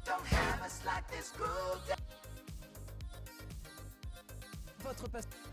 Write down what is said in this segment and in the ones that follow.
Don't have us like this groove. Votre passion.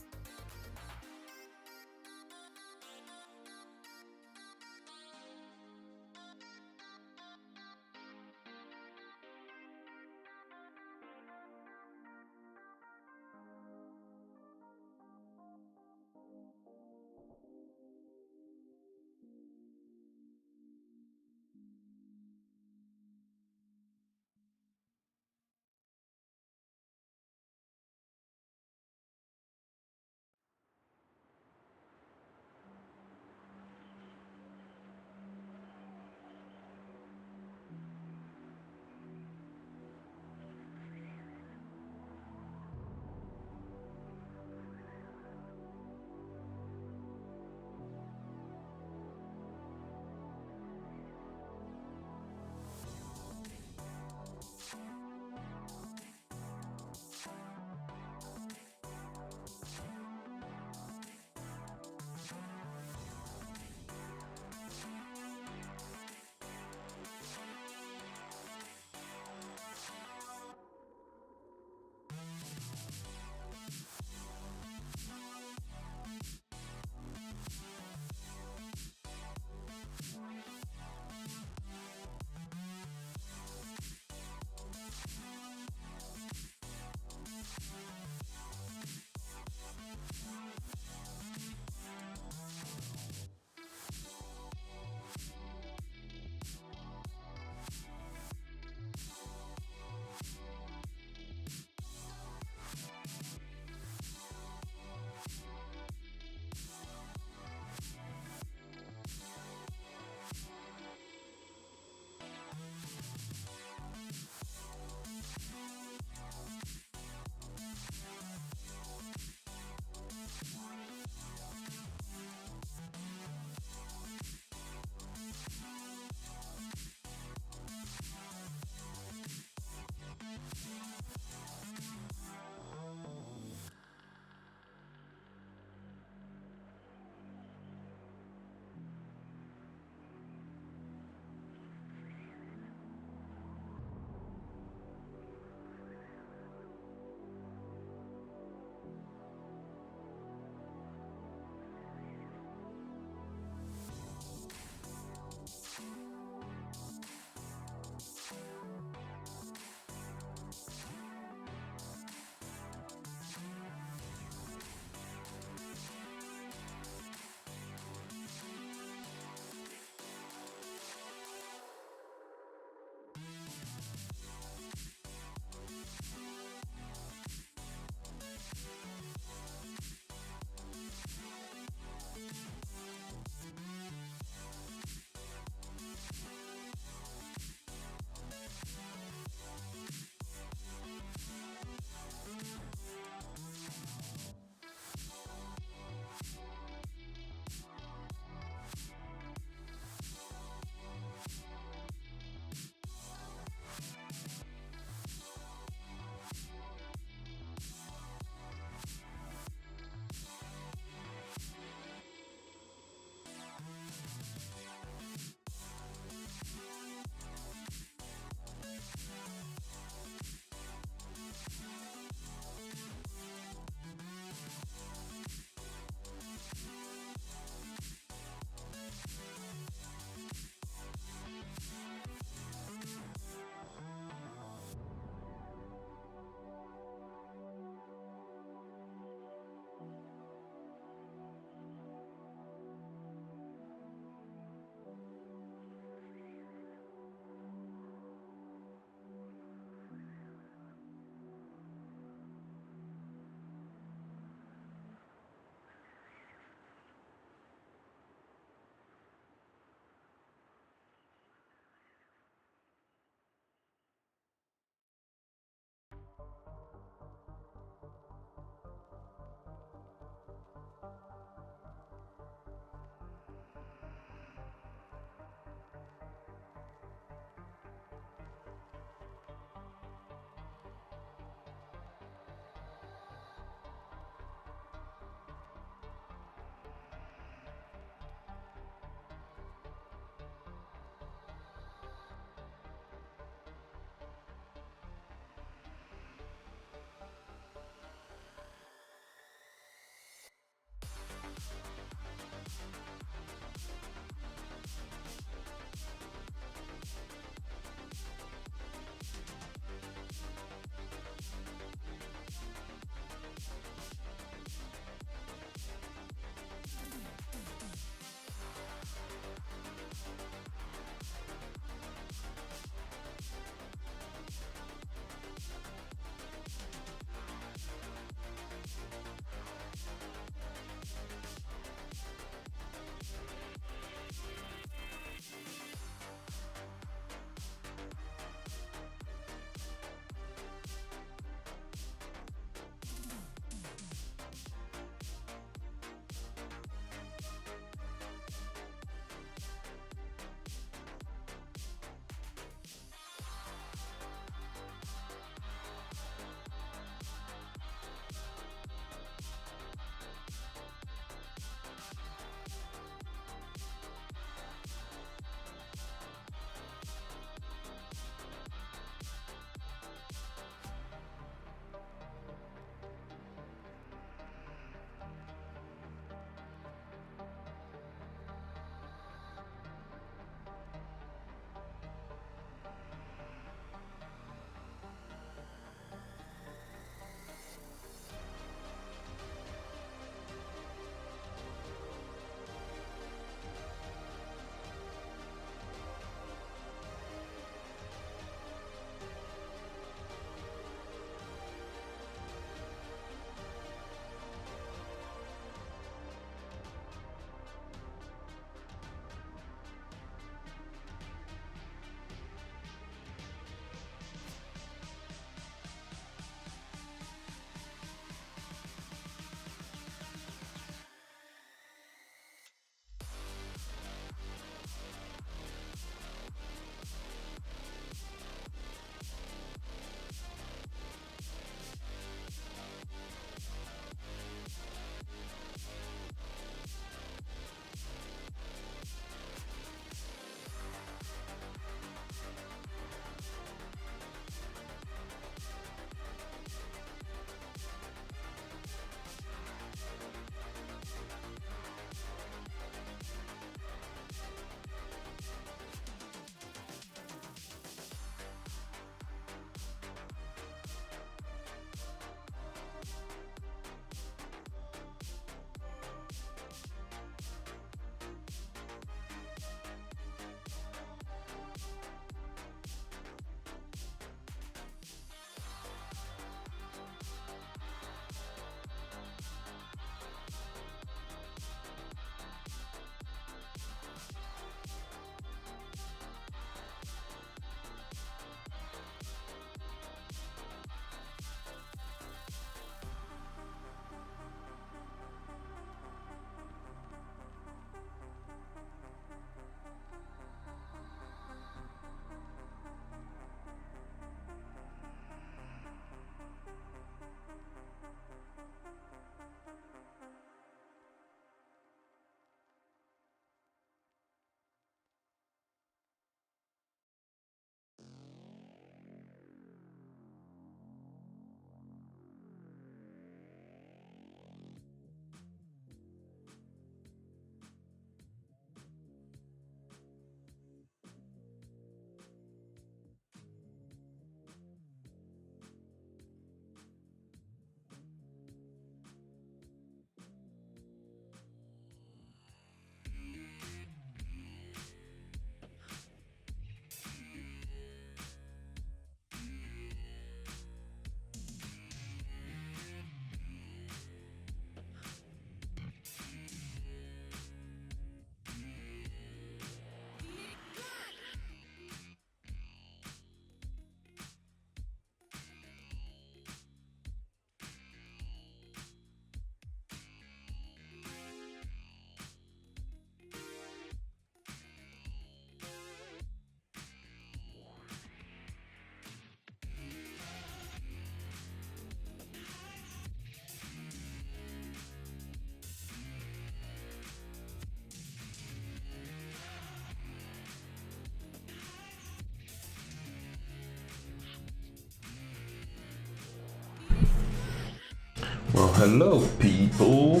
hello, people.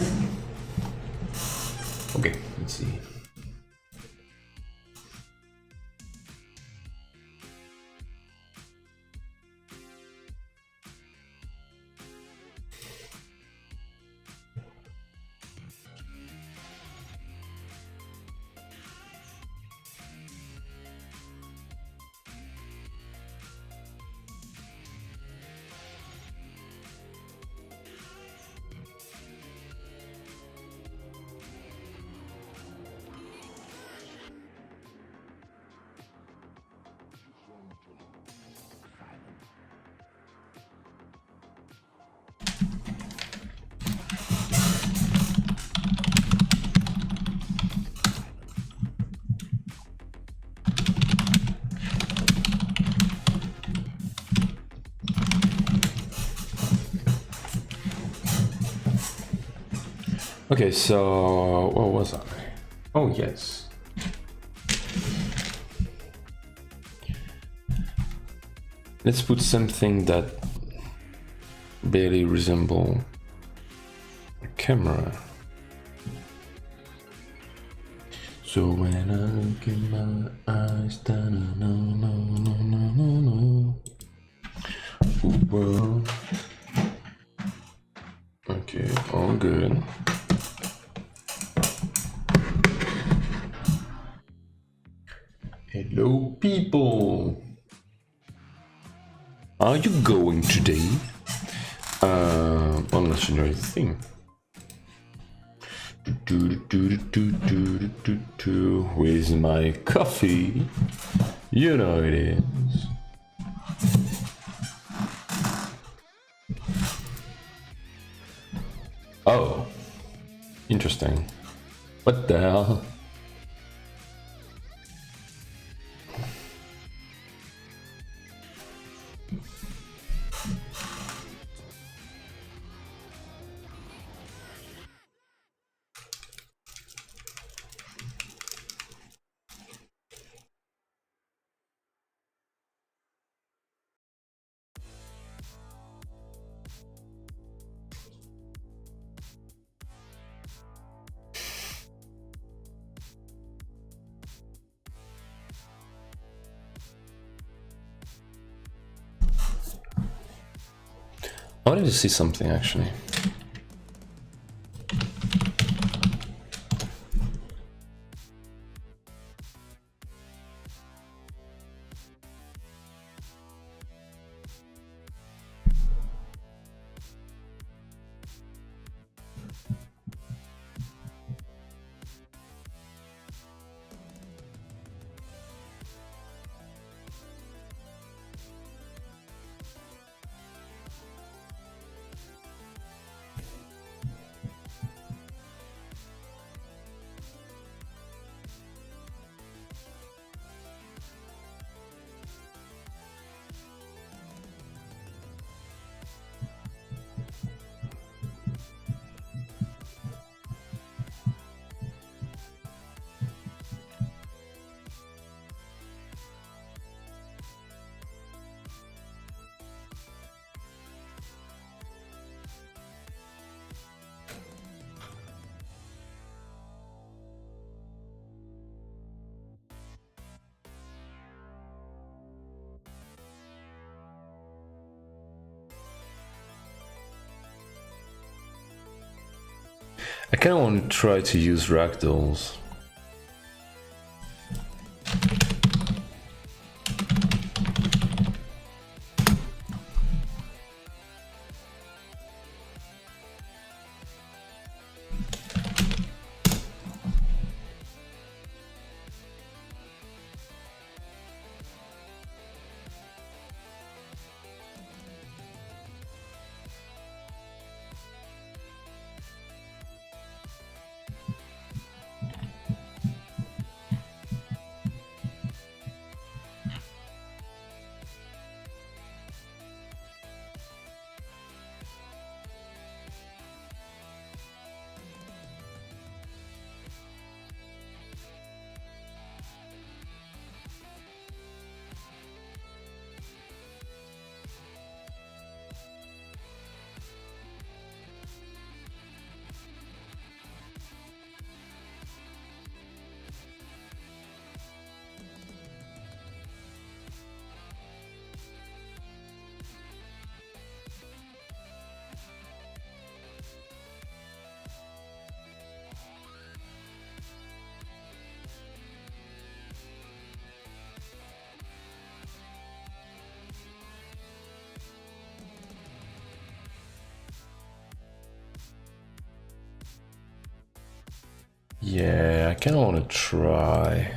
Okay, let's see. Okay, so what was I? Oh, yes. Let's put something that barely resemble a camera. So when I look in my eyes, no. Well, okay, all good. Hello, people. Are you going today? Unless you know the thing. Where's my coffee? You know it is. Oh, interesting. What the hell? I wanted to see something actually. I kind of want to try to use ragdolls. Yeah, I kind of want to try.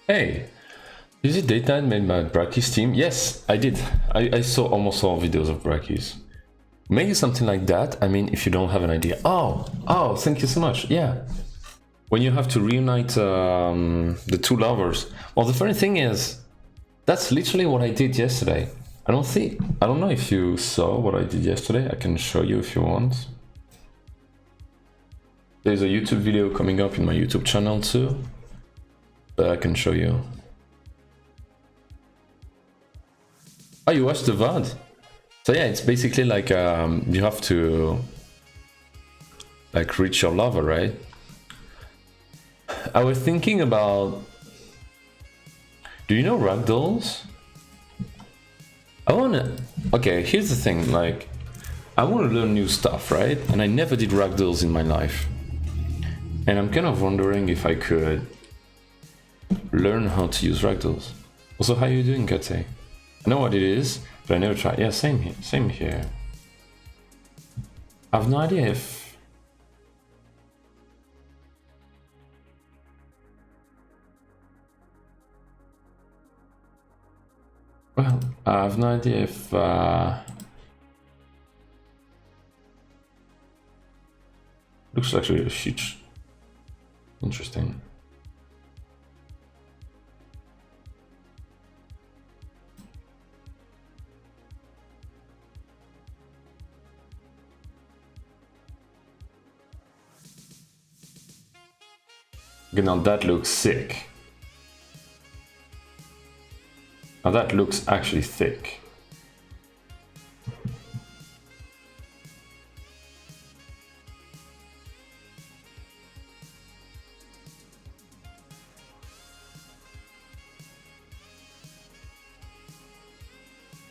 Hey, is it Date Night made by Bracky's team? Yes, I did. I saw almost all videos of Bracky's. Maybe something like that. I mean, if you don't have an idea. Oh, thank you so much. Yeah. When you have to reunite the two lovers. Well, the funny thing is, that's literally what I did yesterday. I don't know if you saw what I did yesterday. I can show you if you want. There's a YouTube video coming up in my YouTube channel too, but I can show you. Oh, you watched the VOD? So yeah, it's basically like you have to like reach your lover, right? I was thinking about, do you know ragdolls? Okay, here's the thing, like, I want to learn new stuff, right? And I never did ragdolls in my life. And I'm kind of wondering if I could learn how to use ragdolls. Also, how are you doing, Kate? I know what it is, but I never tried. Yeah, same here. I have no idea if... Well, I have no idea if... Looks actually huge. Interesting. Okay, now that looks sick. Now that looks actually thick.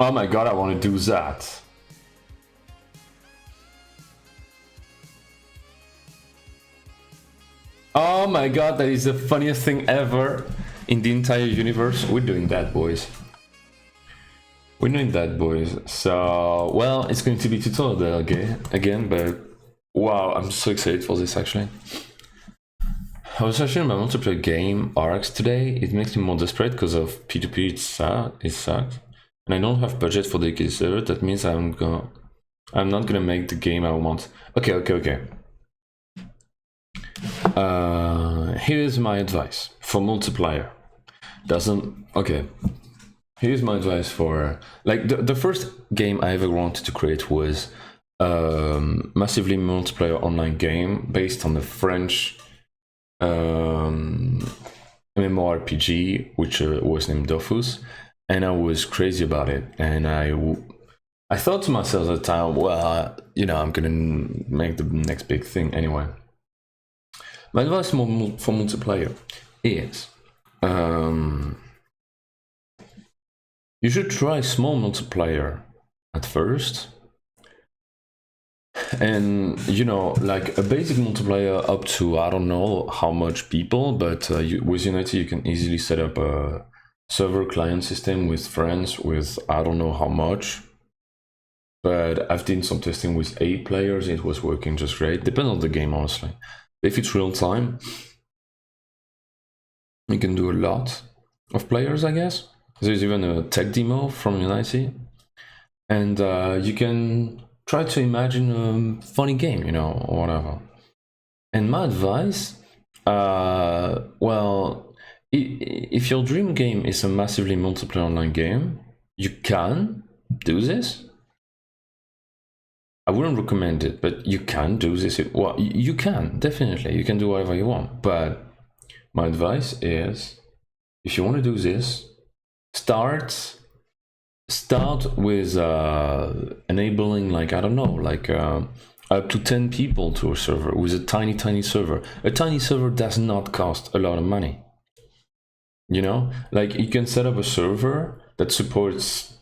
Oh my god, I want to do that. Oh my god, that is the funniest thing ever in the entire universe. We're doing that, boys. We're doing that, boys. So, well, it's going to be tutorial again, but wow, I'm so excited for this actually. I was searching my multiplayer game Arx today. It makes me more desperate because of P2P. It sucks, and I don't have budget for the server. That means I'm not gonna make the game I want. Okay. Here's my advice for multiplayer. Here's my advice for like the first game I ever wanted to create was massively multiplayer online game based on the French MMORPG, which was named Dofus, and I was crazy about it. And I thought to myself at the time, well, I'm gonna make the next big thing anyway. My advice for multiplayer is you should try small multiplayer at first. And like a basic multiplayer up to I don't know how much people, but with Unity you can easily set up a server client system with friends with I don't know how much. But I've done some testing with 8 players, it was working just great. Depends on the game, honestly. If it's real time, you can do a lot of players, I guess. There's even a tech demo from Unity, and you can try to imagine a funny game, or whatever. And my advice, well, if your dream game is a massively multiplayer online game, you can do this. I wouldn't recommend it, but you can do this. Well, you can, definitely. You can do whatever you want. But my advice is, if you want to do this, start start with enabling, like, I don't know, like up to 10 people to a server with a tiny server. A tiny server does not cost a lot of money. You know, like you can set up a server that supports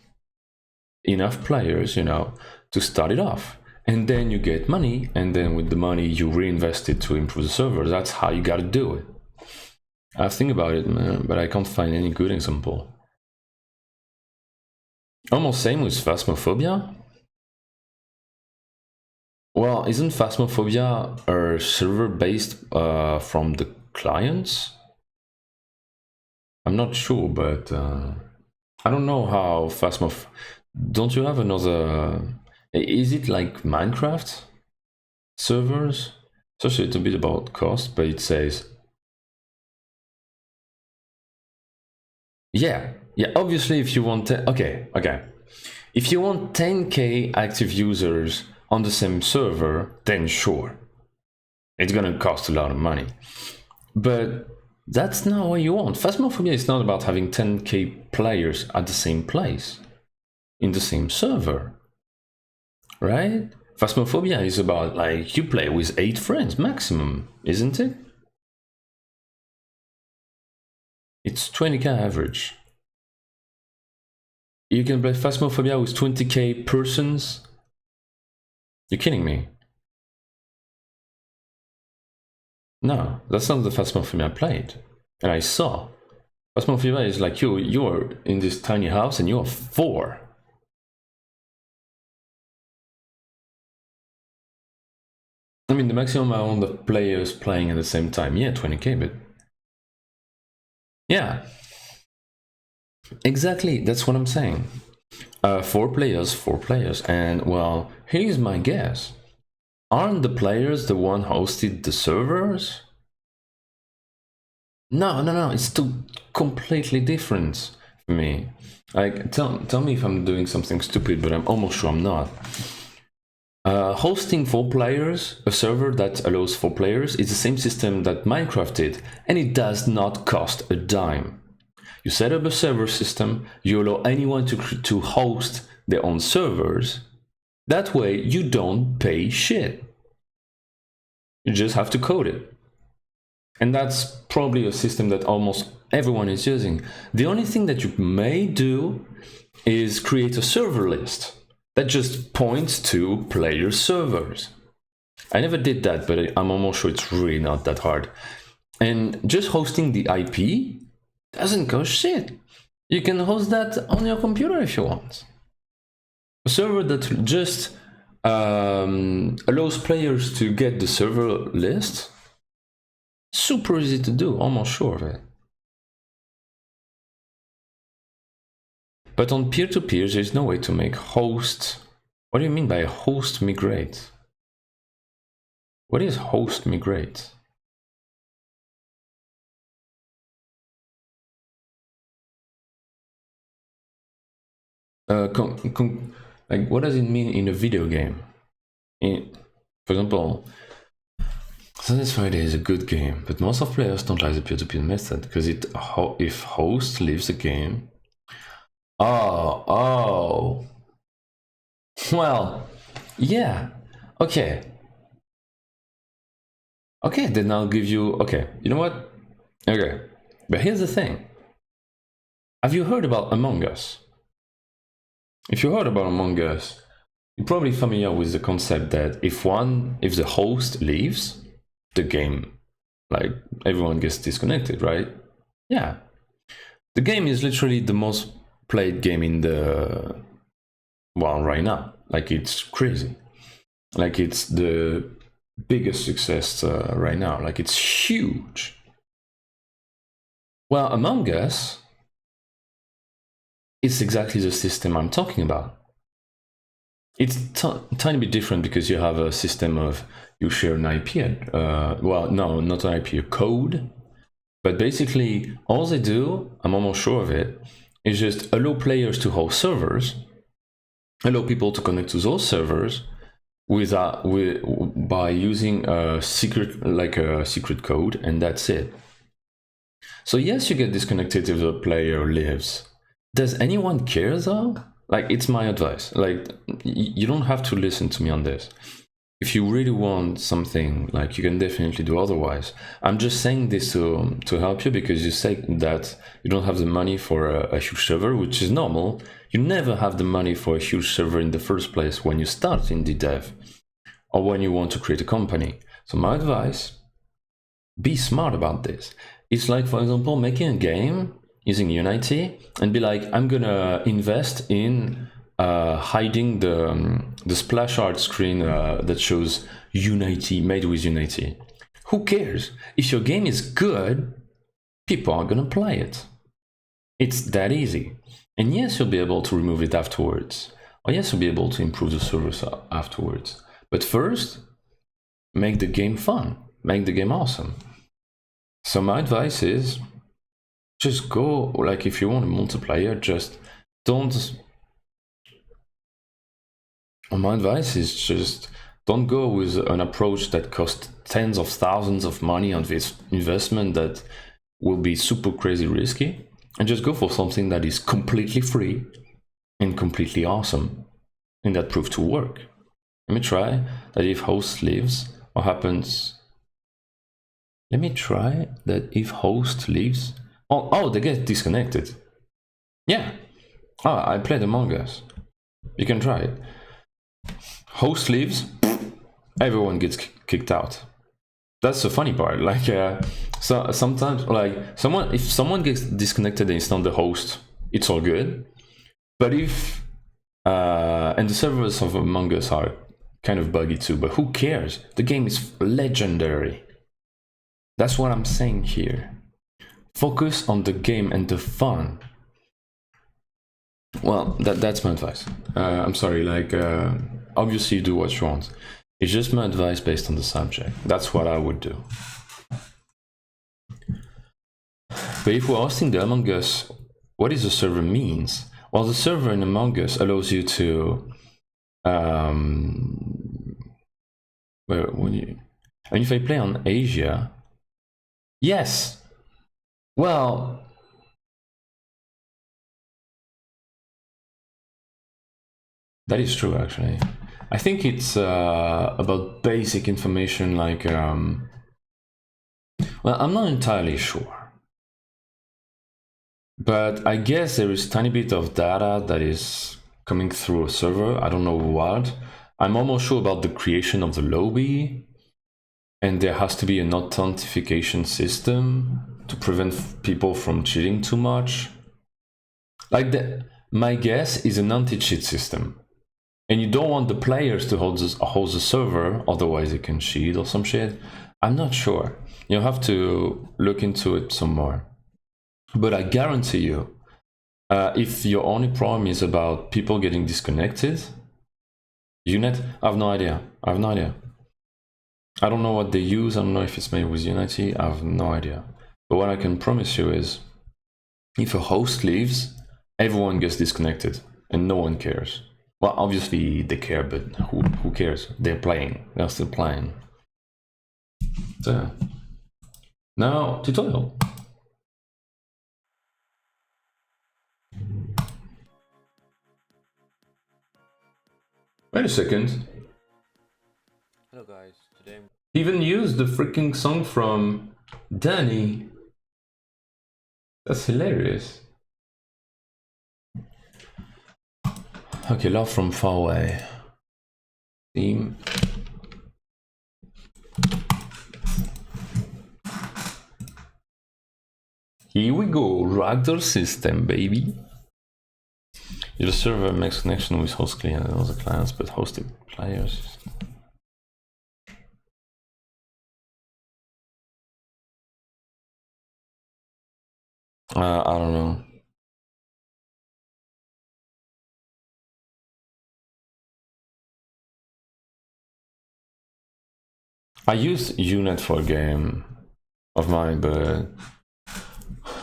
enough players, you know, to start it off. And then you get money, and then with the money you reinvest it to improve the server. That's how you gotta do it. I think about it, man, but I can't find any good example. Almost same with Phasmophobia. Well, isn't Phasmophobia a server based from the clients? I'm not sure, but I don't know how Phasmophobia. Don't you have another? Is it like Minecraft servers? It's also a bit about cost, but it says, yeah, obviously if you want okay, if you want 10k active users on the same server, then sure, it's gonna cost a lot of money, but that's not what you want. Phasmophobia is not about having 10k players at the same place in the same server, right? Phasmophobia is about, like, you play with 8 friends maximum, isn't it? It's 20k average. You can play Phasmophobia with 20k persons? You're kidding me. No, that's not the Phasmophobia I played. And I saw. Phasmophobia is like you're in this tiny house and you're 4. I mean, the maximum amount of players playing at the same time, yeah, 20k, but yeah, exactly, that's what I'm saying. 4 players, and well, here's my guess. Aren't the players the one hosted the servers? No, it's too completely different for me. Like, tell me if I'm doing something stupid, but I'm almost sure I'm not. Hosting 4 players, a server that allows 4 players, is the same system that Minecraft did, and it does not cost a dime. You set up a server system, you allow anyone to host their own servers. That way, you don't pay shit. You just have to code it. And that's probably a system that almost everyone is using. The only thing that you may do is create a server list that just points to player servers. I never did that, but I'm almost sure it's really not that hard. And just hosting the IP doesn't cost shit. You can host that on your computer if you want. A server that just allows players to get the server list, super easy to do, almost sure of it. But on peer-to-peer, there's no way to make host. What do you mean by host migrate? What is host migrate? Like, what does it mean in a video game? For example, Sundays Friday is a good game, but most of players don't like the peer-to-peer method because if host leaves the game. Oh. Well, yeah. Okay, then I'll give you. Okay, you know what? Okay, but here's the thing. Have you heard about Among Us? If you heard about Among Us, you're probably familiar with the concept that if the host leaves the game, like, everyone gets disconnected, right? Yeah. The game is literally the most played game in the, well, right now. Like, it's crazy. Like, it's the biggest success right now. Like, it's huge. Well, Among Us, it's exactly the system I'm talking about. It's tiny bit different because you have a system of, you share an IP, well, no, not an IP, a code. But basically, all they do, I'm almost sure of it, is just allow players to host servers, allow people to connect to those servers by using a secret code, and that's it. So yes, you get disconnected if the player leaves. Does anyone care though? Like, it's my advice. Like, you don't have to listen to me on this. If you really want something, like, you can definitely do otherwise. I'm just saying this to help you, because you say that you don't have the money for a huge server, which is normal. You never have the money for a huge server in the first place when you start indie dev or when you want to create a company. So my advice, be smart about this. It's like, for example, making a game using Unity and be like, I'm gonna invest in hiding the splash art screen that shows Unity, made with Unity. Who cares? If your game is good, people are gonna play it. It's that easy. And yes, you'll be able to remove it afterwards. Or yes, you'll be able to improve the service afterwards. But first, make the game fun. Make the game awesome. So my advice is, just go, like, if you want a multiplayer, just don't... My advice is just don't go with an approach that costs tens of thousands of money on this investment that will be super crazy risky, and just go for something that is completely free and completely awesome, and that proved to work. Let me try that if host leaves, what happens? Let me try that if host leaves. Oh, they get disconnected. Yeah. I played Among Us. You can try it. Host leaves, everyone gets kicked out. That's the funny part. Like, so sometimes, like, if someone gets disconnected and it's not the host, it's all good. But if and the servers of Among Us are kind of buggy too, but who cares? The game is legendary. That's what I'm saying here. Focus on the game and the fun. Well, that's my advice. I'm sorry, like, obviously you do what you want. It's just my advice based on the subject. That's what I would do. But if we're hosting the Among Us, what does the server means? Well, the server in Among Us allows you to, if I play on Asia, yes. Well, that is true, actually. I think it's about basic information, like, well, I'm not entirely sure. But I guess there is a tiny bit of data that is coming through a server. I don't know what. I'm almost sure about the creation of the lobby. And there has to be an authentication system to prevent people from cheating too much. Like, my guess is an anti-cheat system. And you don't want the players to hold the server, otherwise they can cheat or some shit. I'm not sure. You'll have to look into it some more. But I guarantee you, if your only problem is about people getting disconnected, Unet, I have no idea. I don't know what they use. I don't know if it's made with Unity. I have no idea. But what I can promise you is, if a host leaves, everyone gets disconnected and no one cares. Well, obviously they care, but who cares? They're playing. They're still playing. So, now, tutorial. Wait a second. Hello guys, today I'm Even used the freaking song from Danny. That's hilarious. Okay, Love from Far Away. Theme. Here we go, Ragdoll system, baby. Your server makes connection with host client and other clients, but hosted players. I don't know. I used Unet for a game of mine, but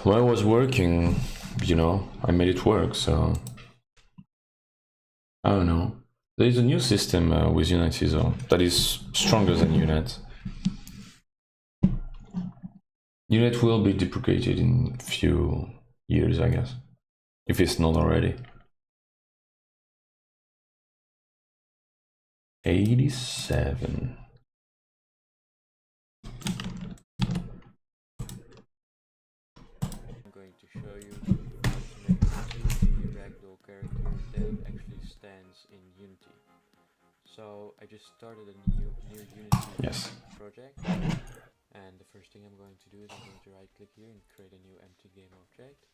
when it was working, you know, I made it work, so I don't know. There is a new system with Unity though that is stronger than Unet. Unet will be deprecated in a few years, I guess, if it's not already. 87. I'm going to show you how to make a utility ragdoll character that actually stands in Unity. So I just started a new Unity Yes. project, and the first thing I'm going to do is I'm going to right click here and create a new empty game object.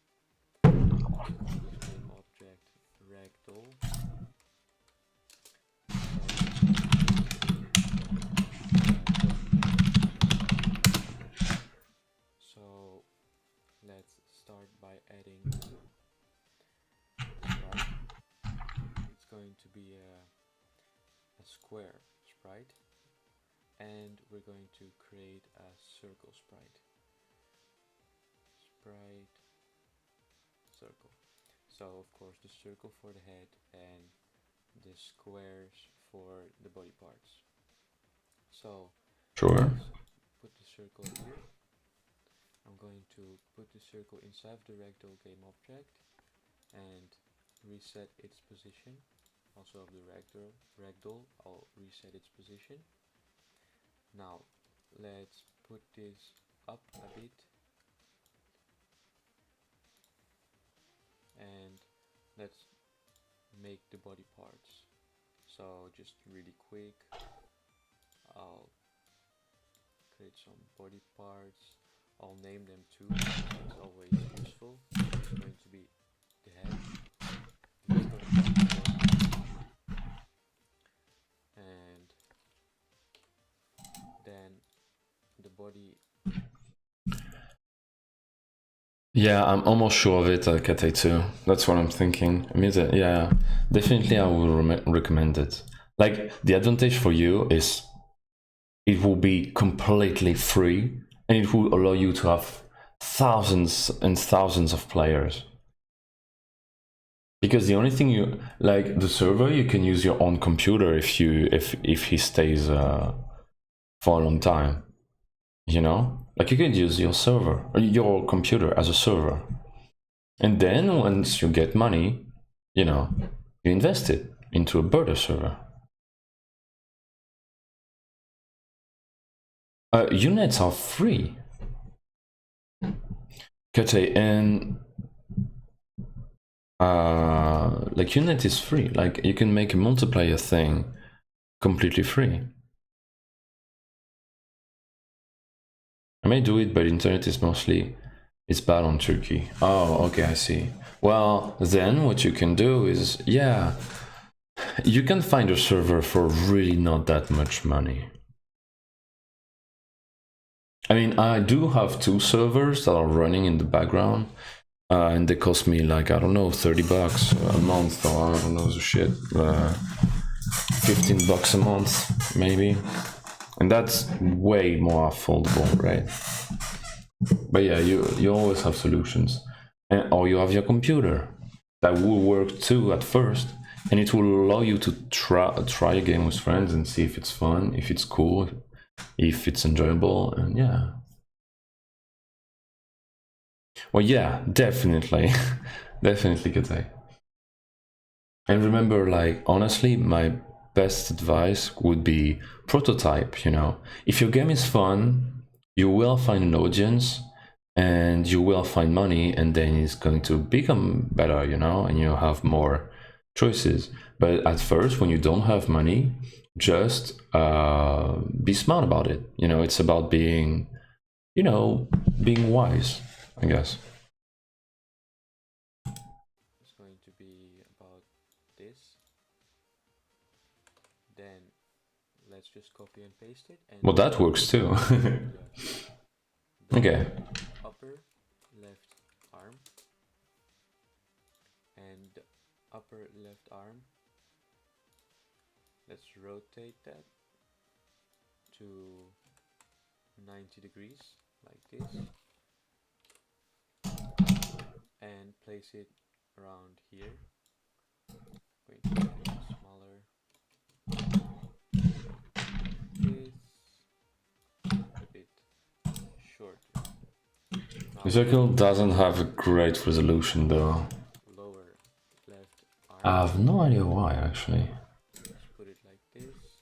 Call this game object ragdoll. So let's start by adding sprite. It's going to be a square sprite, and we're going to create a circle sprite. Circle. So of course the circle for the head and the squares for the body parts. So Sure. put the circle here. I'm going to put the circle inside the ragdoll game object and reset its position. Also of the ragdoll, I'll reset its position. Now let's put this up a bit and let's make the body parts. So just really quick, I'll create some body parts. I'll name them too, it's always useful. It's going to be the head, it's going to be the body, and then the body. Yeah, I'm almost sure of it, Kate too. That's what I'm thinking. I mean, yeah, definitely I will recommend it. Like, the advantage for you is it will be completely free, and it will allow you to have thousands and thousands of players. Because the only thing you like, the server, you can use your own computer if he stays for a long time, you know. Like, you can use your server, or your computer as a server, and then once you get money, you know, you invest it into a birder server. Units are free, Kate, and like, Unit is free. Like, you can make a multiplayer thing completely free. I may do it, but internet is mostly, it's bad on Turkey. Oh, okay, I see. Well, then what you can do is, yeah, you can find a server for really not that much money. I mean, I do have 2 servers that are running in the background, and they cost me, like, I don't know, $30 a month, or I don't know, shit, $15 a month, maybe. And that's way more affordable, right? But yeah, you always have solutions. Or you have your computer. That will work too at first, and it will allow you to try a game with friends and see if it's fun, if it's cool, if it's enjoyable, and yeah. Well, yeah, definitely. Definitely, Kate. And remember, like, honestly, my best advice would be prototype, you know. If your game is fun, you will find an audience, and you will find money, and then it's going to become better, you know, and you have more choices. But at first, when you don't have money, just be smart about it. You know, it's about being, you know, being wise, I guess. It's going to be about this. Then let's just copy and paste it. And Well, that works too. the Okay. upper left arm and the upper left arm. Let's rotate that to 90 degrees like this and place it around here. Going to make it smaller. This a bit shorter. The circle doesn't have a great resolution though. Lower left arm. I have no idea why, actually. Let's put it like this.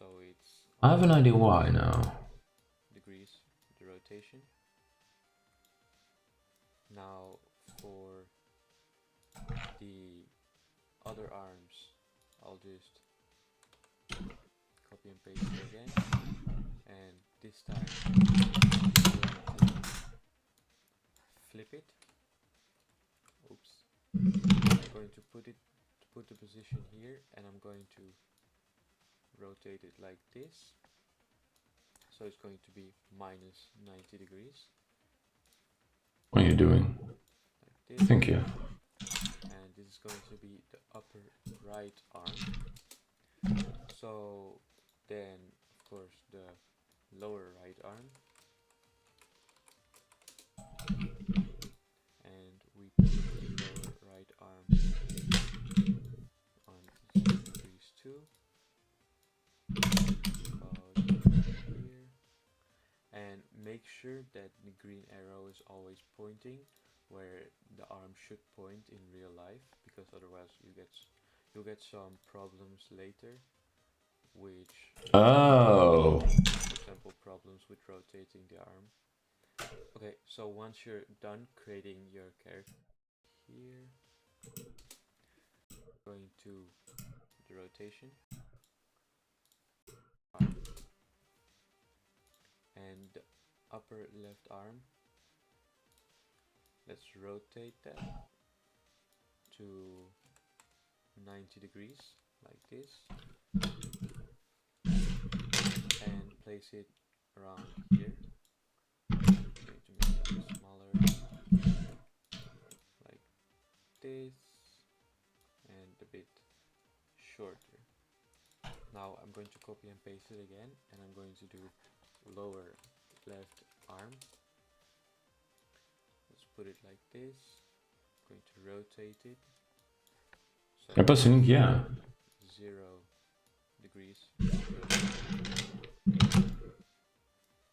so it's I have an idea why now. degrees the rotation. Now for the other arms, I'll just copy and paste it again, and this time I'm going to flip it. Oops. I'm going to put the position here, and I'm going to rotate it like this. So it's going to be minus 90 degrees. What are you doing? Like this. Thank you. And this is going to be the upper right arm. So then, of course, the lower right arm. And we put the lower right arm on 0 degrees too. About here. And make sure that the green arrow is always pointing where the arm should point in real life, because otherwise you'll get some problems later, which Oh. for example problems with rotating the arm. Okay, so once you're done creating your character here, going to the rotation arm, and the upper left arm, let's rotate that to 90 degrees like this, and place it around here. I'm going to make it smaller like this, and a bit shorter. Now I'm going to copy and paste it again, and I'm going to do lower left arm. Let's put it like this. I'm going to rotate it. So È pas une yeah. 0 degrees.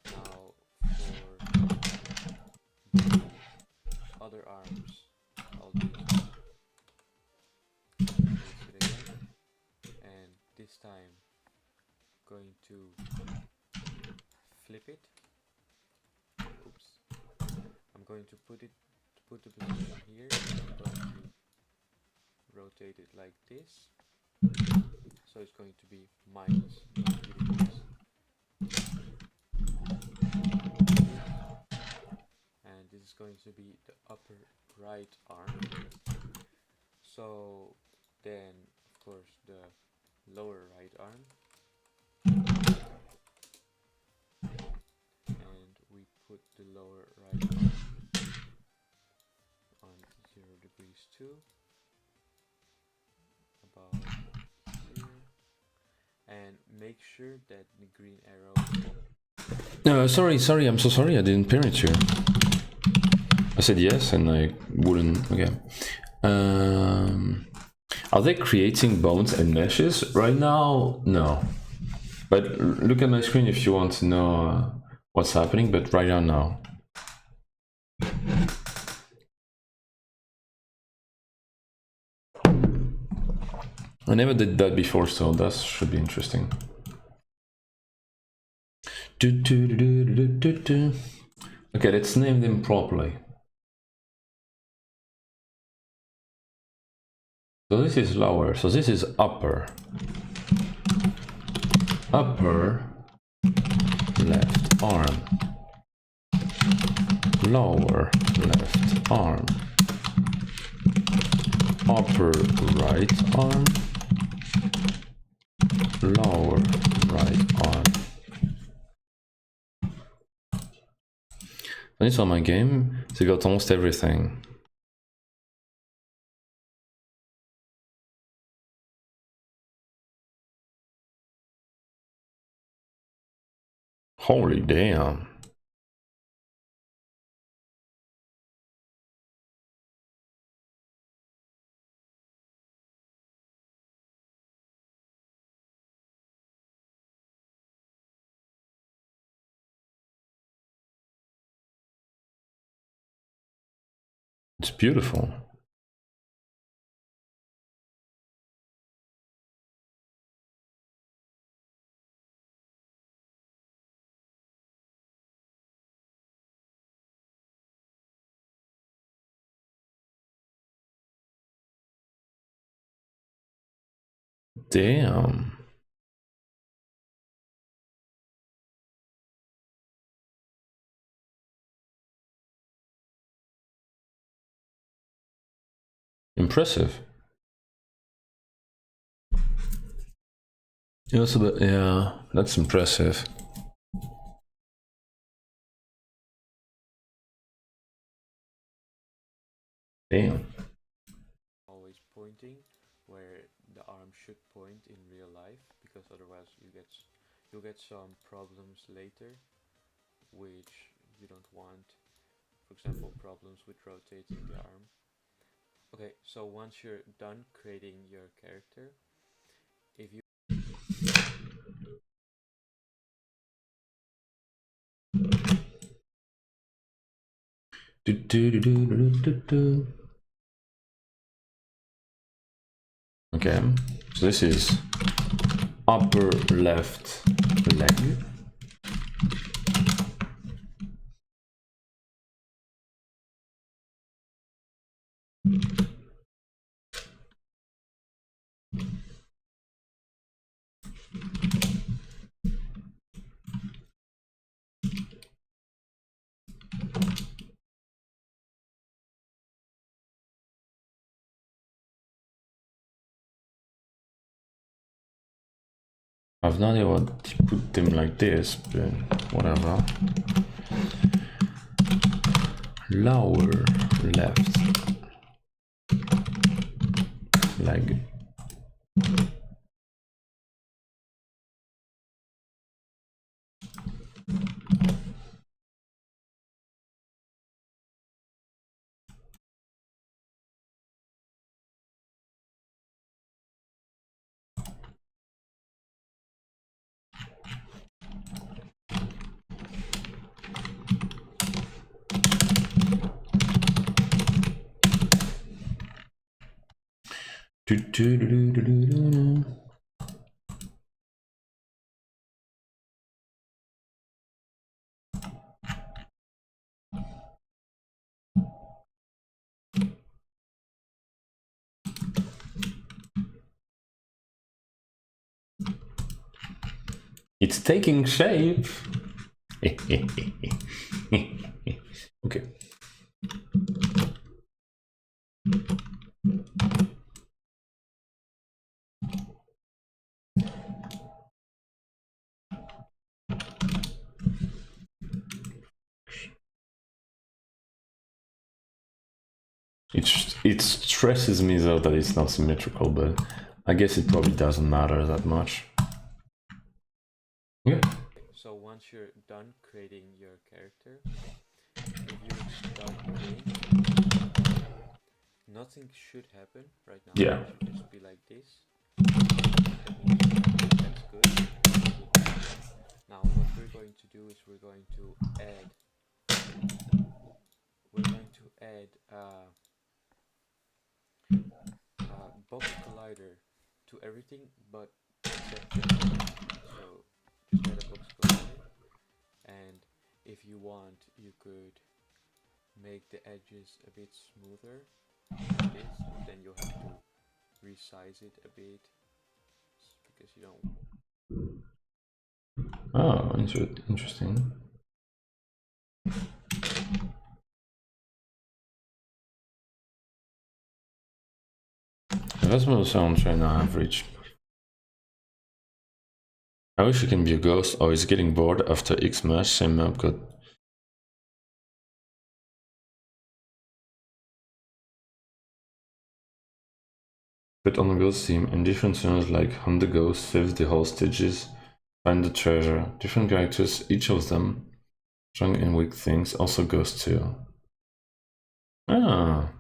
Now for the other arms, I'll just place it again, and this time going to flip it. Oops. I'm going to put the position here, and I'm going to rotate it like this. So it's going to be minus 90 degrees. And this is going to be the upper right arm. So then, of course, the lower right arm. And we put the lower right arm on 0 degrees too. About here. And make sure that the green arrow. No, sorry, I'm so sorry, I didn't parent you. I said yes, and I wouldn't. Okay. Are they creating bones and meshes right now? No. But look at my screen if you want to know what's happening, but right now, no. I never did that before, so that should be interesting. Okay, let's name them properly. So this is lower, so this is upper. Upper left arm. Lower left arm. Upper right arm. Lower right arm. When it's on my game, they got almost everything. Holy damn. It's beautiful. Damn. Impressive. Yeah, that's impressive. Damn. Always pointing where the arm should point in real life, because otherwise you'll get some problems later which you don't want. For example, problems with rotating the arm. Okay, so once you're done creating your character, if you Okay, so this is upper left leg. I've no idea what to put them like this, but whatever. Lower left leg. It's taking shape. Okay. It stresses me though that it's not symmetrical, but I guess it probably doesn't matter that much. Yeah. so once you're done creating your character, if you start the game, nothing should happen right now. Yeah. It should just be like this. That means that's good. Now what we're going to do is we're going to add box collider to everything but except this. So just add a box collider, and if you want you could make the edges a bit smoother like this, then you'll have to resize it a bit because you don't. Oh, interesting. That's what sounds right now average. I wish you can be a ghost or is getting bored after X match, same map got. But on the ghost team, in different scenarios like Hunt the Ghost, Save the Hostages, Find the Treasure, different characters, each of them strong and weak things, also ghost too. Ah.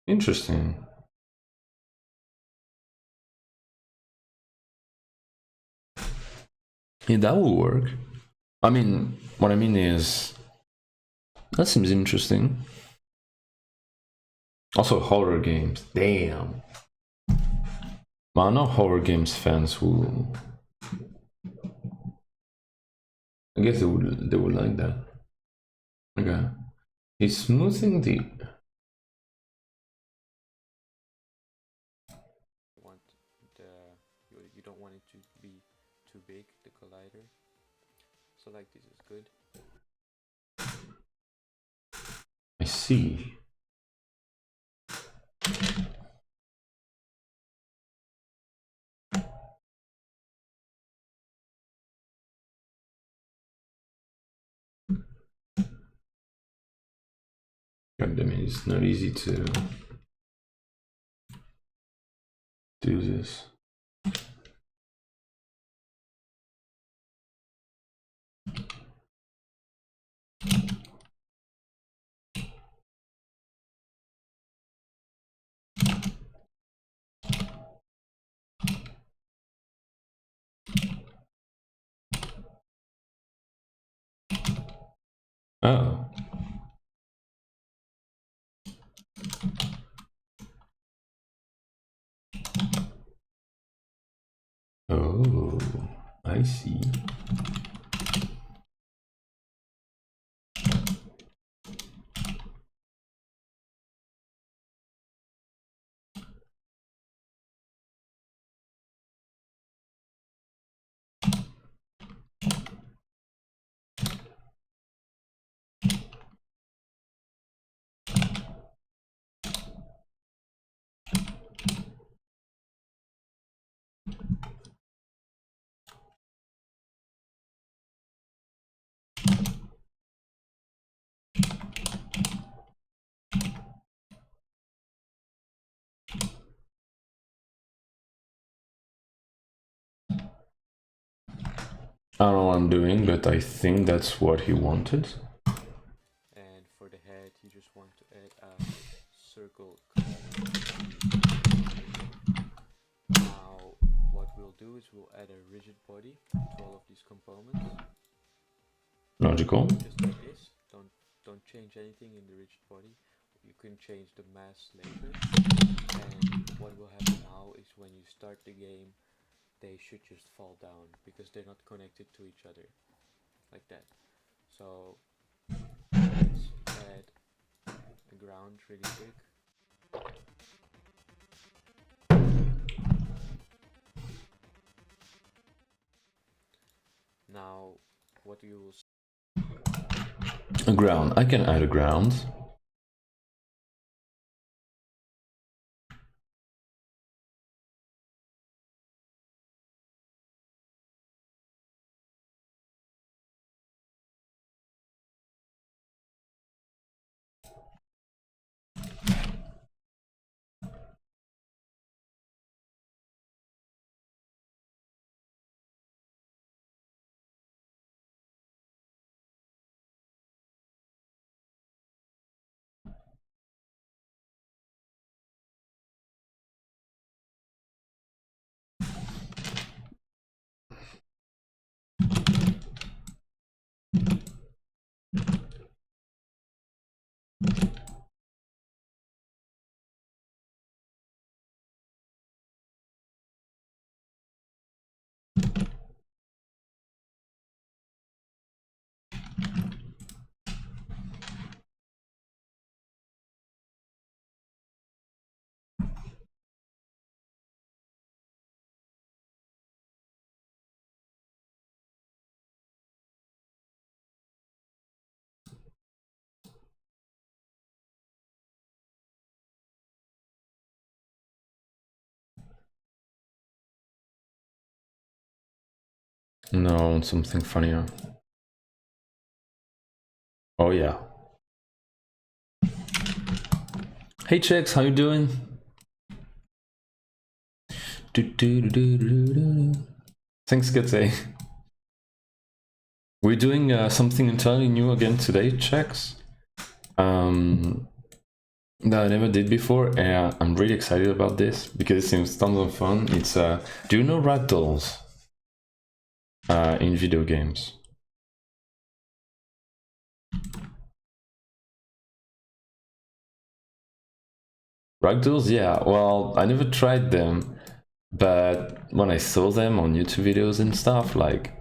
Interesting. Yeah, that will work. I mean, what I mean is, that seems interesting. Also, horror games. Damn. Well, I know horror games fans who. I guess they would like that. Okay. He's smoothing the. Want you don't want it to be too big, the collider. So like this is good. I see. God damn it, it's not easy to do this. Oh. Oh, I see. I don't know what I'm doing, but I think that's what he wanted. And for the head, you just want to add a circle collider. Now, what we'll do is we'll add a rigid body to all of these components. Logical. Just like this. Don't change anything in the rigid body. You can change the mass later. And what will happen now is when you start the game, they should just fall down because they're not connected to each other like that. So let's add a ground really quick. Now what you will A ground. I can add a ground. No, I want something funnier. Oh yeah. Hey Chex, how you doing? Thanks, Gete. We're doing something entirely new again today, Chex. That I never did before, and I'm really excited about this because it seems tons of fun. It's do you know ragdolls in video games? Ragdolls, yeah. Well, I never tried them, but when I saw them on YouTube videos and stuff, like,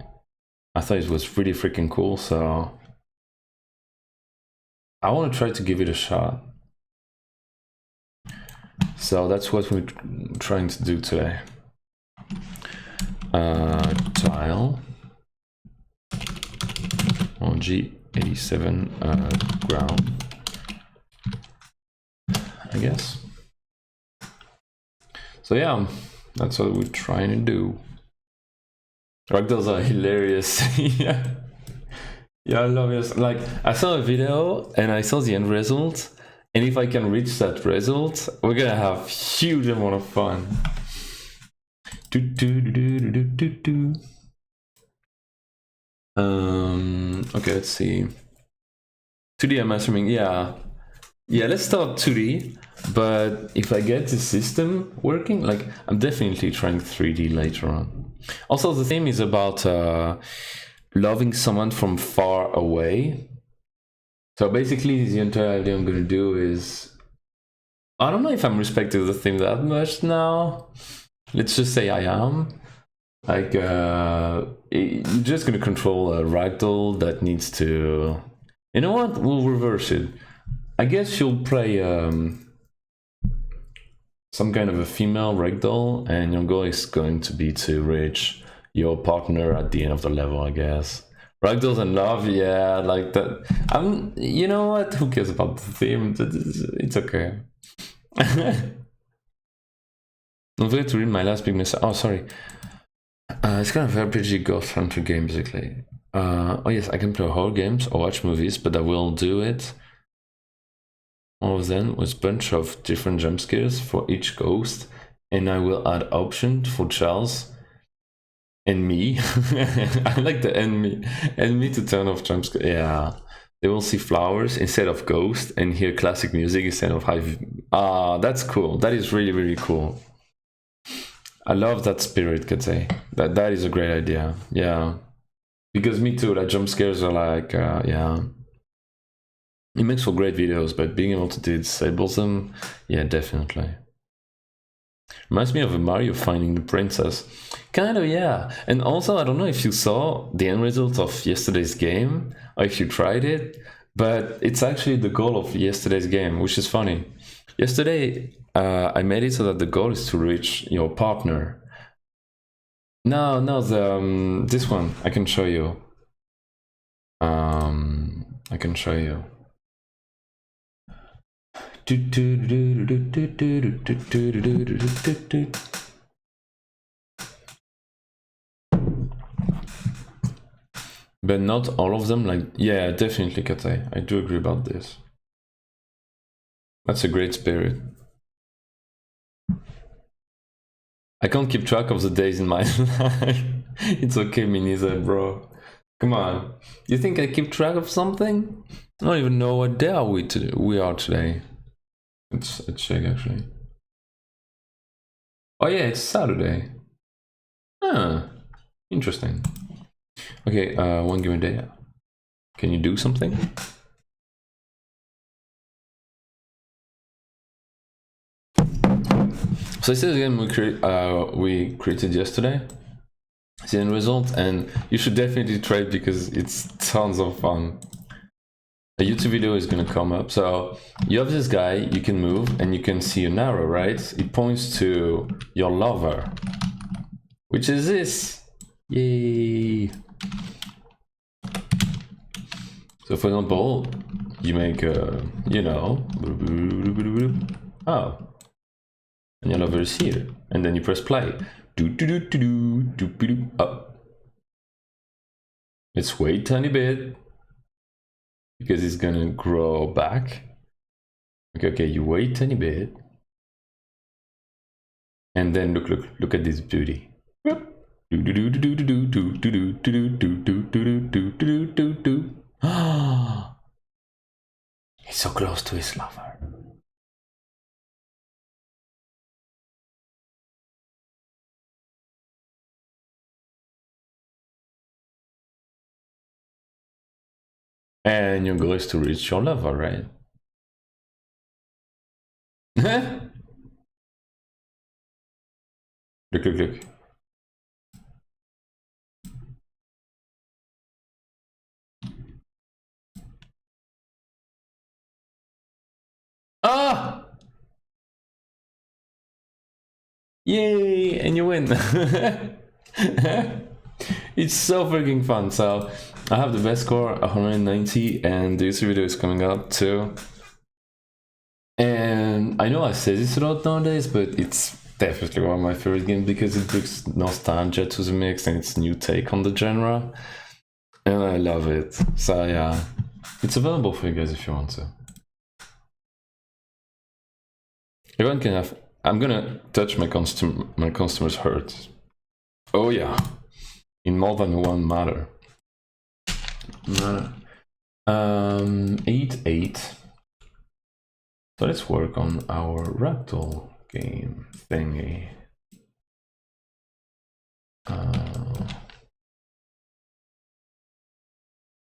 I thought it was really freaking cool. So I want to try to give it a shot. So that's what we're trying to do today. tile on G87 ground, I guess. So yeah, that's what we're trying to do. Ragdolls are hilarious. Yeah. Yeah, I love it. Like, I saw a video and I saw the end result, and if I can reach that result, we're gonna have huge amount of fun. Okay, let's see. 2D I'm assuming, yeah. Yeah, let's start 2D, but if I get the system working, like, I'm definitely trying 3D later on. Also, the theme is about loving someone from far away. So basically, the entire idea I'm gonna do is, I don't know if I'm respecting the theme that much now. Let's just say I am. Like, you're just gonna control a ragdoll that needs to... You know what? We'll reverse it. I guess you'll play some kind of a female ragdoll, and your goal is going to be to reach your partner at the end of the level, I guess. Ragdolls and love, yeah, like that. You know what? Who cares about the theme? It's okay. Don't forget to read my last big message. Oh, sorry. It's kind of RPG Ghost Hunter game, basically. Oh yes, I can play horror games or watch movies, but I will do it. All of them with a bunch of different jump scares for each ghost, and I will add options for Charles and me. I like the and me to turn off jump scare. Yeah, they will see flowers instead of ghost and hear classic music instead of high. That's cool. That is really, really cool. I love that spirit, Kate. That is a great idea. Yeah, because me too. Like, jump scares are like, yeah. It makes for great videos, but being able to disable them, yeah, definitely. Reminds me of a Mario finding the princess. Kind of, yeah. And also, I don't know if you saw the end result of yesterday's game, or if you tried it, but it's actually the goal of yesterday's game, which is funny. Yesterday, I made it so that the goal is to reach your partner. No, this one, I can show you. I can show you. But not all of them, like, yeah, definitely, Kate. I do agree about this. That's a great spirit. I can't keep track of the days in my life. It's okay, me neither, bro. Come on. You think I keep track of something? I don't even know what day we are today. Let's check, actually. Oh yeah, it's Saturday. Huh. Interesting. Okay, one given day. Can you do something? So this is the game we created yesterday. It's the end result, and you should definitely try it because it's tons of fun. A YouTube video is gonna come up. So you have this guy, you can move, and you can see an arrow, right? It points to your lover, which is this. Yay! So for example, you make you know, oh, and your lover is here, and then you press play. Up. Let's wait a tiny bit because it's gonna grow back. Okay, you wait a tiny bit, and then look at this beauty. He's so close to his lover. And your goal is to reach your lover, right? Look. Ah! Yay! And you win. It's so freaking fun. So I have the best score, 190, and the YouTube video is coming up too. And I know I say this a lot nowadays, but it's definitely one of my favorite games because it brings nostalgia to the mix and it's a new take on the genre. And I love it. So yeah, it's available for you guys if you want to. Everyone can have. I'm gonna touch my customer's heart. Oh yeah, in more than one matter. 8-8. So let's work on our ragdoll game thingy.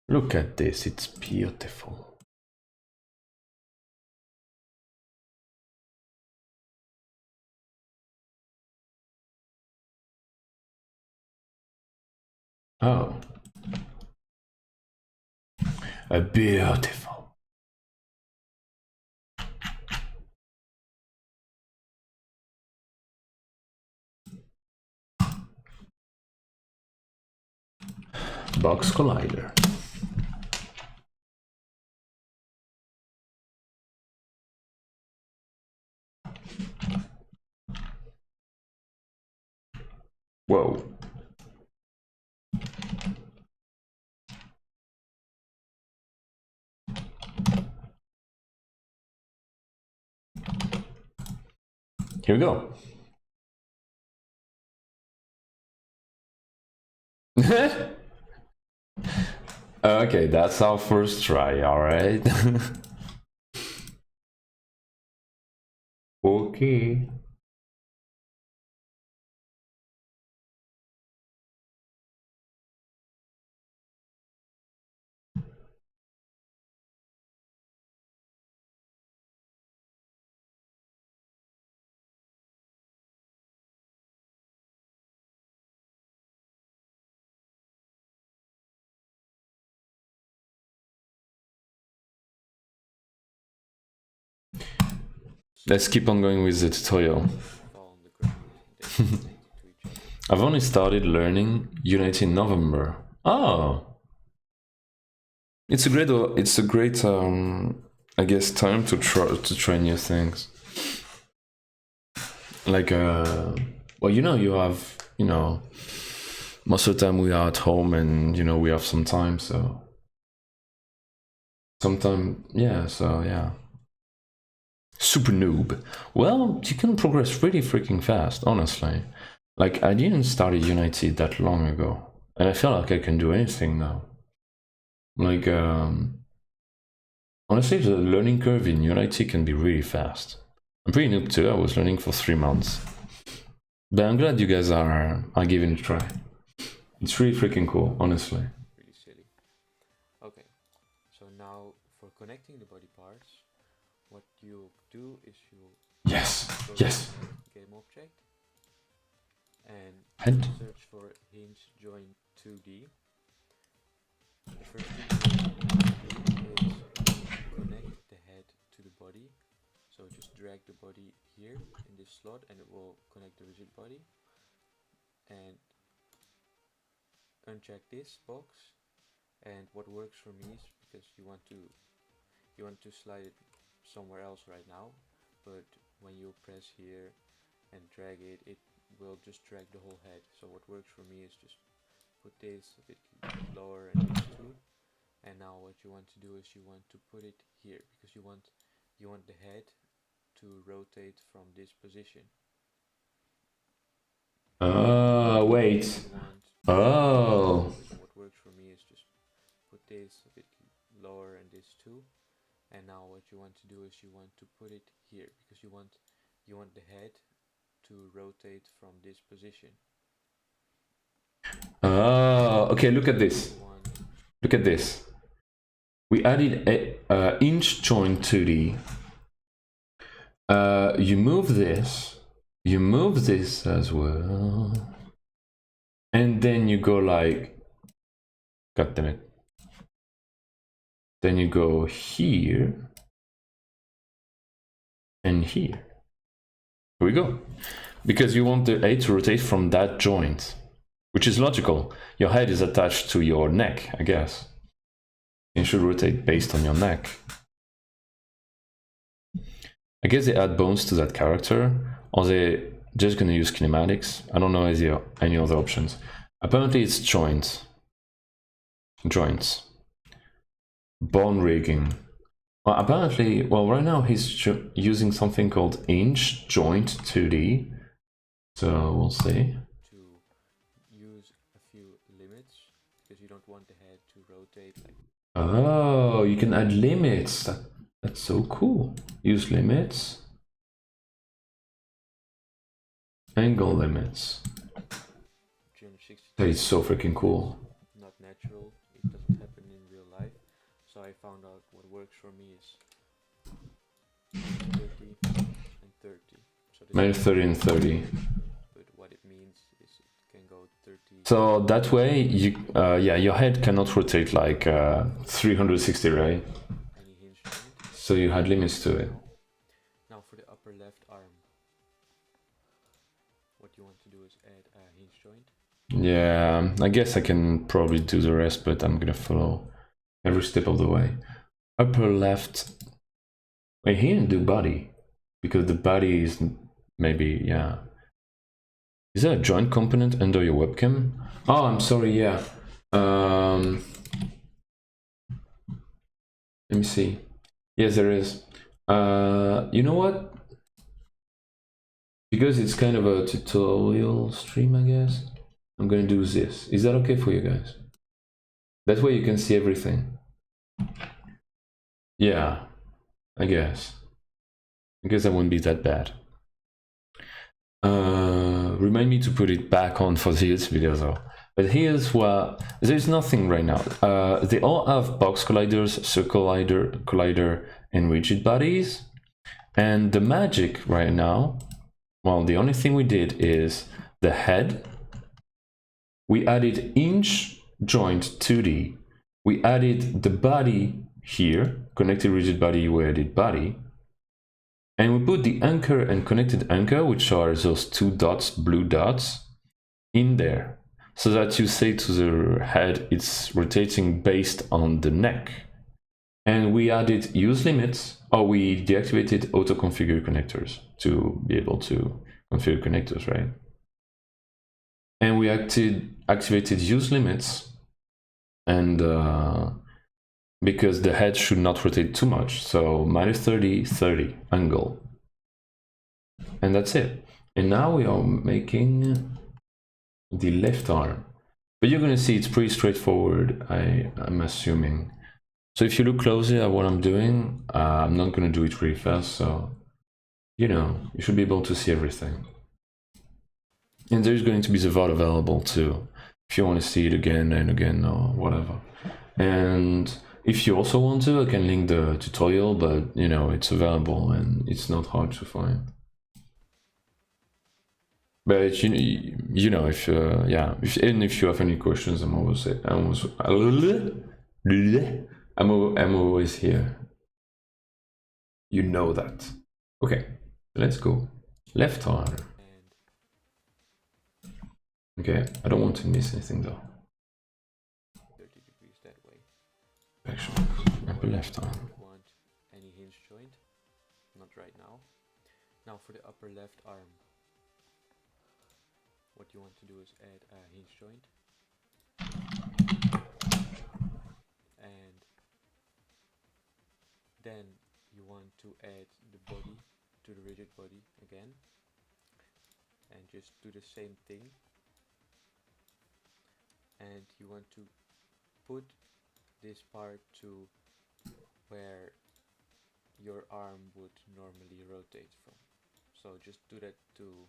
Look at this, it's beautiful. Oh. A beautiful. Box Collider. Whoa. Here we go. Okay, that's our first try, alright? Okay. Let's keep on going with the tutorial. Fall on the ground and they relate to each other. I've only started learning Unity in November. Oh, it's a great I guess time to try new things. Like well, you have most of the time we are at home and we have some time, so sometime yeah. Super noob. Well, you can progress really freaking fast, honestly. Like, I didn't start Unity that long ago, and I feel like I can do anything now. Like, honestly, the learning curve in Unity can be really fast. I'm pretty noob too, I was learning for 3 months. But I'm glad you guys are giving it a try. It's really freaking cool, honestly. Really silly. Okay, so now for connecting the body parts, what you do is you Yes, go yes. to game object and And search for hinge join 2D. The first thing you do is connect the head to the body. So just drag the body here in this slot and it will connect the rigid body. And uncheck this box. And what works for me is because you want to slide it somewhere else right now, but when you press here and drag it, it will just drag the whole head. So what works for me is just put this a bit lower and this too. And now what you want to do is you want to put it here because you want the head to rotate from this position. wait. Oh. What works for me is just put this a bit lower and this too. And now what you want to do is you want to put it here because you want the head to rotate from this position. Oh, okay, look at this. Look at this. We added a hinge join 2D. You move this as well. And then you go like, god damn it. Then you go here and here. Here we go. Because you want the head to rotate from that joint. which is logical. Your head is attached to your neck, I guess. You should rotate based on your neck. I guess they add bones to that character, or they just gonna use kinematics. I don't know any other options. Apparently it's joints. Bone rigging. Well, apparently, well, right now he's using something called hinge joint 2D. So we'll see. To use a few limits, because you don't want the head to rotate like. Oh, you can add limits. That's so cool. Use limits. Angle limits. 360. That is so freaking cool. Not natural. It doesn't happen in real life. So I found out what works for me is 30 and 30. So Minus 30 and 30. But what it means is it can go 30. So that way, you, yeah, your head cannot rotate like 360, right? Any hinge joint. So you had limits to it. Now for the upper left arm, what you want to do is add a hinge joint. Yeah, I guess I can probably do the rest, but I'm gonna follow every step of the way. Upper left. Wait, he didn't do body because the body is maybe, yeah. Is there a joint component under your webcam? Oh, I'm sorry, yeah. Let me see. Yes, there is. You know what? Because it's kind of a tutorial stream, I guess, I'm gonna do this. Is that okay for you guys? That way you can see everything. Yeah, I guess. I guess that wouldn't be that bad. Remind me to put it back on for this video though. But here's what, there's nothing right now. They all have box colliders, circle collider, and rigid bodies. And the magic right now, well, the only thing we did is the head. We added hinge joint 2D. We added the body here, connected rigid body, we added body. And we put the anchor and connected anchor, which are those two dots, blue dots, in there. So that you say to the head, it's rotating based on the neck. And we added use limits, or we deactivated auto configure connectors to be able to configure connectors, right? And we activated use limits, and because the head should not rotate too much, so minus 30, 30 angle, and that's it. And now we are making the left arm, but you're gonna see it's pretty straightforward, I'm assuming. So if you look closely at what I'm doing, I'm not gonna do it really fast, so you know, you should be able to see everything. And there's going to be the VOD available too, if you want to see it again and again or whatever. And if you also want to, I can link the tutorial, but you know, it's available and it's not hard to find. But you know, if yeah, if you have any questions, I'm always here. You know that. Okay, let's go. Left arm. Okay, I don't want to miss anything though. 30 degrees that way. Actually, upper left arm. Don't want any hinge joint, not right now. Now for the upper left arm, what you want to do is add a hinge joint. And then you want to add the body to the rigid body again. And just do the same thing. And you want to put this part to where your arm would normally rotate from. So just do that to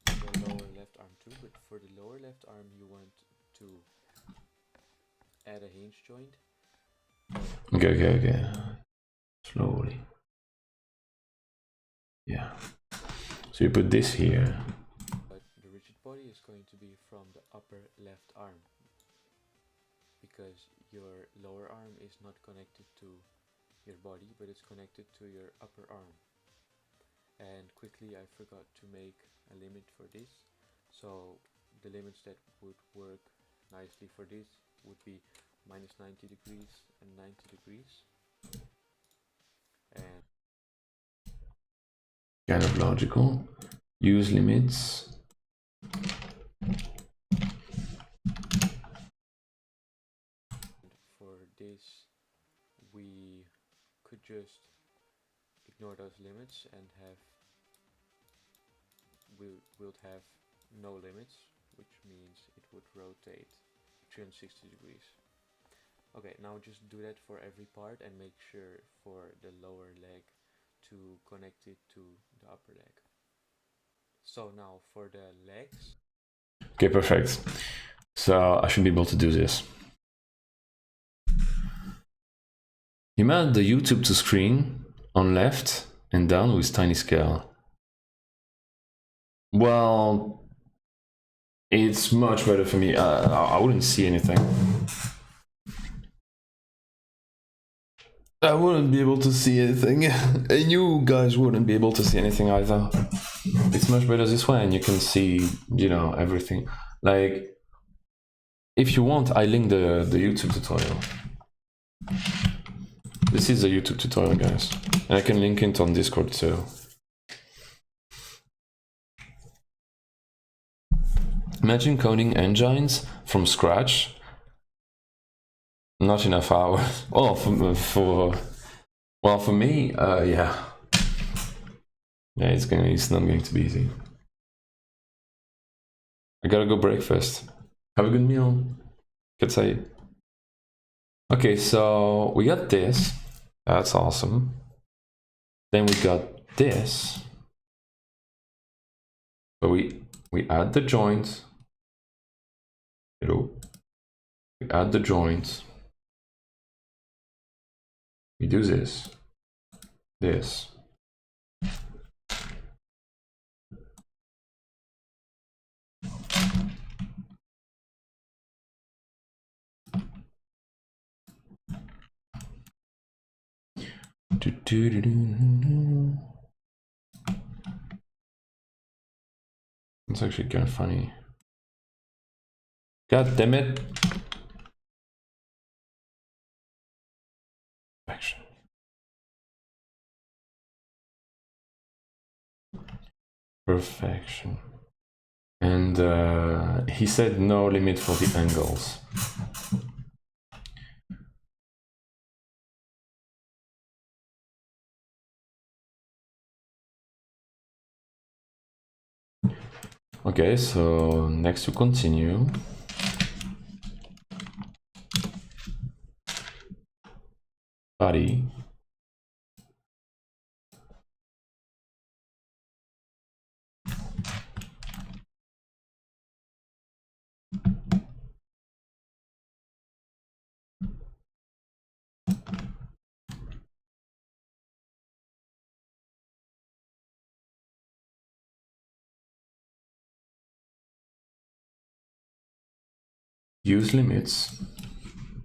the lower left arm too, but for the lower left arm you want to add a hinge joint. Okay. Slowly. Yeah. So you put this here. But the rigid body is going to be from the upper left arm, because your lower arm is not connected to your body, but it's connected to your upper arm. And quickly I forgot to make a limit for this, so the limits that would work nicely for this would be minus 90 degrees and 90 degrees. And kind of logical. Use limits. for this, we could just ignore those limits and we'll have no limits, which means it would rotate 360 degrees. Okay, now just do that for every part and make sure for the lower leg to connect it to the upper leg. So now for the legs. Okay, perfect. So I should be able to do this. You mount the YouTube to screen on left and down with tiny scale. Well, it's much better for me. I wouldn't see anything. I wouldn't be able to see anything, and you guys wouldn't be able to see anything either. It's much better this way, and you can see, you know, everything. Like, if you want, I link the YouTube tutorial. This is the YouTube tutorial, guys, and I can link it on Discord too. Imagine coding engines from scratch. Not enough hours. Oh, for me, yeah. Yeah, it's not going to be easy. I gotta go breakfast. Have a good meal. Could say. Okay, so we got this. That's awesome. Then we got this. So we add the joint. Hello. We add the joint. We do this. This. It's actually kind of funny. God damn it. Perfection. Perfection. And he said no limit for the angles. Okay, so next to continue. Body. Use limits.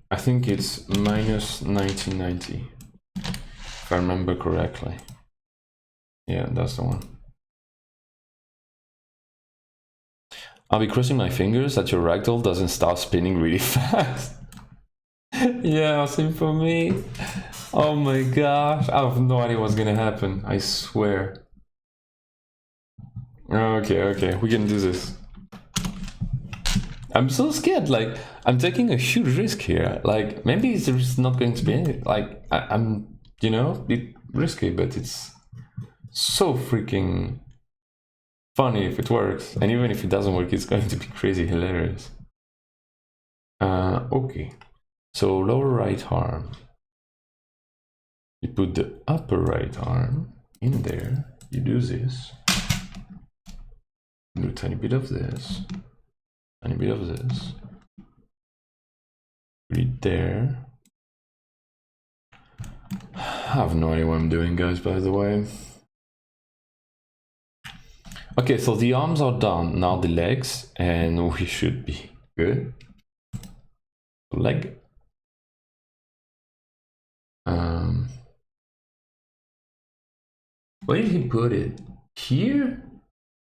I think it's minus 1990, if I remember correctly. Yeah, that's the one. I'll be crossing my fingers that your ragdoll doesn't start spinning really fast. Yeah, same for me. Oh my gosh, I have no idea what's gonna happen, I swear. Okay, we can do this. I'm so scared, like, I'm taking a huge risk here. Like, maybe there's not going to be any, like, I'm, you know, a bit risky, but it's so freaking funny if it works. And even if it doesn't work, it's going to be crazy hilarious. Okay, so lower right arm. You put the upper right arm in there, you do this. Do a tiny bit of this. Tiny bit of this. Read there. I have no idea what I'm doing, guys, by the way. Okay, so the arms are done. Now the legs, and we should be good. Leg. Where did he put it? Here?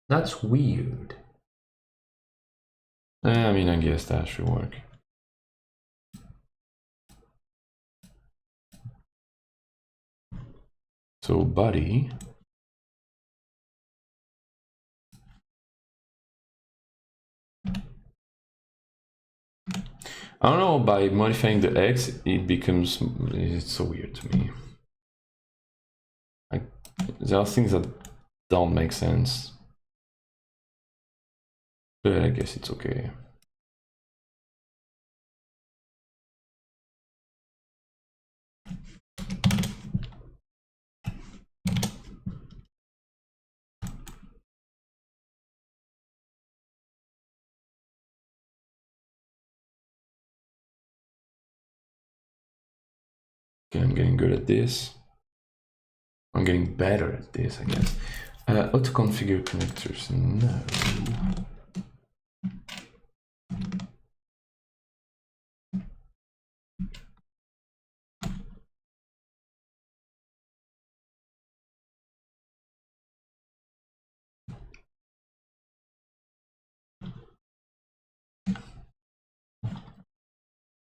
That's weird. I mean, I guess that should work. So body. I don't know, by modifying the X, it becomes, it's so weird to me. There are things that don't make sense. But I guess it's okay. Okay, I'm getting good at this. I'm getting better at this, I guess. How to configure connectors? No.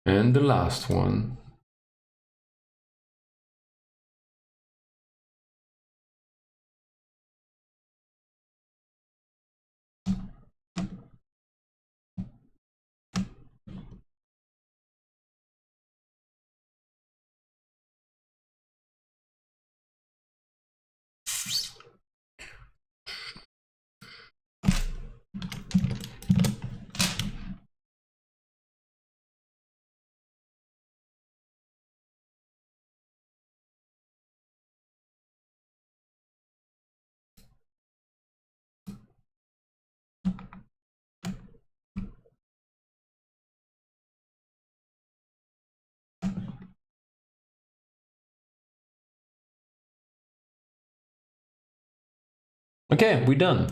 And the last one. Okay, we're done.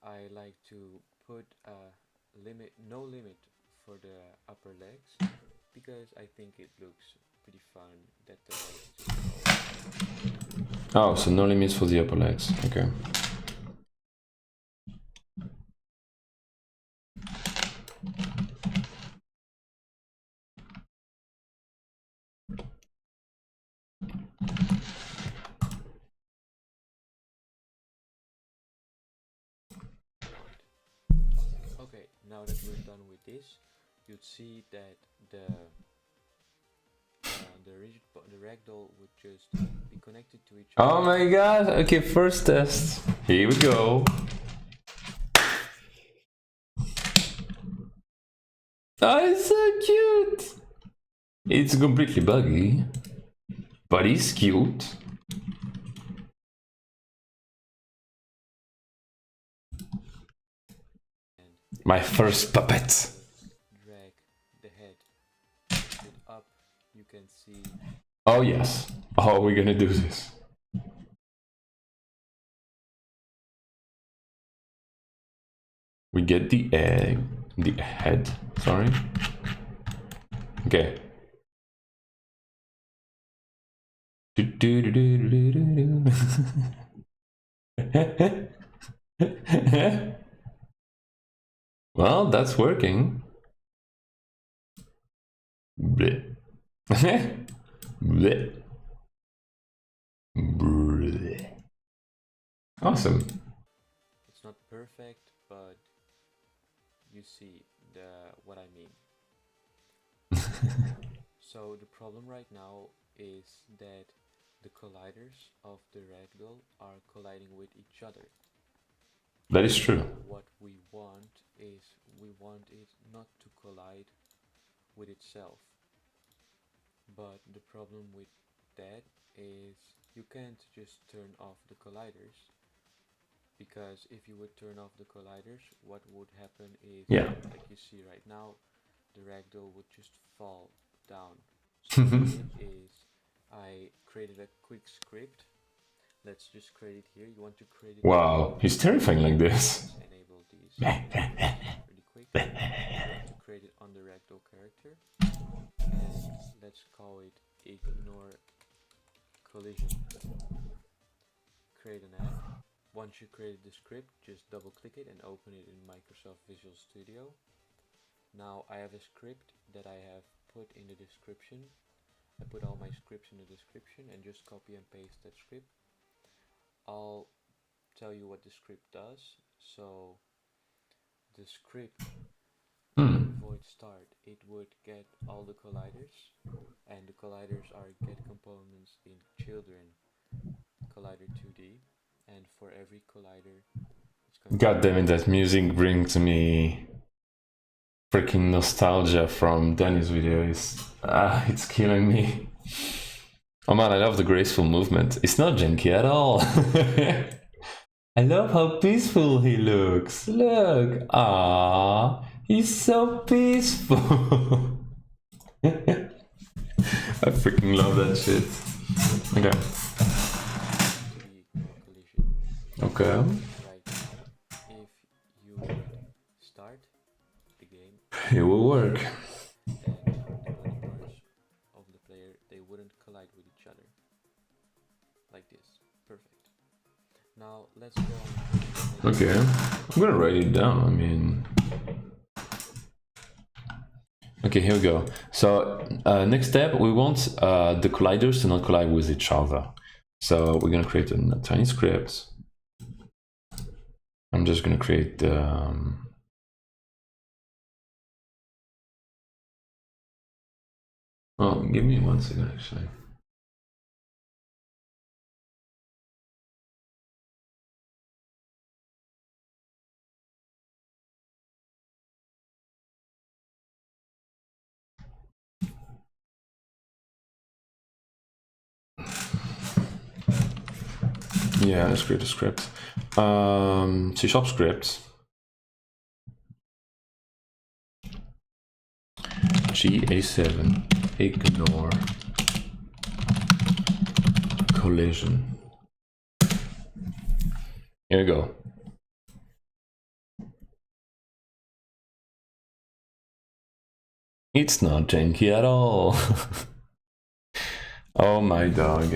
I like to put a no limit for the upper legs, because I think it looks pretty fun that the legs just go. Oh, so no limits for the upper legs. Okay. Okay, now that we're done with this, you'd see that the ragdoll would just be connected to each other. Oh my god. Okay, first test. Here we go. Oh, it's so cute. It's completely buggy, but he's cute. And My first puppet. drag the head a bit up, you can see. Oh yes. Oh, we're gonna do this. We get the egg, the head. Sorry. Okay. Well, that's working. Bleh. Bleh. Bleh. Awesome. It's not perfect, but you see what I mean. So the problem right now is that the colliders of the ragdoll are colliding with each other. That is true. What we want is we want it not to collide with itself. But the problem with that is you can't just turn off the colliders, because if you would turn off the colliders, what would happen is, Yeah. like you see right now, the ragdoll would just fall down. So what I did is I created a quick script. Let's just create it here. You want to create it. Wow, he's terrifying like this. Let's enable these pretty quick. To create it on the ragdoll character, and let's call it ignore collision. Create an app. once you create the script, just double click it and open it in Microsoft Visual Studio. Now I have a script that I have put in the description. I put all my scripts in the description and just copy and paste that script. I'll tell you what the script does. So the script void start, it would get all the colliders, and the colliders are get components in children collider 2D, and for every collider it's going God damn it, that music brings me freaking nostalgia from Danny's videos. It's killing me. Oh man, I love the graceful movement. It's not janky at all. I love how peaceful he looks. Look, ah, he's so peaceful. I freaking love that shit. Okay. collision. Okay. Right now, if you would start the game, It will work. then the body parts of the player, they wouldn't collide with each other. Like this. Perfect. Now let's go on. Okay. I'm gonna write it down. I mean. Okay, here we go. So next step, we want the colliders to not collide with each other. So we're gonna create a tiny script. I'm just gonna create the oh, give me 1 second actually. Yeah, let's create a script. C# script. GA7 ignore collision. Here we go. It's not janky at all. Oh my dog.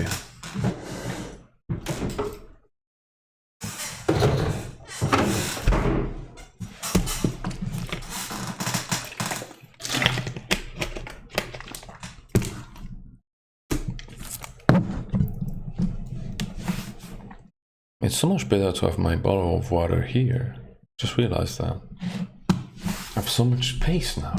It's so much better to have my bottle of water here. Just realized that. I have so much space now.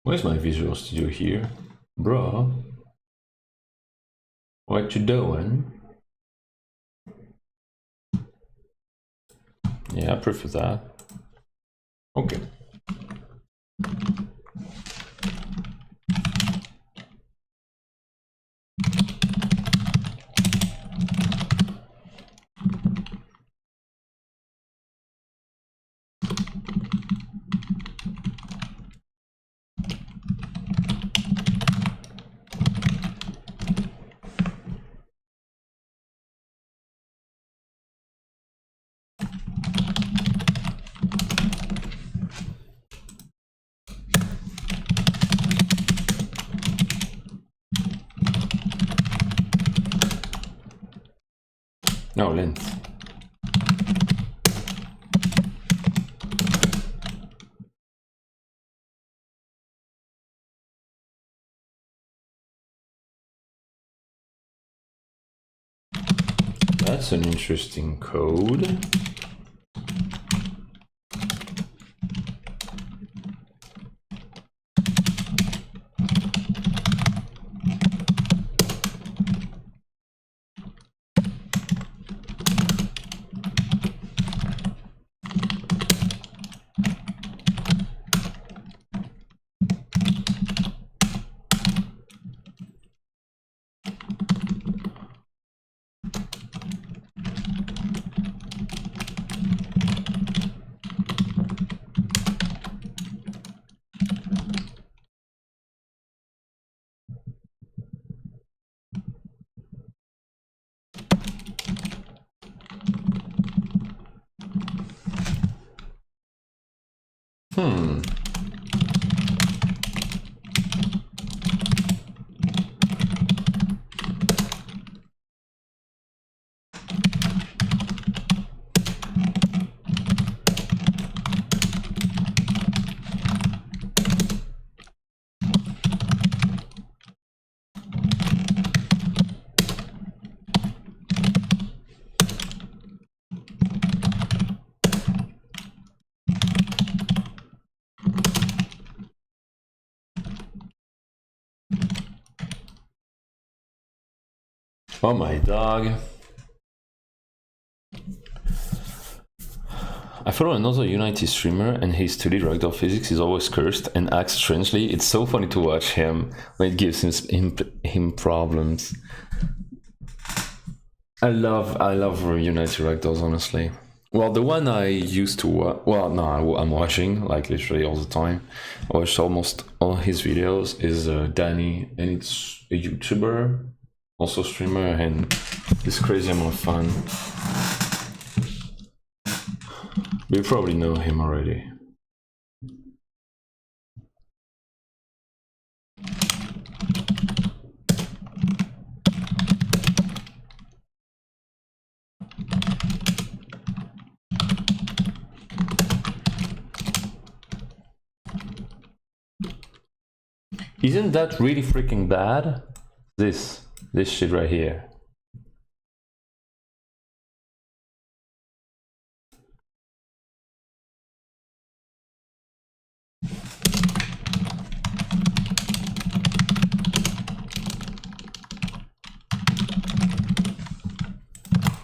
Where's my Visual Studio here? Bro? What you doing? Yeah, I prefer that. Okay. No, length. That's an interesting code. Oh my dog. I follow another Unity streamer and his studied ragdoll physics is always cursed and acts strangely. It's so funny to watch him when it gives him problems. I love Unity ragdolls, honestly. Well, the one I used to watch, well, no, I'm watching like literally all the time. I watched almost all his videos is Danny, and it's a YouTuber, also streamer, and this crazy amount of fun. You probably know him already. Isn't that really freaking bad? This shit right here.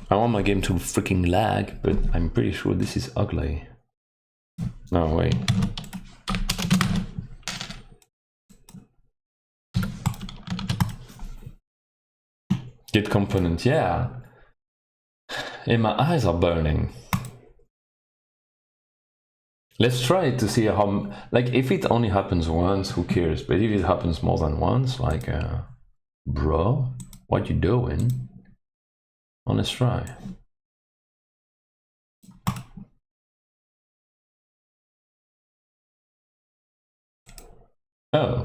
I want my game to freaking lag, but I'm pretty sure this is ugly. No, wait. Git component, yeah. And my eyes are burning. Let's try to see how, like, if it only happens once, who cares? But if it happens more than once, like, bro, what you doing? Well, let's try. Oh,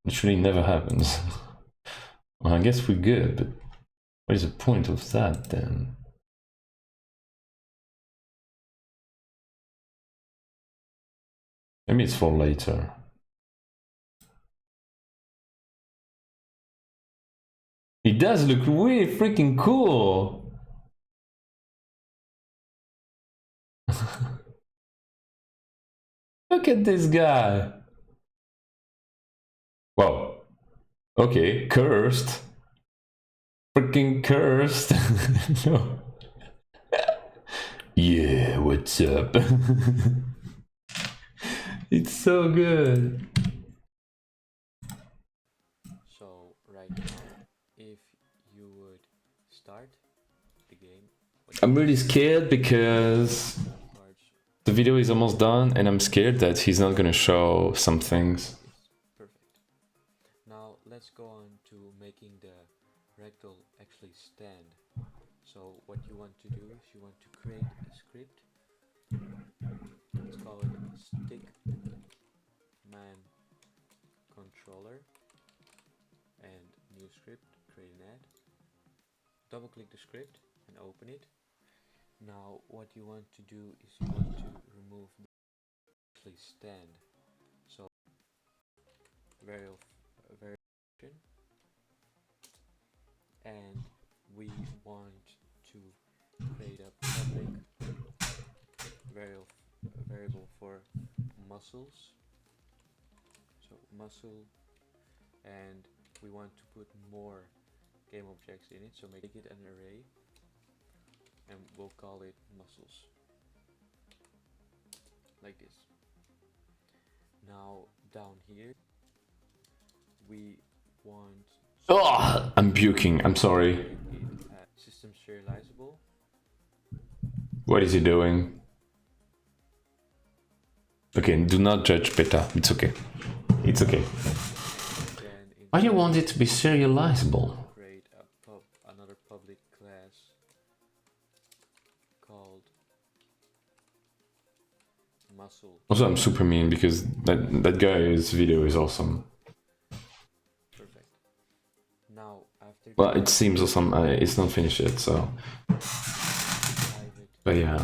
literally never happens. Well, I guess we're good, but what is the point of that then? Maybe it's for later. It does look really freaking cool. Look at this guy. Whoa. Okay, cursed. Freaking cursed. No. Yeah, what's up? It's so good. So right now, if you would start the game, I'm really scared because parts the video is almost done and I'm scared that he's not gonna show some things. is perfect. Now let's go on to making the rectal actually stand. So what you want to do is you want to create a script. Let's call it stick man controller and new script, create an ad. Double click the script and open it. Now what you want to do is you want to remove the actually stand. So variation, and we want to create a public variable for muscles. So muscle, and we want to put more game objects in it, so make it an array and we'll call it muscles, like this. Now down here we want Oh, I'm puking, I'm sorry. make it system serializable. What is he doing? Okay, do not judge beta. It's okay. It's okay. Then in Why do you want it to be serializable? create another public class called muscle. Also, I'm super mean because that guy's video is awesome. Perfect. Now after Well, it seems awesome. It's not finished yet, so. private But yeah.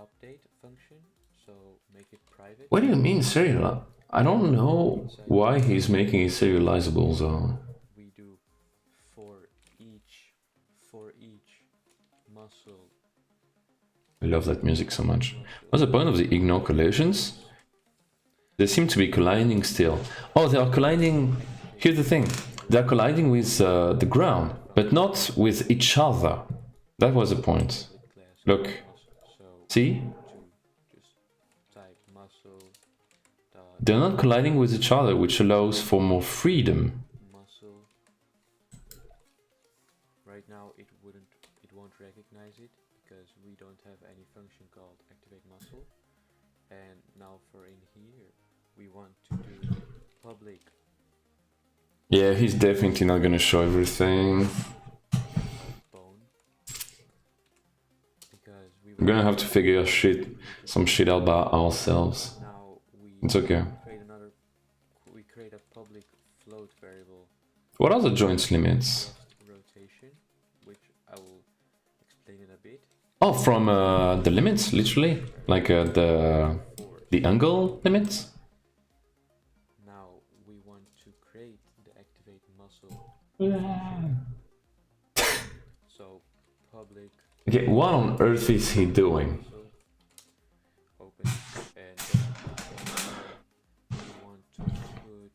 update function, so make it private. What do you mean serial? I don't know why he's making it serializable, so. We do for each muscle. I love that music so much. What's the point of the ignore collisions? They seem to be colliding still. Oh, they are colliding. Here's the thing. They are colliding with the ground, but not with each other. That was the point. Class Look. muscle. So See? to just type muscle dot They're not colliding with each other, which allows for more freedom. muscle. Right now it won't recognize it because we don't have any function called activate muscle. And now for in here we want to do public Yeah, he's definitely not gonna show everything. bone because we We're gonna have to figure some shit out by ourselves. now we It's okay. create a public float variable What are the joints limits? rotation, which I will explain in a bit. Oh, from the limits, literally, like the angle limits. Now we want to create the activate muscle. So public Okay, what on earth is he doing? muscle open and we want to put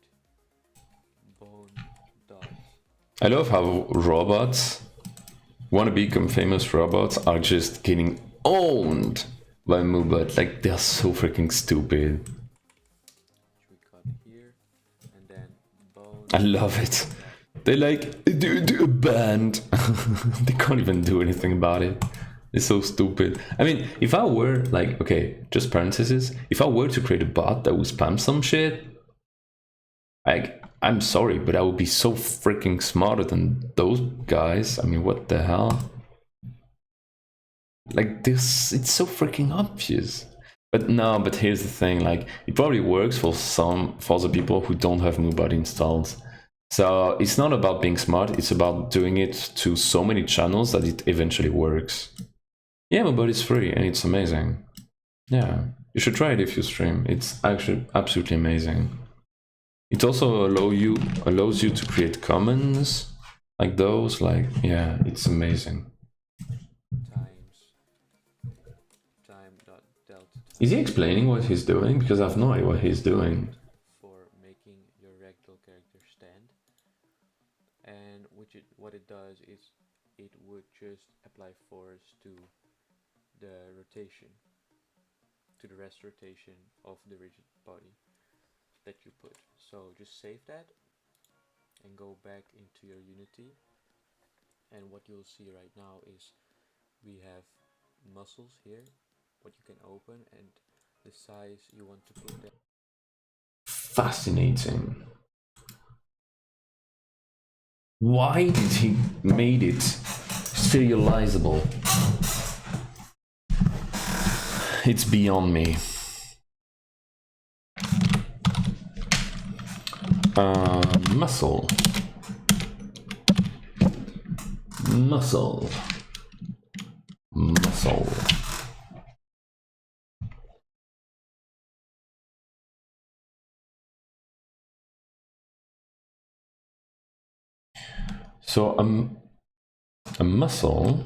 bone dot. I love how robots, wanna become famous robots, are just getting owned by Moobot. Like, they're so freaking stupid. Which we cut here and then bone I love it. They like do a band. They can't even do anything about it. It's so stupid. I mean, if I were like, okay, just parentheses, if I were to create a bot that would spam some shit, like, I'm sorry, but I would be so freaking smarter than those guys. I mean, what the hell? Like this, it's so freaking obvious. But no, but here's the thing, like, it probably works for the people who don't have Moobot installed. So it's not about being smart, it's about doing it to so many channels that it eventually works. Yeah, Moobot is free and it's amazing. Yeah, you should try it if you stream. It's actually absolutely amazing. It also allows you to create commons like those, like, yeah, it's amazing. time dot delta Is he explaining what he's doing? Because I have no idea what he's doing. for making your ragdoll character stand. And what it does is it would just apply force to the rotation, to the rest rotation of the rigid body that you put. So just save that and go back into your Unity, and what you'll see right now is we have muscles here, what you can open, and the size you want to put them. Fascinating. Why did he made it serializable? It's beyond me. Muscle. Muscle. Muscle. So a muscle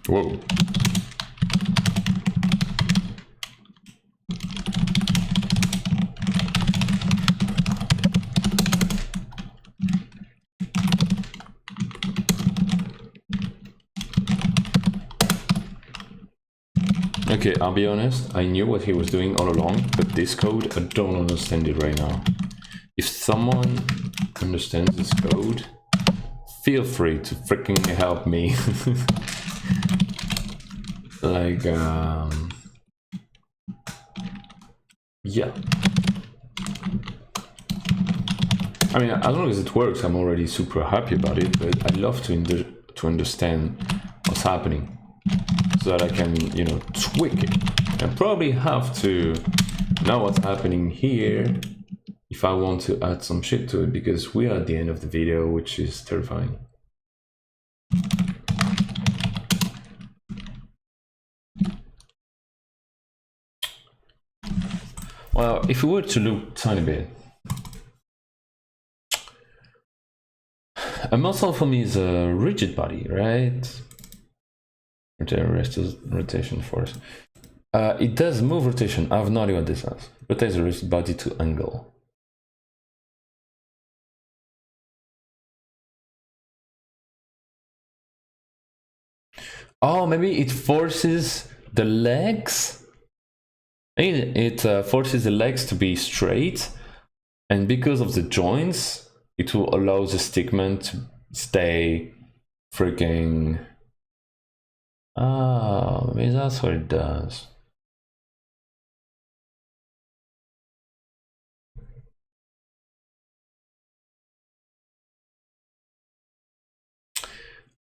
whoa. Okay, I'll be honest, I knew what he was doing all along, but this code, I don't understand it right now. If someone understands this code, feel free to freaking help me. Like, yeah. I mean, as long as it works, I'm already super happy about it, but I'd love to understand what's happening so that I can, you know, tweak it. I probably have to know what's happening here if I want to add some shit to it, because we are at the end of the video, which is terrifying. Well, if we were to look a tiny bit, a muscle for me is a rigid body, right? Rotation force. It does move rotation. I have no idea what this is. Rotates a rigid body to angle. Oh, maybe it forces the legs. It forces the legs to be straight, and because of the joints, it will allow the stickman to stay freaking. Ah, maybe that's what it does.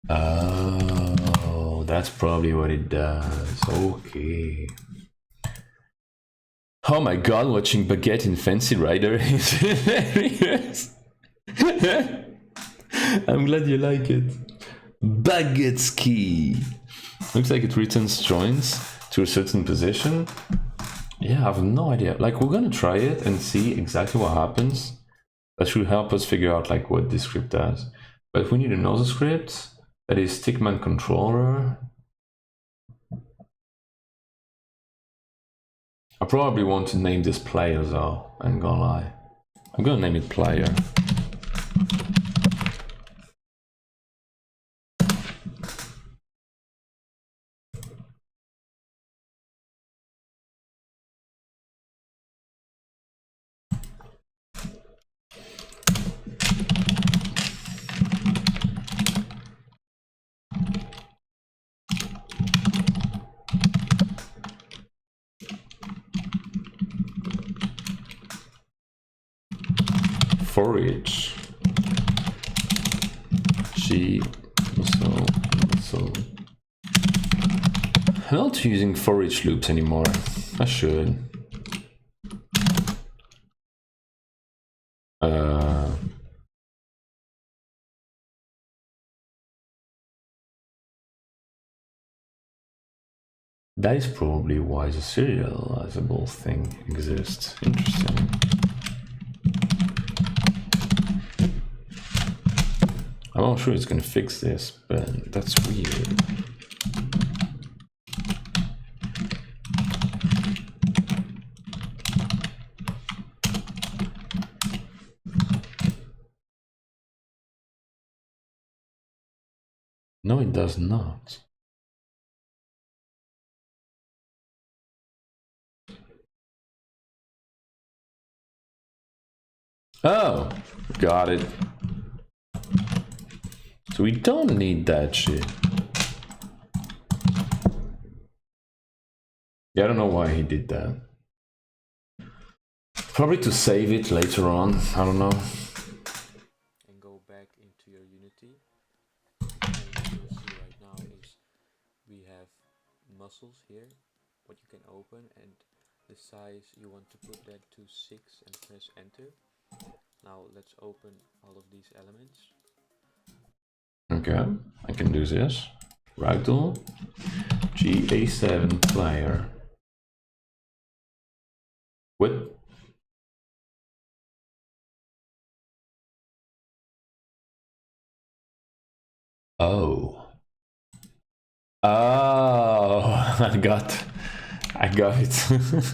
Oh, that's probably what it does. Okay. Oh my god, watching Baguette in Fancy Rider is hilarious. I'm glad you like it. Baguette ski. Looks like it returns joints to a certain position. Yeah, I have no idea. Like, we're gonna try it and see exactly what happens. That should help us figure out like what this script does. But we need another script that is Stickman controller. I probably want to name this player though, I ain't gonna lie. I'm gonna name it player. For each G so I'm not using for each loops anymore. I should. That is probably why the serializable thing exists. Interesting. I'm not sure it's gonna fix this, but that's weird. No, it does not. Oh, got it. So we don't need that shit. Yeah, I don't know why he did that. Probably to save it later on, I don't know. And go back into your Unity. And what you'll see right now is we have muscles here, what you can open, and the size you want to put that to 6 and press enter. Now let's open all of these elements. Okay, I can do this. Ragdoll, GA7 player. What? Oh. Oh, I got it.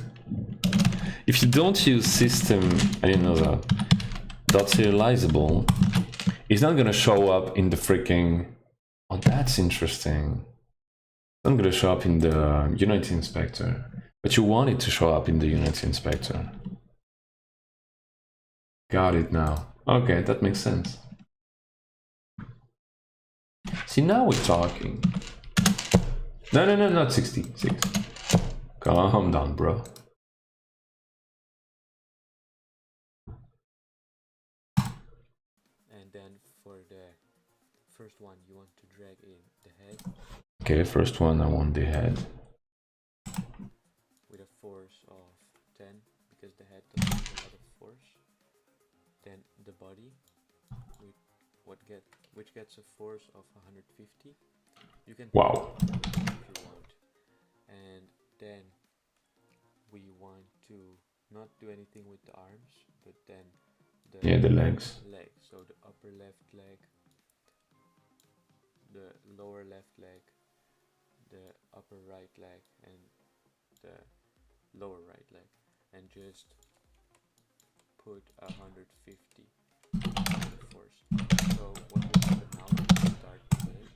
If you don't use system, I didn't know that, dot serializable, it's not gonna show up in the freaking, oh, that's interesting. It's not gonna show up in the Unity Inspector, but you want it to show up in the Unity Inspector. Got it now. Okay, that makes sense. See, now we're talking. No, not 66. Calm down, bro. And then for the first one, you want to drag in the head. Okay, first one, I want the head. With a force of 10, because the head doesn't have a lot of force. Then the body, with which gets a force of 150. You can Wow. if you want. And then we want to not do anything with the arms, but then The legs. So the upper left leg, the lower left leg, the upper right leg, and the lower right leg, and just put 150 force. So what will happen now is we start the game.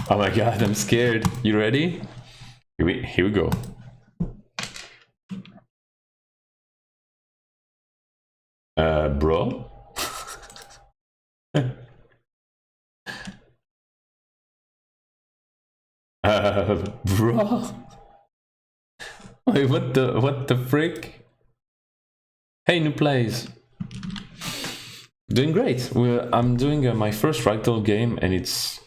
Oh my god, I'm scared. You ready? Here we go. Bro? Bro? Wait, what the frick? Hey, new plays. Doing great. I'm doing my first Ragdoll game, and it's,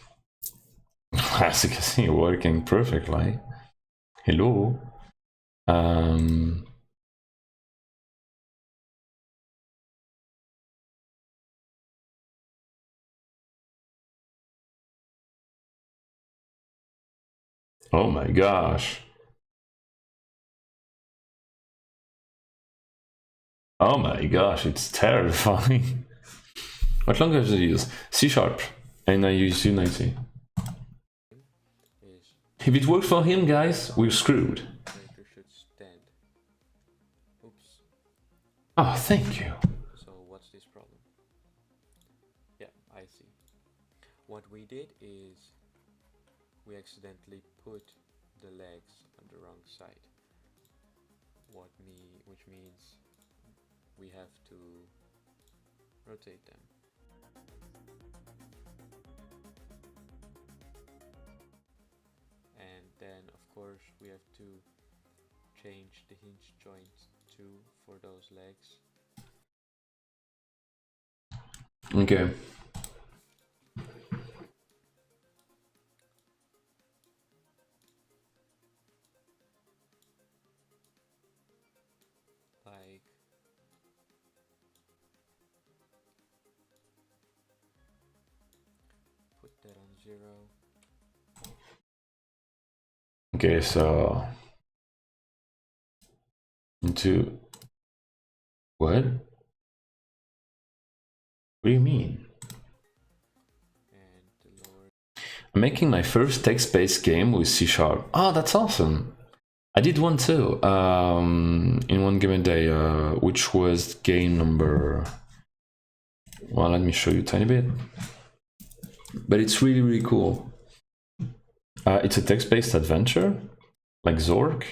as you can see, working perfectly. Hello. Oh my gosh. Oh my gosh, it's terrifying. What language do I use? C#, and I use Unity. Is If it works for him, guys, we're screwed. the character should stand. Oops. Oh, thank you. So what's this problem? Yeah, I see. What we did is we accidentally put the legs on the wrong side. Which means we have to rotate them. And then of course we have to change the hinge joint too for those legs. Okay. Like put that on 0. Okay, so into what? What do you mean? And the lower. I'm making my first text-based game with C#. Oh, that's awesome. I did one too, in one given day, which was game number... Well, let me show you a tiny bit. But it's really, really cool. It's a text-based adventure, like Zork.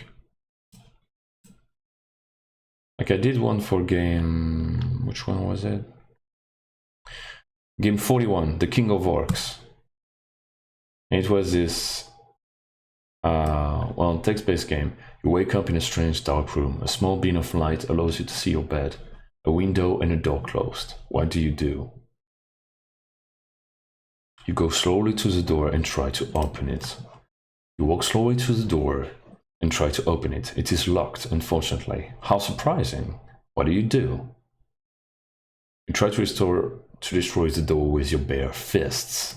Like I did one for game... Which one was it? Game 41, The King of Orcs. And it was this... well, text-based game. You wake up in a strange dark room. A small beam of light allows you to see your bed. A window and a door closed. What do? You go slowly to the door and try to open it. You walk slowly to the door and try to open it. It is locked, unfortunately. How surprising. What do? You try to destroy the door with your bare fists.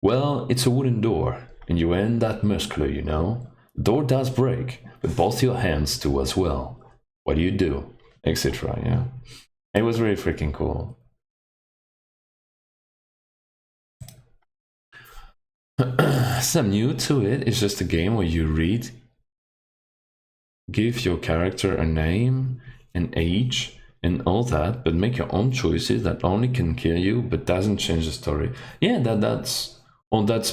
Well, it's a wooden door, and you ain't that muscular, you know. The door does break, but both your hands do as well. What do? Etc. Yeah. It was really freaking cool. Some new to it. It's just a game where you read, give your character a name, an age, and all that, but make your own choices that only can kill you, but doesn't change the story. Yeah, that's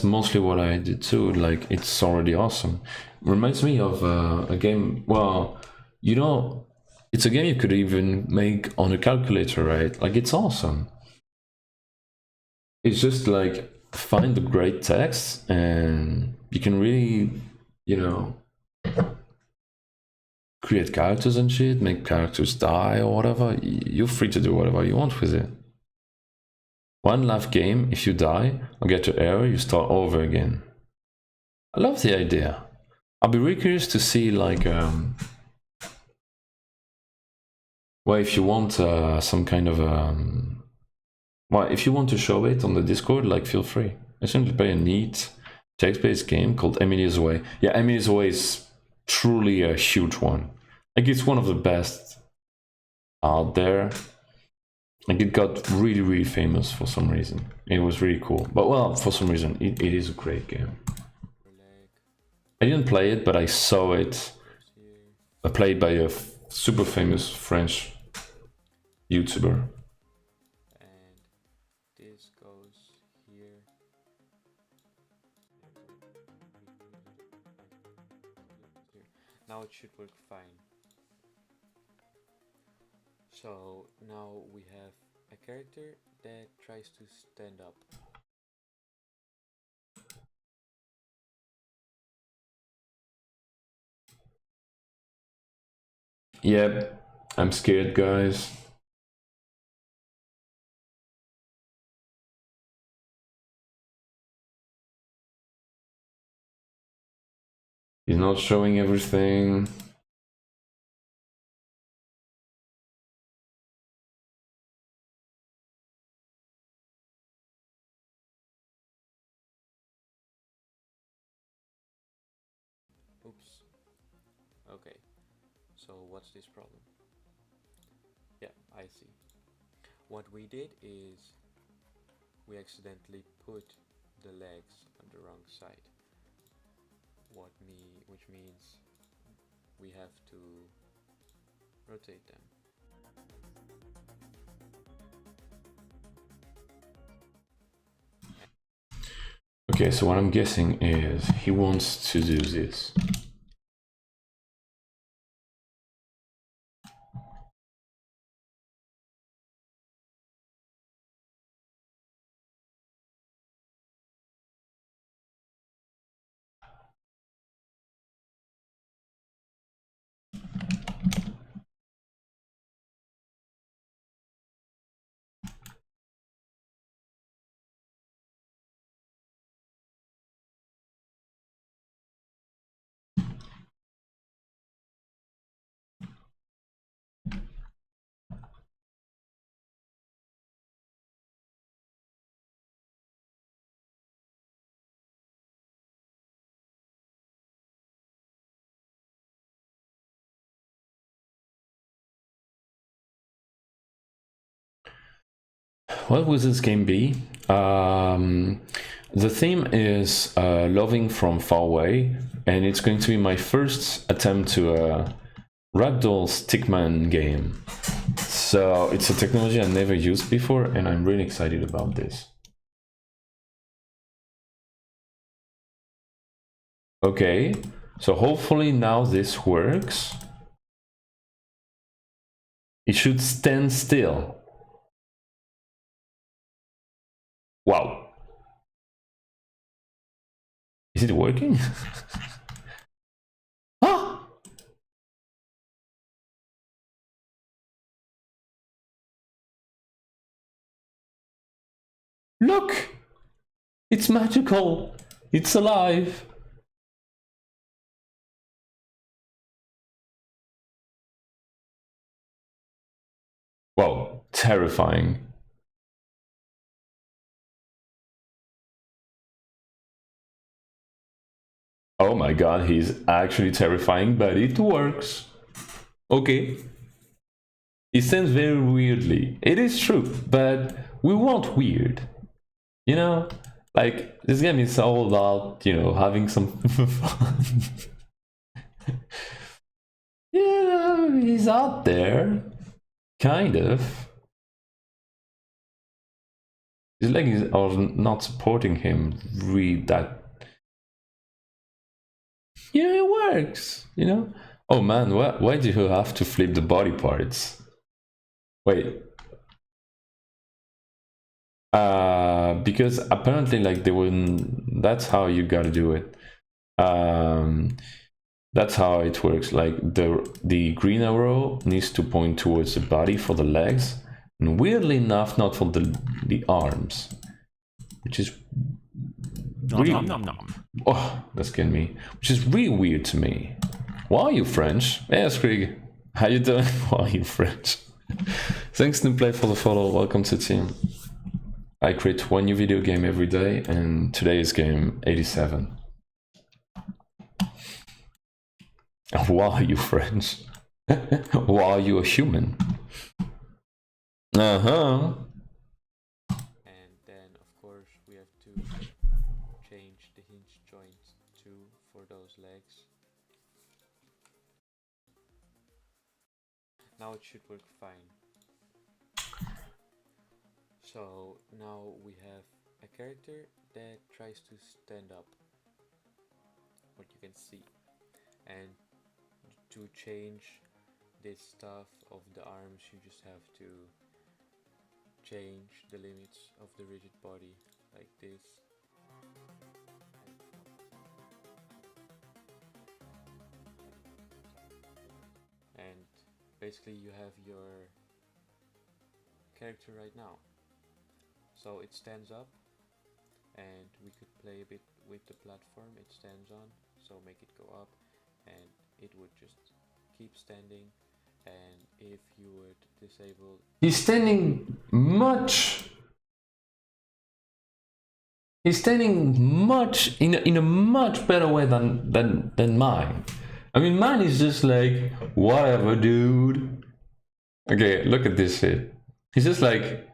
mostly what I did too. Like, it's already awesome. Reminds me of a game. Well, you know, It's a game you could even make on a calculator, right? Like, it's awesome. It's just like find the great text and you can really, you know, create characters and shit, make characters die or whatever. You're free to do whatever you want with it. One life game, if you die or get to error, you start over again. I love the idea. I'll be really curious to see, like, well, if you want some kind of well, if you want to show it on the Discord, like, feel free. I simply play a neat text-based game called Emily's Way. Yeah, Emily's Way is truly a huge one. Like, it's one of the best out there. Like, it got really, really famous for some reason. It was really cool. But, well, for some reason, it is a great game. I didn't play it, but I saw it played by a super famous French YouTuber. And this goes here. Now it should work fine. So now we have a character that tries to stand up. Yep, I'm scared, guys. He's not showing everything. Oops. Okay. So what's this problem? Yeah, I see. What we did is we accidentally put the legs on the wrong side. Which means we have to rotate them. Okay, so what I'm guessing is he wants to do this. What will this game be? The theme is Loving from Far Away, and it's going to be my first attempt to a Ragdoll Stickman game. So it's a technology I never used before, and I'm really excited about this. Okay, so hopefully now this works. It should stand still. Wow. Is it working? Ah! Look! It's magical! It's alive! Wow, terrifying. Oh my god, he's actually terrifying, but it works. Okay. It sounds very weirdly. It is true, but we want weird. You know? Like, this game is all about, you know, having some fun. Yeah, he's out there. Kind of. His legs are not supporting him really that. You know, it works, you know? Oh man, why do you have to flip the body parts? Wait. Because apparently, like, they wouldn't. That's how you gotta do it. That's how it works. Like, the green arrow needs to point towards the body for the legs, and weirdly enough, not for the arms, which is really, oh, that's getting me. Which is really weird to me. Why are you French? Yes, Krieg. How you doing? Why are you French? Thanks to Play for the follow. Welcome to the team. I create one new video game every day, and today is game 87. Why are you French? Why are you a human? Uh-huh. And then of course we have to change the hinge joint too for those legs. Now it should work fine. So now we have a character that tries to stand up, what you can see, and to change this stuff of the arms you just have to change the limits of the rigid body like this. And basically you have your character right now. So it stands up, and we could play a bit with the platform it stands on, so make it go up, and it would just keep standing. And if you would disable, He's standing much in a much better way than mine. I mean, mine is just like, whatever, dude. Okay, look at this shit. He's just like,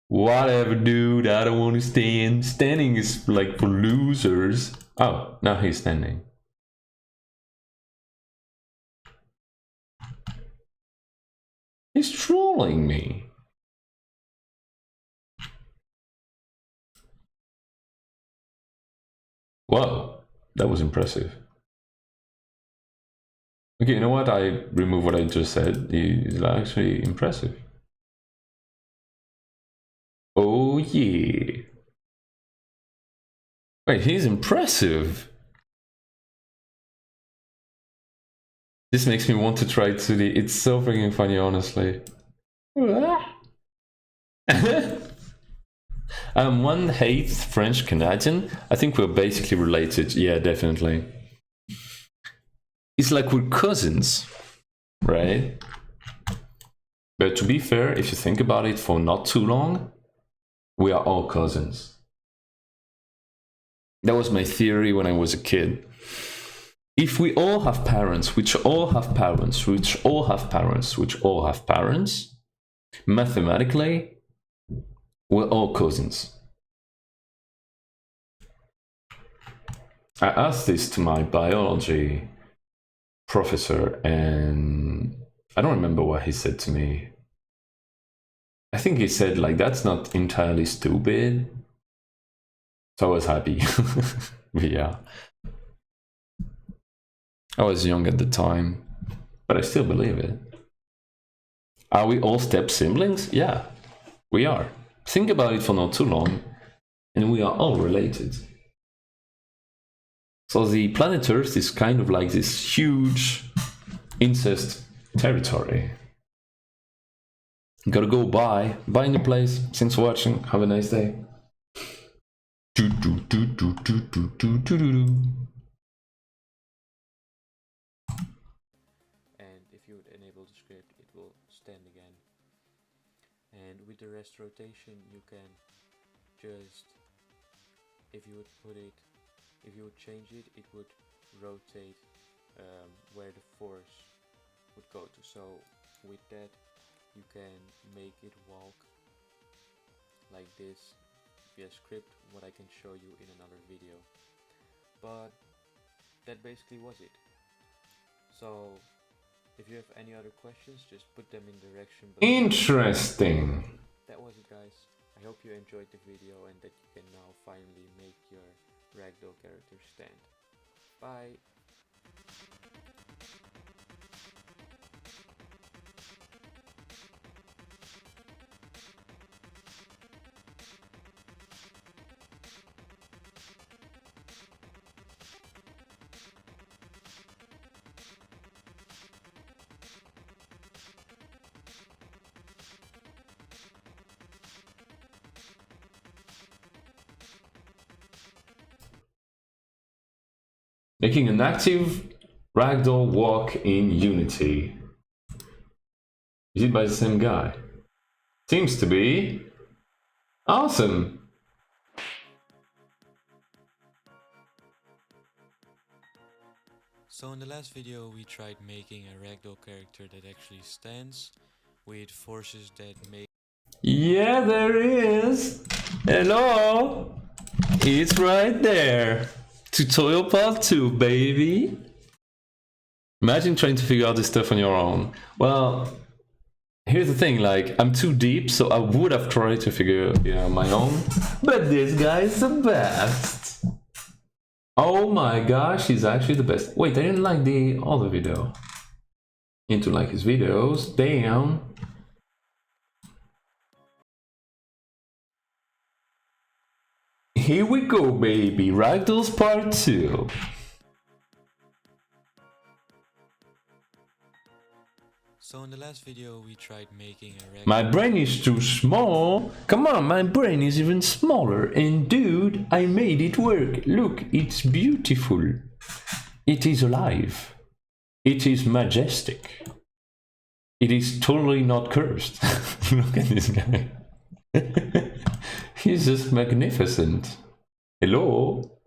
whatever, dude, I don't want to stand. Standing is like for losers. Oh, now he's standing. He's trolling me. Whoa, that was impressive. Okay, you know what? I remove what I just said. He's actually impressive. Oh yeah. Wait, he's impressive. This makes me want to try 2D. It's so freaking funny, honestly. I'm 1/8 French Canadian. I think we're basically related. Yeah, definitely. It's like we're cousins, right? But to be fair, if you think about it for not too long, we are all cousins. That was my theory when I was a kid. If we all have parents, which all have parents, which all have parents, which all have parents, mathematically, we're all cousins. I asked this to my biology professor, and I don't remember what he said to me. I think he said, like, that's not entirely stupid. So I was happy. But yeah. I was young at the time, but I still believe it. Are we all step siblings? Yeah, we are. Think about it for not too long, and we are all related. So the planet Earth is kind of like this huge incest territory. Gotta go bye. Bye in the place. Thanks for watching. Have a nice day. and if you would enable the script, it will stand again. And with the rest rotation, you can just, if you would put it, if you would change it, it would rotate where the force would go to. So with that, you can make it walk like this via script, what I can show you in another video. But that basically was it. So if you have any other questions, just put them in direction below. Interesting. That was it, guys. I hope you enjoyed the video and that you can now finally make your ragdoll character stand. Bye! Making an active ragdoll walk in Unity. Is it by the same guy? Seems to be. Awesome. So in the last video we tried making a ragdoll character that actually stands with forces that make... Yeah, there is. Hello. It's right there. Tutorial part 2, baby. Imagine trying to figure out this stuff on your own. Well, here's the thing, like, I'm too deep, so I would have tried to figure it out on my own. But this guy's the best. Oh my gosh, he's actually the best. Wait, I didn't like the other video. Need to like his videos. Damn. Here we go, baby. Ragdolls part 2. So in the last video we tried making a ragdoll... My brain is too small. Come on, my brain is even smaller. And dude, I made it work. Look, it's beautiful. It is alive. It is majestic. It is totally not cursed. Look at this guy. He's just magnificent. Hello?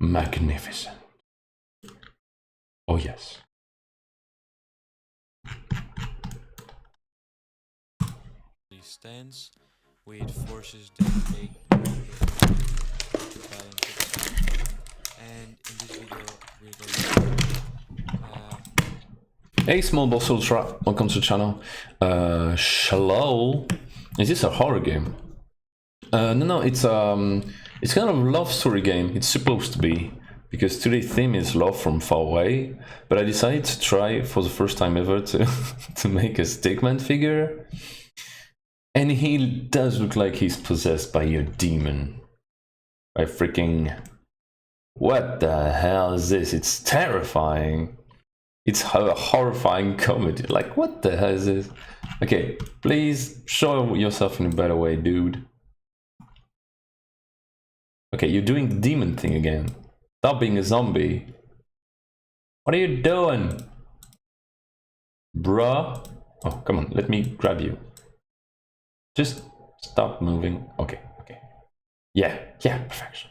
Magnificent. Oh yes. stands with forces that make to balance itself. And in this video we're going to Hey, small boss ultra, welcome to the channel. Shallow. Is this a horror game? No, it's kind of a love story game. It's supposed to be, because today's theme is love from far away. But I decided to try for the first time ever to to make a stickman figure, and he does look like he's possessed by a demon. By freaking, what the hell is this? It's terrifying. It's a horrifying comedy. Like, what the hell is this? Okay, please show yourself in a better way, dude. Okay, you're doing the demon thing again. Stop being a zombie. What are you doing? Bruh. Oh, come on, let me grab you. Just stop moving. Okay, okay. Yeah, perfection.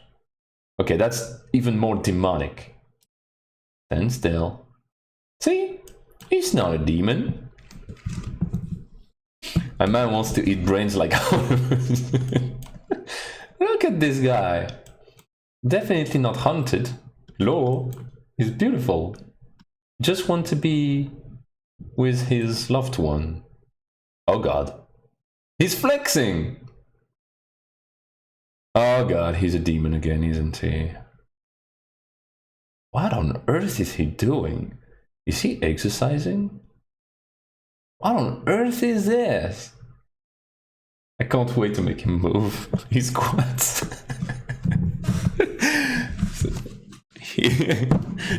Okay, that's even more demonic. Stand still. See? He's not a demon. My man wants to eat brains like Look at this guy. Definitely not hunted. Low. He's beautiful. Just want to be with his loved one. Oh god. He's flexing! Oh god, he's a demon again, isn't he? What on earth is he doing? Is he exercising? What on earth is this? I can't wait to make him move. He squats.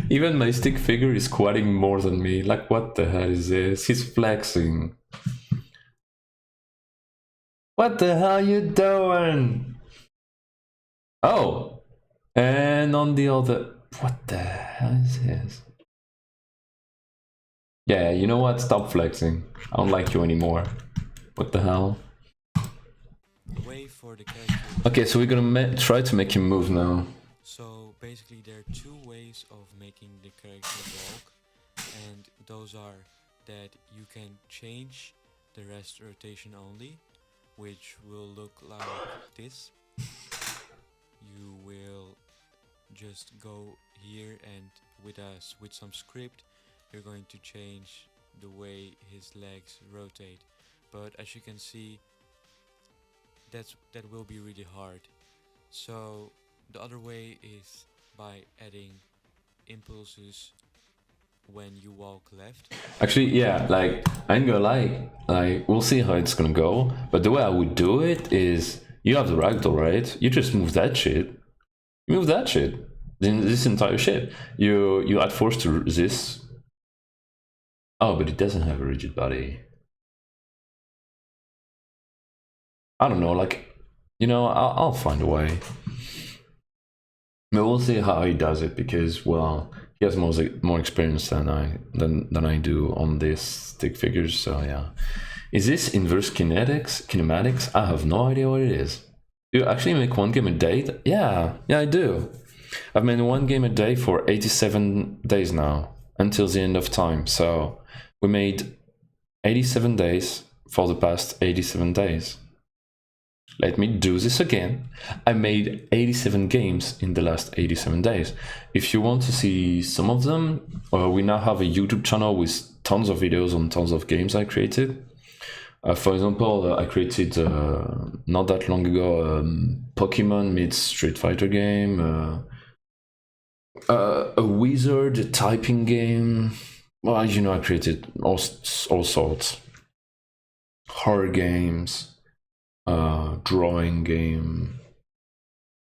Even my stick figure is squatting more than me. Like, what the hell is this? He's flexing. What the hell are you doing? Oh, and on the other... What the hell is this? Yeah, you know what? Stop flexing. I don't like you anymore. What the hell? way for the character. Okay, so we're gonna try to make him move now. So basically there are two ways of making the character walk, and those are that you can change the rest rotation only, which will look like this. You will just go here and with some script you're going to change the way his legs rotate, but as you can see that will be really hard. So the other way is by adding impulses when you walk left. Actually, yeah, like, I ain't gonna lie, like, we'll see how it's gonna go, but the way I would do it is, you have the ragdoll, right? You just move that shit. You move that shit. Then this entire shit. You add force to this. Oh, but it doesn't have a rigid body. I don't know, like, you know, I'll find a way. But we'll see how he does it because, well, he has more experience than I do on these stick figures. So yeah, is this inverse kinematics? I have no idea what it is. Do you actually make one game a day? Yeah, I do. I've made one game a day for 87 days now until the end of time. So we made 87 days for the past 87 days. Let me do this again. I made 87 games in the last 87 days. If you want to see some of them, we now have a YouTube channel with tons of videos on tons of games I created. For example, I created not that long ago Pokemon meets Street Fighter game, a wizard typing game. Well, you know, I created all sorts. Horror games. Drawing game,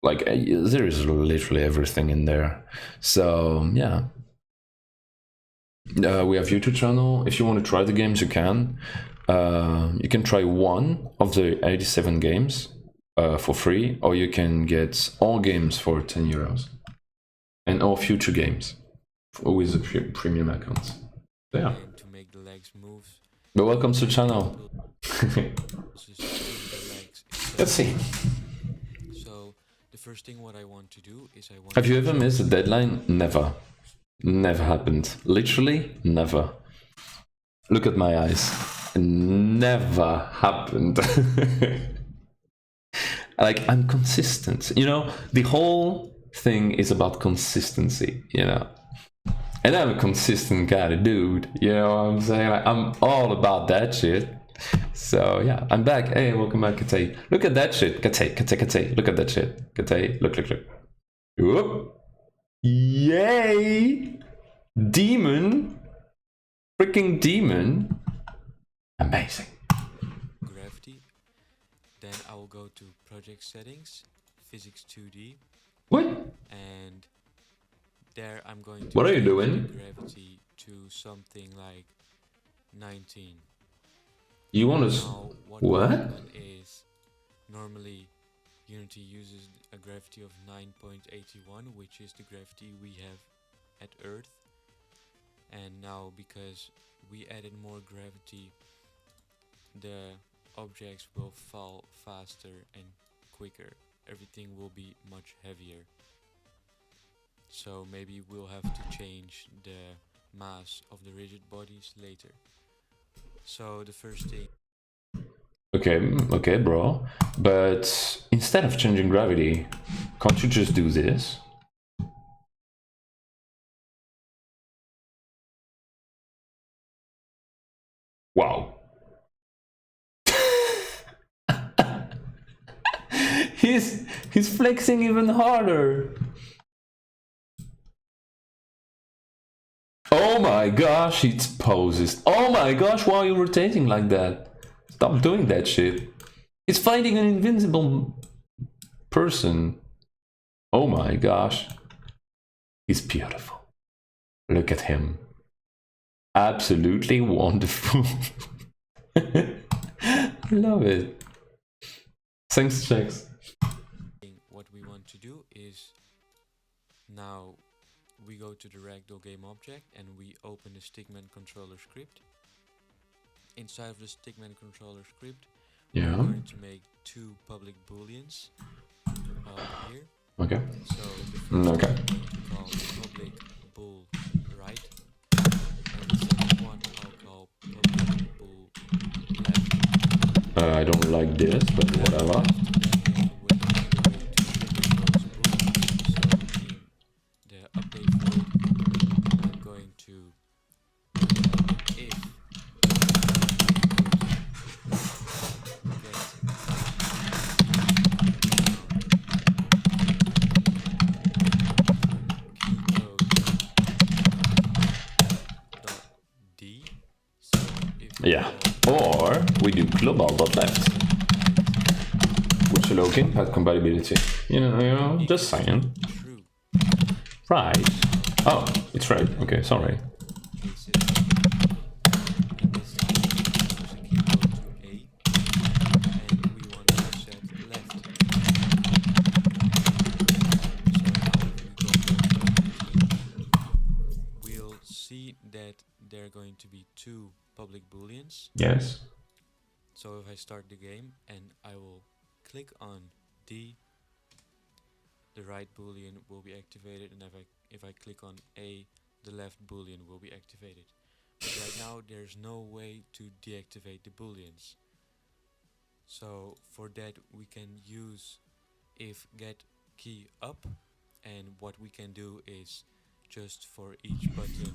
like there is literally everything in there. So yeah, we have YouTube channel. If you want to try the games, you can try one of the 87 games for free, or you can get all games for 10 euros and all future games with the premium accounts. So, yeah, to make the legs move. but welcome to the channel. Let's see. So the first thing what I want to do is I want. Have you ever missed a deadline? Never. Never happened. Literally never. Look at my eyes. Never happened. Like, I'm consistent. You know, the whole thing is about consistency, you know. And I'm a consistent kind of dude, you know what I'm saying? Like, I'm all about that shit. So yeah, I'm back. Hey, welcome back, Katay. Look at that shit. Katay. Look at that shit. Katay, look. Whoop. Yay! Demon. Freaking demon. Amazing. Gravity. Then I will go to project settings, physics 2D. What? And there I'm going to. What are you change doing? the gravity to something like 19. You want to... Now, what? What? will happen is normally Unity uses a gravity of 9.81, which is the gravity we have at Earth. And now, because we added more gravity, the objects will fall faster and quicker. Everything will be much heavier. So maybe we'll have to change the mass of the rigid bodies later. So the first thing. Okay, bro. But instead of changing gravity, can't you just do this? Wow. He's flexing even harder. Oh my gosh, it's poses. Oh my gosh, why are you rotating like that? Stop doing that shit. It's fighting an invincible person. Oh my gosh. He's beautiful. Look at him. Absolutely wonderful. I love it. Thanks, Checks. What we want to do is now we go to the ragdoll game object and we open the Stickman controller script. Inside of the Stickman controller script, Yeah. we're going to make two public booleans here. Okay. So the first Okay. one I'll call public bool right, and the second one I'll call public bool left. I don't like this, but whatever. The update void, I'm going to if D. So if Yeah. Or we do global.left. Which allow gamepad compatibility. You know, just saying. true Right. Oh, it's right. Okay, sorry. cases, and this time we use a keyboard to A, and we want to set left. So now see that there are going to be two public booleans. Yes. So if I start the game and I will click on D, the right boolean will be activated, and if I click on A, the left boolean will be activated. But right now there's no way to deactivate the booleans. So for that we can use if get key up, and what we can do is just for each button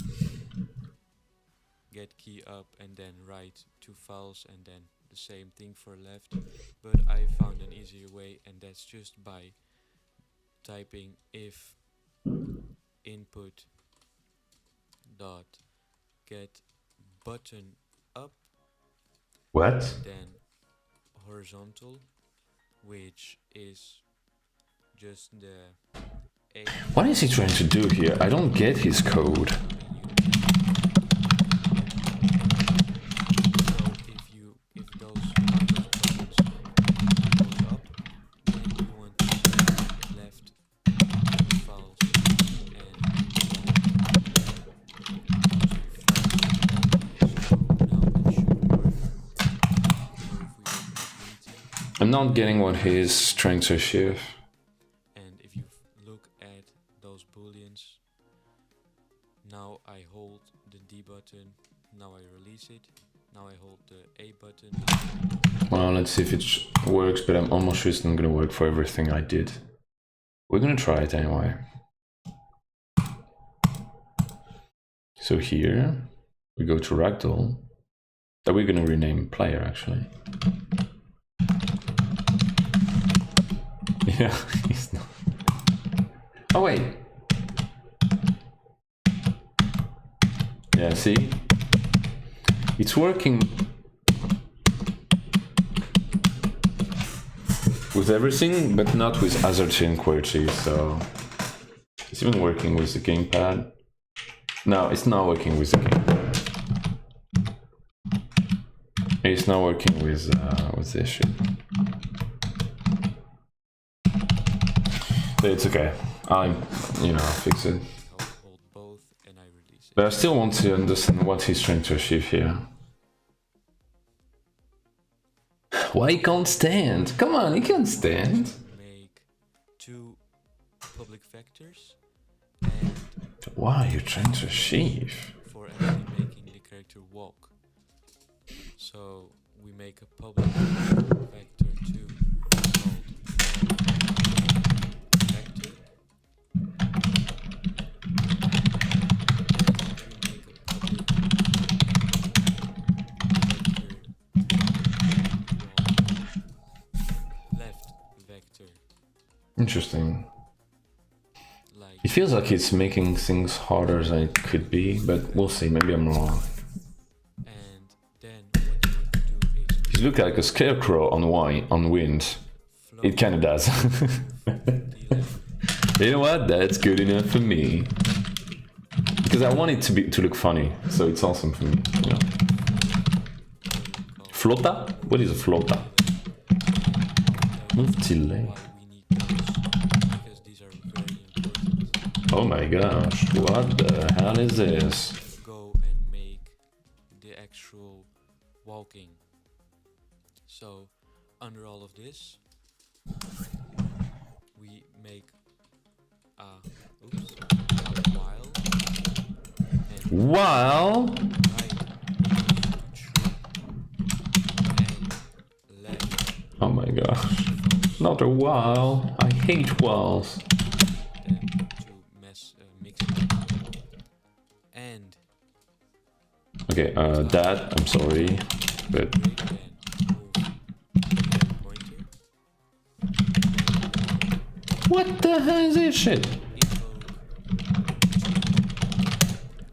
get key up and then write two files, and then the same thing for left. But I found an easier way, and that's just by typing if input dot get button up, What? then horizontal, which is just the A. What is he trying to do here? I don't get his code. So if those buttons goes up, then you want to select left files and I'm not getting what he's trying to achieve. and if you look at those booleans, now I hold the D button, now I release it, now I hold the A button. Well, let's see if it works, but I'm almost sure it's not gonna work for everything I did. We're gonna try it anyway. So here, we go to Ragdoll, that we're gonna rename player actually. Yeah, he's not. Oh wait. Yeah, see? It's working with everything, but not with Azerty and QWERTY, so it's even working with the gamepad. No, it's not working with the gamepad. It's not working with this shit. But it's okay. I'll fix it. I'll hold both and I release it. But I still want to understand what he's trying to achieve here. Why he can't stand? Come on, he can't stand. Make two public vectors, and What are you trying to achieve? for actually making the character walk. So we make a public vector 2 called vector. We make a public vector left vector, Interesting. like It feels like it's making things harder than it could be, but we'll see. Maybe I'm wrong. and then what you want to do is It looks like a scarecrow on wind. float It kind of does. the left. You know what? That's good enough for me. Because I want it to look funny, so it's awesome for me. You know. Flota? What is a flota? Delay. Why we need those, because these are very important. Oh my gosh! What the hell is this? Go and make the actual walking. So under all of this, we make a while and While right, and left, oh my gosh! Not a while. I hate whiles. then to mix it. And Okay, that I'm sorry, but break, then move the pointer. what the hell is this shit? Invoke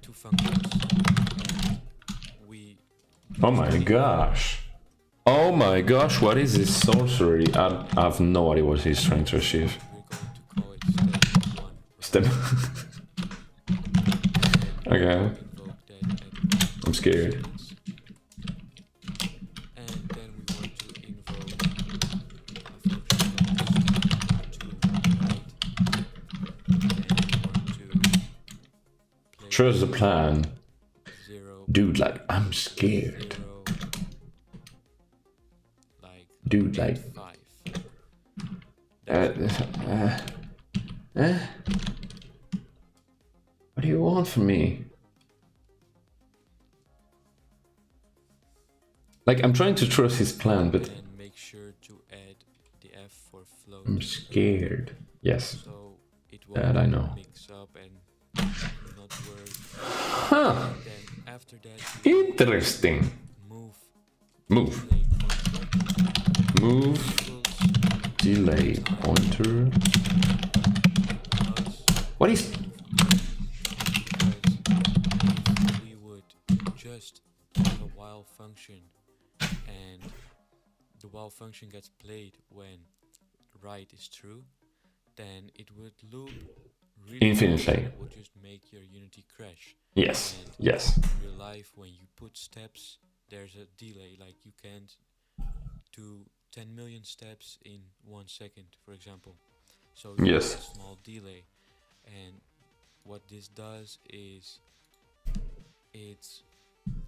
two functions. We Oh my gosh! Oh my gosh! What is this sorcery? I have no idea what he's trying to achieve. we're going to call it step 1. Step. Okay, Invoke that at I'm scared. instance. And then we want to invoke a function to right. And we want to play Trust the plan. 0, Dude, like, I'm scared. 0, like Dude, like... 5. What do you want from me? Like, I'm trying to trust his plan, but And make sure to add the F for float. I'm scared. Yes, So it that I know. won't mix up and not work. Huh, Then after that, interesting. move Move, delay pointer move, equals delay, pointer. plus What is... because if we would just have a while function and the while function gets played when right is true, then it would loop really Infinitely. fast and it would just make your Unity crash. Yes, And yes. in real life, when you put steps, there's a delay. Like you can't do 10 million steps in 1 second, for example. So you Yes. have a small delay. And what this does is it's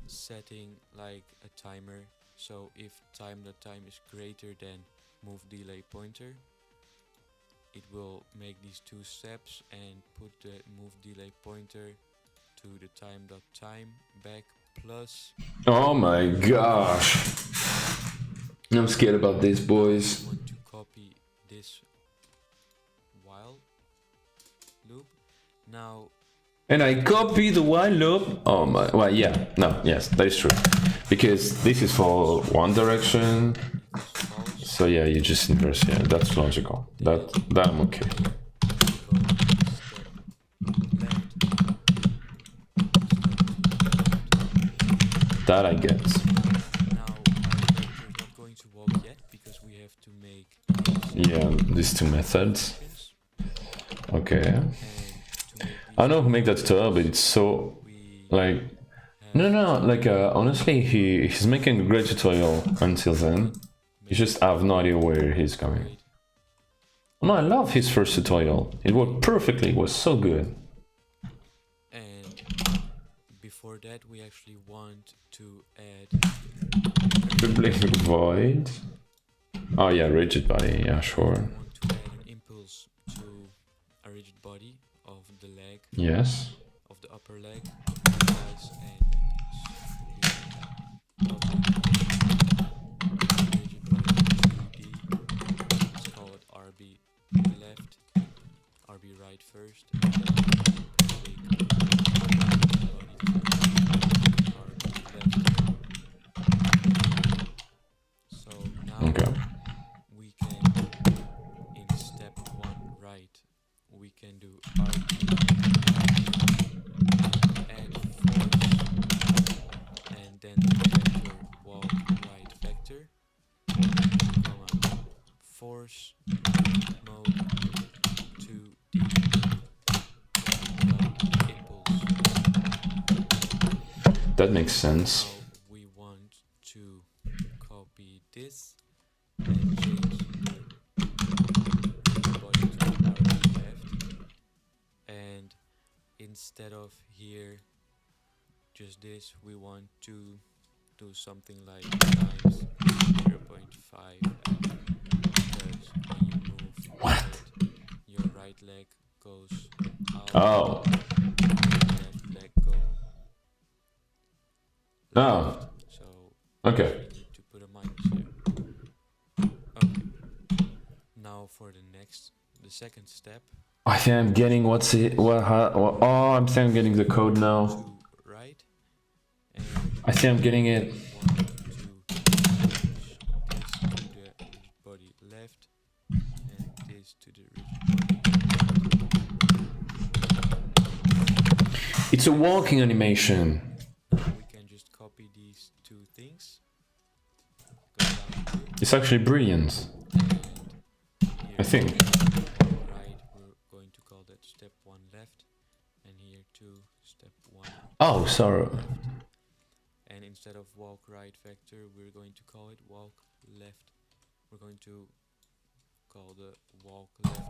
setting like a timer. So if time is greater than move delay pointer, it will make these 2 steps and put the move delay pointer to the time back plus Oh my gosh. I'm scared about this, boys. you want to copy this while loop. Now And I copy the while loop. Oh my, well, yeah, no, yes, that is true. Because this is for one direction. equals false. So yeah, you just inverse, yeah, that's logical. That I'm okay. Go step left. That I get. Now our vector is not going to walk yet because we have to make Yeah, these two methods. actions. Okay. And to make I don't know who made that tutorial, but it's so, we like... No, like, honestly, he's making a great tutorial until then. You just have no idea where he's going. create No, I love his first tutorial. It worked perfectly, it was so good. and before that we actually want to add Public void. Oh yeah, rigid body, yeah, sure. want to add an impulse to a rigid body of the leg, Yes. of the upper leg, as and rigid body 2D. Let's call it RB left, RB right first, and then public body RB left. So now Okay. we can, in step 1 right, we can do RB add force and then vector walk right vector, comma, force mode 2D impulse. That makes sense. Now we want to copy this and change the body to RB left, and instead of here just this, we want to do something like times 0.5 because when you move What? your right leg goes out, Oh. your left leg go Oh. so Okay. we need to put a minus here. Okay. Now for the second step, I think I'm getting what's it. Oh, I'm think I'm getting the code now. to right, and I think I'm getting it. want to push this to the rigid body left, and this to the rigid body. It's a walking animation. Now we can just copy these 2 things. Go down here, It's actually brilliant. and here I think. right, we're going to call that step 1 left, and here 2 step 1. Oh, sorry. And instead of walk right vector, we're going to call it walk left. We're going to call the walk left.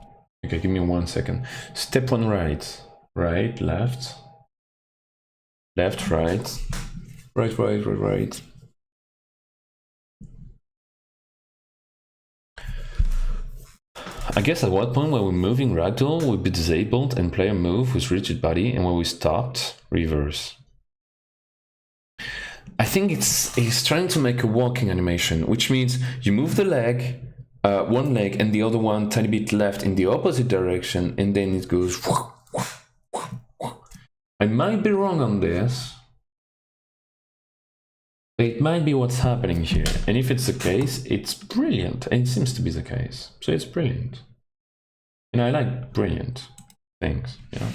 Okay, give me 1 second. Step 1 right. Right, left. left, right, right. I guess at what point when we're moving ragdoll would be disabled and player move with rigid body, and when we stopped, reverse. I think he's trying to make a walking animation, which means you move the leg, one leg and the other one tiny bit left in the opposite direction, and then it goes. I might be wrong on this, but it might be what's happening here. And if it's the case, it's brilliant, and it seems to be the case. So it's brilliant. And I like brilliant things, you know.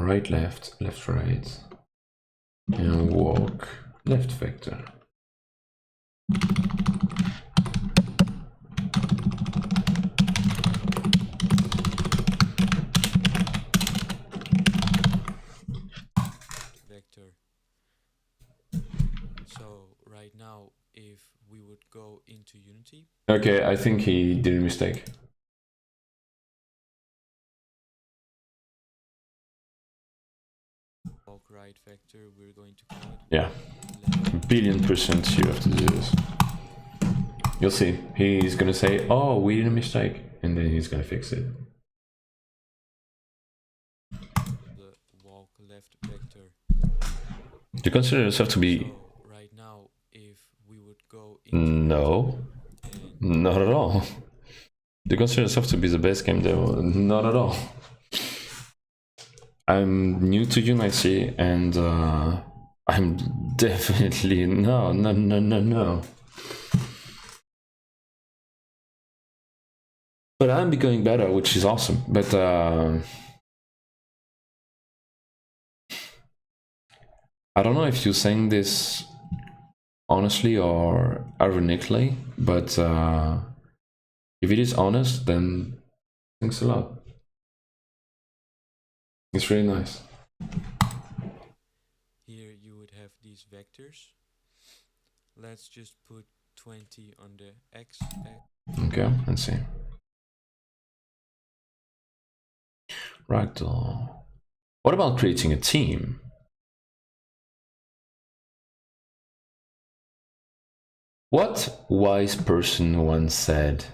Right, left, right, and walk, left vector. Vector. So right now, if we would go into Unity. Okay, I think he did a mistake. Walk right vector, we're going to call it. Yeah, billion% you have to do this. You'll see. He's gonna say, "Oh, we did a mistake," and then he's gonna fix it. The walk left vector. You consider yourself to be? So right now, if we would go into No, not at all. Do you consider yourself to be the best game dev? Not at all. I'm new to Unity, and I'm definitely no. But I'm becoming better, which is awesome. But I don't know if you're saying this honestly or ironically, but if it is honest, then thanks a lot. It's really nice. here, you would have these vectors. Let's just put 20 on the x. Okay, let's see. Ragdoll. What about creating a team? What wise person once said,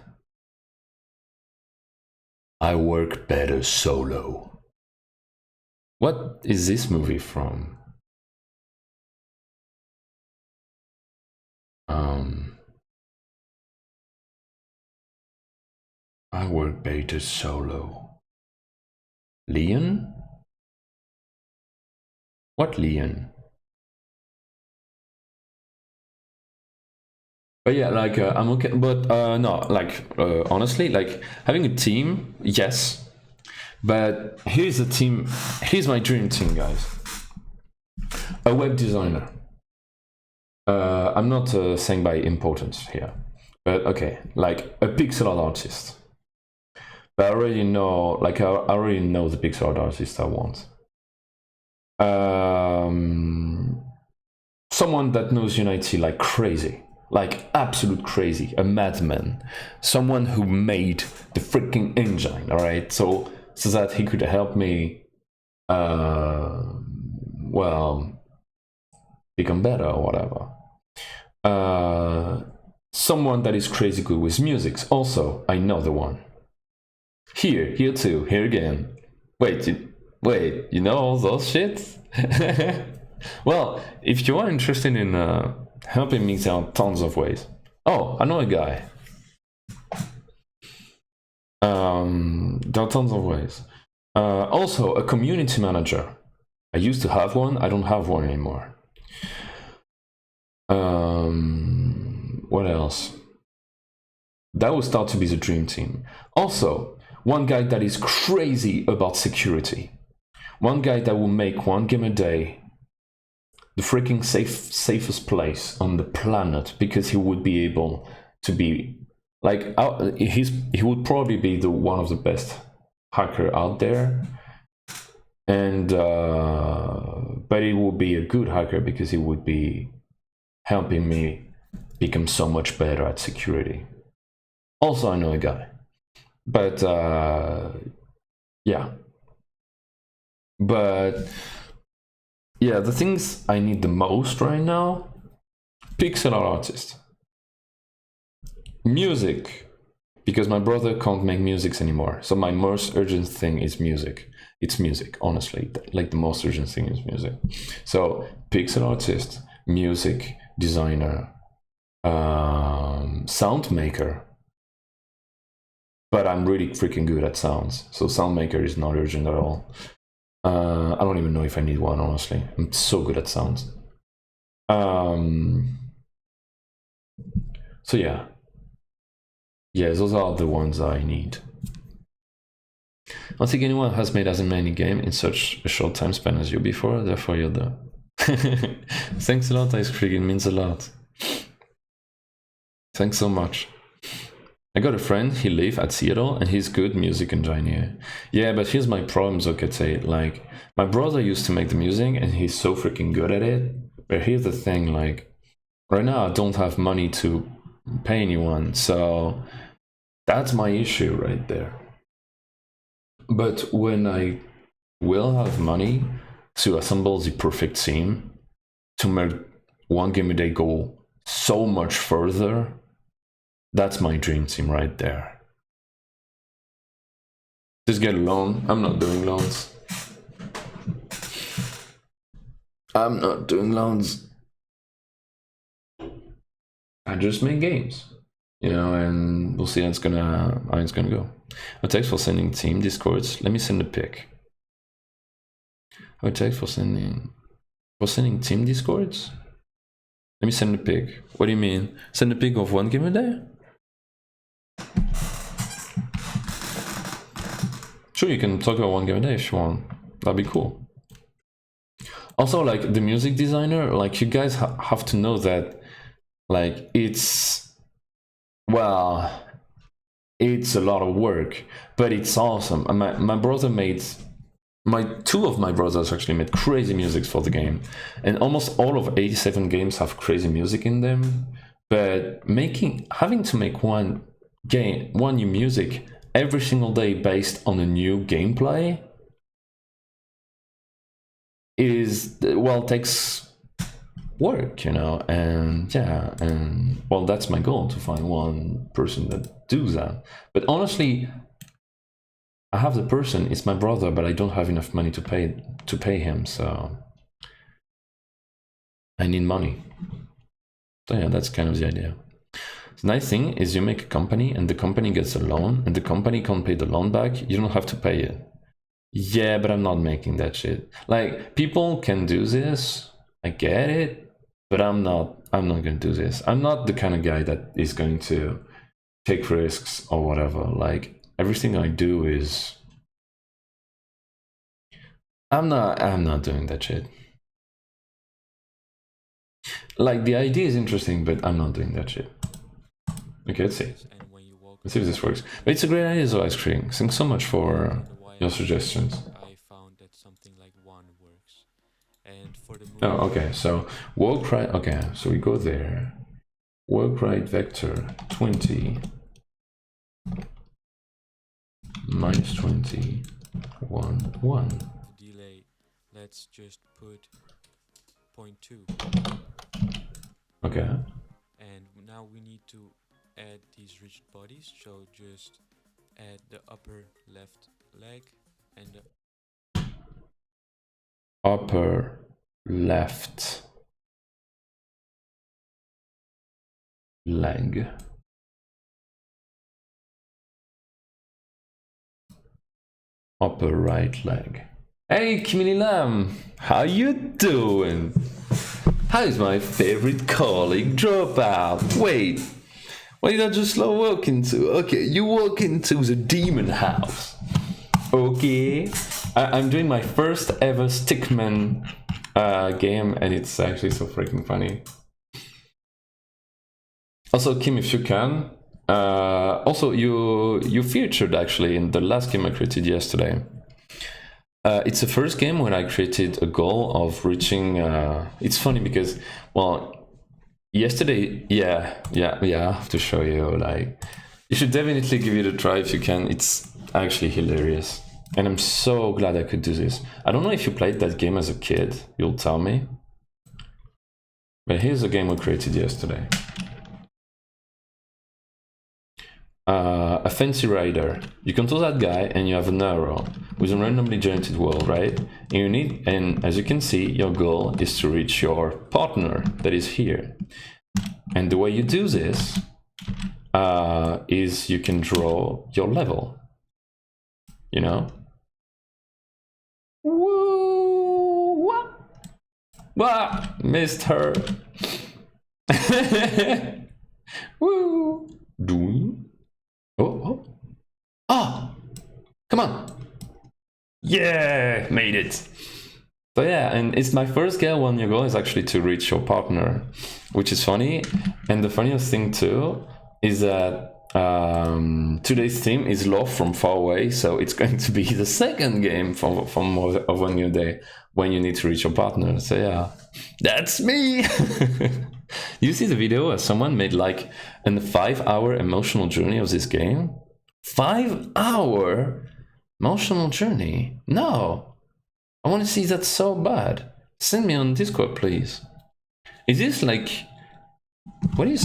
"I work better solo"? What is this movie from? I work better solo. Leon? What Leon? But yeah, like I'm okay, but no, like honestly, like having a team, yes. But here's the team. Here's my dream team, guys. A web designer. I'm not saying by importance here, but okay, like a pixel art artist. But I already know, like I already know the pixel art artist I want. Someone that knows Unity like crazy, like absolute crazy, a madman, someone who made the freaking engine. All right, so that he could help me, well, become better or whatever. Someone that is crazy good with music. Also, I know the one. Here too, here again. Wait, you know all those shit? Well, if you are interested in helping me, there are tons of ways. Oh, I know a guy. There are tons of ways. Also, a community manager. I used to have one, I don't have one anymore. What else? That would start to be the dream team. Also, one guy that is crazy about security. One guy that will make one game a day the freaking safest place on the planet, because he would be able to be like he would probably be one of the best hacker out there, and but he would be a good hacker because he would be helping me become so much better at security. Also, I know a guy, but yeah. But yeah, the things I need the most right now: pixel art artist, music, because my brother can't make music anymore. So my most urgent thing is music. It's music, honestly. Like the most urgent thing is music. So pixel artist, music designer, sound maker. But I'm really freaking good at sounds, so sound maker is not urgent at all. I don't even know if I need one, honestly. I'm so good at sounds. So yeah, those are the ones I need. I don't think anyone has made as many games in such a short time span as you before, therefore you're the... Thanks a lot, Ice Cream, it means a lot. Thanks so much. I got a friend, he lives at Seattle, and he's good music engineer. Yeah, but here's my problem, Zokete. Like, my brother used to make the music, and he's so freaking good at it. But here's the thing, like, right now I don't have money to pay anyone, so that's my issue right there. But when I will have money to assemble the perfect team, to make One Game a Day go so much further, that's my dream team right there. Just get a loan. I'm not doing loans. I'm not doing loans. I just make games, you know, and we'll see how it's gonna go. But thanks for sending team discords. Let me send a pic. Thanks for sending team discords. Let me send a pic. What do you mean? Send a pic of One Game a Day? Sure, you can talk about One Game a Day if you want. That'd be cool. Also, like, the music designer, like, you guys have to know that, like, it's a lot of work, but it's awesome. My brother made... two of my brothers actually made crazy music for the game, and almost all of 87 games have crazy music in them. But having to make one new music every single day based on a new gameplay takes work, you know. And yeah, and well, that's my goal, to find one person that does that. But honestly, I have the person, it's my brother, but I don't have enough money to pay him, so I need money. So yeah, that's kind of the idea. The nice thing is you make a company and the company gets a loan and the company can't pay the loan back, you don't have to pay it. Yeah, but I'm not making that shit. Like, people can do this, I get it, but I'm not gonna do this. I'm not the kind of guy that is going to take risks or whatever. Like, everything I do is... I'm not doing that shit. Like, the idea is interesting, but I'm not doing that shit. Okay, let's see. Let's see if this works. But it's a great idea, so Ice Cream. Thanks so much for your suggestions. I found that something like one works. And for the Oh, okay. So work right. Okay, so we go there. Work right vector 20 minus 20 1 1. delay, let's just put 0.2. Okay. And now we need to add these rigid bodies, so just add the upper left leg and the Upper left leg. Upper right leg. Hey, Kimini Lam, how you doing? How's my favorite colleague Dropout? Wait, what did I just walk into? Okay, you walk into the demon house. Okay, I'm doing my first ever Stickman game, and it's actually so freaking funny. Also, Kim, if you can, also you featured actually in the last game I created yesterday. It's the first game when I created a goal of reaching. It's funny because, well, yesterday, yeah, I have to show you. Like, You should definitely give it a try if you can. It's actually hilarious. And I'm so glad I could do this. I don't know if you played that game as a kid, you'll tell me. But here's a game we created yesterday. A fancy rider. You control that guy and you have an arrow with a randomly generated world, right? And as you can see, your goal is to reach your partner that is here. And the way you do this is you can draw your level. You know? Woo! Wah! Missed her. Woo! Doing. Oh! Ah! Come on! Yeah! Made it! So yeah, and it's my first game when your goal is actually to reach your partner, which is funny. And the funniest thing too is that today's theme is Love from Far Away, so it's going to be the second game from of One New Day when you need to reach your partner. So yeah, that's me! You see the video where someone made like a 5-hour emotional journey of this game? 5-hour emotional journey? No! I want to see that so bad. Send me on Discord, please. Is this like... What is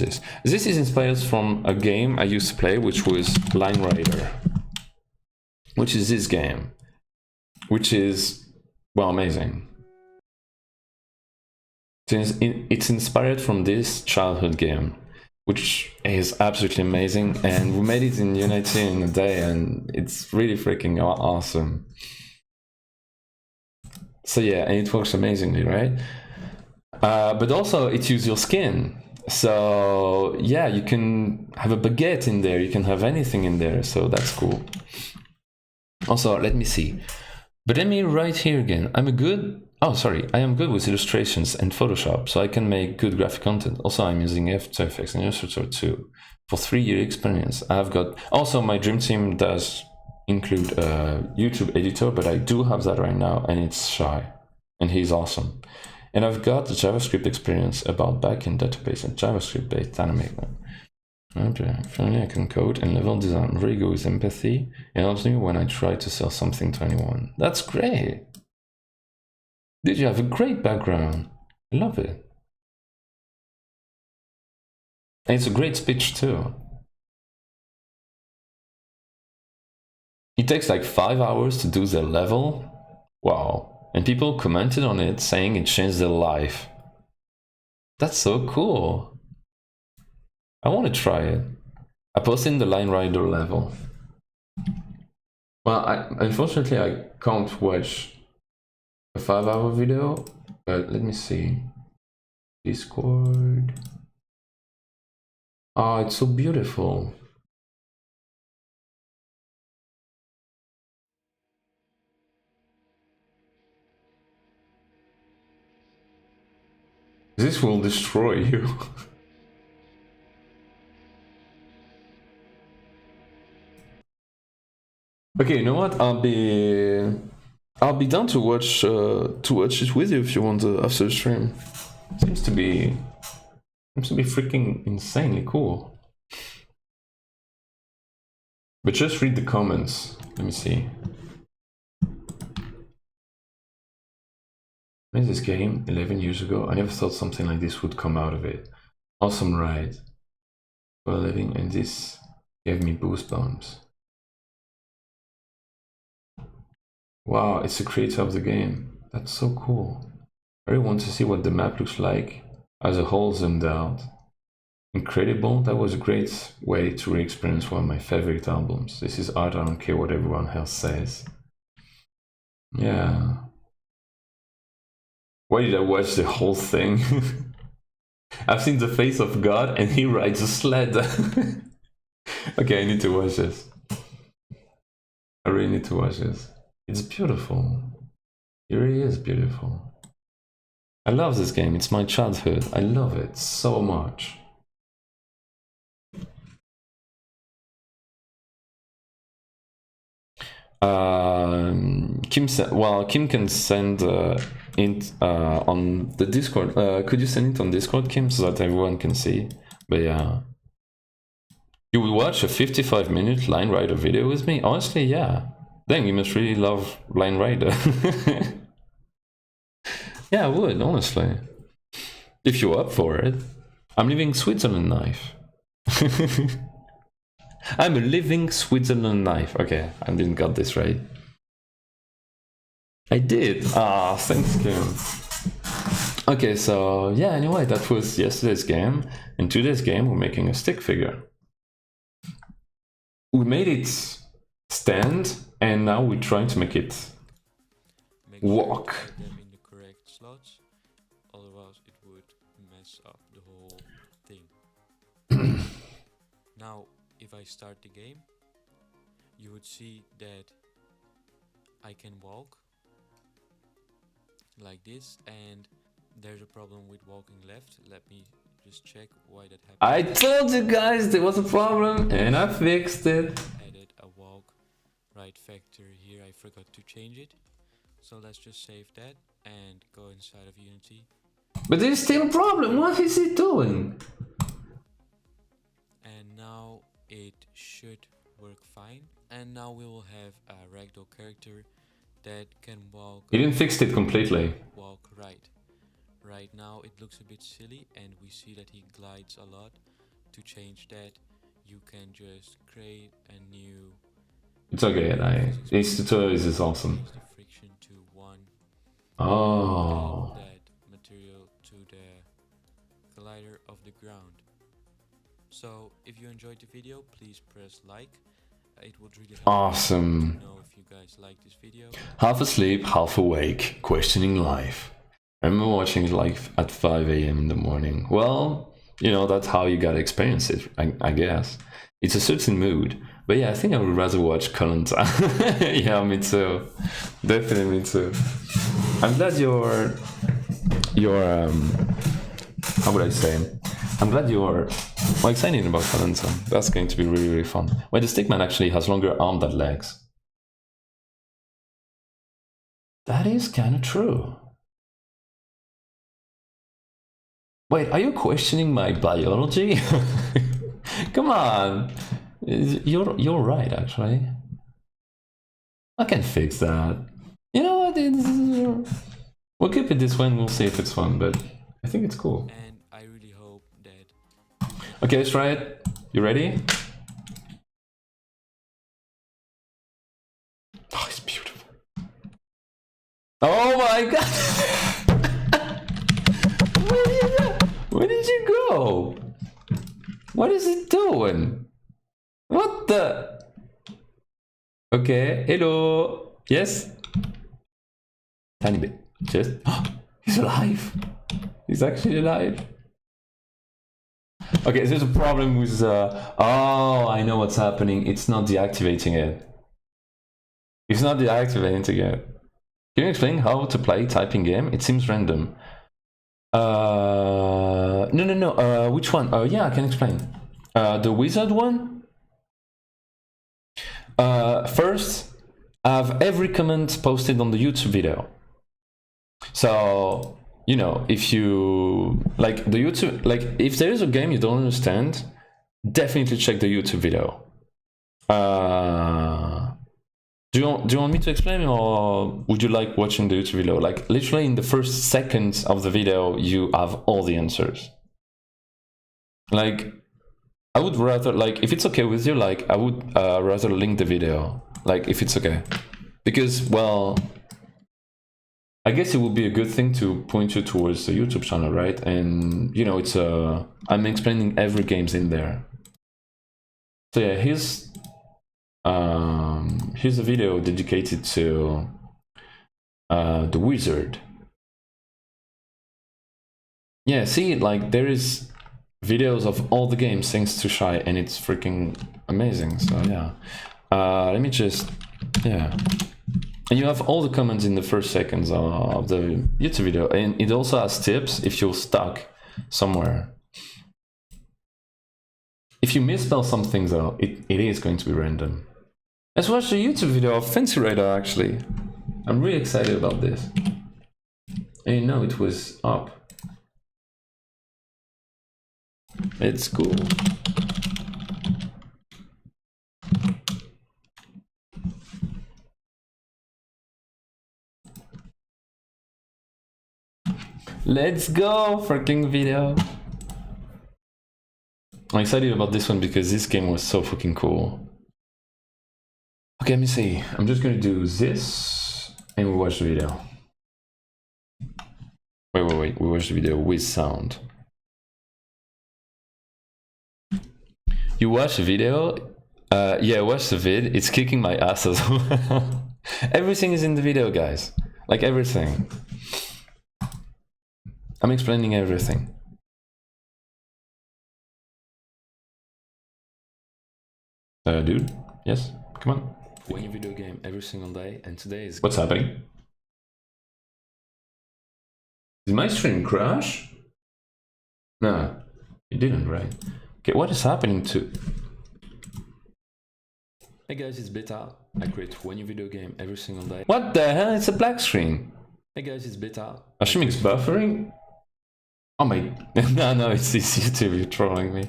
this? This is inspired from a game I used to play, which was Line Rider. Which is this game. Which is, well, amazing. It's inspired from this childhood game, which is absolutely amazing. And we made it in Unity in a day, and it's really freaking awesome. So yeah, and it works amazingly, right? But also it uses your skin. So yeah, you can have a baguette in there, you can have anything in there, so that's cool. Also, let me see. But let me write here again. I am good with illustrations and Photoshop, so I can make good graphic content. Also, I'm using After Effects and Illustrator too. For 3-year experience, I've got... Also, my dream team does include a YouTube editor, but I do have that right now, and it's Shy, and he's awesome. And I've got the JavaScript experience about backend database and JavaScript-based dynamic. Okay, finally I can code and level design. Very good with empathy. It helps me when I try to sell something to anyone. That's great! Did you have a great background? I love it. And it's a great speech too. It takes like 5 hours to do the level. Wow. And people commented on it saying it changed their life. That's so cool. I want to try it. I posted in the Line Rider level. Well, unfortunately I can't watch a 5-hour video, but let me see. Discord. Oh, it's so beautiful. This will destroy you. Okay, you know what? I'll be down to watch it with you if you want after the stream. Seems to be freaking insanely cool. But just read the comments. Let me see. I made this game 11 years ago. I never thought something like this would come out of it. Awesome ride for a living, and this gave me goosebumps. Wow, it's the creator of the game. That's so cool. I really want to see what the map looks like as a whole zoomed out. Incredible. That was a great way to re-experience one of my favorite albums. This is art, I don't care what everyone else says. Yeah. Why did I watch the whole thing? I've seen The Face of God and he rides a sled. Okay, I need to watch this. I really need to watch this. It's beautiful. It really is beautiful. I love this game. It's my childhood. I love it so much. Kim can send it on the Discord. Could you send it on Discord, Kim, so that everyone can see? But yeah. You would watch a 55-minute Line Rider video with me? Honestly, yeah. Dang, you must really love Line Rider. Yeah, I would, honestly. If you're up for it. I'm living Switzerland knife. I'm a living Switzerland knife. Okay, I didn't got this right. I did. Ah, thanks, Kim. Okay, so yeah, anyway, that was yesterday's game. In today's game, we're making a stick figure. We made it stand, and now we're trying to make it walk. Make sure you put them in the correct slots, otherwise it would mess up the whole thing. Now, if I start the game, you would see that I can walk like this, and there's a problem with walking left. Let me just check why that happened. I told you guys there was a problem, and I fixed it. Added a walk right factor here. I forgot to change it, so let's just save that and go inside of Unity. But there's still a problem. What is it doing? And now it should work fine. And now we will have a ragdoll character that can walk. You didn't fix it completely. Walk right. Right now it looks a bit silly, and we see that he glides a lot. To change that, you can just create a new. It's okay. This tutorial is awesome. Change the friction to 1. Oh. Add that material to the collider of the ground. So if you enjoyed the video, please press like. It would really help Awesome. to know if you guys like this video. Half asleep, half awake, questioning life. I remember watching it like at 5 a.m. in the morning. Well, you know, that's how you gotta experience it, I guess. It's a certain mood. But yeah, I think I would rather watch Koh-Lanta. Yeah, me too. Definitely me too. I'm glad you're how would I say? I'm glad you're excited about Koh-Lanta. That's going to be really, really fun. Well, the Stickman actually has longer arms than legs. That is kind of true. Wait, are you questioning my biology? Come on. You're right, actually. I can fix that. You know what? We'll keep it this way and we'll see if it's fun, but I think it's cool. And I really hope that. Okay, let's try it. You ready? Oh, it's beautiful. Oh my god! Where did you go? What is it doing? What the? Okay, hello. Yes? Tiny bit. Just. He's alive. He's actually alive. Okay, there's a problem with. Oh, I know what's happening. It's not deactivating it. It's not deactivating it. Can you explain how to play typing game? It seems random. No. Which one? Yeah, I can explain. The wizard one. First, I have every comment posted on the YouTube video. So, you know, if you like the YouTube, like if there is a game you don't understand, definitely check the YouTube video. Do you want me to explain, or would you like watching the YouTube video? Like literally in the first seconds of the video, you have all the answers. Like, I would rather, like, if it's okay with you, like, I would rather link the video, like, if it's okay. Because, well, I guess it would be a good thing to point you towards the YouTube channel, right? And, you know, it's I'm explaining every game's in there. So yeah, here's a video dedicated to the wizard. Yeah, see, like, there is videos of all the games thanks to Shy, and it's freaking amazing. So yeah, let me just, yeah, and you have all the comments in the first seconds of the YouTube video, and it also has tips if you're stuck somewhere. If you misspell some things though, it is going to be random. Let's watch the YouTube video of Fancy Rider. Actually, I'm really excited about this. And you know it was up. It's cool. Let's go, freaking video. I'm excited about this one because this game was so fucking cool. Okay, let me see. I'm just gonna do this and we watch the video. Wait. We watch the video with sound. You watch the video? Yeah, watch the vid. It's kicking my ass as well. Everything is in the video, guys. Like everything. I'm explaining everything. Dude, yes, come on. Playing a video game every single day, and today is... What's happening? Did my stream crash? No, it didn't, right? Okay, what is happening to... Hey guys, it's Beta. I create one new video game every single day. What the hell? It's a black screen. Hey guys, it's Beta. Ashimic's buffering? Oh my... no, it's YouTube, you're trolling me.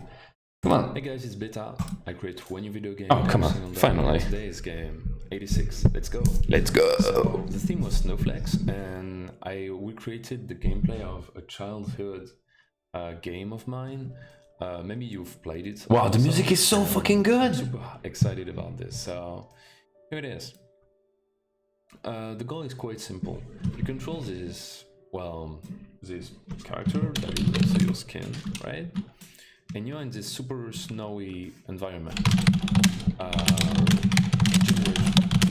Come on. Hey guys, it's Beta. I create one new video game. Oh, come on. Finally. Today's game 86. Let's go. Let's go. So, the theme was snowflakes, and we created the gameplay of a childhood game of mine. Maybe you've played it. Wow, the music is so fucking good. I'm super excited about this. So here it is. The goal is quite simple. You control this, well, this character that is also your skin, right? And you're in this super snowy environment,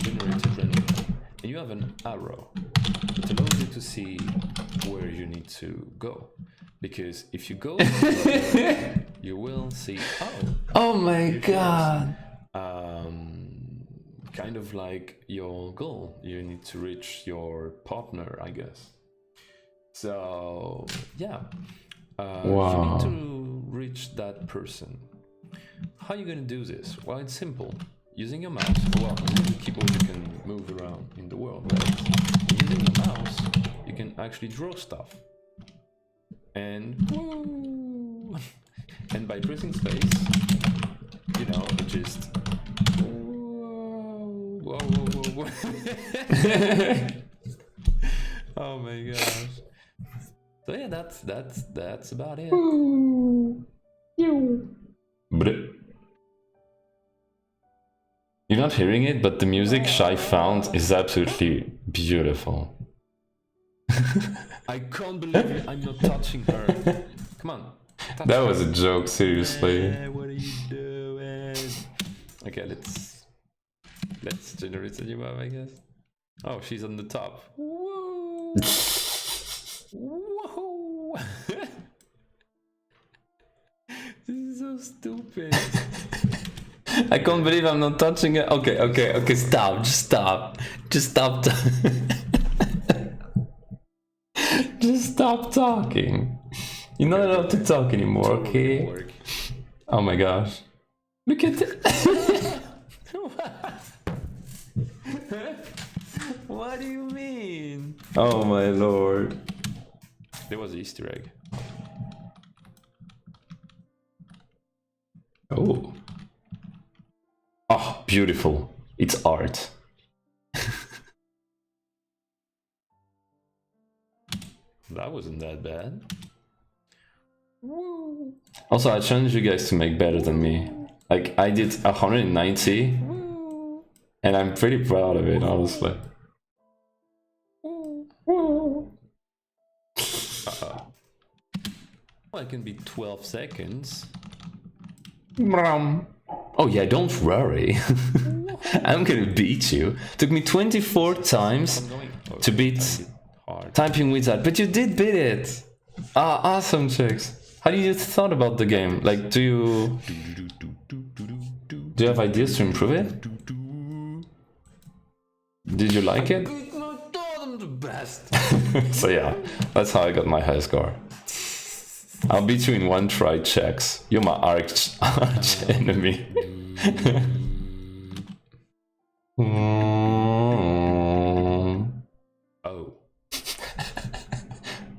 generated randomly. And you have an arrow that allows you to see where you need to go. Because if you go, you will see, oh my god. Kind of like your goal. You need to reach your partner, I guess. So, yeah. Wow. You need to reach that person. How are you going to do this? Well, it's simple. Using your mouse, well, using the keyboard you can move around in the world, right? Using your mouse, you can actually draw stuff. And woo! And by pressing space, you know, it just whoa. Oh my gosh. So yeah, that's about it. You're not hearing it, but the music Shy found is absolutely beautiful. I can't believe it. I'm not touching her. Come on. That was a joke, seriously. What are you doing? Okay, let's generate a new map, I guess. Oh, she's on the top. Whoa! Whoa! This is so stupid. I can't believe I'm not touching it. Okay, stop. Just stop. Just stop talking. You're not allowed to talk anymore, okay? Oh my gosh. Look at it. What do you mean? Oh my lord. There was an Easter egg. Oh. Oh, beautiful. It's art. That wasn't that bad. Woo. Also, I challenge you guys to make better than me. Like, I did 190, and I'm pretty proud of it, honestly. Well, it can be 12 seconds. Oh yeah, don't worry. I'm gonna beat you. Took me 24 times to beat Typing Wizard, but you did beat it. Ah, awesome, chicks. How do you thought about the game? Like, do you have ideas to improve it? Did you like it? So yeah, that's how I got my high score. I'll beat you in one try, checks. You're my arch enemy. Oh.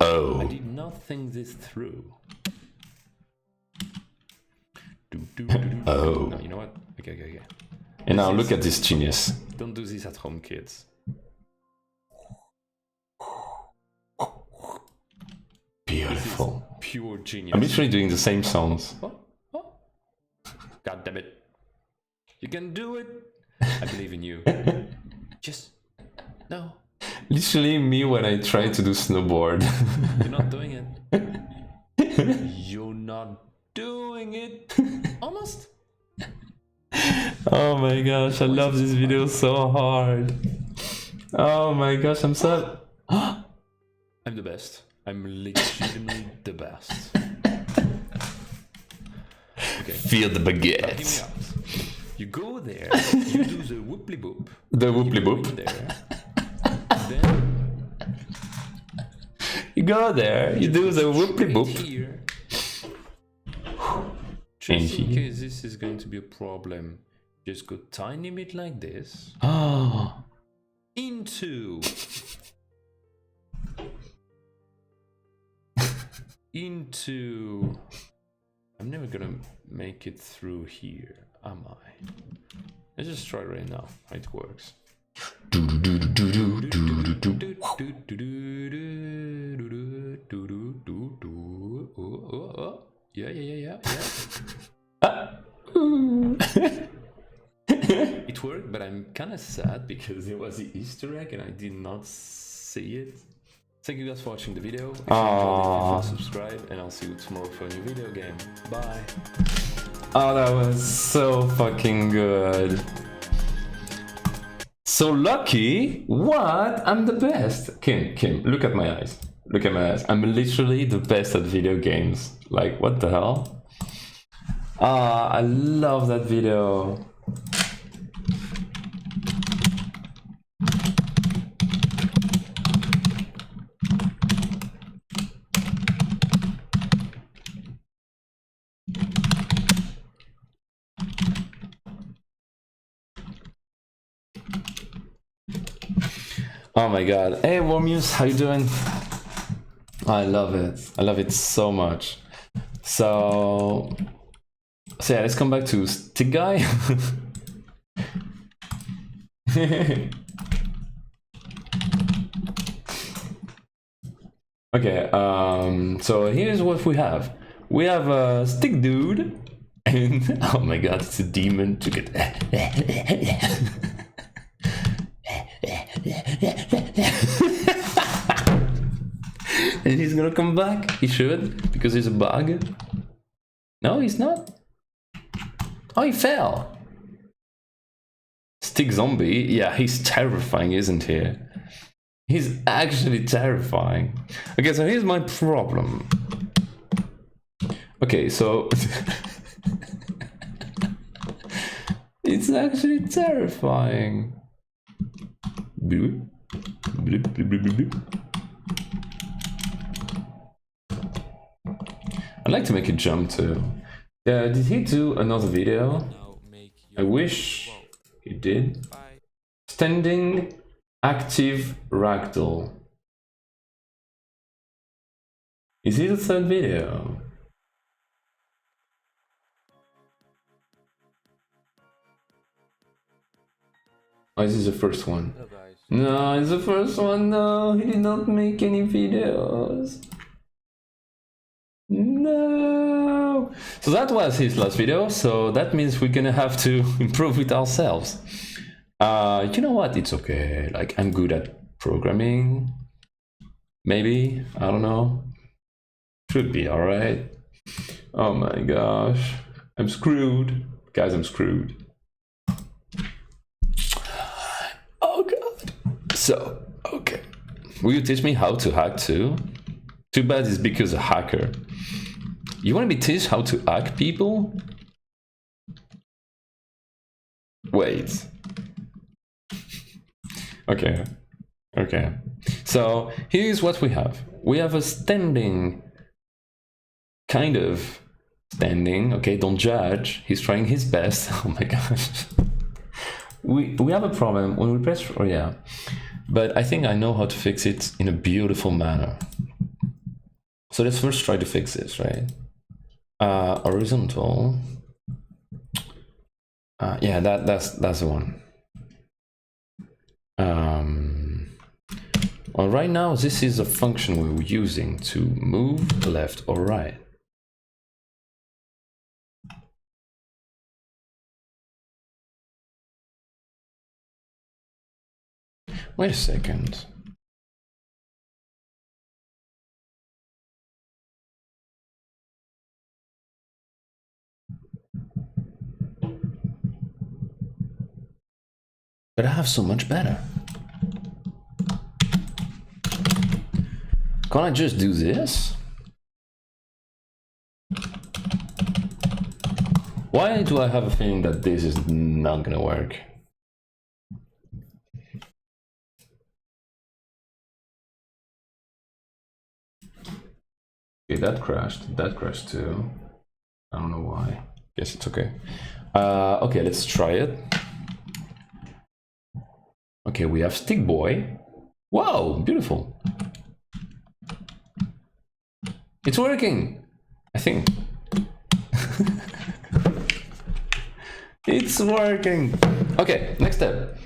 Oh. I did not think this through. Oh. No, you know what? Okay. And now look at this genius. Don't do this at home, kids. beautiful. Pure genius. I'm literally doing the same songs. Oh, oh. God damn it. You can do it. I believe in you. Just no. Literally me when I try to do snowboard. You're not doing it. You're not doing it. Almost. Oh my gosh, I love this video so hard. Oh my gosh, I'm so... I'm the best. I'm legitimately the best. Okay. Feel the Now, hear me baguette. out. You go there, you do the whooply boop. The whooply You go boop. in there, then You go there, you do the whooply straight boop. here. Just in here. case this is going to be a problem, just go tiny bit like this Oh, into I'm never gonna make it through here, am I? Let's just try right now how it works. Yeah. It worked, but I'm kind of sad because there was the Easter egg and I did not see it. Thank you guys for watching the video. If you enjoyed it, subscribe, and I'll see you tomorrow for a new video game. Bye. Oh, that was so fucking good. So lucky? What? I'm the best. Kim, look at my eyes. Look at my eyes. I'm literally the best at video games. Like, what the hell? Ah, I love that video. Oh my god. Hey Warmuse, how you doing? I love it. I love it so much. So yeah, let's come back to Stick Guy. Okay, so here's what we have. We have a Stick Dude, and oh my god, it's a demon to get. And he's gonna come back. He should, because he's a bug. No, he's not. Oh, he fell. Stick Zombie. Yeah, he's terrifying, isn't he? He's actually terrifying. Okay, so here's my problem. Okay, so it's actually terrifying. Bloop, bloop, bloop, bloop, bloop. I'd like to make a jump too. Yeah, did he do another video? Now make I your wish he did. Bye. Standing active ragdoll. Is it the third video? Oh, this is the first one. Hello guys. No, it's the first one. No, he did not make any videos. No. So that was his last video. So that means we're gonna have to improve it ourselves. You know what? It's okay. Like, I'm good at programming. Maybe, I don't know. Should be all right. Oh my gosh, I'm screwed, guys. I'm screwed. Oh god. So, okay. Will you teach me how to hack too? Too bad it's because a hacker. You want to be teach how to hack people? Wait. Okay. Okay. So here's what we have. We have a standing, kind of standing. Okay, don't judge. He's trying his best. Oh my gosh. We have a problem when we press. Oh yeah. But I think I know how to fix it in a beautiful manner. So let's first try to fix this, right? Horizontal. Yeah, that's the one. Well, right now, this is a function we're using to move left or right. Wait a second. But I have so much better. Can't I just do this? Why do I have a feeling that this is not gonna work? Okay, that crashed too. I don't know why. Guess it's okay. Okay, let's try it. Okay, we have Stick Boy. Wow, beautiful. It's working, I think. It's working. Okay, next step.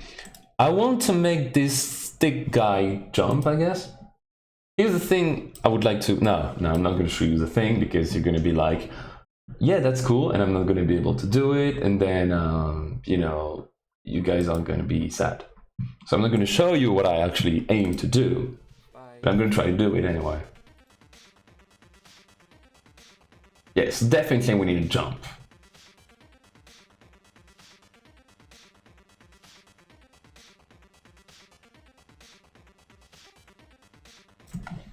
I want to make this stick guy jump, I guess. Here's the thing I would like to... No, I'm not going to show you the thing because you're going to be like, yeah, that's cool, and I'm not going to be able to do it, and then, you know, you guys are going to be sad. So I'm not going to show you what I actually aim to do, but I'm going to try to do it anyway. Yes, definitely we need to jump.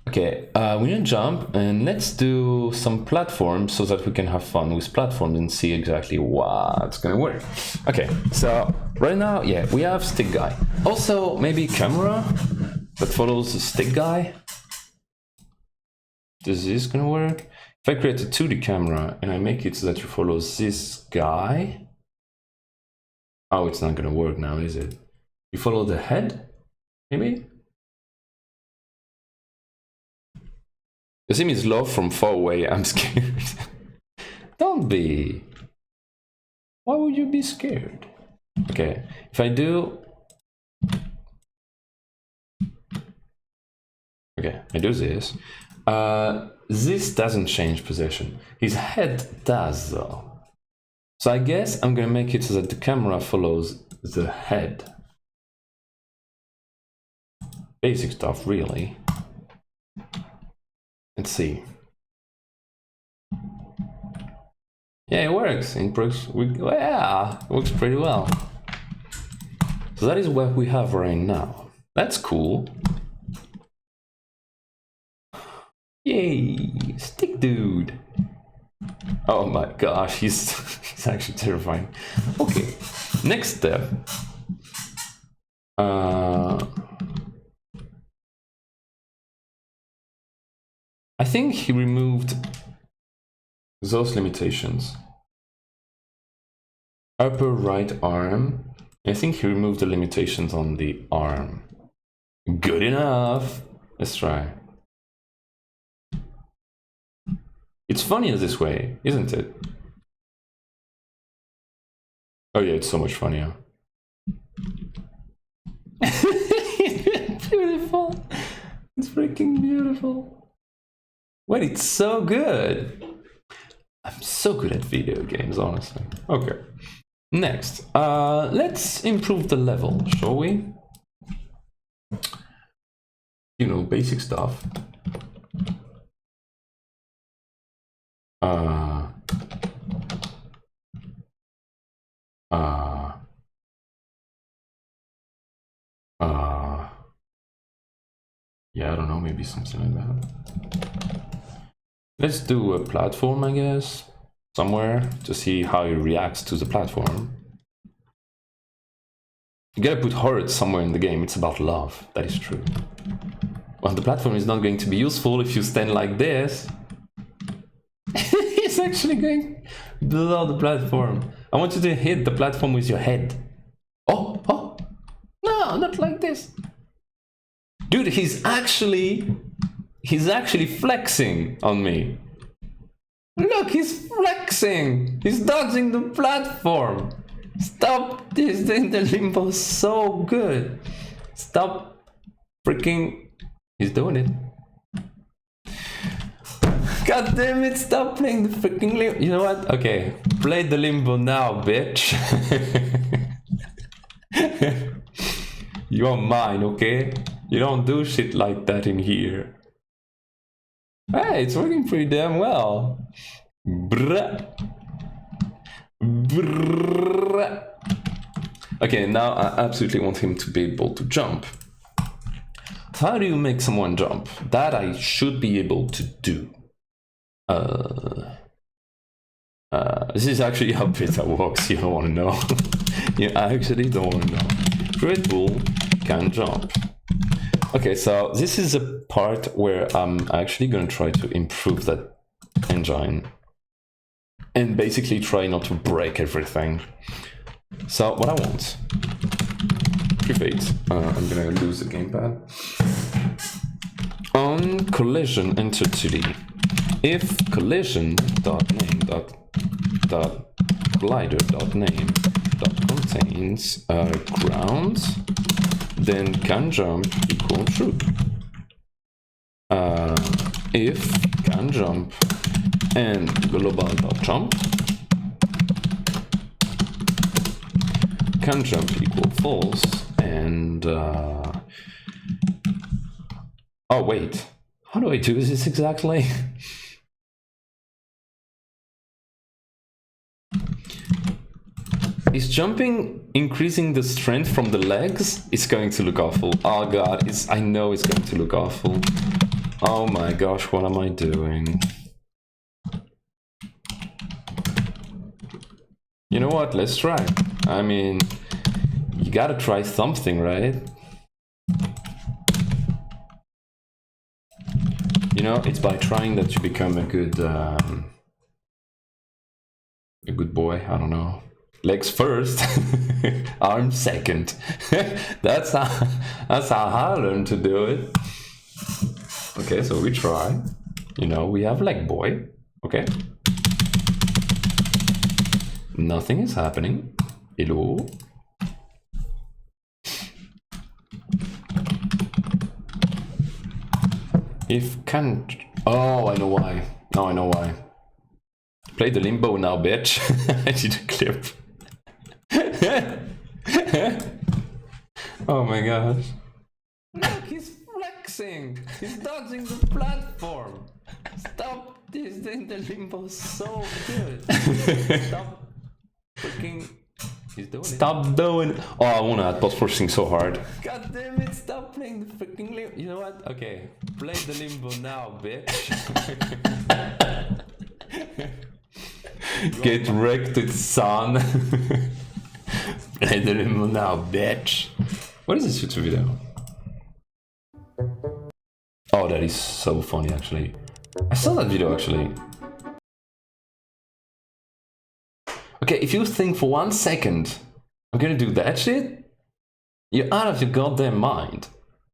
Okay, we need to jump, and let's do some platforms so that we can have fun with platforms and see exactly what's gonna work. Okay, so right now, yeah, we have stick guy. Also, maybe camera that follows the stick guy. Is this gonna work? If I create a 2D camera and I make it so that you follow this guy. Oh, it's not gonna work now, is it? You follow the head, maybe? You see me is love from far away, I'm scared. Don't be. Why would you be scared? Okay, if I do... Okay, I do this. This doesn't change position. His head does though. So I guess I'm gonna make it so that the camera follows the head. Basic stuff, really. Let's see. Yeah, it works. It works. Yeah, it works pretty well. So that is what we have right now. That's cool. Yay, stick dude. Oh my gosh, he's actually terrifying. Okay, next step. I think he removed those limitations. Upper right arm. I think he removed the limitations on the arm. Good enough. Let's try. It's funnier this way, isn't it? Oh yeah, it's so much funnier. It's beautiful. It's freaking beautiful. Wait, it's so good. I'm so good at video games, honestly. Okay. Next, let's improve the level, shall we? You know, basic stuff. Yeah, I don't know, maybe something like that. Let's do a platform, I guess, somewhere to see how it reacts to the platform. You gotta put heart somewhere in the game. It's about love, that is true. Well, the platform is not going to be useful if you stand like this. It's actually going below the platform. I want you to hit the platform with your head. Oh, oh, no, not like this. Dude, he's actually flexing on me. Look, he's flexing. He's dodging the platform. Stop this, the limbo is so good. Stop freaking He's doing it. God damn it, stop playing the freaking limbo. You know what? Okay, play the limbo now, bitch. You're mine, okay? You don't do shit like that in here. Hey, it's working pretty damn well. Bruh. Bruh. Okay, now I absolutely want him to be able to jump. How do you make someone jump? That I should be able to do. This is actually how beta works. You don't want to know. You actually don't want to know. Red Bull can jump. Okay, so this is a part where I'm actually going to try to improve that engine and basically try not to break everything. So what I want, prefate, I'm going to lose the gamepad. On collision entity, if collision.name.collider.name contains ground, then can jump equal true. If can jump and global.jump can jump equal false, and oh wait, how do I do this exactly? Is jumping increasing the strength from the legs? It's going to look awful. Oh god, I know it's going to look awful. Oh my gosh, what am I doing? You know what, let's try. I mean, you gotta try something, right? You know, it's by trying that you become a good boy, I don't know. Legs first, arms second. That's how I learned to do it. Okay, so we try. You know, we have leg boy. Okay. Nothing is happening. Hello. If can't. Oh, I know why. Now I know why. Play the limbo now, bitch. I did a clip. Oh my gosh. Look, he's flexing. He's dodging the platform. Stop. He's doing the limbo so good. Stop freaking. He's doing it. Stop doing it. Oh, I wanna add post processing so hard. God damn it, stop playing the freaking limbo. You know what? Okay. Play the limbo now, bitch. Get wrecked, son. Play the limbo now, bitch. What is this YouTube video? Oh, that is so funny, actually. I saw that video, actually. Okay, if you think for 1 second I'm gonna do that shit, you're out of your goddamn mind.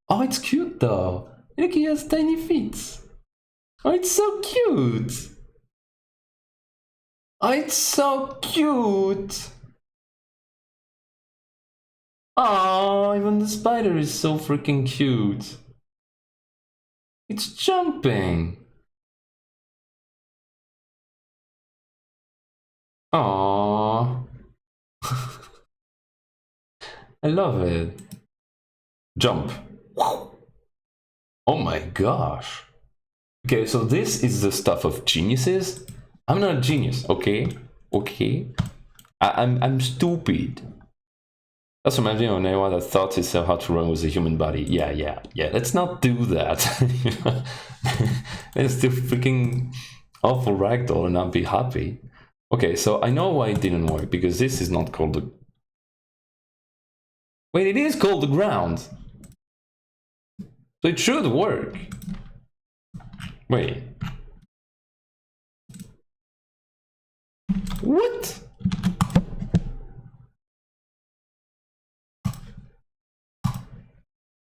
Oh, it's cute though. Look, he has tiny feet. Oh, it's so cute. Oh, it's so cute. Oh, even the spider is so freaking cute. It's jumping. Aww. I love it. Jump. Oh my gosh. Okay, so this is the stuff of geniuses. I'm not a genius, okay? Okay. I'm stupid. That's imagine on anyone that thought itself how to run with a human body. Yeah. Let's not do that. Let's do freaking awful ragdoll and not be happy. Okay, so I know why it didn't work, because this is not called the... Wait, it is called the ground. So it should work. Wait. What?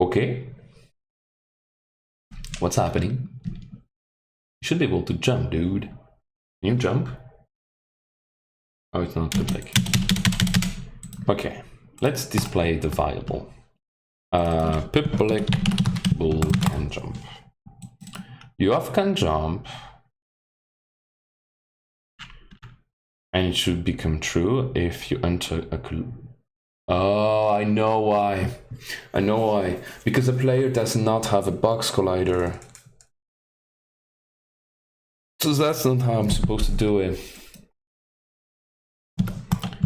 Okay. What's happening? You should be able to jump, dude. Can you jump? Oh, it's not public. Okay, let's display the variable. Public bull can jump. You have can jump, and it should become true if you enter a clue. Oh, I know why. I know why. Because the player does not have a box collider. So that's not how I'm supposed to do it.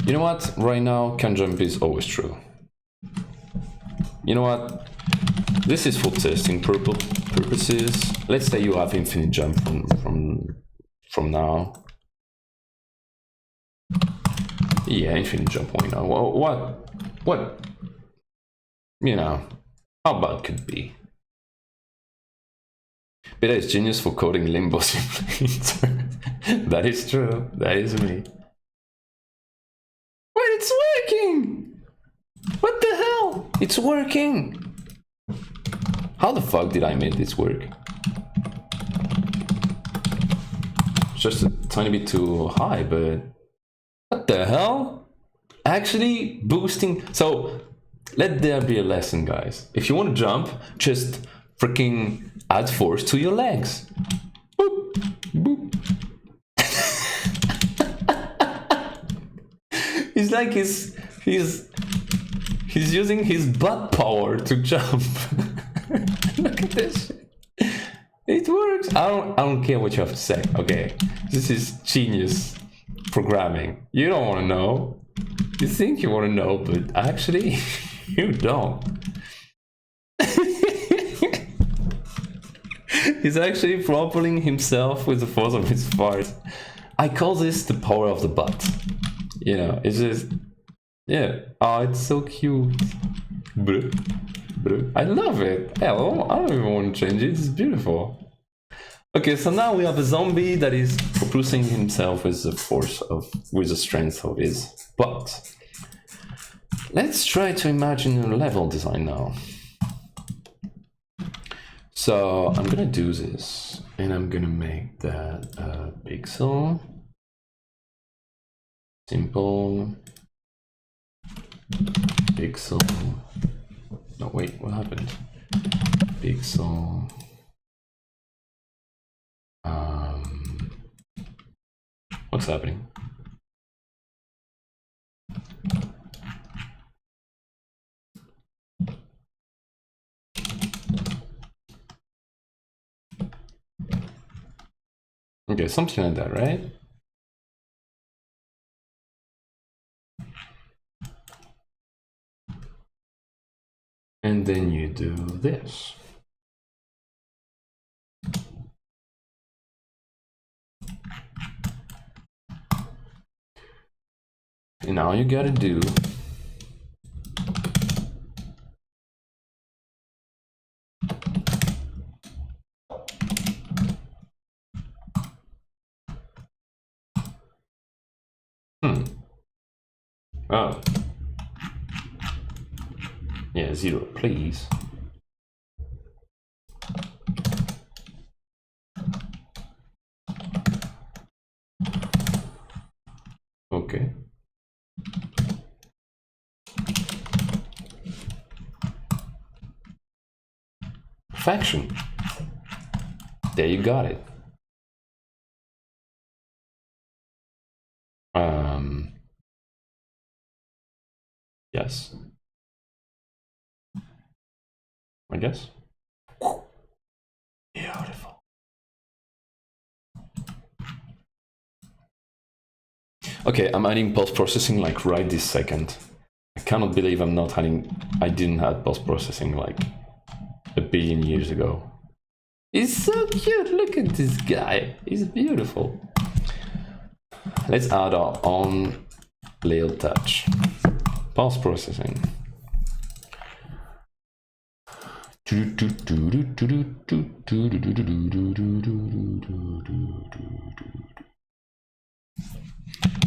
You know what? Right now, can jump is always true. You know what? This is for testing purposes. Let's say you have infinite jump from now. Yeah, infinite jump. Why not? What? You know, how bad could it be? Beta is genius for coding Limbo Simulator. That is true. That is me. Wait, it's working! What the hell? It's working! How the fuck did I make this work? Just a tiny bit too high, but... What the hell? Actually boosting... So, let there be a lesson, guys. If you want to jump, just freaking add force to your legs. Boop, boop. It's like he's using his butt power to jump. Look at this shit. It works. I don't care what you have to say. Okay, this is genius programming. You don't want to know. You think you want to know, but actually, you don't. He's actually propelling himself with the force of his fart. I call this the power of the butt. You know, it's just, yeah. Oh, it's so cute. I love it. Hell, I don't even want to change it. It's beautiful. Okay, so now we have a zombie that is propulsing himself with the strength of his butt. Let's try to imagine a level design now. So I'm gonna do this, and I'm gonna make that a pixel. Simple. Pixel. No, wait, what happened? Pixel. What's happening? Okay, something like that, right? And then you do this. And now you gotta do oh. Yeah, 0, please. Okay. Perfection. There you got it. Yes. I guess. Beautiful. Okay, I'm adding post-processing like right this second. I cannot believe I didn't add post-processing like a billion years ago. He's so cute, look at this guy. He's beautiful. Let's add our own little touch. Post-processing.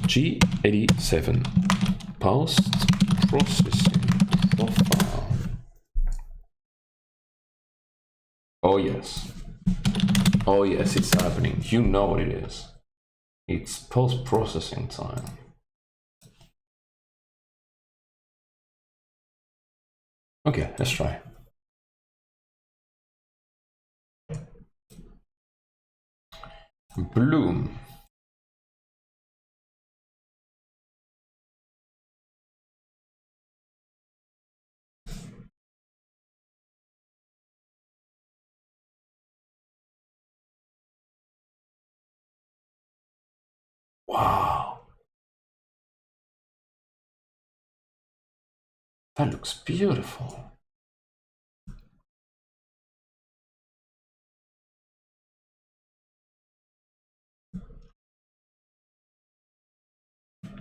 G87 post-processing profile. Oh yes. Oh yes, it's happening. You know what it is. It's post-processing time. Okay, let's try. Bloom. Wow. That looks beautiful.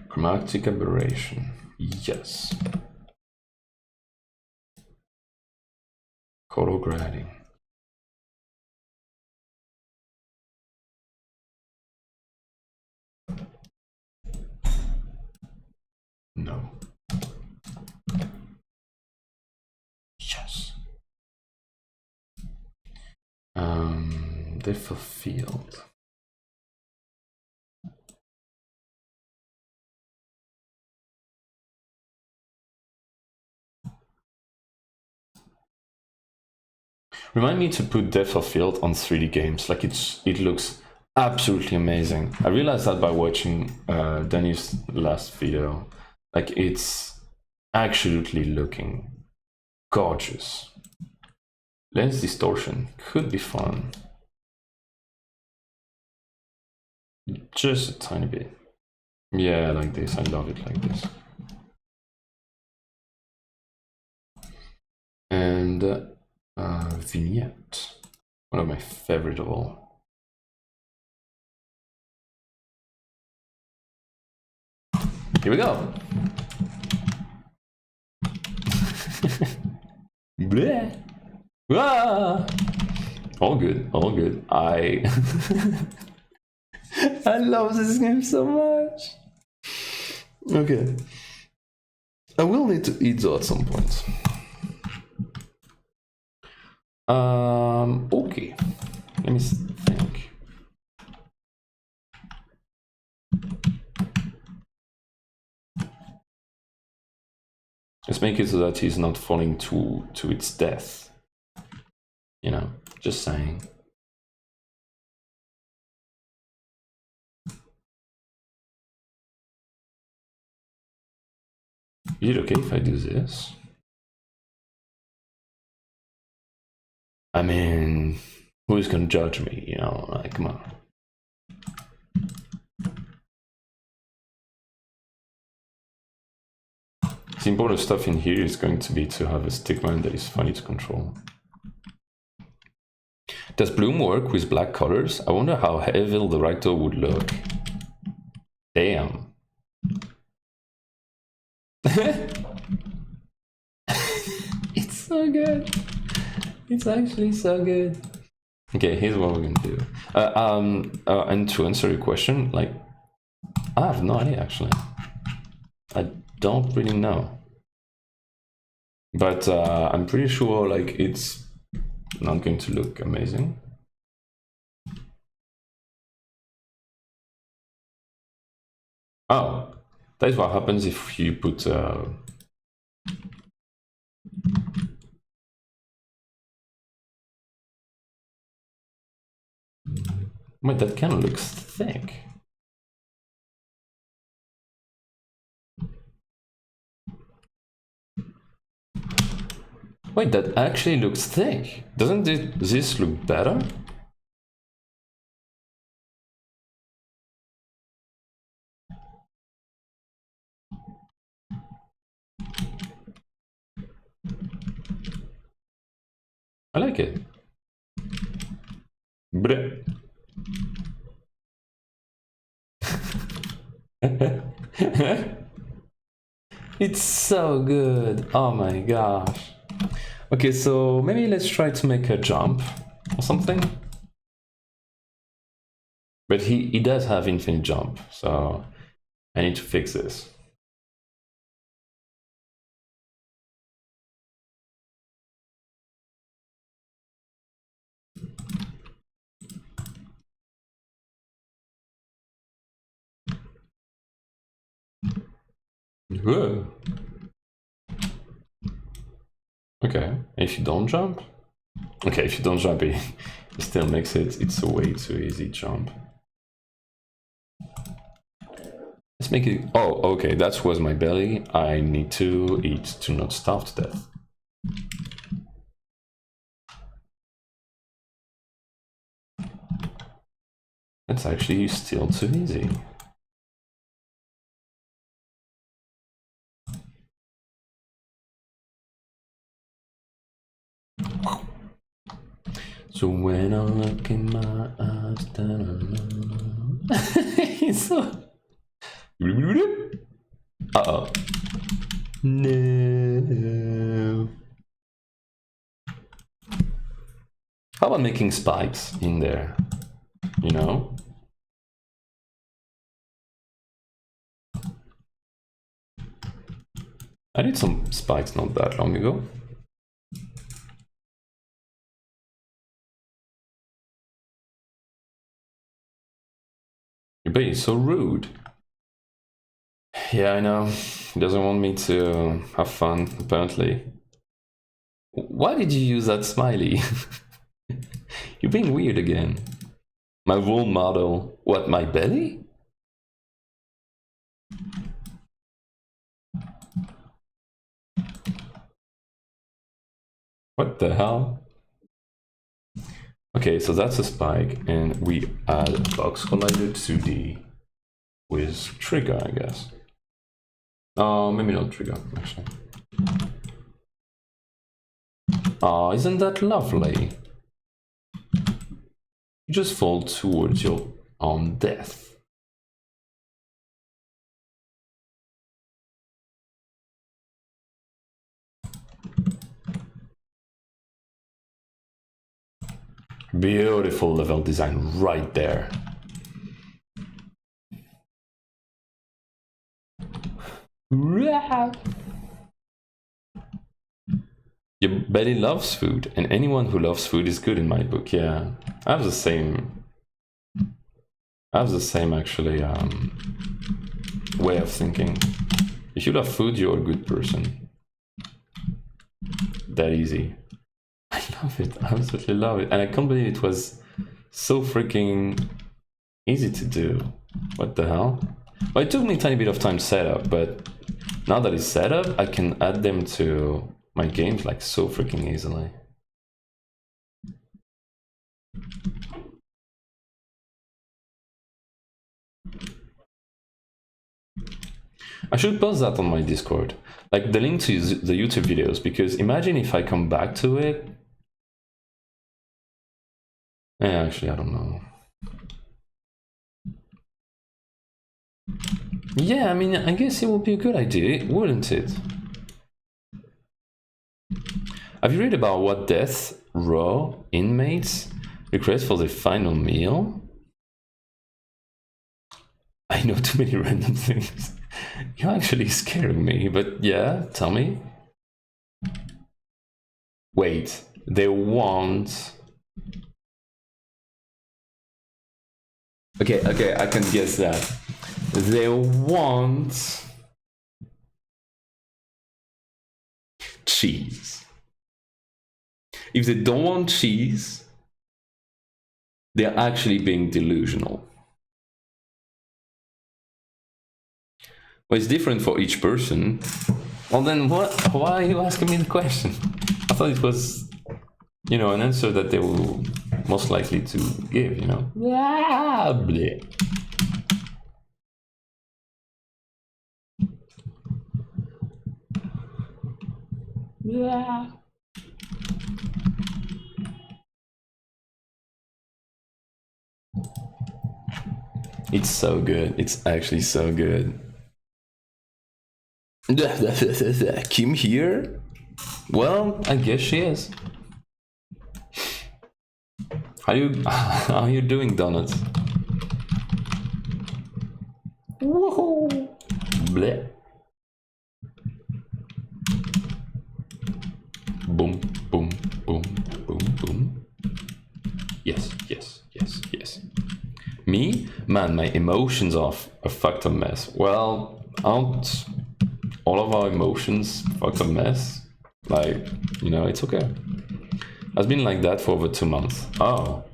Chromatic aberration. Yes. Color grading. No. Yes. Depth of field. Remind me to put depth of field on 3D games. Like it looks absolutely amazing. I realized that by watching Danny's last video. Like it's absolutely looking gorgeous. Lens distortion could be fun. Just a tiny bit. Yeah, like this. I love it like this. And vignette. One of my favorite of all. Here we go. Bleh. Ah! All good, all good. I love this game so much. Okay. I will need to eat though at some point. Okay. Let me think. Let's make it so that he's not falling to its death. You know, just saying. Is it okay if I do this? I mean, who's gonna judge me, you know? Like, come on. The important stuff in here is going to be to have a stickman that is funny to control. Does Bloom work with black colors? I wonder how evil the Ragdoll would look. Damn. It's so good. It's actually so good. Okay, here's what we're gonna do. And to answer your question, like, I have no idea actually. I don't really know. But I'm pretty sure like it's not going to look amazing. Oh, that is what happens if you put wait, that kind of looks thick. Wait, that actually looks thick. Doesn't this look better? I like it. Bleh. It's so good. Oh my gosh. Okay, so maybe let's try to make a jump or something. But he does have infinite jump, so I need to fix this. Whoa. Okay, if you don't jump? Okay, if you don't jump, it still makes it, it's a way too easy jump. Let's make it. Oh, okay, that was my belly. I need to eat to not starve to death. It's actually still too easy. So when I look in my eyes, it's so... Uh-oh. No. How about making spikes in there? You know? I did some spikes not that long ago. Your baby is so rude. Yeah, I know. He doesn't want me to have fun, apparently. Why did you use that smiley? You're being weird again. My role model. What, my belly? What the hell? Okay, so that's a spike, and we add box collider 2D with trigger, I guess. Oh, maybe not trigger, actually. Oh, isn't that lovely? You just fall towards your own death. Beautiful level design right there. Your belly loves food, and anyone who loves food is good in my book. Yeah, I have the same. Actually way of thinking. If you love food, you're a good person. That easy. I love it. I absolutely love it, and I can't believe it was so freaking easy to do. What the hell? Well, it took me a tiny bit of time to set up, but now that it's set up, I can add them to my games like so freaking easily. I should post that on my Discord, like the link to the YouTube videos, because imagine if I come back to it. Yeah, actually, I don't know. Yeah, I mean, I guess it would be a good idea, wouldn't it? Have you read about what death row inmates request for their final meal? I know too many random things. You're actually scaring me, but yeah, tell me. Wait, they want... Okay, I can guess that. They want... cheese. If they don't want cheese, they're actually being delusional. Well, it's different for each person. Well, then what? Why are you asking me the question? I thought it was, you know, an answer that they will most likely to give, you know? Ah, bleh. Yeah. It's so good. It's actually so good. Kim here? Well, I guess she is. How are you doing, donuts? Woohoo! Bleh. Boom, boom, boom, boom, boom. Yes. Me? Man, my emotions are a fucked up mess. Well, aren't all of our emotions fucked up mess? Like, you know, it's okay. I've been like that for over 2 months. Oh.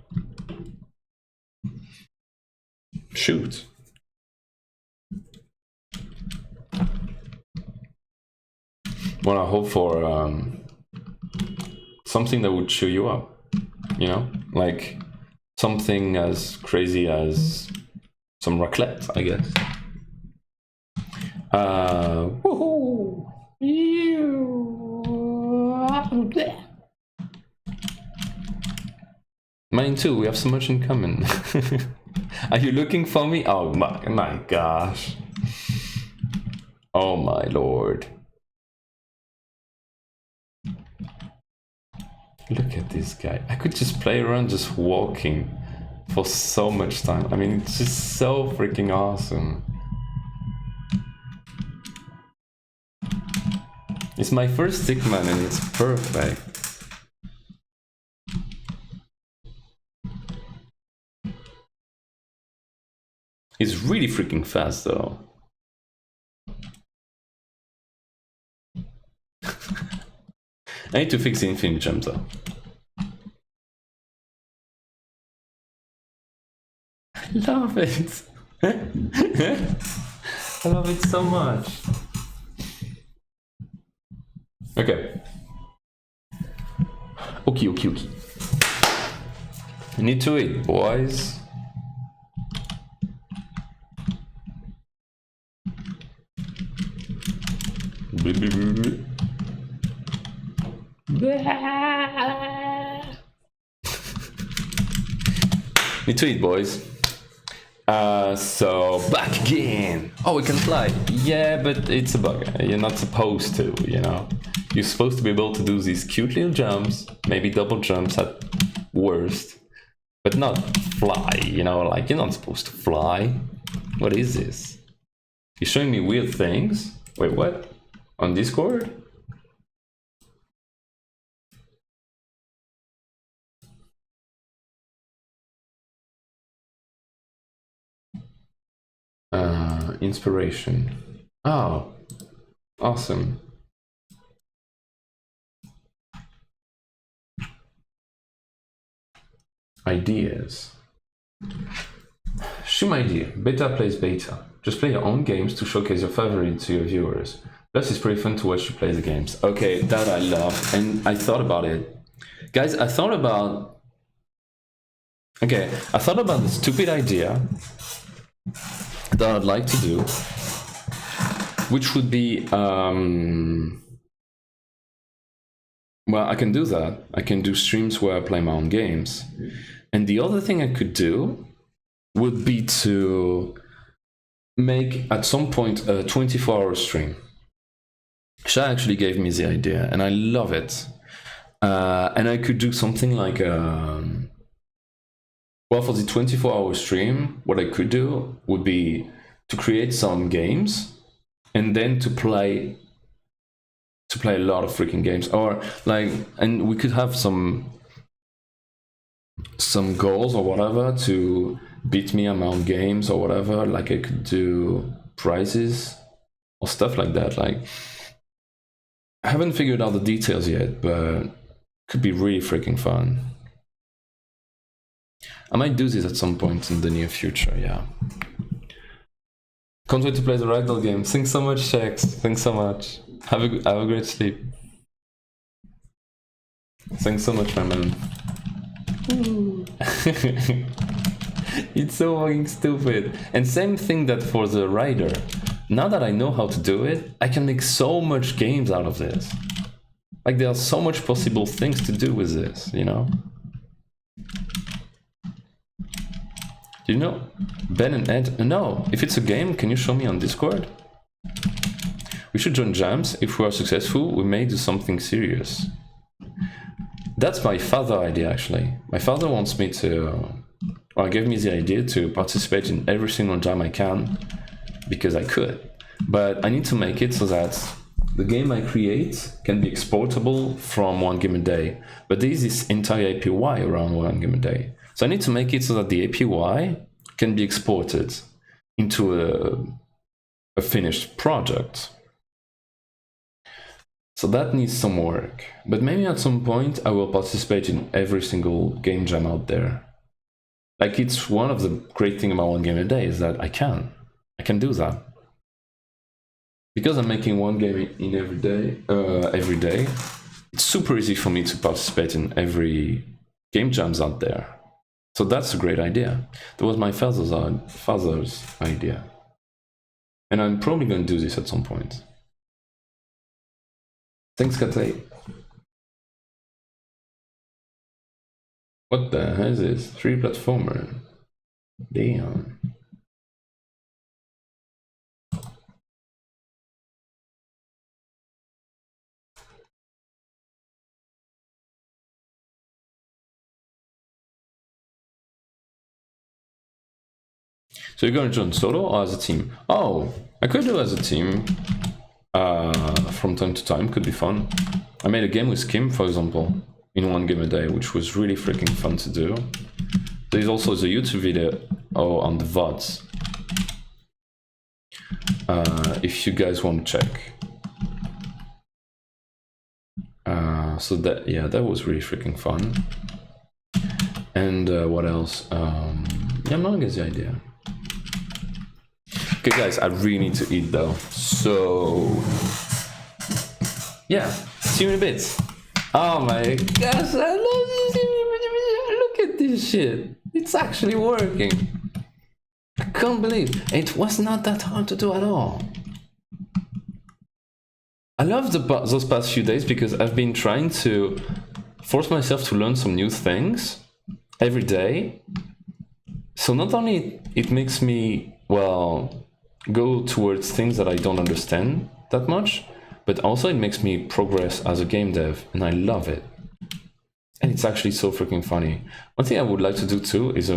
Shoot. Well, I hope for something that would cheer you up, you know, like something as crazy as some raclette, I guess. Woohoo! Mine too, we have so much in common. Are you looking for me? Oh my gosh. Oh my lord. Look at this guy. I could just play around just walking for so much time. I mean, it's just so freaking awesome. It's my first stickman and it's perfect. He's really freaking fast though. I need to fix the infinite jump though. I love it. I love it so much. Okay. Okay. I need to eat, boys. Need to eat, boys. So back again. Oh, we can fly. Yeah, but it's a bug. You're not supposed to, you know. You're supposed to be able to do these cute little jumps, maybe double jumps at worst, but not fly, you know, like you're not supposed to fly. What is this? You're showing me weird things? Wait, what? On Discord? Inspiration. Oh, awesome. Ideas. Shoot my idea. Beta plays beta. Just play your own games to showcase your favorite to your viewers. Plus, it's pretty fun to watch you play the games. Okay, that I love. And I thought about it. Guys, I thought about the stupid idea that I'd like to do, which would be, well, I can do that. I can do streams where I play my own games. And the other thing I could do would be to make, at some point, a 24-hour stream. Sha actually gave me the idea, and I love it. And I could do something like, well, for the 24-hour stream, what I could do would be to create some games and then to play a lot of freaking games, or like, and we could have some goals or whatever to beat me on my own games or whatever. Like I could do prizes or stuff like that. Like, I haven't figured out the details yet, but could be really freaking fun. I might do this at some point in the near future, yeah. Can't wait to play the Ragdoll game. Thanks so much, Shex. Thanks so much. Have a great sleep. Thanks so much, my man. It's so fucking stupid. And same thing that for the rider. Now that I know how to do it, I can make so much games out of this. Like, there are so much possible things to do with this, you know? Do you know Ben and Ed? No, if it's a game, can you show me on Discord? We should join jams. If we are successful, we may do something serious. That's my father idea, actually. My father wants me to, well, gave me the idea to participate in every single jam I can, because I could. But I need to make it so that the game I create can be exportable from One Game a Day. But there is this entire APY around One Game a Day. So I need to make it so that the APY can be exported into a finished project. So that needs some work. But maybe at some point I will participate in every single game jam out there. Like, it's one of the great things about One Game a Day is that I can do that. because I'm making one game in every day, it's super easy for me to participate in every game jams out there. So that's a great idea. That was my father's idea. And I'm probably going to do this at some point. Thanks, Kate. What the hell is this? 3D platformer. Damn. So you're going to join solo or as a team? Oh, I could do as a team. From time to time, could be fun. I made a game with Kim, for example, in one game a day, which was really freaking fun to do. There's also the YouTube video on the VODs. If you guys want to check. So that, yeah, that was really freaking fun. And what else? Yeah, I'm not against the idea. Okay, guys, I really need to eat though. So, yeah, see you in a bit. Oh my gosh, I love this. Look at this shit. It's actually working. I can't believe it was not that hard to do at all. I love those past few days because I've been trying to force myself to learn some new things every day. So not only it makes me, well, go towards things that I don't understand that much, but also it makes me progress as a game dev, and I love it. And it's actually so freaking funny. One thing I would like to do too is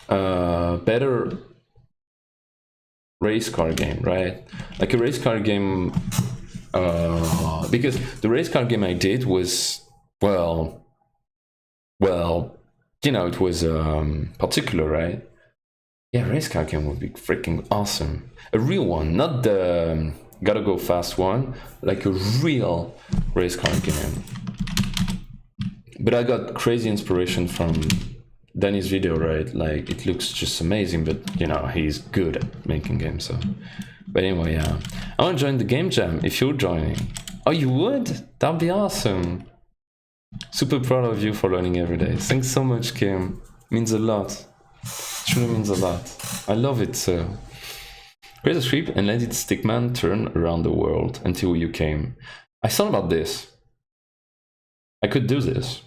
a better race car game, right? Like a race car game, because the race car game I did was, well, you know, it was particular, right? Yeah, race car game would be freaking awesome. A real one, not the gotta go fast one, like a real race car game. But I got crazy inspiration from Danny's video, right? Like, it looks just amazing, but you know, he's good at making games, so. But anyway, yeah. I want to join the game jam if you're joining. Oh, you would? That'd be awesome. Super proud of you for learning every day. Thanks so much, Kim. Means a lot. Truly means a lot. I love it, so. Create a script and let its stickman turn around the world until you came. I thought about this. I could do this.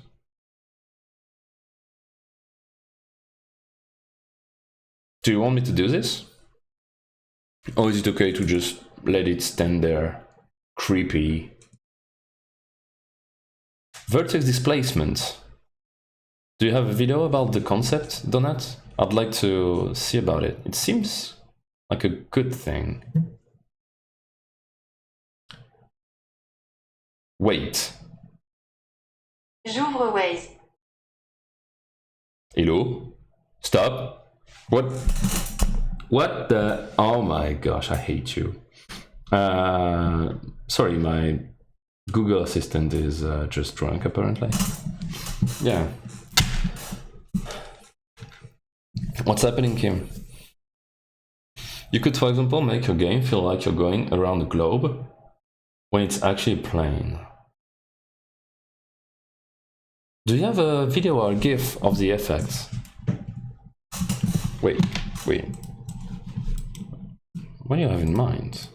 Do you want me to do this? Or is it okay to just let it stand there? Creepy. Vertex displacement. Do you have a video about the concept, Donut? I'd like to see about it. It seems like a good thing. Wait. J'ouvre Waze. Hello? Stop. What? What the? Oh my gosh, I hate you. Sorry, my Google Assistant is just drunk, apparently. Yeah. What's happening, Kim? You could, for example, make your game feel like you're going around the globe when it's actually plain. Do you have a video or a GIF of the effects? Wait. What do you have in mind?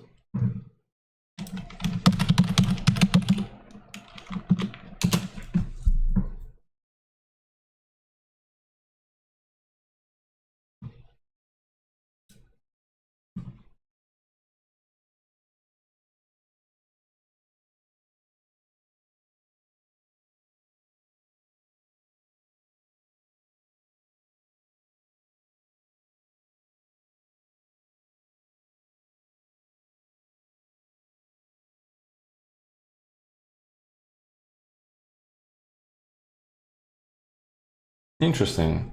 Interesting.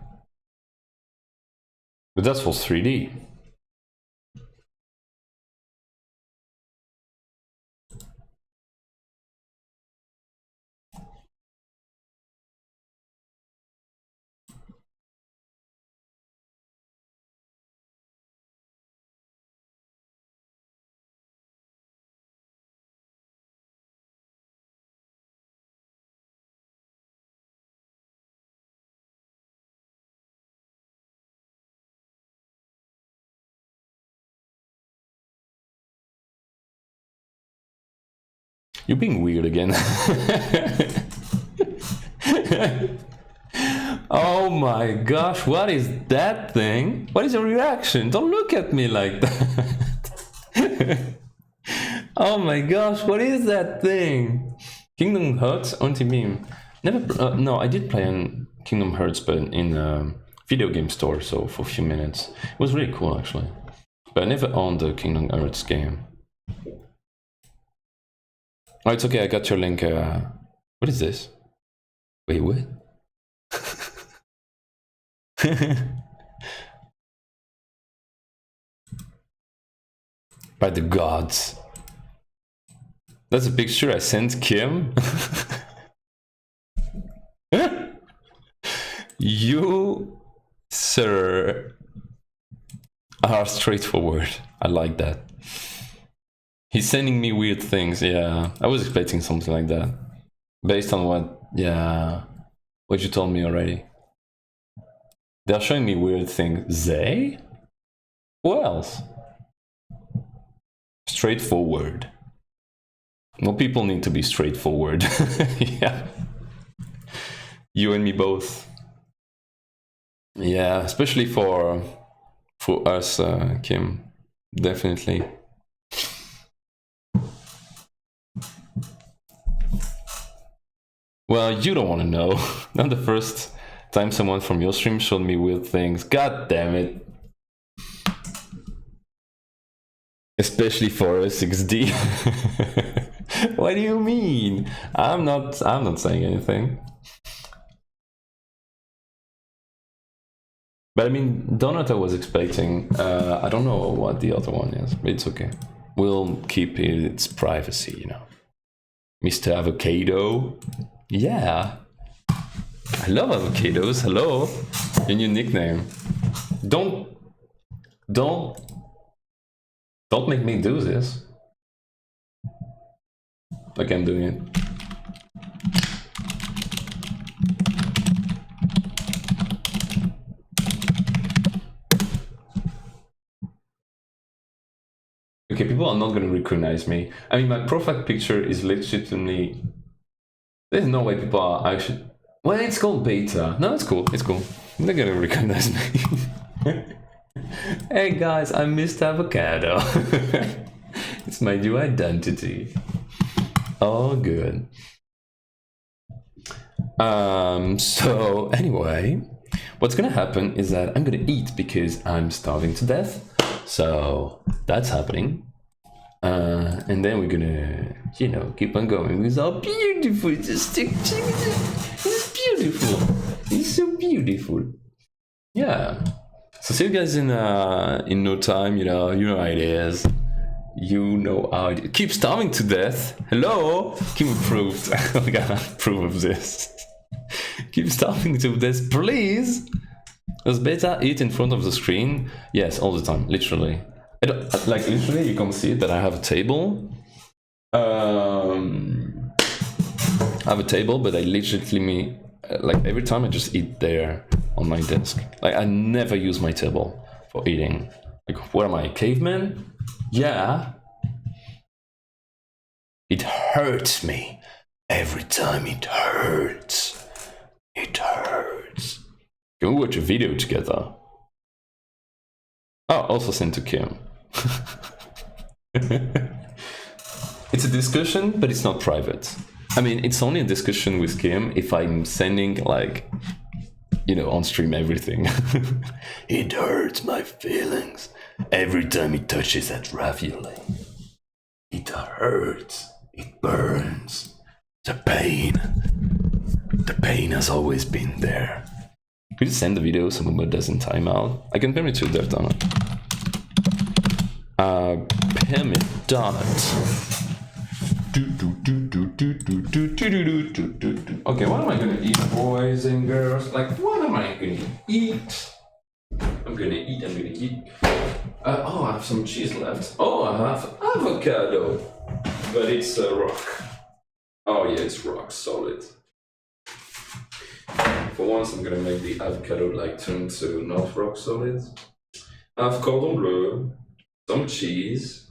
But that's for 3D. You're being weird again. Oh my gosh, what is that thing? What is your reaction? Don't look at me like that. Oh my gosh, what is that thing? Kingdom Hearts anti-meme. Never. No, I did play on Kingdom Hearts, but in a video game store, so for a few minutes. It was really cool, actually. But I never owned the Kingdom Hearts game. Oh, it's okay, I got your link. What is this? Wait, what? By the gods. That's a picture I sent Kim. You, sir, are straightforward. I like that. He's sending me weird things, yeah. I was expecting something like that. Based on what, yeah, what you told me already. They're showing me weird things. They? Who else? Straightforward. Well, people need to be straightforward. Yeah. You and me both. Yeah, especially for us, Kim. Definitely. Well, you don't want to know. Not the first time someone from your stream showed me weird things. God damn it. Especially for a 6D. What do you mean? I'm not saying anything. But I mean, Donut I was expecting. I don't know what the other one is, but it's okay. We'll keep its privacy, you know. Mr. Avocado. Yeah. I love avocados. Hello. Your new nickname. Don't make me do this. Like I'm doing it. Okay, people are not gonna recognize me. I mean, my profile picture is legitimately... There's no way people are actually... Well, it's called beta. No, it's cool. It's cool. They're gonna recognize me. Hey guys, I'm Mr. Avocado. It's my new identity. All good. So anyway, what's gonna happen is that I'm gonna eat because I'm starving to death. So that's happening. And then we're gonna, you know, keep on going with our beautiful, it's beautiful. It's so beautiful. Yeah. So see you guys in no time, you know how it is. You know how it keep starving to death. Hello? Kim approved. We gotta approve of this. Keep starving to death, please. Does beta eat in front of the screen? Yes, all the time, literally. I don't, like literally, you can see that I have a table. I have a table, but I literally like every time I just eat there on my desk. Like I never use my table for eating. Like what am I, a caveman? Yeah. It hurts me every time. It hurts. It hurts. Can we watch a video together? Oh, also sent to Kim. It's a discussion, but it's not private. I mean, it's only a discussion with Kim if I'm sending, like, you know, on stream everything. It hurts my feelings every time he touches that ravioli. It hurts. It burns. The pain has always been there. Could you send the video so Momo doesn't time out? I can permit you there, Donut. Permit Donut. Okay, what am I gonna eat, boys and girls? Like, what am I gonna eat? I'm gonna eat. Oh, I have some cheese left. Oh, I have avocado. But it's a rock. Oh yeah, it's rock solid. For once, I'm gonna make the avocado like turn to not rock solid. I have cordon bleu, some cheese,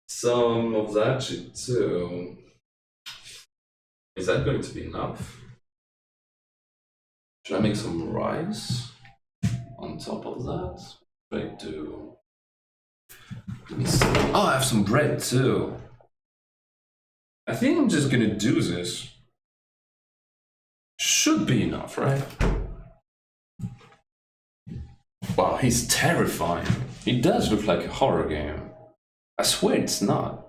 some of that shit too. Is that going to be enough? Should I make some rice on top of that? Try to... Let me see. Oh, I have some bread too. I think I'm just gonna do this. Should be enough, right? Wow, he's terrifying. It does look like a horror game. I swear it's not.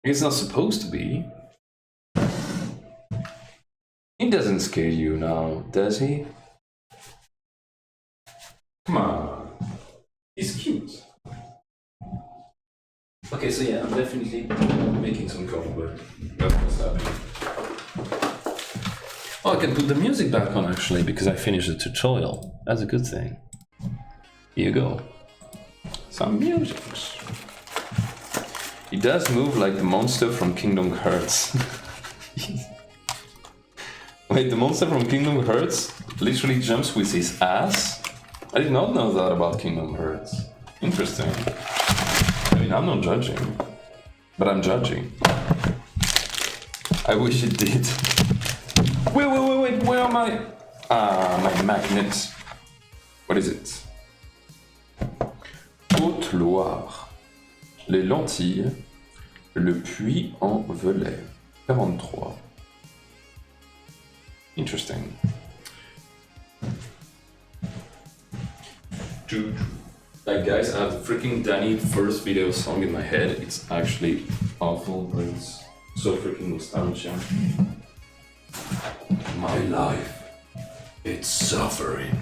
It's not supposed to be. He doesn't scare you now, does he? Come on. He's cute. Okay, so yeah, I'm definitely making some cornbread. That's what's happening. Oh, I can put the music back on actually because I finished the tutorial. That's a good thing. Here you go. Some music. He does move like the monster from Kingdom Hearts. Wait, the monster from Kingdom Hearts literally jumps with his ass? I did not know that about Kingdom Hearts. Interesting. I mean, I'm not judging, but I'm judging. I wish it did. Wait, where are my... my magnets. What is it? Haute-Loire. Les lentilles. Le Puy-en-Velay. 43. Interesting. Like guys, I have the freaking Danny first video song in my head. It's actually awful, but it's so freaking nostalgia. My life, it's suffering.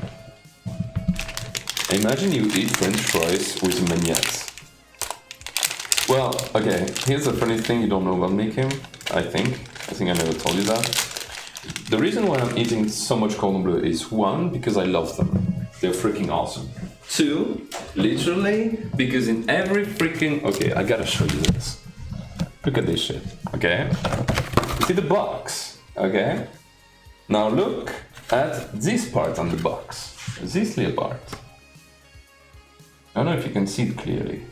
Imagine you eat French fries with maniacs. Well, okay, here's the funny thing you don't know about me, Kim. I think I never told you that. The reason why I'm eating so much cordon bleu is one, because I love them. They're freaking awesome. Two, literally, because in every freaking... Okay, I gotta show you this. Look at this shit, okay? You see the box, okay? Now look at this part on the box. This little part. I don't know if you can see it clearly.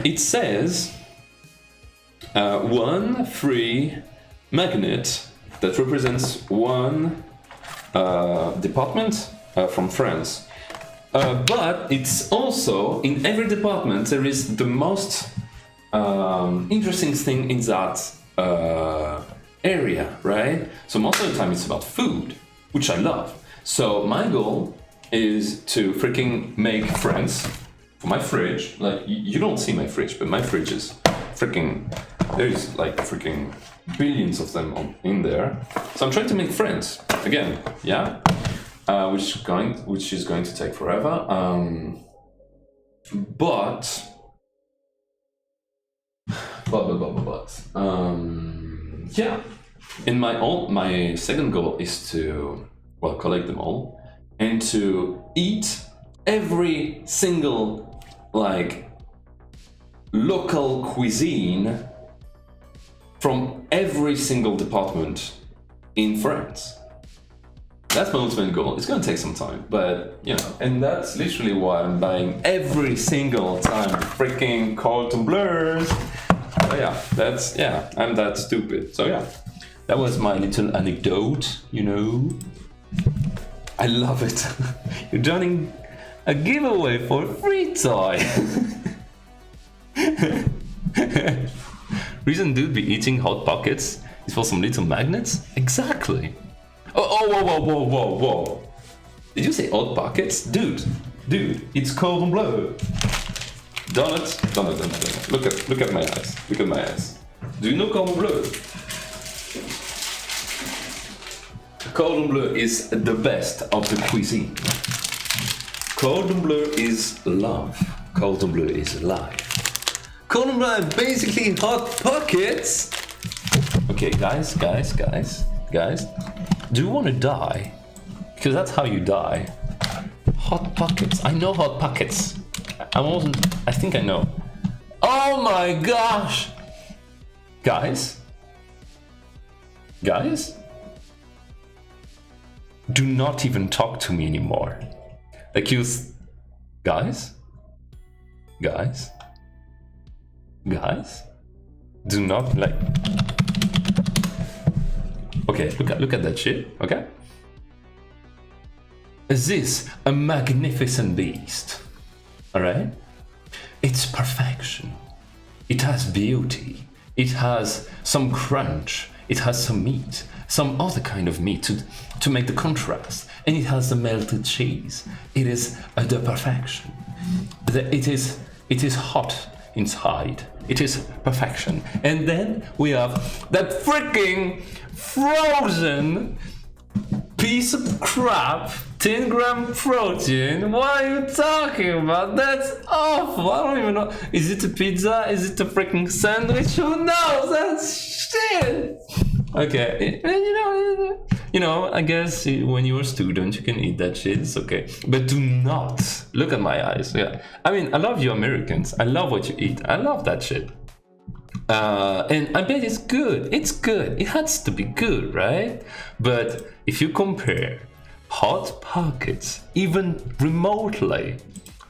It says one free magnet that represents one department from France. But it's also, in every department, there is the most interesting thing in that area, right? So most of the time it's about food, which I love. So my goal is to freaking make friends for my fridge. Like, you don't see my fridge, but my fridge is freaking, there's like freaking billions of them in there. So I'm trying to make friends, again, yeah? Which is going to take forever. But yeah. And my second goal is to, well, collect them all and to eat every single like local cuisine from every single department in France. That's my ultimate goal. It's gonna take some time, but you know, and that's literally why I'm buying every single time freaking cordon bleus. So yeah, I'm that stupid. So yeah, that was my little anecdote, you know. I love it. You're joining a giveaway for a free toy. Reason dude be eating hot pockets is for some little magnets? Exactly. Whoa. Did you say hot pockets? Dude, it's cordon bleu. Donut. Look at my eyes. Look at my eyes. Do you know cordon bleu? Cordon bleu is the best of the cuisine. Cordon bleu is love. Cordon bleu is life. Cordon bleu is basically hot pockets. Okay, guys. Do you want to die? Because that's how you die. Hot pockets. I know hot pockets. I think I know. Oh my gosh! Guys? Do not even talk to me anymore. Like guys, do not like. Okay, look at that shit. Okay, is this a magnificent beast? All right, it's perfection. It has beauty. It has some crunch. It has some meat, some other kind of meat to make the contrast, and it has the melted cheese. It is the perfection. It is hot inside. It is perfection. And then we have that freaking frozen piece of crap, 10-gram protein. What are you talking about? That's awful. I don't even know. Is it a pizza? Is it a freaking sandwich? Who knows? That's shit. Okay, you know, I guess when you're a student, you can eat that shit. It's okay, but do not look at my eyes. Yeah, I mean, I love you Americans. I love what you eat. I love that shit. And I bet it's good. It's good. It has to be good, right? But if you compare Hot Pockets even remotely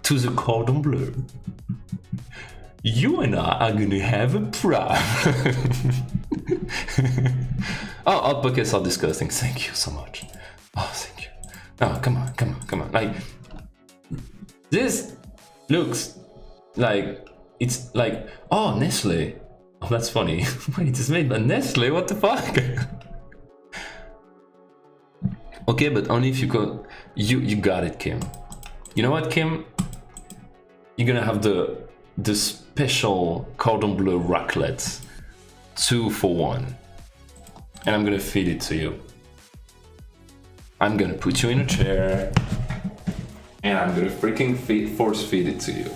to the cordon bleu, you and I are gonna have a problem. Oh, Hot Pockets are disgusting. Thank you so much. Oh, thank you. Oh, come on. Like, this looks like it's like, oh, Nestle. Oh, that's funny. Wait, it's made by Nestle? What the fuck? Okay, but only if you go. You got it, Kim. You know what, Kim? You're gonna have the special cordon bleu raclette, 2 for 1, and I'm gonna feed it to you. I'm gonna put you in a chair, and I'm gonna freaking force feed it to you.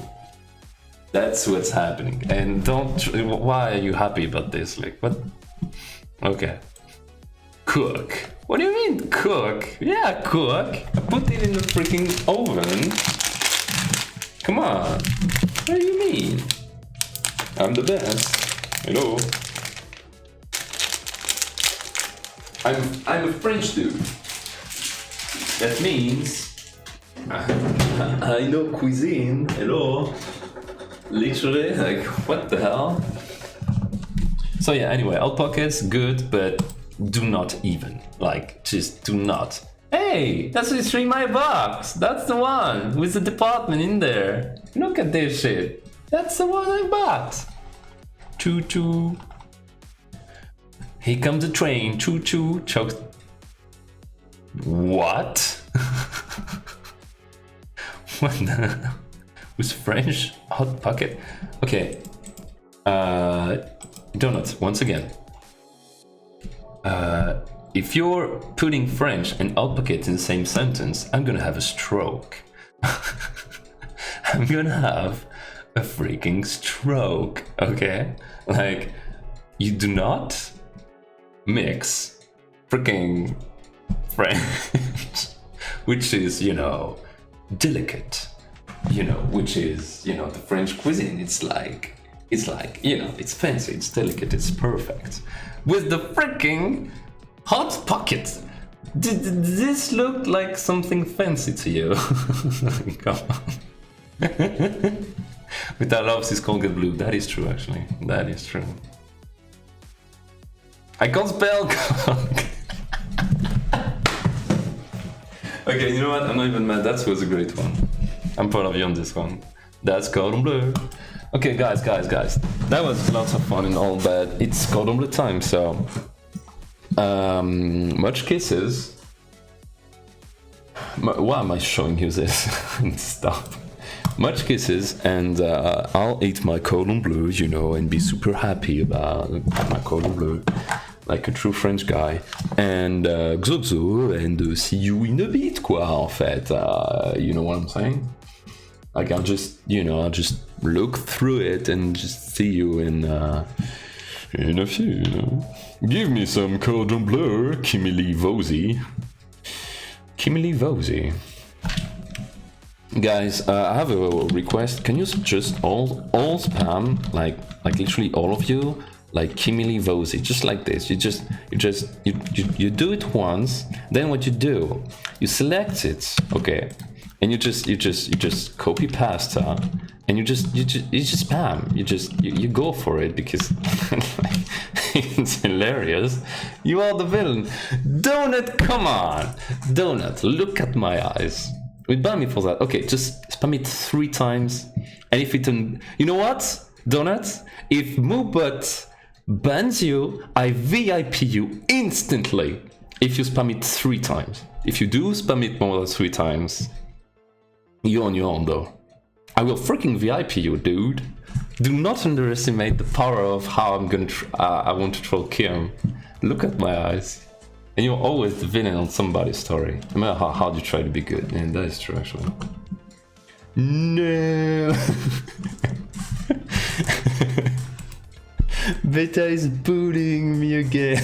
That's what's happening. And don't. Why are you happy about this? Like, what? Okay. Cook. What do you mean, cook? Yeah, cook. I put it in the freaking oven. Come on. What do you mean? I'm the best. Hello. I'm a French dude. That means I know cuisine. Hello. Literally, like, what the hell? So yeah, anyway, Hot Pockets, good, but do not even. Like, just do not. Hey, that's literally my box. That's the one with the department in there. Look at this shit. That's the one I bought. Choo choo. Here comes the train. Choo choo. Choked. What? What the? With French Hot Pocket? Okay. Donuts, once again. If you're putting French and Hot Pocket in the same sentence, I'm gonna have a stroke. I'm gonna have a freaking stroke, okay? Like, you do not mix freaking French, which is, you know, delicate, you know, which is, you know, the French cuisine. It's like, you know, it's fancy, it's delicate, it's perfect. With the freaking Hot Pocket. Did this look like something fancy to you? Come on. With I love this Colgate Blue. That is true, actually. That is true. I can't spell Colgate. Okay, you know what? I'm not even mad. That was a great one. I'm proud of you on this one. That's Cordon Bleu. Okay, guys. That was lots of fun and all, but it's Cordon Bleu time, so... much kisses. Why am I showing you this? Stop. Much kisses, and I'll eat my Cordon Bleu, you know, and be super happy about my Cordon Bleu, like a true French guy. And xoxo, and see you in a bit, quoi, en fait. You know what I'm saying? Like, I'll just look through it and just see you in a few, you know. Give me some Cordon Bleu, Kimili Vozy. Kimili Vozy. Guys, I have a request. Can you just all spam, like literally all of you, like Kimili Vosi, just like this. You do it once. Then what you do, you select it, okay, and you just copy pasta, and you just spam. You go for it because it's hilarious. You are the villain. Donut, come on, Donut, look at my eyes. Wait, ban me for that. Okay, just spam it 3 times, and if it you know what, Donut, if Moobot bans you, I VIP you instantly if you spam it 3 times. If you do spam it more than 3 times, you're on your own though. I will freaking VIP you, dude. Do not underestimate the power of how I'm gonna I want to troll Kim. Look at my eyes. And you're always the villain on somebody's story, no matter how hard you try to be good. And that is true, actually. No. Beta is bullying me again.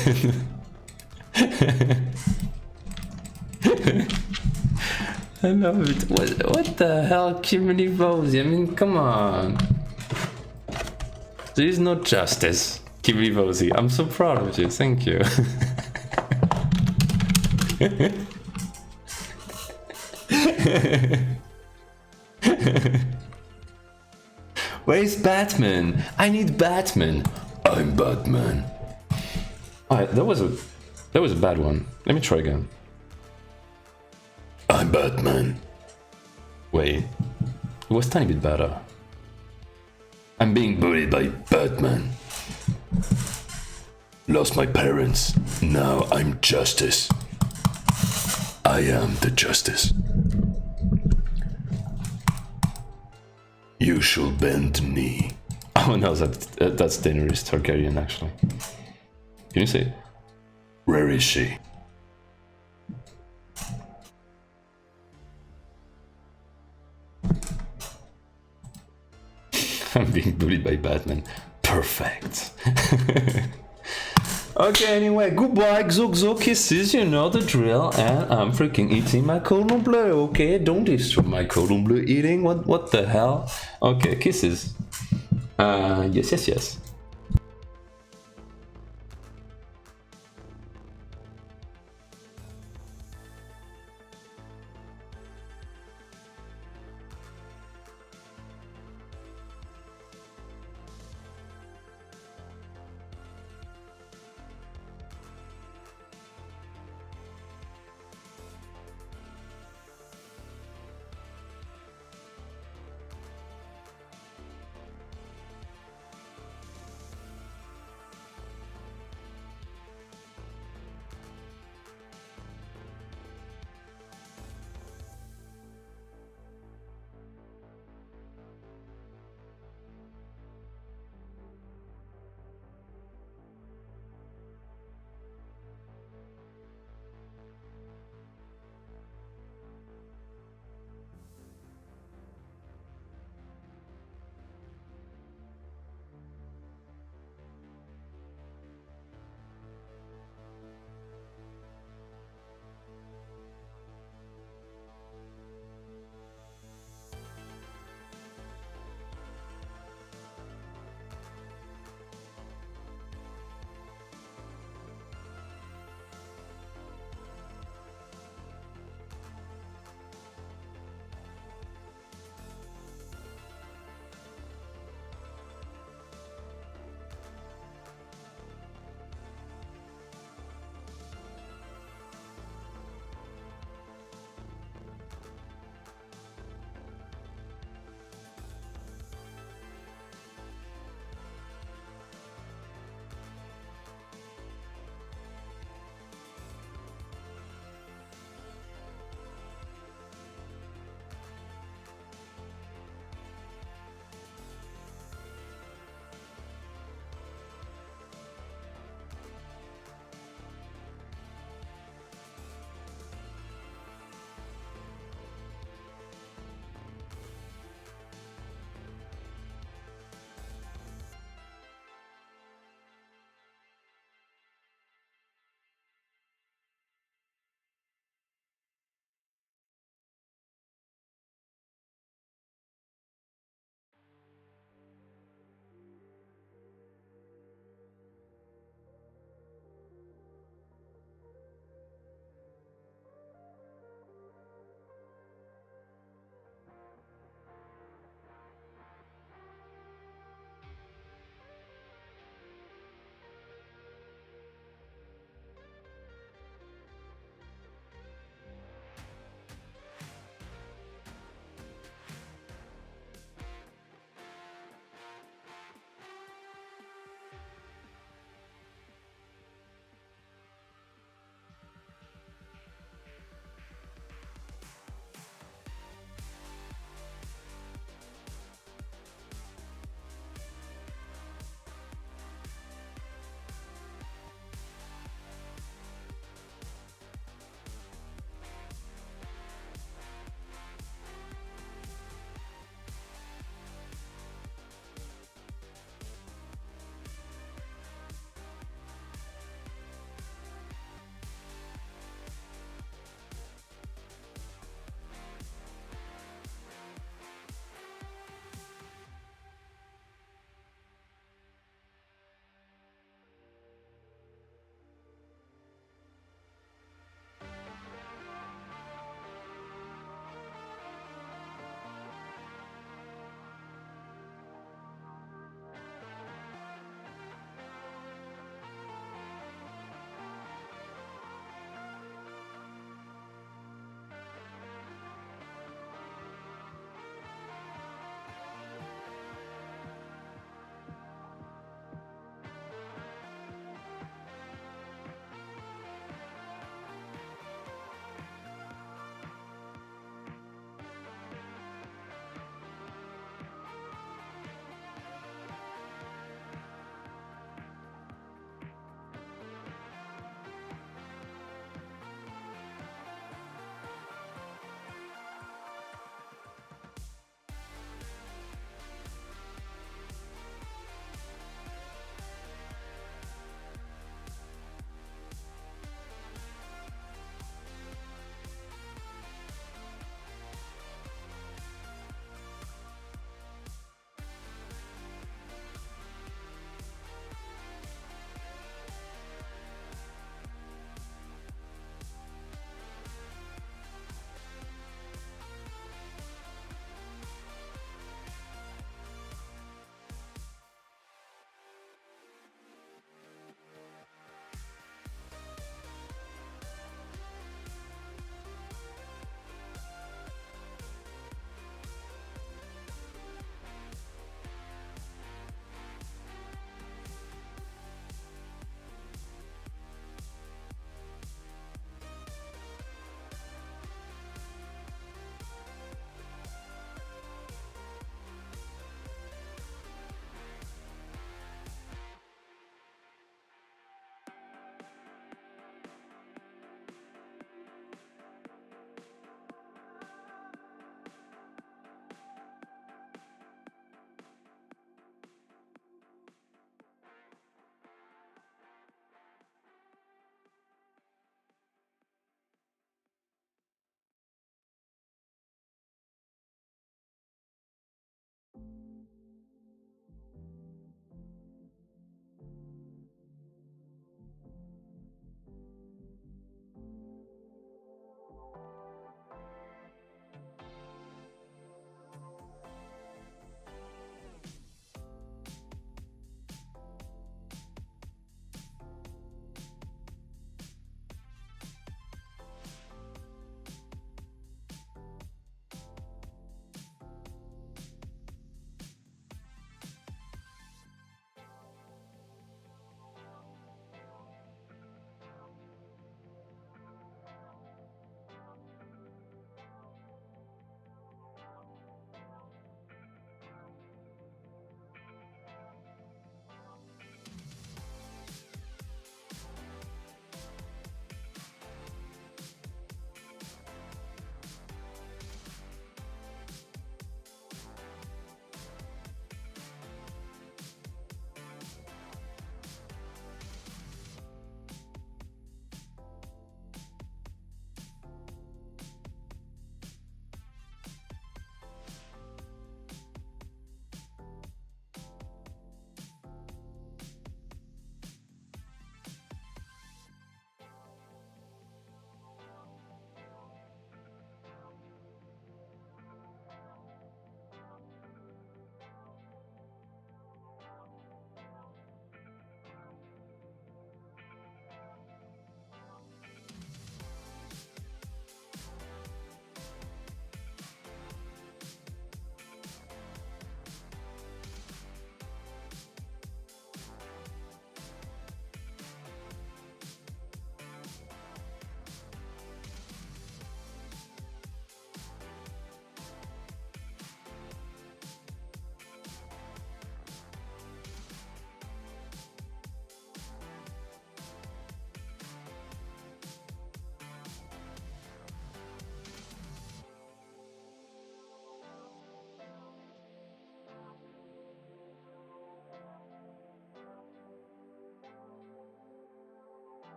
I love it. What the hell, Kimberly Vosi? I mean, come on. There is no justice, Kimberly Vosi. I'm so proud of you. Thank you. Where's Batman? I need Batman. I'm Batman. Alright, that was a bad one. Let me try again. I'm Batman. Wait, it was a tiny bit better. I'm being bullied by Batman. Lost my parents. Now I'm justice. I am the justice. You shall bend the knee. Oh no, that's Daenerys Targaryen actually. Can you say it? Where is she? I'm being bullied by Batman. Perfect. Okay, anyway, goodbye, Xoxo, kisses, you know the drill, and I'm freaking eating my cordon bleu, okay? Don't disturb my cordon bleu eating, what the hell? Okay, kisses. Yes.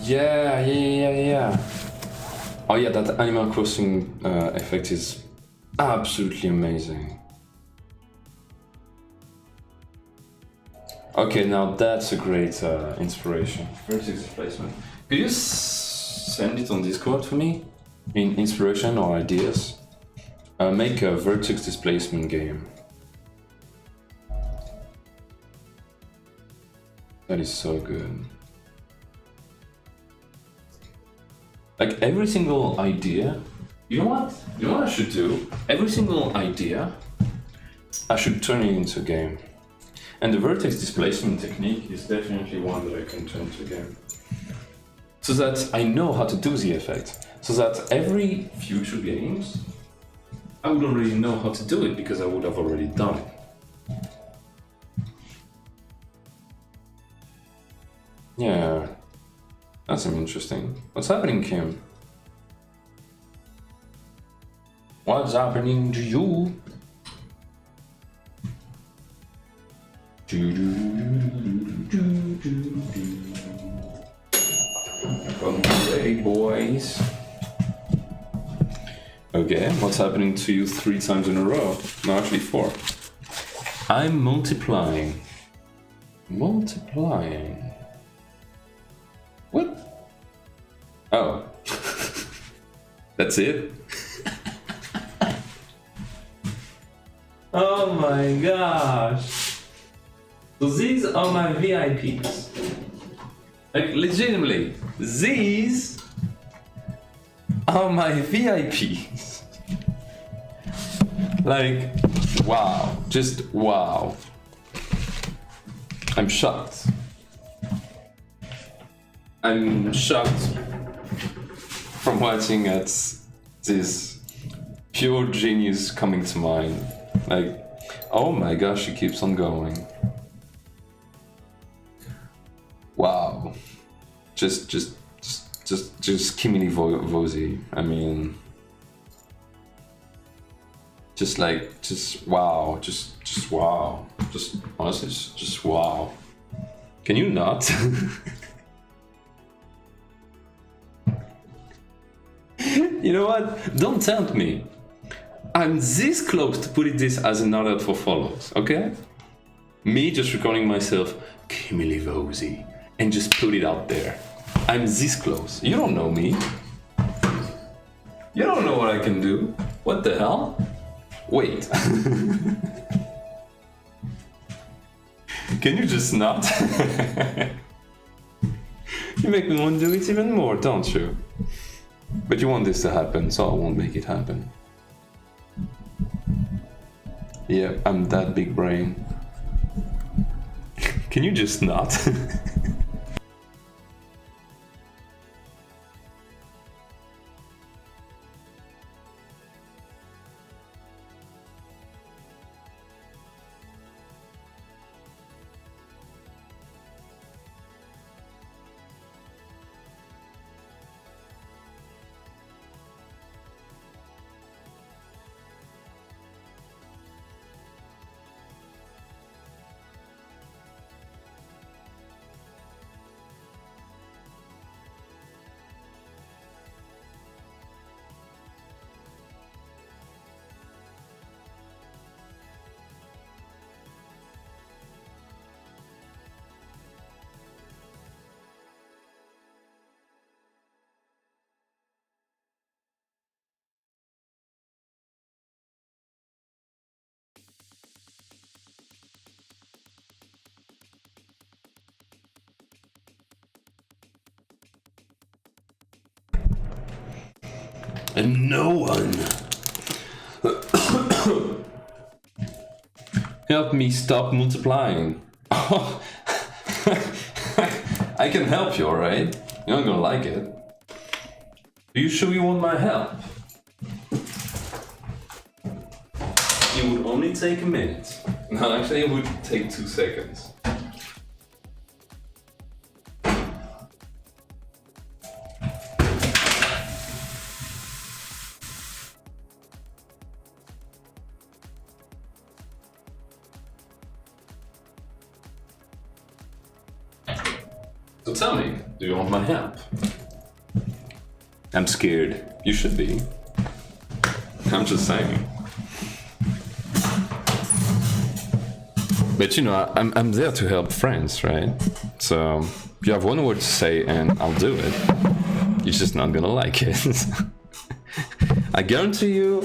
Yeah. Oh yeah, that Animal Crossing effect is absolutely amazing. Okay, now that's a great inspiration. Vertex displacement. Could you send it on Discord for me? In inspiration or ideas? Make a vertex displacement game. That is so good. Like every single idea. You know what? You know what I should do? Every single idea, I should turn it into a game. And the vertex displacement technique is definitely one that I can turn to a game. So that I know how to do the effect. So that every future games, I would already know how to do it because I would have already done it. Yeah, that's interesting. What's happening, Kim? What's happening to you? Hey boys. Okay, what's happening to you 3 times in a row? No, actually 4. I'm multiplying. Multiplying. What? Oh. That's it? Oh my gosh. So these are my VIPs. Like, legitimately, these are my VIPs. Like, wow. Just wow. I'm shocked. I'm shocked from watching at this pure genius coming to mind. Like, oh my gosh, it keeps on going. Wow. Just Kimini Vozi. I mean, just wow. Just wow. Just honestly, just wow. Can you not? You know what? Don't tempt me. I'm this close to putting this as an alert for follows, okay? Me just recording myself, Kimili Vozi, and just put it out there. I'm this close. You don't know me. You don't know what I can do. What the hell? Wait. Can you just not? You make me want to do it even more, don't you? But you want this to happen, so I won't make it happen. Yeah, I'm that big brain. Can you just not? And no one help me stop multiplying. I can help you, alright? You're not gonna like it. Are you sure you want my help? It would only take a minute. No, actually it would take 2 seconds. So tell me, do you want my help? I'm scared. You should be. I'm just saying. But you know, I'm there to help friends, right? So you have one word to say and I'll do it. You're just not gonna like it. I guarantee you,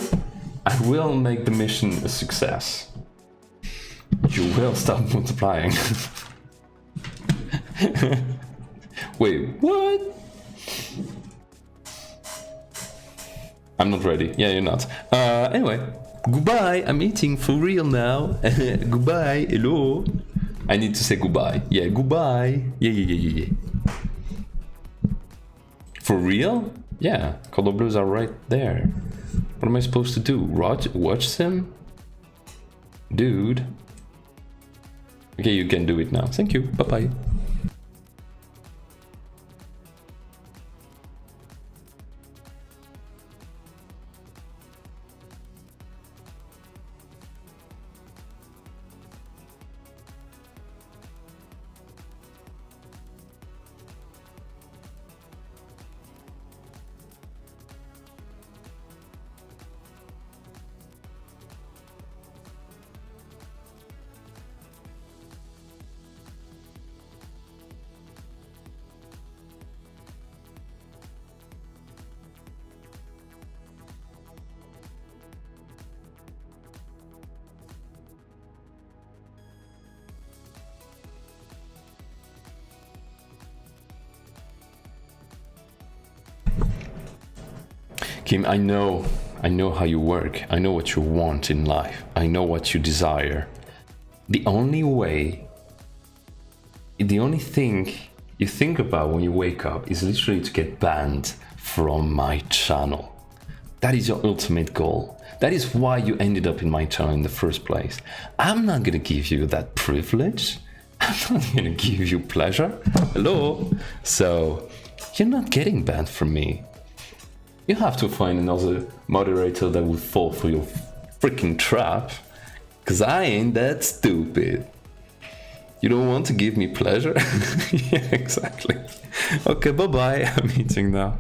I will make the mission a success. You will stop multiplying. Wait, what? I'm not ready. Yeah, you're not. Anyway, goodbye. I'm eating for real now. Goodbye. Hello. I need to say goodbye. Yeah, goodbye. Yeah. For real? Yeah, Cordon Bleus are right there. What am I supposed to do? Watch them? Dude. Okay, you can do it now. Thank you. Bye-bye. Kim, I know how you work. I know what you want in life. I know what you desire. The only thing you think about when you wake up is literally to get banned from my channel. That is your ultimate goal. That is why you ended up in my channel in the first place. I'm not gonna give you that privilege. I'm not gonna give you pleasure. Hello? So, you're not getting banned from me. You have to find another moderator that will fall for your freaking trap. Cause I ain't that stupid. You don't want to give me pleasure? Yeah, exactly. Okay, bye-bye. I'm eating now.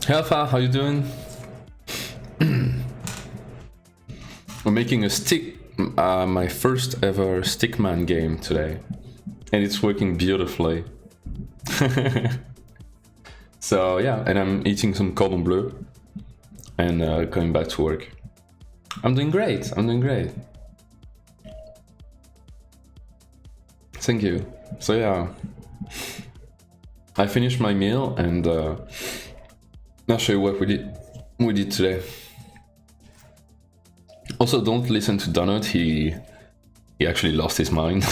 Hey Alpha, how you doing? We're making a my first ever Stickman game today, and it's working beautifully. So yeah, and I'm eating some cordon bleu and going back to work. I'm doing great. I'm doing great. Thank you. So yeah, I finished my meal and I'll show you what we did today. Also, don't listen to Donut. He actually lost his mind.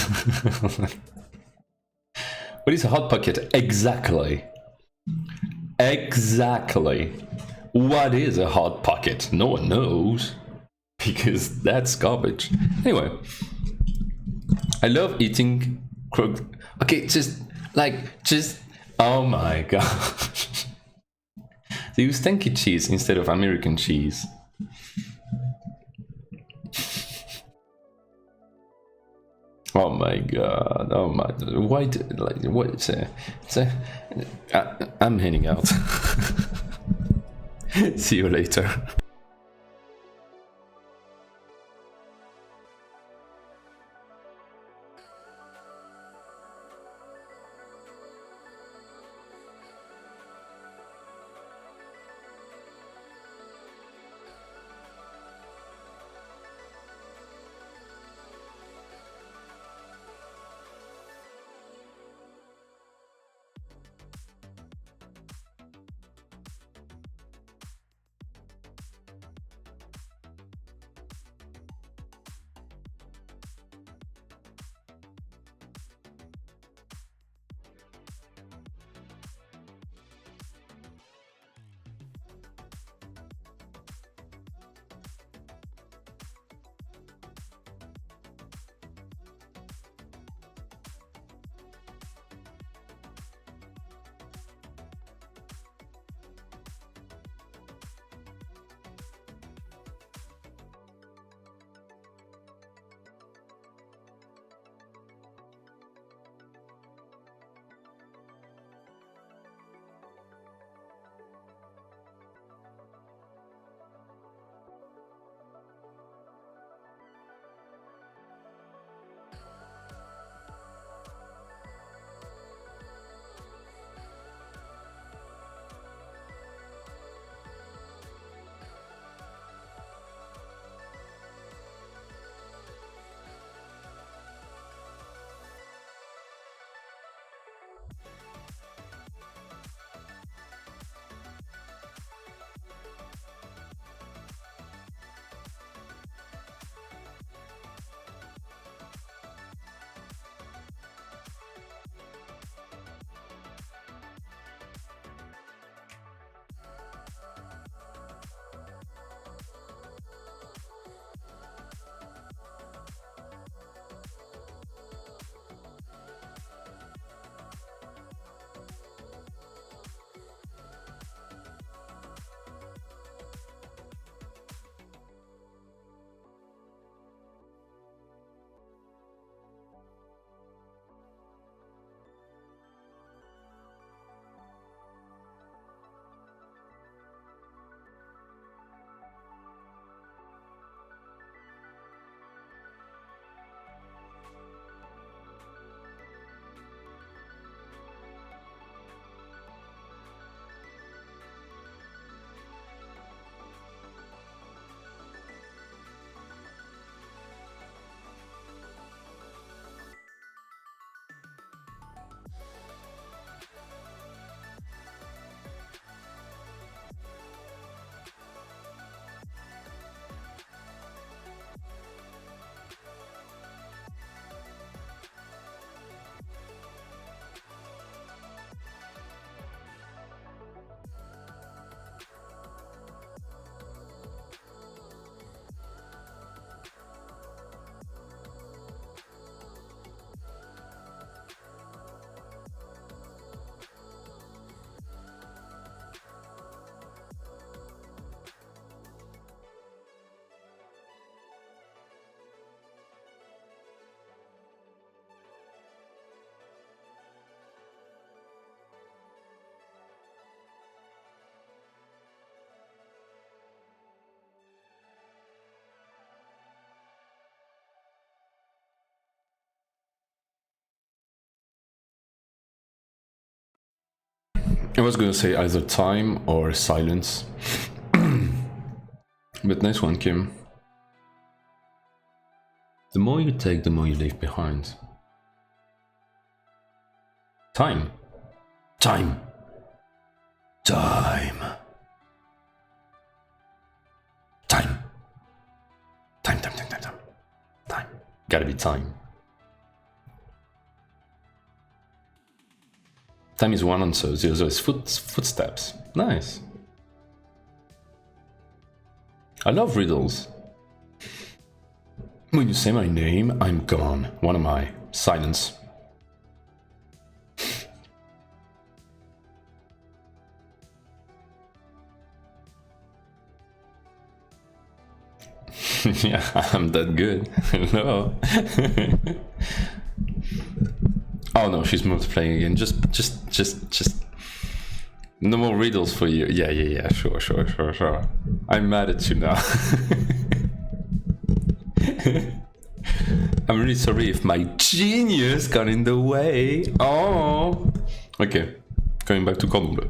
What is a hot pocket? Exactly. Exactly. What is a hot pocket? No one knows. Because that's garbage. Anyway. I love eating Okay, oh my god. They use Stanky cheese instead of American cheese. Oh my god. Oh my. Why? What? I'm heading out. See you later. I was gonna say either time or silence. But nice one, Kim. The more you take, the more you leave behind. Time. Time. Time. Time. Time, time, time, time, time. Time. Gotta be time. Time is one answer, the other is footsteps. Nice. I love riddles. When you say my name, I'm gone. What am I? Silence. Yeah, I'm that good. Hello. Oh no, she's multiplying again. Just. No more riddles for you. Yeah. Sure. I'm mad at you now. I'm really sorry if my genius got in the way. Oh. Okay, going back to Cordon Bleu.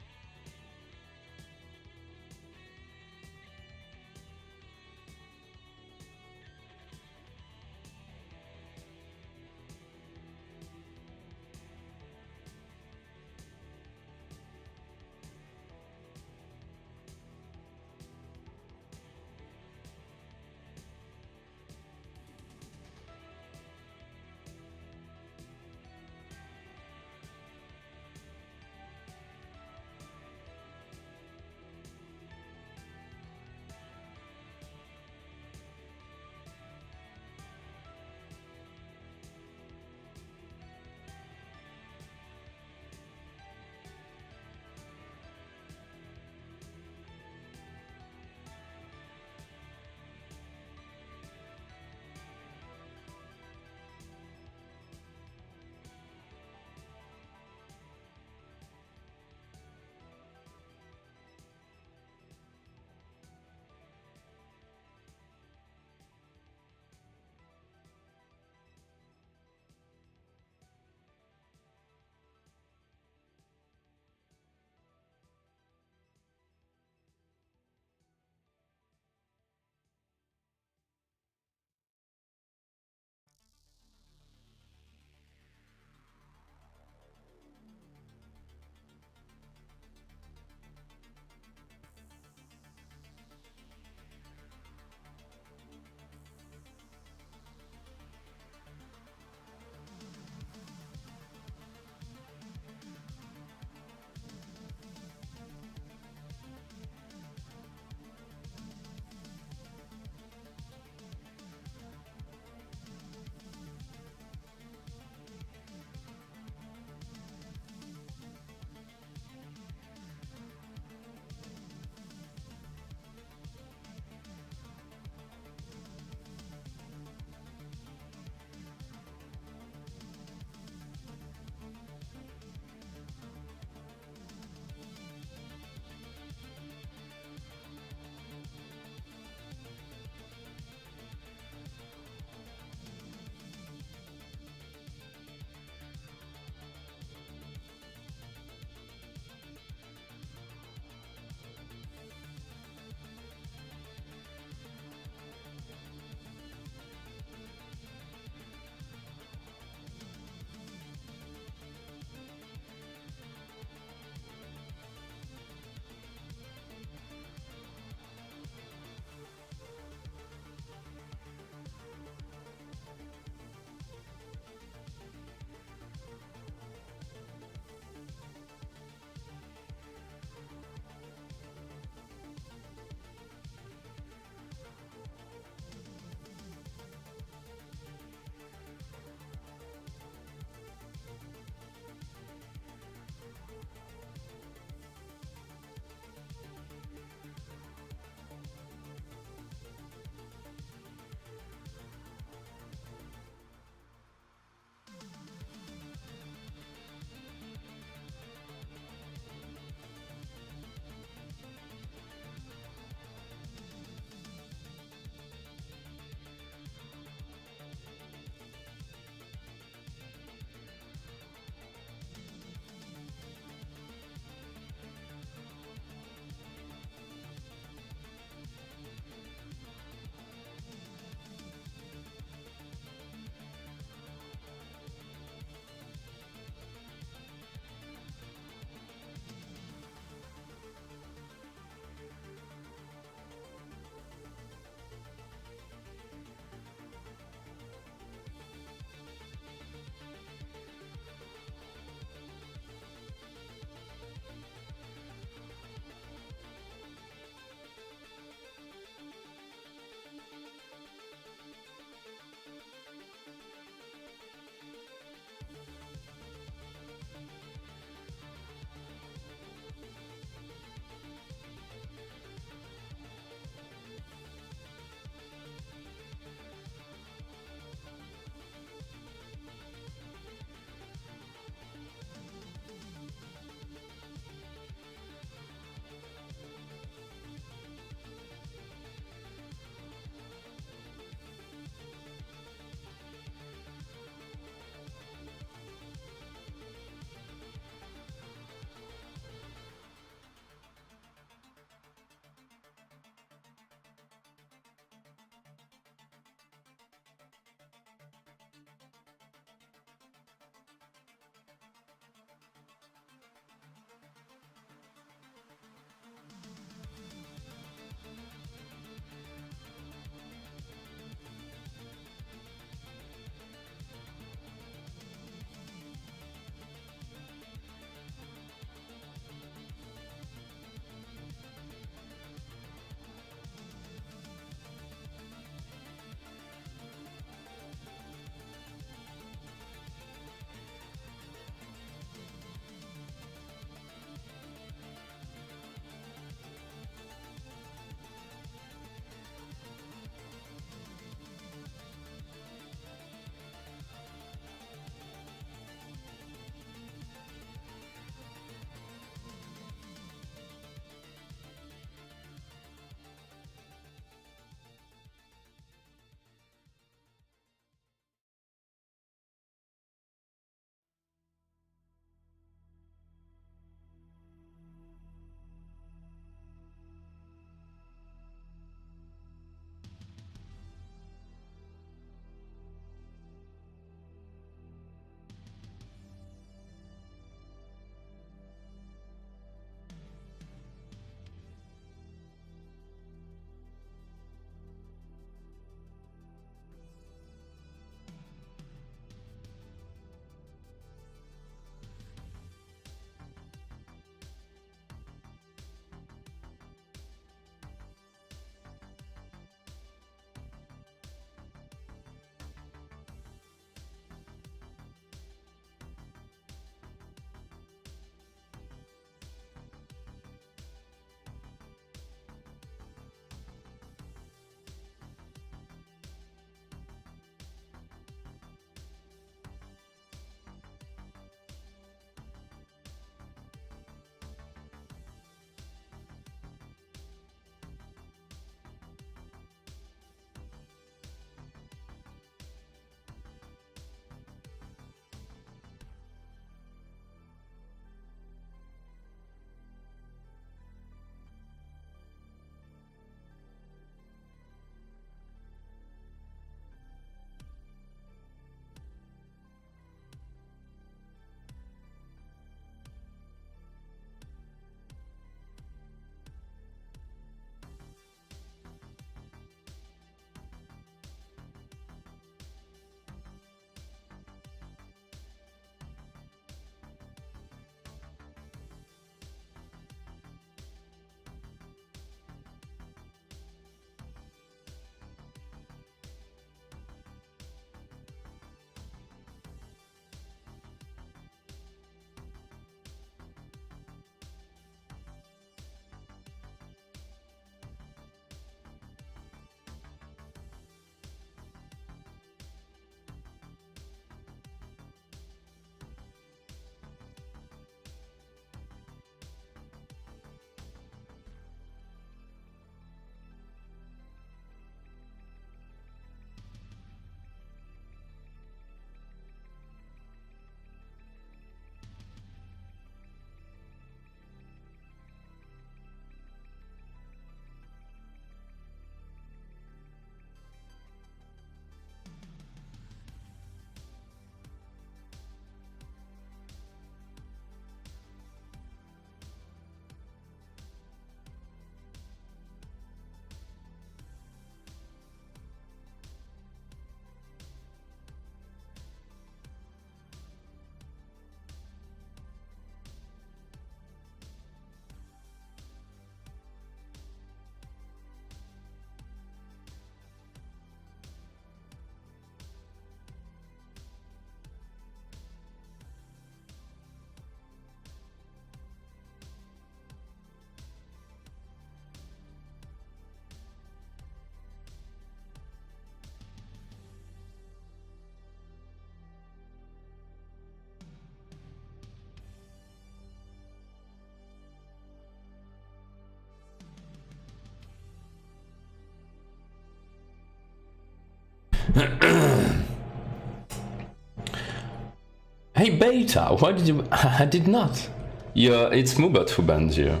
Hey Beta, why did you... I did not. Yeah, it's Mubot who banned you.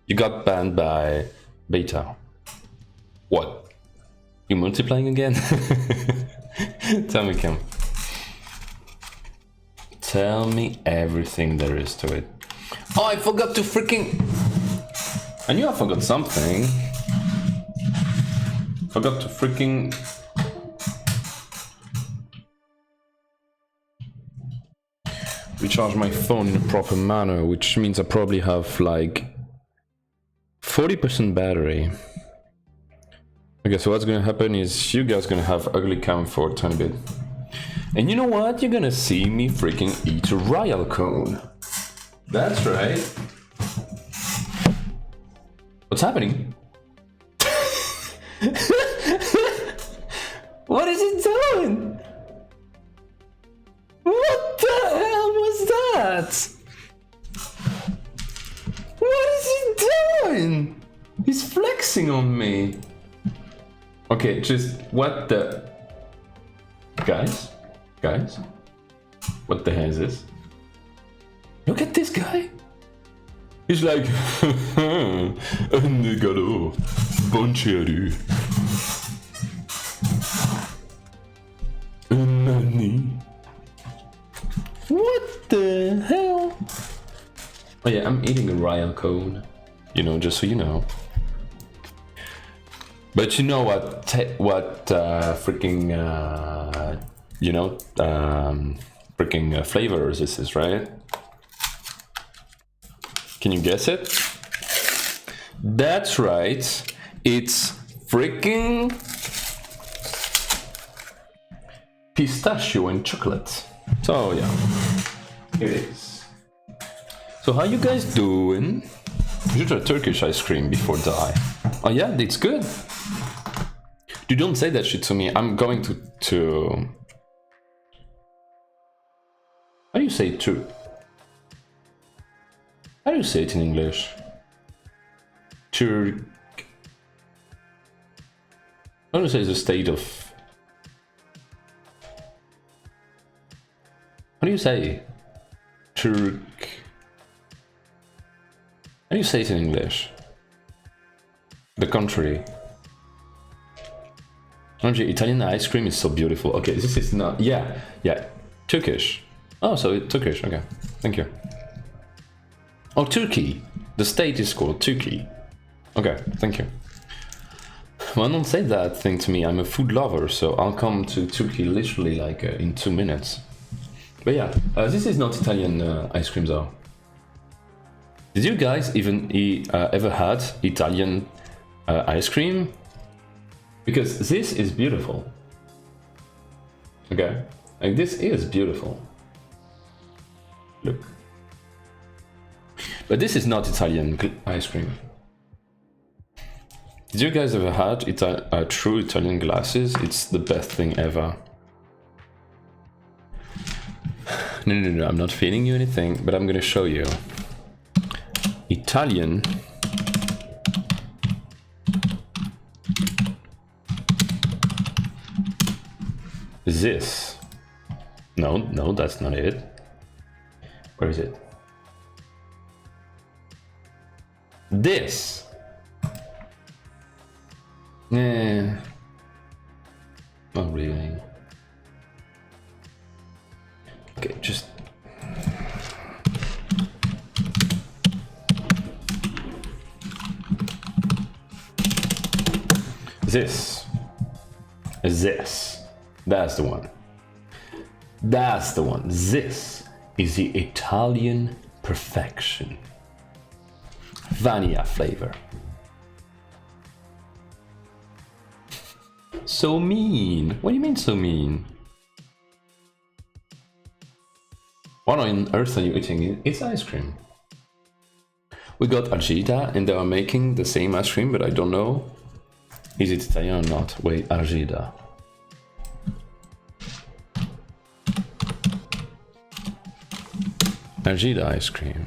You got banned by Beta. What? You multiplying again? Tell me, Kim. Tell me everything there is to it. Oh, I forgot to freaking... I knew I forgot something. Forgot to freaking... recharge my phone in a proper manner, which means I probably have like 40% battery. Okay, so what's gonna happen is you guys gonna have ugly cam for a tiny bit. And you know what? You're gonna see me freaking eat a royal cone. That's right. What's happening? What is it doing? What the hell was that? What is he doing? He's flexing on me. Okay, just what the... Guys? What the hell is this? Look at this guy. He's like... Negado. Boncheru. Nani? What the hell? Oh yeah, I'm eating a royal cone. You know, just so you know. But you know what? Freaking you know, freaking flavors this is, right? Can you guess it? That's right. It's freaking pistachio and chocolate. So yeah, here it is. So how you guys doing? You should try Turkish ice cream before die. Oh yeah, it's good. You don't say that shit to me. I'm going to... How do you say to? How do you say it in English? Turk... How do you say the state of... How do you say Turk? How do you say it in English? The country. Italian ice cream is so beautiful. Okay, this is not... Yeah, Turkish. Oh, so it's Turkish. Okay, thank you. Oh, Turkey. The state is called Turkey. Okay, thank you. Well, don't say that thing to me. I'm a food lover, so I'll come to Turkey literally like in 2 minutes. But yeah, this is not Italian ice cream though. Did you guys even ever had Italian ice cream? Because this is beautiful. Okay, like this is beautiful. Look. But this is not Italian ice cream. Did you guys ever had true Italian glasses? It's the best thing ever. No, I'm not feeding you anything, but I'm gonna show you. Italian this. No, that's not it. Where is it? This. Yeah. Not really. Okay, just... This. That's the one. That's the one. This is the Italian perfection. Vanilla flavor. So mean. What do you mean so mean? What on earth are you eating? It's ice cream. We got Argida and they are making the same ice cream, but I don't know. Is it Italian or not? Wait, Argida. Argida ice cream.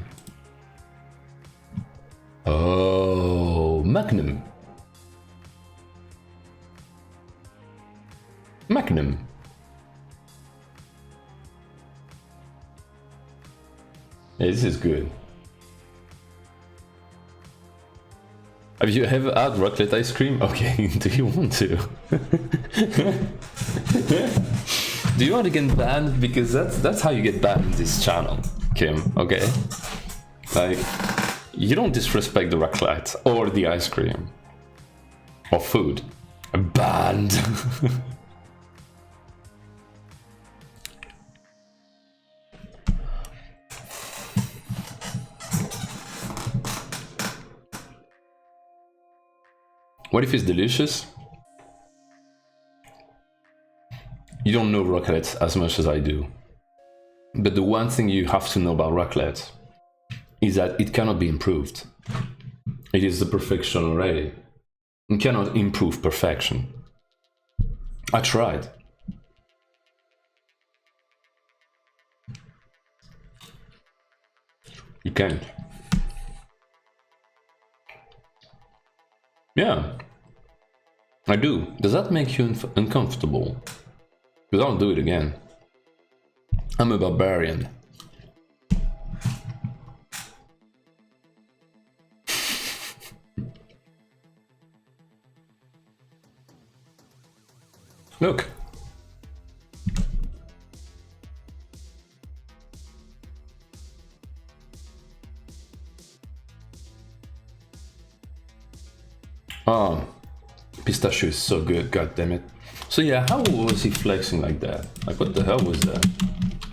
Oh, Magnum. Magnum. Yeah, this is good. Have you ever had raclette ice cream? Okay, do you want to? Do you want to get banned? Because that's how you get banned in this channel, Kim, okay? Like, you don't disrespect the raclette or the ice cream. Or food. Banned. What if it's delicious? You don't know raclette as much as I do. But the one thing you have to know about raclette is that it cannot be improved. It is the perfection already. You cannot improve perfection. I tried. You can't. Yeah, I do. Does that make you uncomfortable? Because I'll do it again. I'm a barbarian. Look. Oh, pistachio is so good, god damn it. So yeah, how was he flexing like that? Like, what the hell was that?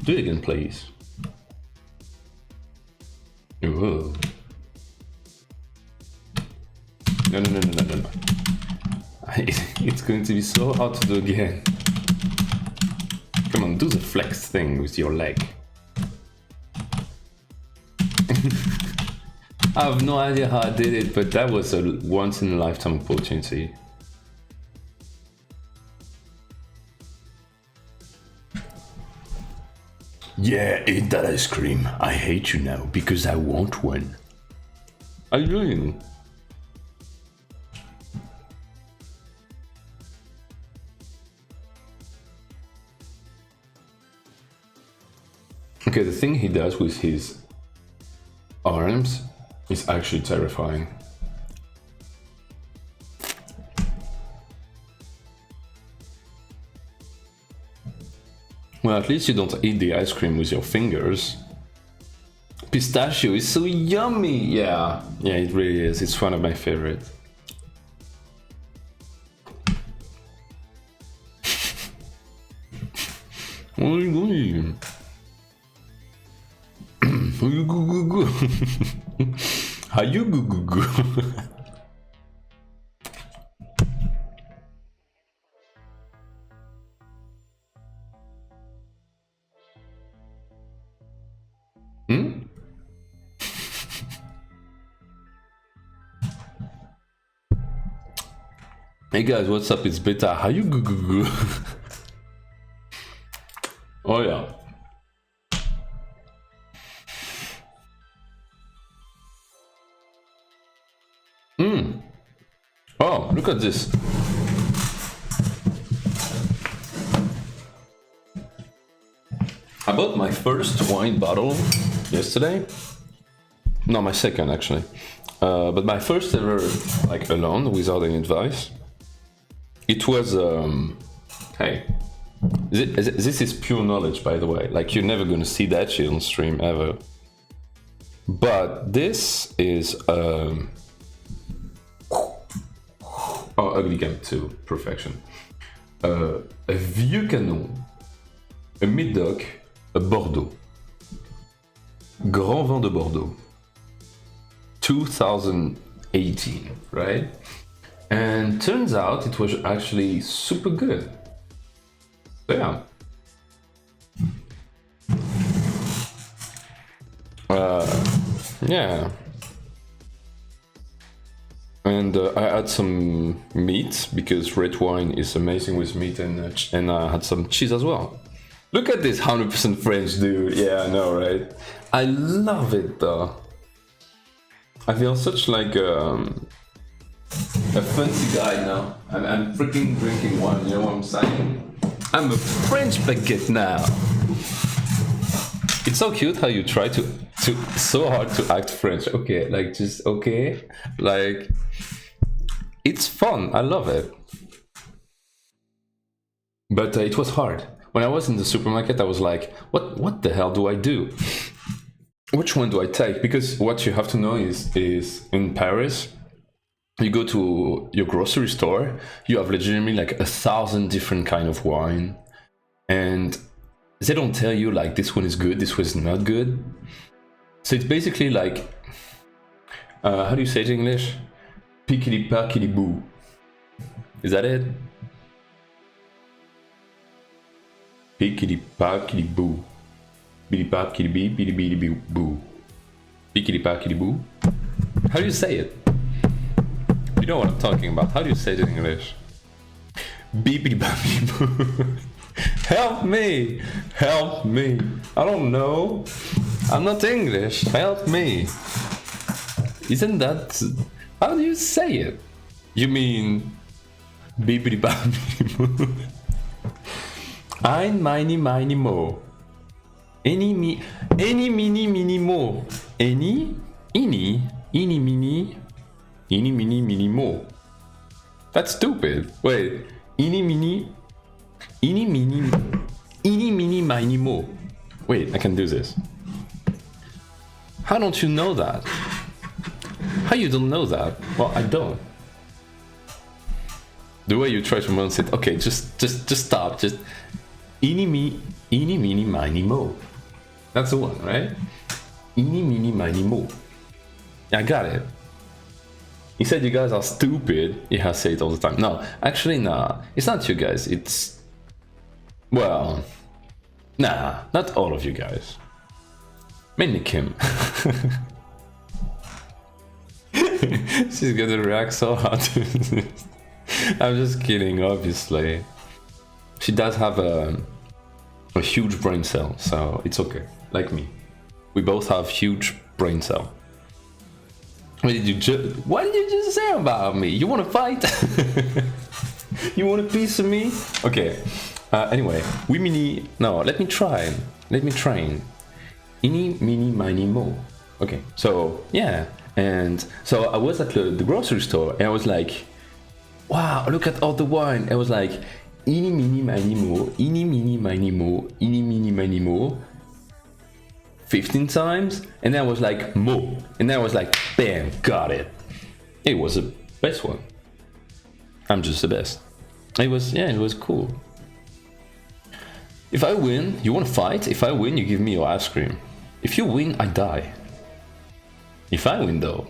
Do it again, please. Whoa. No. It's going to be so hard to do again. Come on, do the flex thing with your leg. I have no idea how I did it, but that was a once-in-a-lifetime opportunity. Yeah, eat that ice cream. I hate you now because I want one. Are you doing? Okay, the thing he does with his arms is actually terrifying. Well, at least you don't eat the ice cream with your fingers. Pistachio is so yummy! Yeah, it really is. It's one of my favorites. What are you doing? How you go? Hey guys, what's up? It's Beta. How you go? Oh yeah. Oh, look at this. I bought my first wine bottle yesterday. No, my second actually. But my first ever, like, alone, without any advice. It was, hey, this is pure knowledge, by the way. Like, you're never gonna see that shit on stream, ever. But this is, oh, ugly game to perfection. A Vieux Canon, a Médoc, a Bordeaux. Grand Vin de Bordeaux. 2018, right? And turns out it was actually super good. So yeah. Yeah. And I had some meat because red wine is amazing with meat, and I had some cheese as well. Look at this 100% French dude. Yeah, I know, right? I love it though. I feel such like a fancy guy now. I'm freaking drinking wine, you know what I'm saying? I'm a French baguette now. It's so cute how you try to so hard to act French. Okay, like just okay, like it's fun. I love it. But it was hard. When I was in the supermarket, I was like, what the hell do I do? Which one do I take? Because what you have to know is in Paris, you go to your grocery store, you have legitimately like 1,000 different kind of wine, and they don't tell you like this one is good, this one is not good. So it's basically like, how do you say it in English? Pickety packety boo. Is that it? Pickety packety boo. Bitty packety bee, bitty bitty boo. Pickety packety boo. How do you say it? You know what I'm talking about. How do you say it in English? Beepity bappity boo. Help me! Help me! I don't know. I'm not English. Help me! Isn't that... How do you say it? You mean... Beepity bappity boo. Ein, mini, mini, mo. Any, mini, mo. Any, mini, mo. That's stupid. Wait. Mini, mini, mo. Wait, I can do this. How don't you know that? How you don't know that? Well, I don't. The way you try to pronounce it. Okay, just stop. Just mini, mini, mo. That's the one, right? Mini, mo. I got it. He said you guys are stupid. He has said it all the time. No, actually, nah. It's not you guys. It's... Well... Nah, not all of you guys. Mainly Kim. She's gonna react so hard to this. I'm just kidding, obviously. She does have a huge brain cell, so it's okay. Like me. We both have huge brain cell. What did you just say about me? You want to fight? You want a piece of me? Okay. Anyway, let me try. Any, mini, miny, mo. Okay. So yeah, and so I was at the grocery store and I was like, wow, look at all the wine. I was like, eeny, meeny, miny, mo, eeny, meeny, miny, mo, eeny, meeny, miny, mo. 15 times, and then I was like, mo, and then I was like, bam, got it. It was the best one. I'm just the best. It was cool. If I win, you want to fight? If I win, you give me your ice cream. If you win, I die. If I win, though,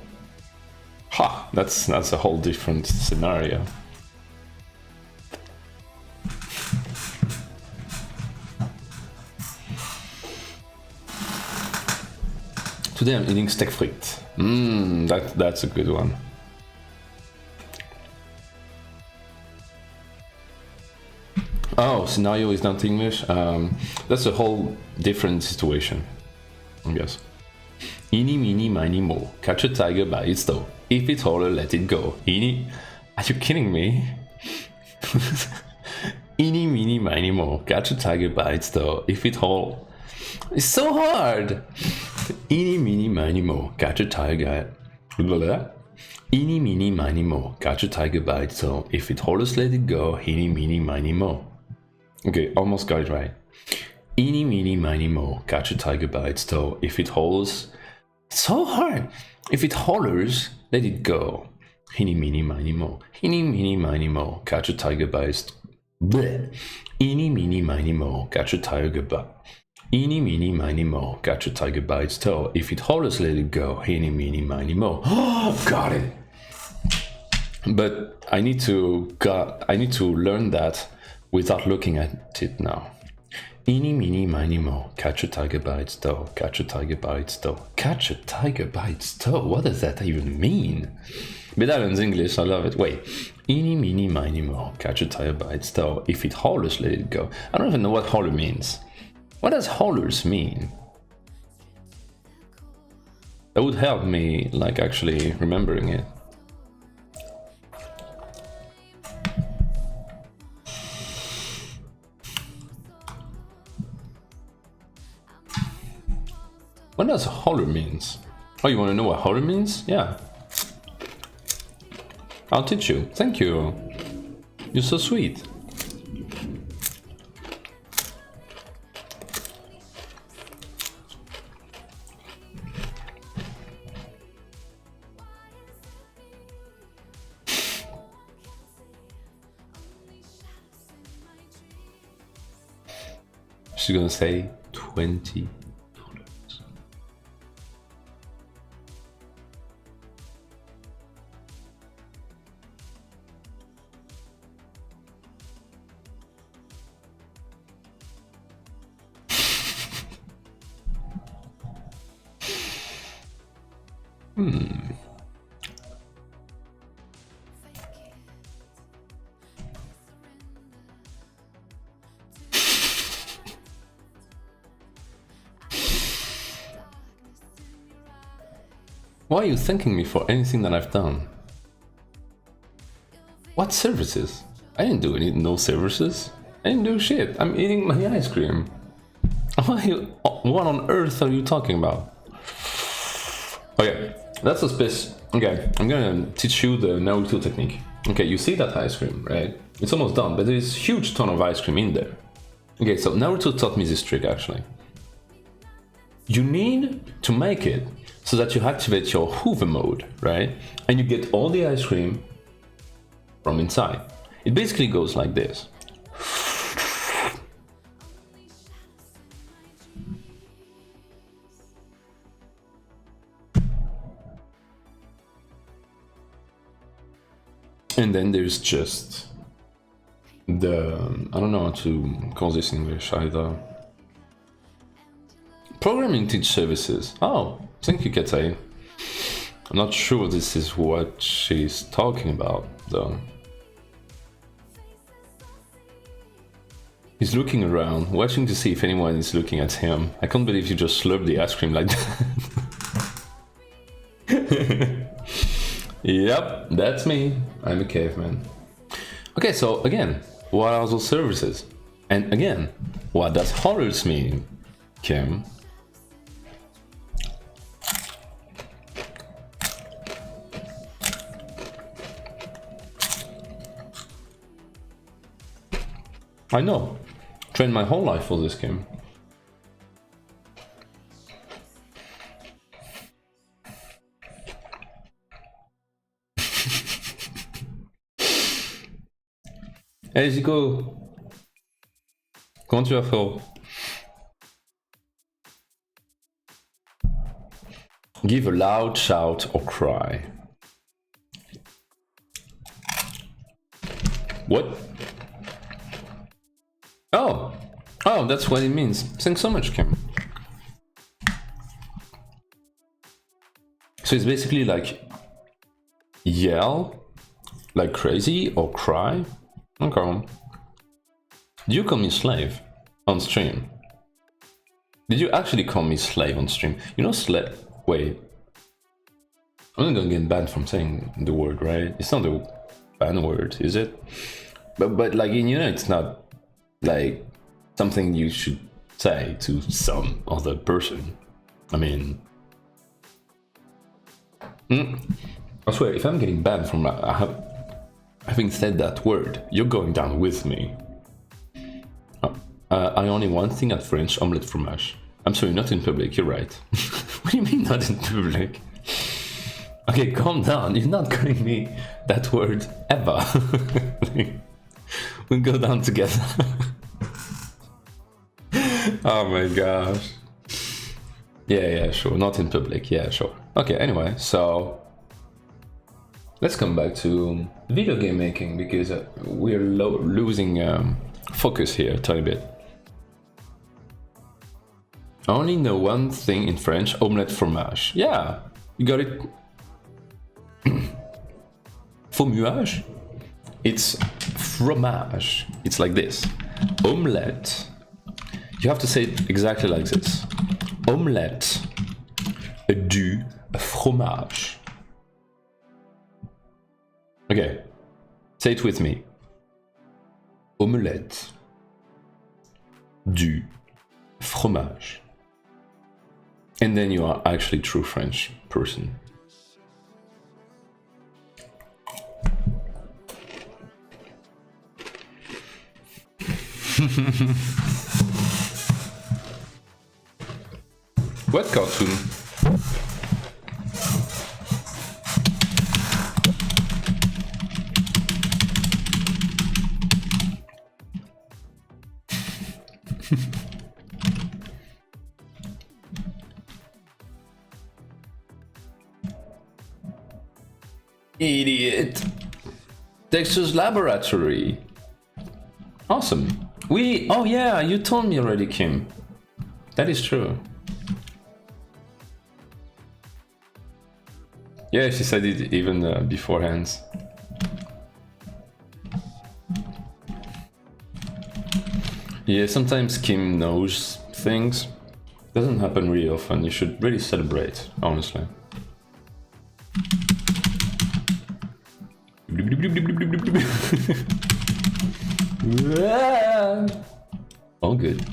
that's a whole different scenario. Today I'm eating steak frites. That's a good one. Oh, scenario is not English. That's a whole different situation, I guess. Eeny, meeny, miny, mo. Catch a tiger by its toe. If it's holler, let it go. Are you kidding me? Eeny, meeny, miny, mo. Catch a tiger by its toe. If it holler... It's so hard! Eeny, meeny, miny, mo. Catch a tiger... Eeny, meeny, miny, mo. Catch a tiger by its toe. If it hollers, let it go. Eeny, meeny, miny, mo. Okay, almost got it right. Eeny, meeny, miny, mo. Catch a tiger by its toe. If it hollers... So hard! If it hollers, let it go. Eeny, meeny, miny, mo. Eeny, meeny, miny, mo. Catch a tiger by its... Bleh. Eeny, meeny, miny, mo. Catch a tiger by... Eeny, meeny, miny, mo. Catch a tiger by its toe. If it hollers, let it go. Eeny, meeny, miny, mo. Oh, got it! But I need to learn that without looking at it now. Eeny, meeny, miny, mo. Catch a tiger by its toe. Catch a tiger by its toe. Catch a tiger by its toe? What does that even mean? But that in English, I love it. Wait. Eeny, meeny, miny, mo. Catch a tiger by its toe. If it hollers, let it go. I don't even know what holler means. What does hollers mean? That would help me, like, actually remembering it. What does holler means? Oh, you want to know what holler means? Yeah. I'll teach you. Thank you. You're so sweet. She's gonna say $20. Why are you thanking me for anything that I've done? What services? I didn't do no services. I didn't do shit. I'm eating my ice cream. What on earth are you talking about? Okay, that's a space. Okay, I'm gonna teach you the Naruto technique. Okay, you see that ice cream, right? It's almost done, but there is a huge ton of ice cream in there. Okay, so Naruto taught me this trick actually. You need to make it so that you activate your Hoover mode, right? And you get all the ice cream from inside. It basically goes like this. And then there's just the, I don't know how to call this in English either. Programming teach services. Oh, thank you, Katai. I'm not sure this is what she's talking about, though. He's looking around, watching to see if anyone is looking at him. I can't believe you just slurped the ice cream like that. Yep, that's me. I'm a caveman. Okay, so again, what are those services? And again, what does horrors mean, Kim? I know. Trained my whole life for this game. Hey Zico, comment tu vas, frérot? Give a loud shout or cry. What? Oh, that's what it means. Thanks so much, Kim. So it's basically like yell, like crazy, or cry. Okay. Did you call me slave on stream? Did you actually call me slave on stream? You know, slave. Wait. I'm not gonna get banned from saying the word, right? It's not a banned word, is it? But like, you know, it's not like something you should say to some other person. I mean, I swear, if I'm getting banned from having said that word, you're going down with me. I only one thing at French, omelette fromage. I'm sorry, not in public, you're right. What do you mean not in public? Okay, calm down, you're not calling me that word ever. We'll go down together. Oh my gosh. Yeah, sure, not in public, yeah, sure. Okay, anyway, so let's come back to video game making, because we're losing focus here a tiny bit. I only know one thing in French, omelette fromage. Yeah, you got it. Fromage? It's fromage. It's like this. Omelette. You have to say it exactly like this. Omelette du fromage. Okay, say it with me. Omelette du fromage. And then you are actually true French person. What cartoon? Idiot. Dexter's Laboratory. Awesome. Oh yeah, you told me already, Kim. That is true. Yeah, she said it even beforehand. Yeah, sometimes Kim knows things. Doesn't happen really often. You should really celebrate, honestly. All good.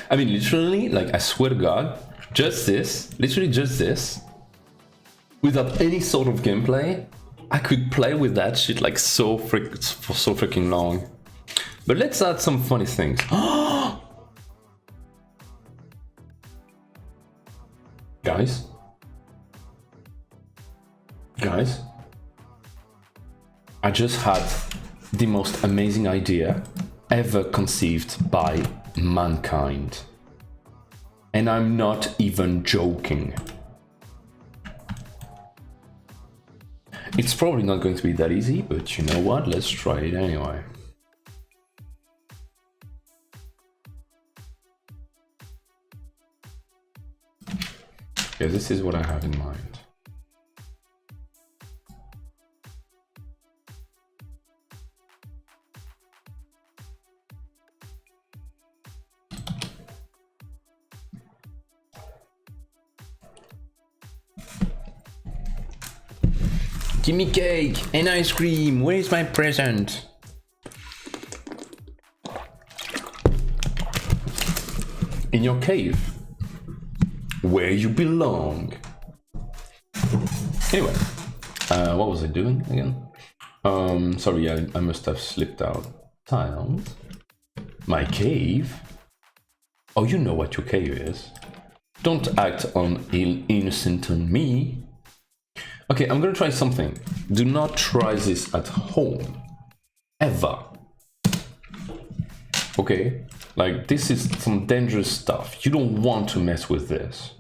I mean, literally, like, I swear to God, just this, literally just this, without any sort of gameplay, I could play with that shit like for so freaking long. But let's add some funny things. Guys? I just had the most amazing idea ever conceived by mankind. And I'm not even joking. It's probably not going to be that easy, but you know what? Let's try it anyway. Yeah, this is what I have in mind. Give me cake and ice cream. Where is my present? In your cave. Where you belong. Anyway, what was I doing again? Sorry, I must have slipped out. Tiled. My cave? Oh, you know what your cave is. Don't act innocent on me. Okay, I'm gonna try something. Do not try this at home. Ever. Okay? Like, this is some dangerous stuff. You don't want to mess with this.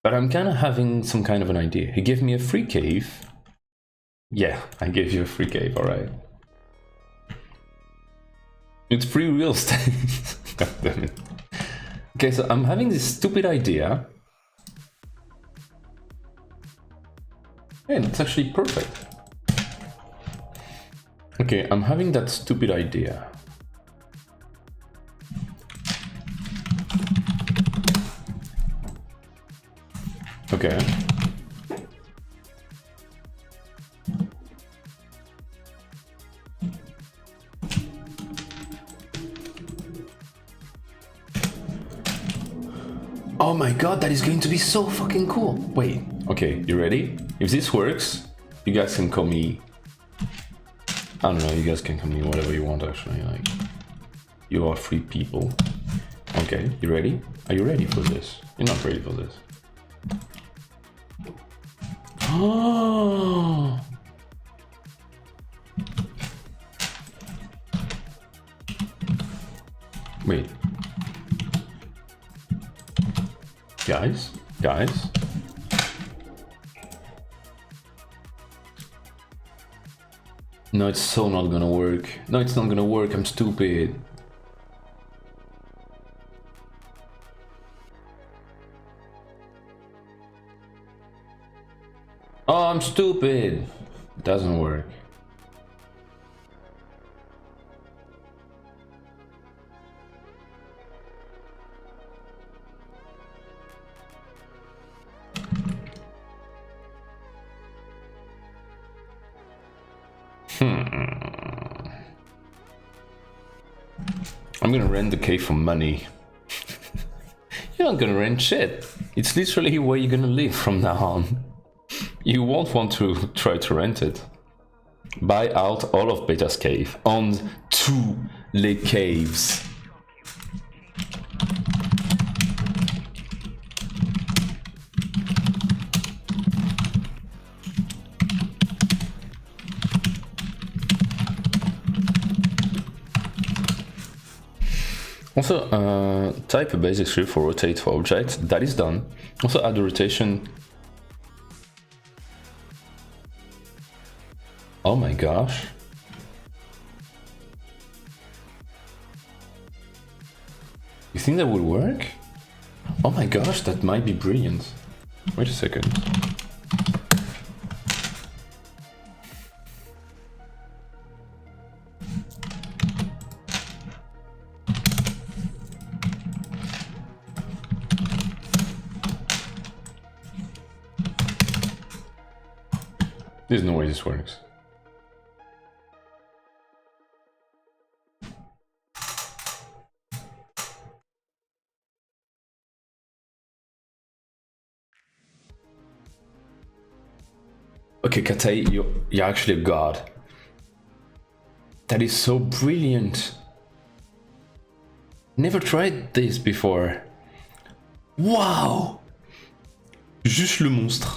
But I'm kind of having some kind of an idea. He gave me a free cave. Yeah, I gave you a free cave, alright. It's free real estate. God damn it. Okay, so I'm having this stupid idea. And it's actually perfect. Okay, I'm having that stupid idea. Okay. Oh my god, that is going to be so fucking cool. Wait, okay, you ready? If this works, you guys can call me... I don't know, you guys can call me whatever you want actually, like... You are free people. Okay, you ready? Are you ready for this? You're not ready for this. Oh! Wait. Guys? No, it's so not gonna work. No, it's not gonna work, I'm stupid. Oh, I'm stupid. It doesn't work. I'm gonna rent the cave for money. You're not gonna rent shit. It's literally where you're gonna live from now on. You won't want to try to rent it. Buy out all of Beta's cave. On to les caves. Also, type a basic script for rotate for objects. That is done. Also add the rotation. Oh my gosh. You think that would work? Oh my gosh, that might be brilliant. Wait a second. There's no way this works. Okay, Katei, you're actually a god. That is so brilliant. Never tried this before. Wow! Juste le monstre.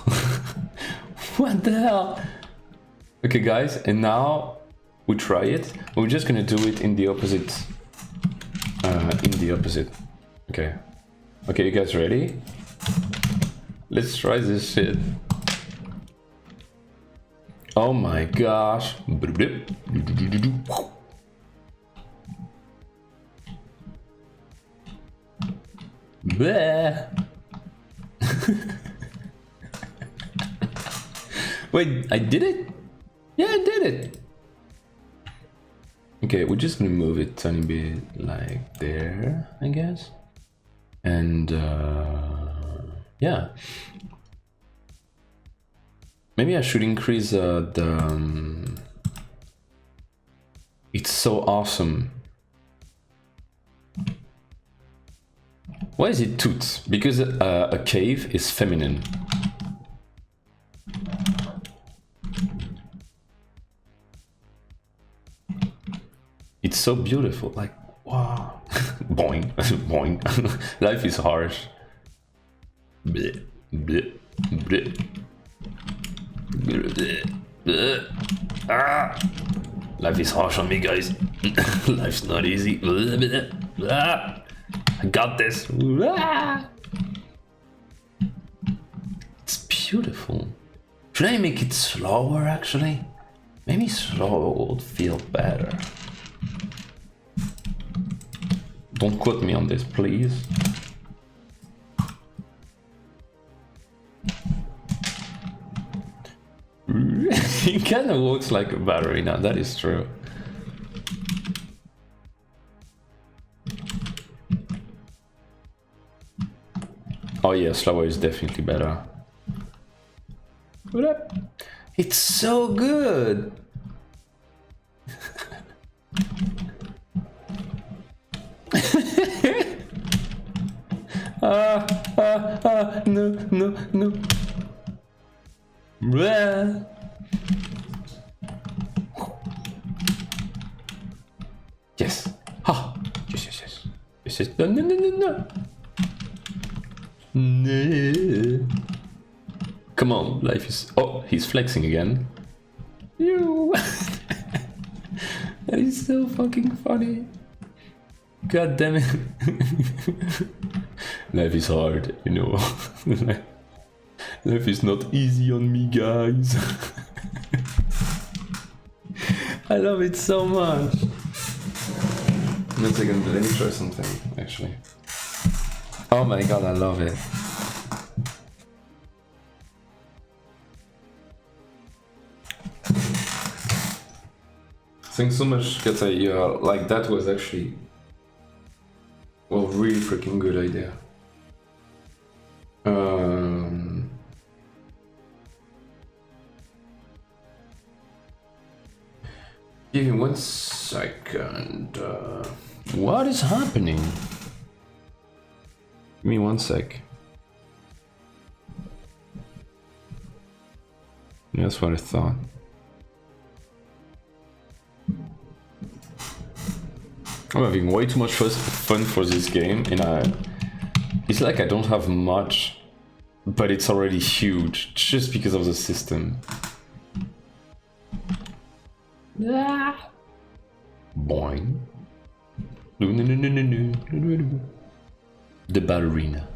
What the hell? Okay, guys, and now we try it. We're just gonna do it in the opposite. Okay. Okay, you guys ready? Let's try this shit. Oh my gosh. Bleh. Wait, I did it? Yeah, I did it. Okay, we're just gonna move it a tiny bit like there, I guess. And yeah. Maybe I should increase the... It's so awesome. Why is it toot? Because a cave is feminine. It's so beautiful, like, wow. Boing, boing. Life is harsh. Bleh, bleh, bleh. Bleh, bleh. Ah. Life is harsh on me, guys. Life's not easy. Bleh, bleh, bleh. I got this. Ah. It's beautiful. Should I make it slower, actually? Maybe slower would feel better. Don't quote me on this, please. He kind of looks like a ballerina, that is true. Oh yeah, slower is definitely better. What up? It's so good! No. Blah. Yes. Ha. Yes. No. No. Come on, life is... Oh, he's flexing again. You. That is so fucking funny. God damn it. Life is hard, you know. Life is not easy on me, guys. I love it so much. Wait a second, let me try something, actually. Oh my god, I love it. Thanks so much, Katei. Like, that was actually... Well, really freaking good idea. Give me 1 second. What is happening? Give me 1 sec. Yeah, that's what I thought. I'm having way too much fun for this game, and it's like I don't have much, but it's already huge just because of the system. Boing. The ballerina.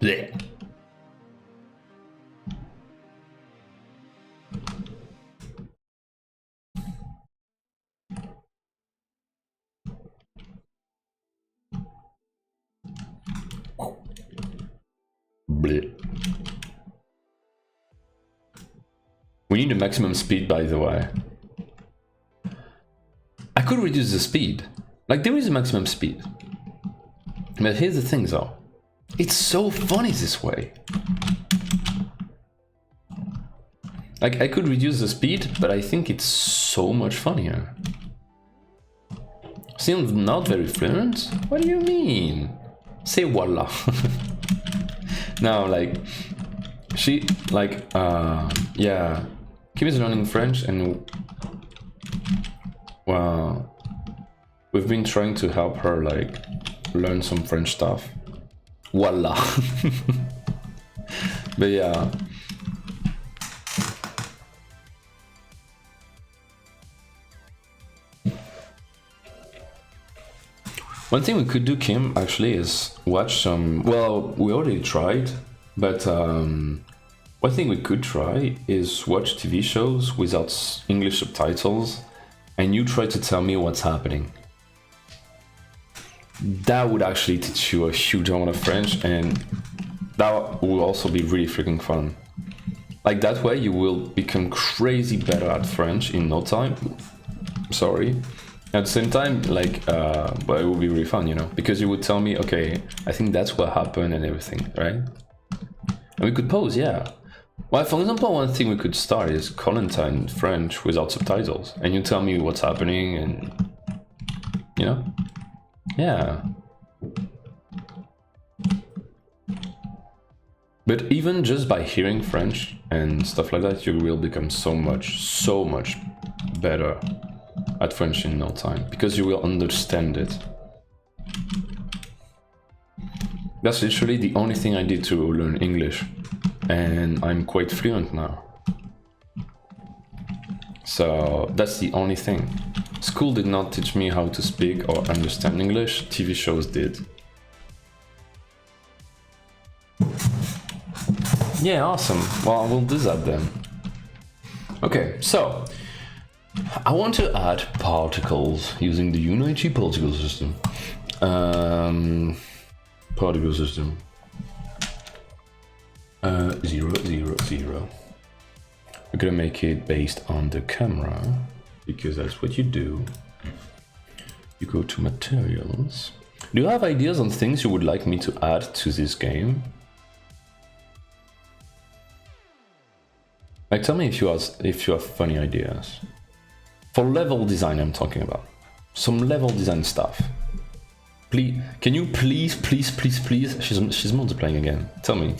Blech. Blech. We need a maximum speed, by the way. I could reduce the speed. Like, there is a maximum speed. But here's the thing, though. It's so funny this way. Like, I could reduce the speed, but I think it's so much funnier. Seems not very fluent? What do you mean? Say voila. No, like, she, like, yeah. Kim is learning French, and, well, we've been trying to help her, like, learn some French stuff. Voila. But yeah. One thing we could do, Kim, actually, is watch some... Well, we already tried, but one thing we could try is watch TV shows without English subtitles, and you try to tell me what's happening. That would actually teach you a huge amount of French, and that will also be really freaking fun. Like, that way you will become crazy better at French in no time. Sorry. At the same time, like, but it would be really fun, you know, because you would tell me, okay, I think that's what happened and everything, right? And we could pause, yeah. Well, for example, one thing we could start is Colentine French without subtitles, and you tell me what's happening, and, you know, yeah. But even just by hearing French and stuff like that, you will become so much better at French in no time, because you will understand it. That's literally the only thing I did to learn English, and I'm quite fluent now. So that's the only thing. School did not teach me how to speak or understand English, TV shows did. Yeah, awesome. Well, we'll do that then. Okay, so I want to add particles using the Unity particle system. Particle system. 0, 0, 0. We're gonna make it based on the camera, because that's what you do. You go to materials. Do you have ideas on things you would like me to add to this game? Like, tell me if you have funny ideas. For level design, I'm talking about. Some level design stuff. Please, can you please? She's multiplying again. Tell me.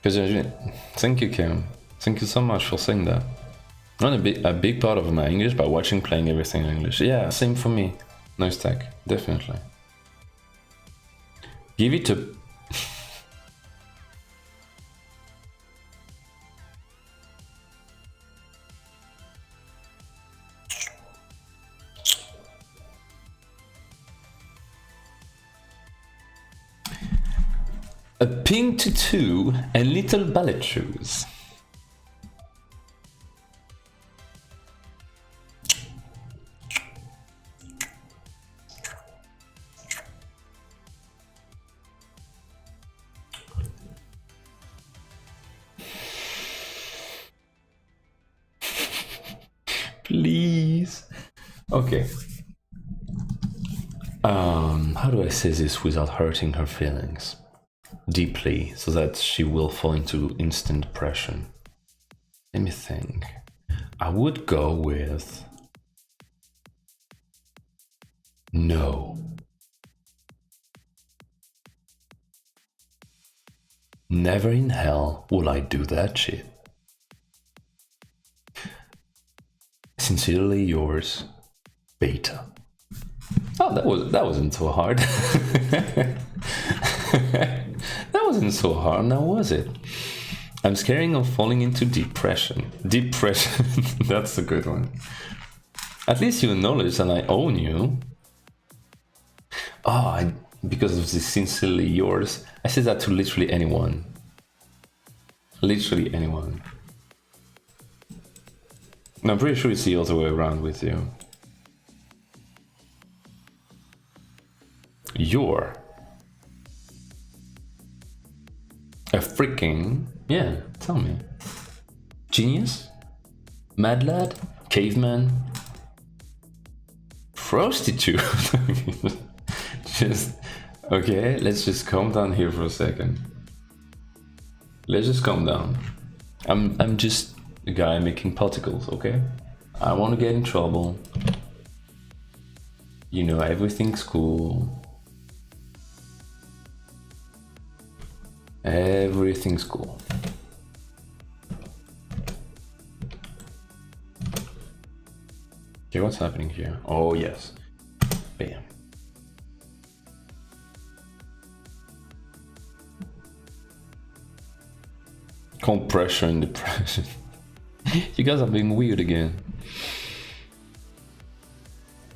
Because thank you, Kim. Thank you so much for saying that. Not a big part of my English by playing everything in English. Yeah, same for me. Nice tech, definitely. Give it a... A pink tutu and little ballet shoes. Please. Okay. How do I say this without hurting her feelings? Deeply, so that she will fall into instant depression. Let me think. I would go with no. Never in hell will I do that shit. Sincerely yours, Beta. Oh, that wasn't so hard. That wasn't so hard, now was it? I'm scared of falling into depression. Depression, that's a good one. At least you acknowledge that I own you. Oh, because of this sincerely yours, I said that to literally anyone. Literally anyone. And I'm pretty sure it's the other way around with you. You're a freaking, yeah, tell me. Genius? Mad lad? Caveman? Prostitute? Just, okay, let's just calm down here for a second. Let's just calm down. I'm just a guy making particles, okay? I want to get in trouble. You know, everything's cool. Everything's cool. Okay, what's happening here? Oh, yes. Bam. Compression and depression. You guys are being weird again.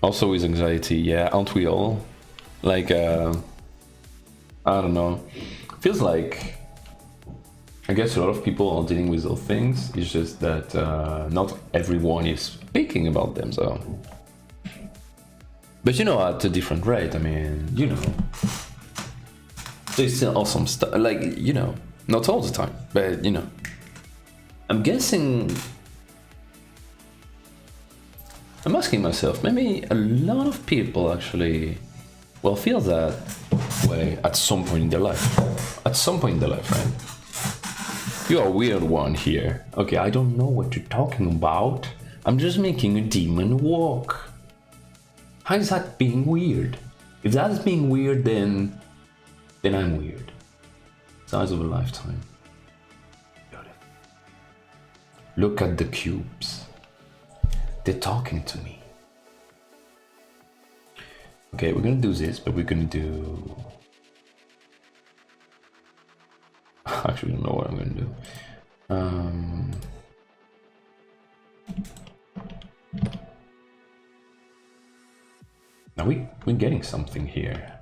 Also with anxiety, yeah, aren't we all? Like, I don't know. Feels like, I guess a lot of people are dealing with those things. It's just that not everyone is speaking about them, so. But you know, at a different rate, I mean, you know. There's still awesome stuff, like, you know, not all the time, but you know. I'm guessing, I'm asking myself, maybe a lot of people actually, well, feel that way at some point in their life. At some point in their life, right? You're a weird one here. Okay, I don't know what you're talking about. I'm just making a demon walk. How is that being weird? If that's being weird, then I'm weird. Size of a lifetime. Got it. Look at the cubes. They're talking to me. Okay, we're gonna do this, but we're gonna do... I actually don't know what I'm gonna do. Now we're getting something here.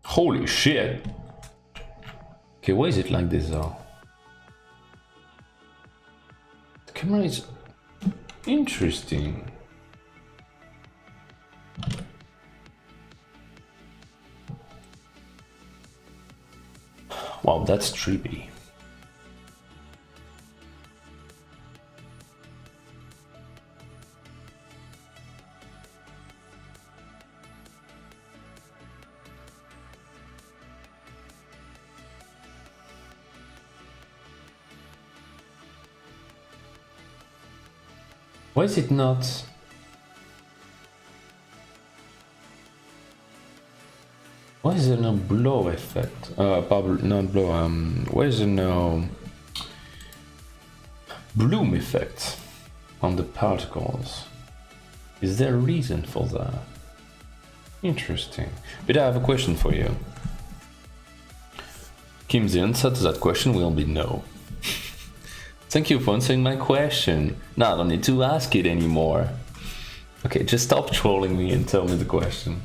Holy shit! Okay, why is it like this though? The camera is interesting. Wow, that's trippy. Why is it not? Why is there no blow effect? Not blow, why is there no bloom effect on the particles? Is there a reason for that? Interesting. But I have a question for you. Kim's answer to that question will be no. Thank you for answering my question. Now I don't need to ask it anymore. Okay, just stop trolling me and tell me the question.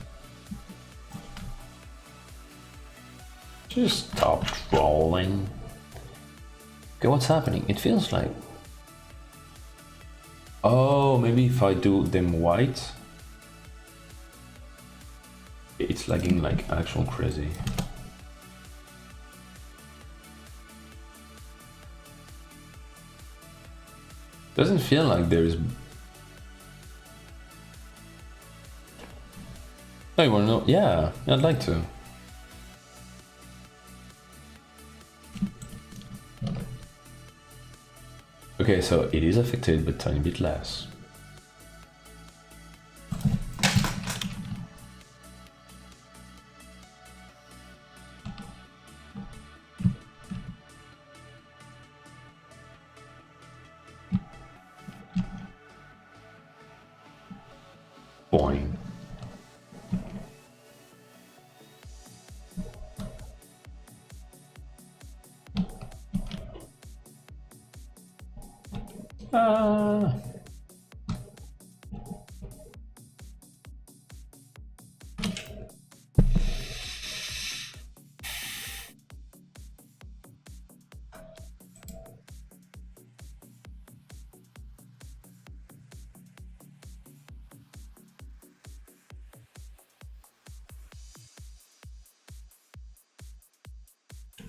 Just stop trolling. Okay, what's happening? It feels like... Oh, maybe if I do them white... It's lagging like actual crazy. Doesn't feel like there is... Oh, you wanna know? Yeah, I'd like to. Okay, so it is affected, but tiny bit less. Boing. Ah.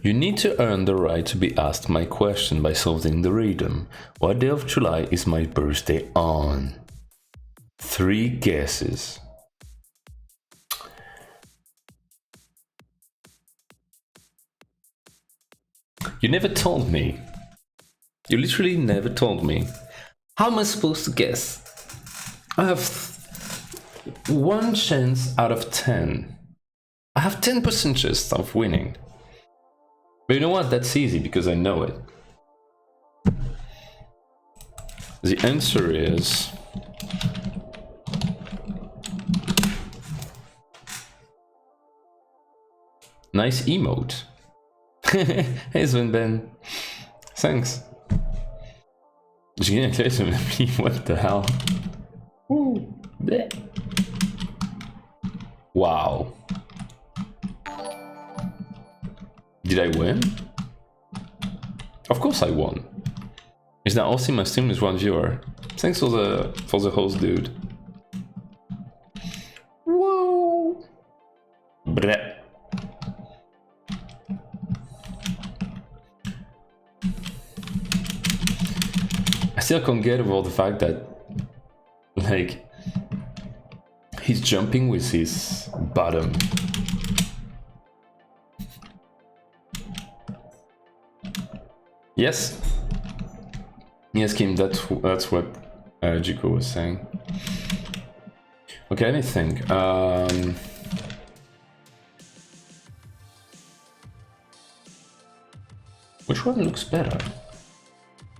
You need to earn the right to be asked my question by solving the rhythm. What day of July is my birthday on? 3 guesses. You never told me. You literally never told me. How am I supposed to guess? I have 1 chance out of 10. I have 10% chance of winning. But you know what? That's easy because I know it. The answer is... Nice emote. Hey Sven Ben. Thanks. What the hell? Ooh, bleh. Wow. Did I win? Of course I won. Is that awesome? My stream is 1 viewer. Thanks for the host, dude. Whoa. Bleh. I still can't get over the fact that, like, he's jumping with his bottom. Yes. Yes, Kim, that's what Jiko was saying. Okay, let me think. Which one looks better?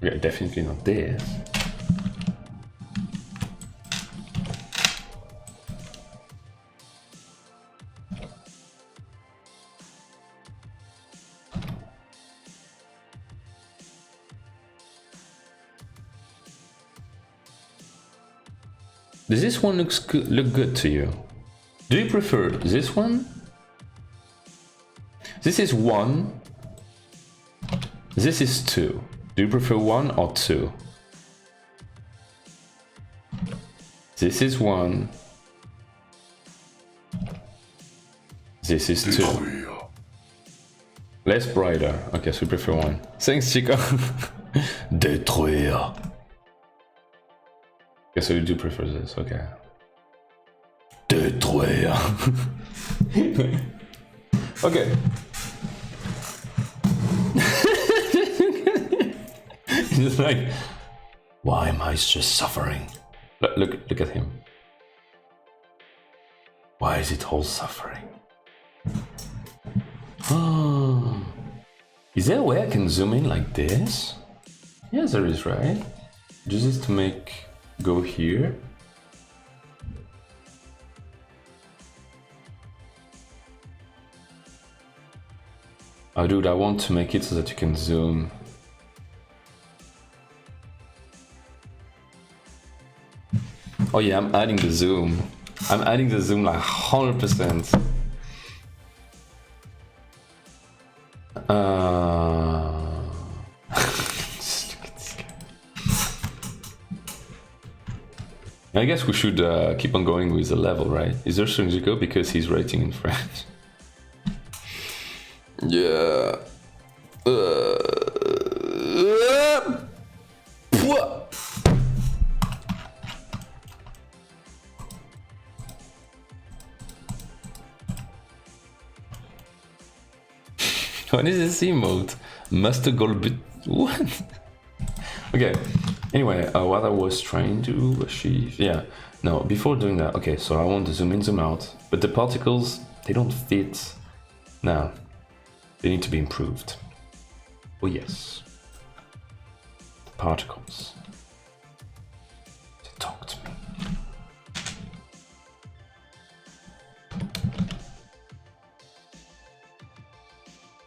Okay, definitely not this. Does this one look good to you? Do you prefer this one? This is 1. This is 2. Do you prefer 1 or 2? This is 1. This is 2. Less brighter. Okay, so we prefer 1. Thanks, Chico. Détruire. Okay, so you do prefer this, okay. Détruire. Okay. Just like, why am I just suffering? Look at him. Why is it all suffering? Oh. Is there a way I can zoom in like this? Yes, there is, right? Just is to make go here. Oh, dude, I want to make it so that you can zoom. Oh yeah, I'm adding the zoom. I'm adding the zoom like 100%. I guess we should keep on going with the level, right? Is there Sunjiko because he's writing in French? Yeah. What is this emote? Master gold bit. What? Okay. Anyway, what I was trying to achieve. Yeah. No, before doing that. Okay, so I want to zoom in, zoom out. But the particles, they don't fit. Now, they need to be improved. Oh, yes. The particles. They talk to me.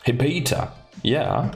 Hey, beta. Yeah.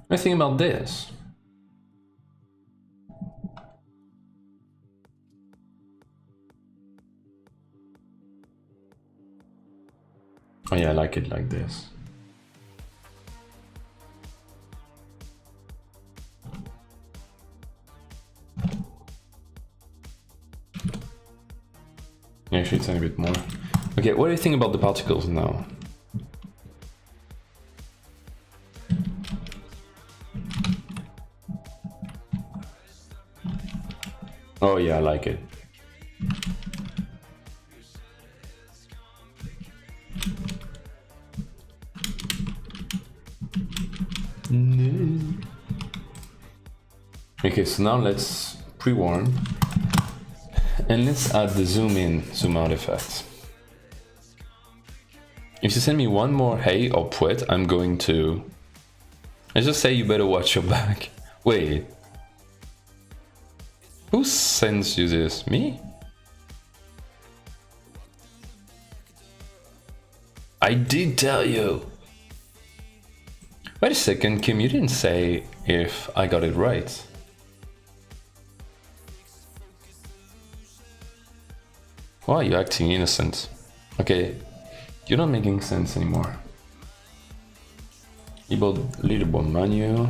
What do you think about this? Oh yeah, I like it like this. Yeah, actually it's a bit more. Okay, what do you think about the particles now? Oh yeah, I like it. No. Okay, so now let's pre-warm and let's add the zoom in, zoom out effect. If you send me one more hey or pwet, I'm going to... I just say you better watch your back. Wait. Who sends you this? Me? I did tell you. Wait a second, Kim, you didn't say if I got it right. Why are you acting innocent? Okay, you're not making sense anymore. Leaderboard menu.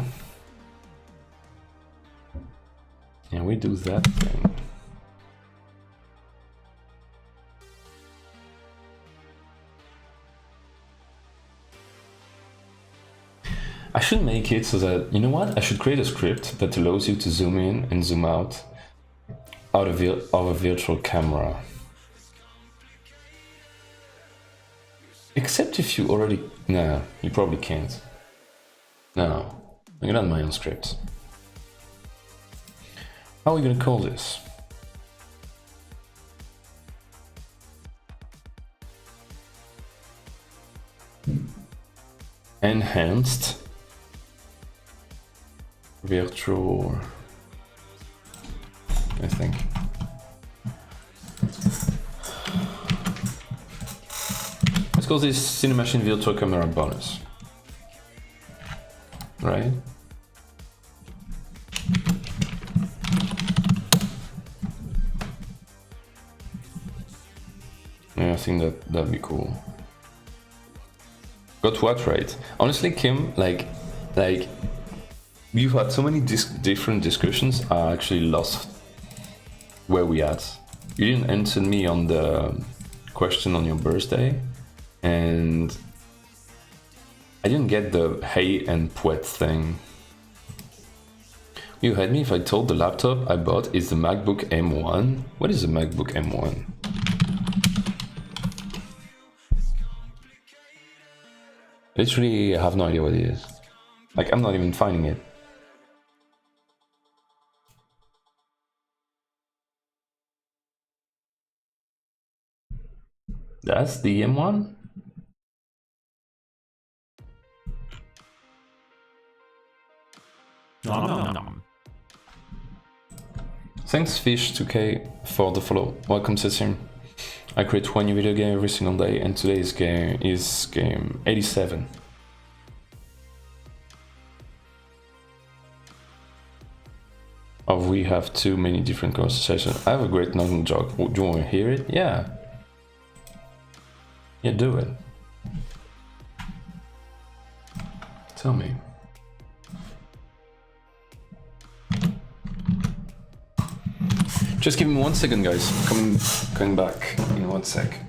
And we do that thing. I should make it so that, you know what? I should create a script that allows you to zoom in and zoom out of a virtual camera. Except if you already... No, you probably can't. No, I'm gonna add my own script. How are we gonna call this? Enhanced virtual, I think. Let's call this Cinemachine Virtual Camera Bonus. Right? Yeah, I think that'd be cool. Got what right? Honestly, Kim, like we've had so many different discussions. I actually lost where we at. You didn't answer me on the question on your birthday, and I didn't get the hey and pwet thing. You had me if I told the laptop I bought is the MacBook M1. What is the MacBook M1? Literally, I have no idea what it is. Like, I'm not even finding it. That's the M1? Nom, nom, nom. Thanks Fish2K for the follow. Welcome to the stream. I create one new video game every single day, and today's game is game 87. Oh, we have too many different conversations. I have a great knock joke. Do you want to hear it? Yeah. Yeah, do it. Tell me. Just give me 1 second, guys. Coming back in 1 sec.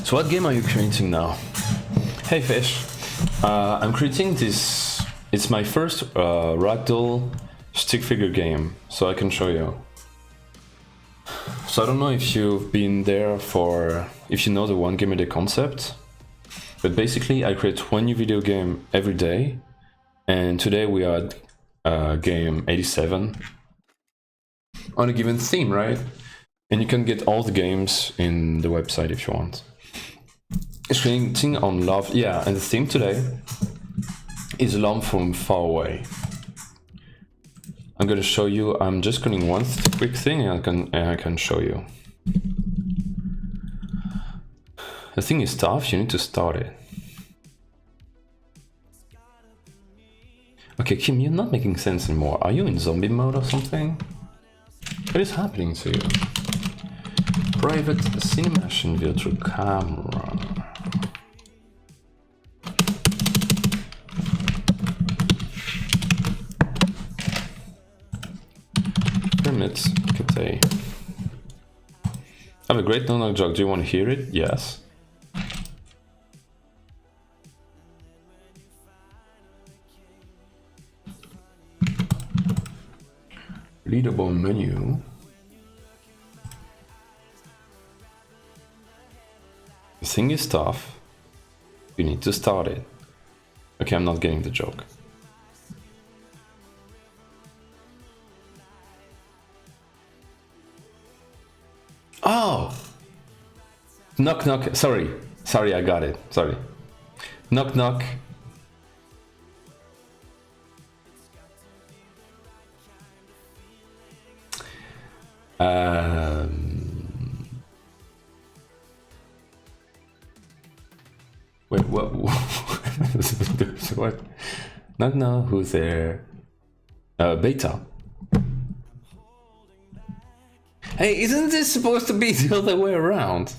So what game are you creating now? Hey Fish, I'm creating this. It's my first ragdoll stick figure game, so I can show you. So I don't know if you've been there if you know the one game a day concept, but basically I create one new video game every day, and today we are at game 87 on a given theme, right? And you can get all the games in the website if you want. It's creating on love, yeah, and the theme today is Love from Far Away. I'm gonna show you. I'm just going one quick thing, and I can show you. The thing is tough. You need to start it. Okay, Kim, you're not making sense anymore. Are you in zombie mode or something? What is happening to you? Private Cinemation virtual camera. Pyramids, Cathay. I have a great no-knock joke. Do you want to hear it? Yes. Leaderboard menu. The thing is tough. You need to start it. Okay, I'm not getting the joke. Oh! Knock knock. Sorry, I got it. Sorry. Knock knock. Wait, what? What? Knock knock. Who's there? Beta. Hey, isn't this supposed to be the other way around?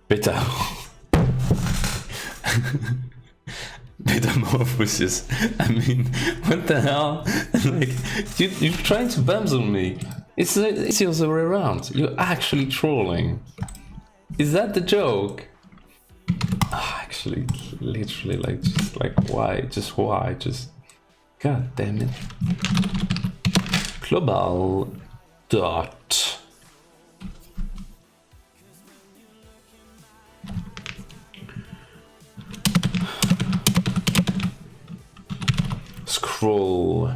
Beta. Metamorphosis. I mean, what the hell? Like, you're trying to bamboozle me. It's the other way around. You're actually trolling. Is that the joke? Oh, actually, literally, why? Just why? Just, god damn it. Global dot. Scroll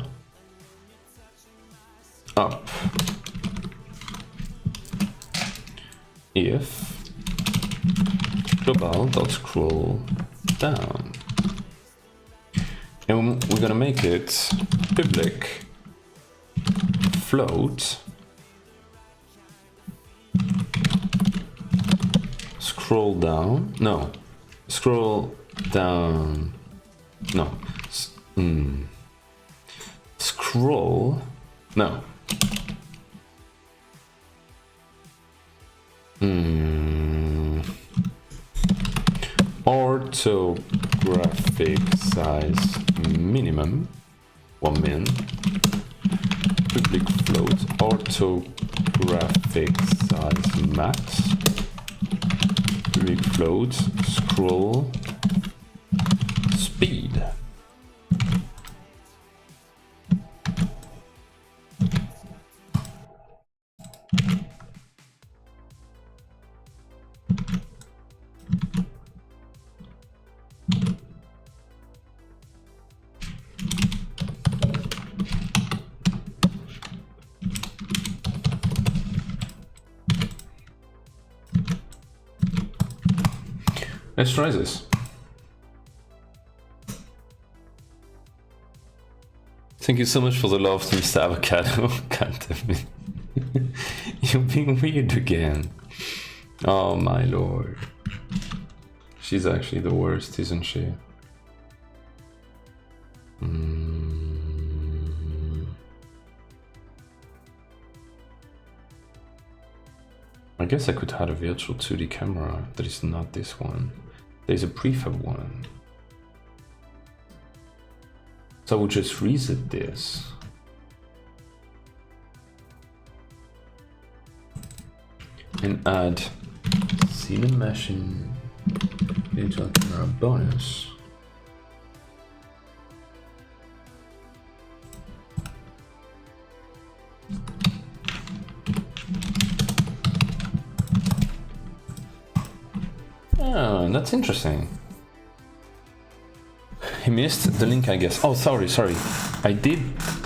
up if global.scroll down. And we're gonna make it public float scroll down. No, scroll down. No, scroll. No. Orthographic size minimum 1 min. Public float orthographic size max. Public float scroll speed. Let's try this. Thank you so much for the love, Mr. Avocado. God damn it. You're being weird again. Oh my lord. She's actually the worst, isn't she? I guess I could add a virtual 2D camera that is not this one. There's a prefab one. So I would just reset this. And add Cinemachine virtual camera bonus. Oh, that's interesting. He missed the link, I guess. Oh, sorry. I did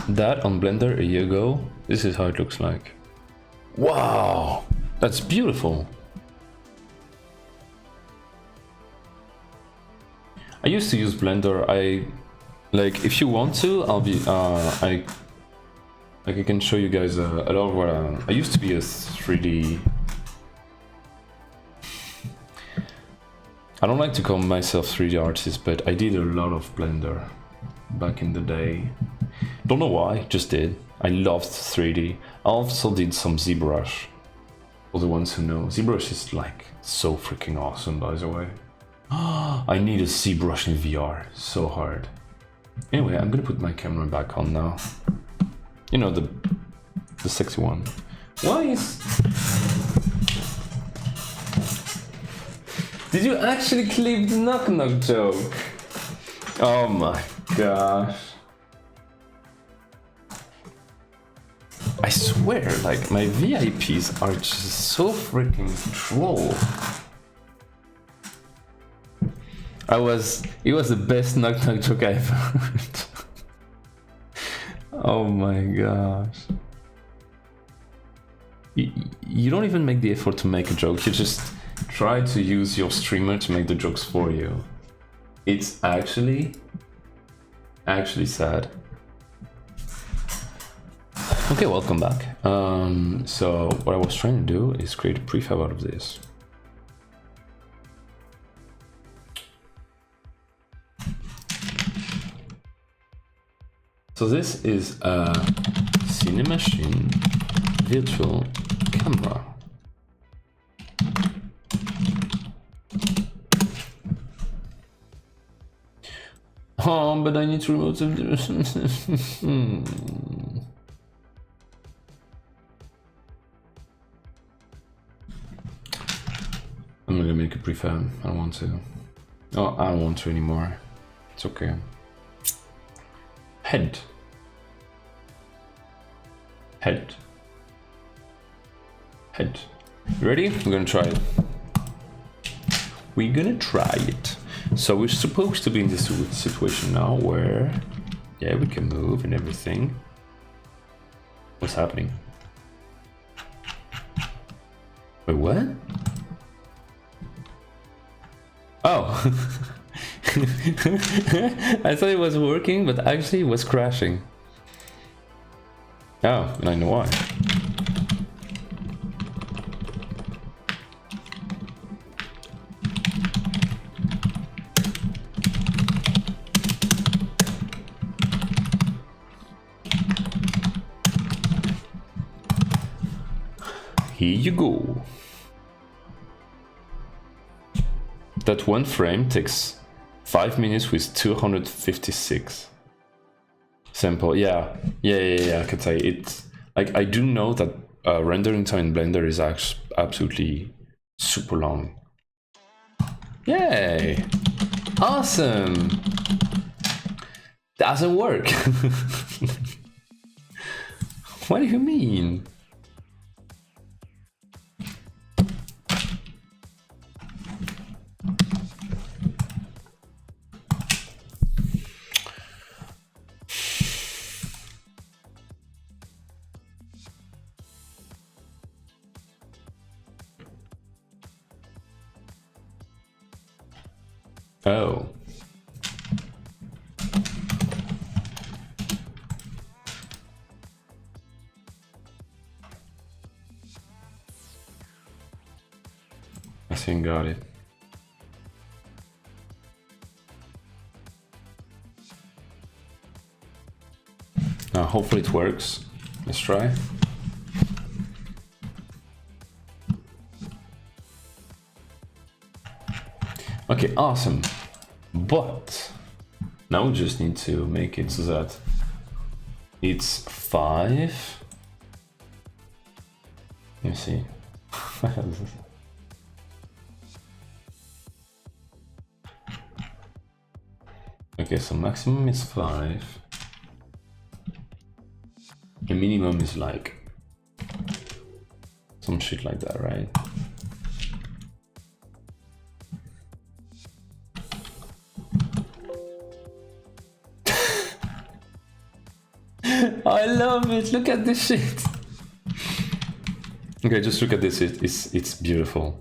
that on Blender a year ago. This is how it looks like. Wow, that's beautiful. I used to use Blender. If you want to, I'll be I can show you guys a lot of what I used to be a 3D. I don't like to call myself 3D artist, but I did a lot of Blender back in the day. Don't know why, just did. I loved 3D. I also did some ZBrush. For the ones who know, ZBrush is like so freaking awesome, by the way. I need a ZBrush in VR, so hard. Anyway, I'm gonna put my camera back on now. You know, the sexy one. Why is... Did you actually clip the knock knock joke? Oh my gosh. I swear, like, my VIPs are just so freaking troll. It was the best knock knock joke I ever heard. Oh my gosh. You don't even make the effort to make a joke, you just try to use your streamer to make the jokes for you. It's actually sad. Okay, welcome back. So what I was trying to do is create a prefab out of this. So this is a Cinemachine virtual camera. Oh, but I need to remove the... I'm gonna make a prefab. I don't want to. Oh, I don't want to anymore. It's okay. Head. You ready? We're gonna try it. So we're supposed to be in this situation now where, yeah, we can move and everything. What's happening? Wait, what? Oh. I thought it was working, but actually it was crashing. Oh, and I know why. Here you go. That one frame takes 5 minutes with 256 sample. Yeah, I can say it's like I do know that rendering time in Blender is actually absolutely super long. Yay! Awesome! Doesn't work. What do you mean? Oh. I think got it. Now hopefully it works. Let's try. Okay, awesome. But now we just need to make it so that it's 5. Let me see. Okay, so maximum is 5. The minimum is like some shit like that, right? I love it. Look at this shit. Okay, just look at this. It's beautiful.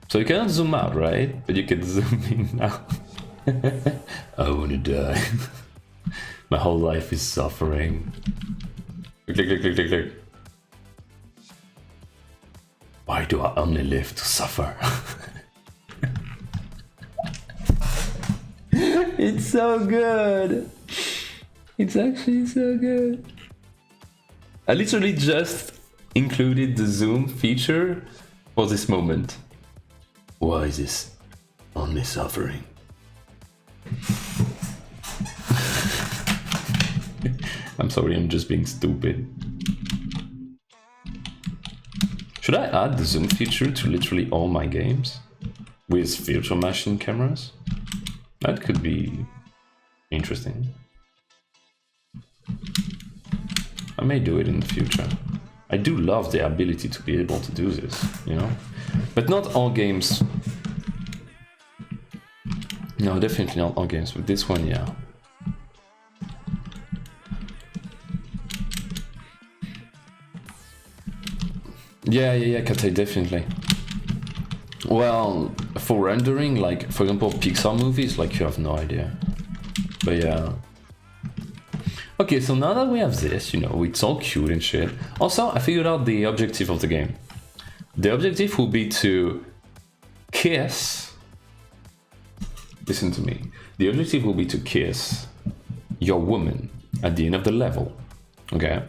So you cannot zoom out, right? But you can zoom in now. I wanna die. My whole life is suffering. Click. Why do I only live to suffer? It's so good. It's actually so good. I literally just included the zoom feature for this moment. Why is this only suffering? I'm sorry, I'm just being stupid. Should I add the zoom feature to literally all my games with virtual machine cameras? That could be interesting. I may do it in the future. I do love the ability to be able to do this, you know? But not all games. No, definitely not all games, but this one, yeah. Yeah, Kate, definitely. Well, for rendering, like, for example, Pixar movies, like, you have no idea. But yeah. Okay, so now that we have this, you know, it's all cute and shit. Also, I figured out the objective of the game. The objective will be to kiss... Listen to me. The objective will be to kiss your woman at the end of the level. Okay?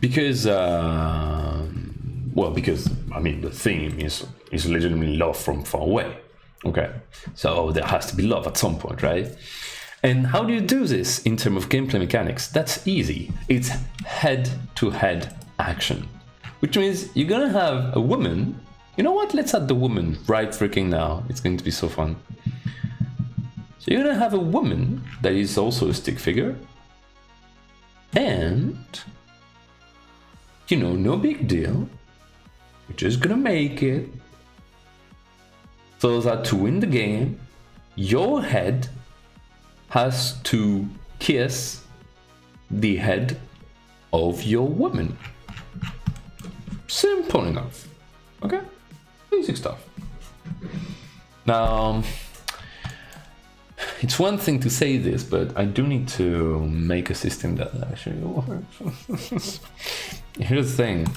Because, well, because, I mean, the theme is legitimately love from far away. Okay? So there has to be love at some point, right? And how do you do this in terms of gameplay mechanics? That's easy. It's head-to-head action. Which means you're gonna have a woman... You know what? Let's add the woman right freaking now. It's going to be so fun. So you're gonna have a woman that is also a stick figure. And... you know, no big deal. We're just gonna make it so that to win the game, your head has to kiss the head of your woman. Simple enough. Okay? Basic stuff. Now, it's one thing to say this, but I do need to make a system that actually works. Here's the thing.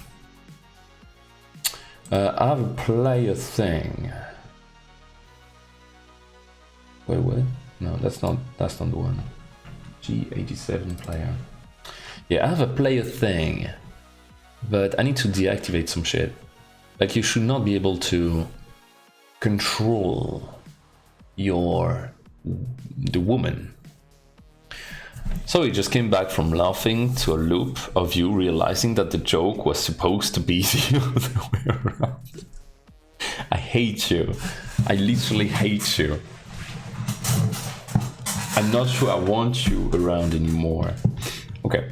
I have a player thing. Wait, what? No, that's not the one. G87 player. Yeah, I have a player thing, but I need to deactivate some shit. Like, you should not be able to control the woman. So he just came back from laughing to a loop of you realizing that the joke was supposed to be the other way around. I hate you. I literally hate you. I'm not sure I want you around anymore. Okay.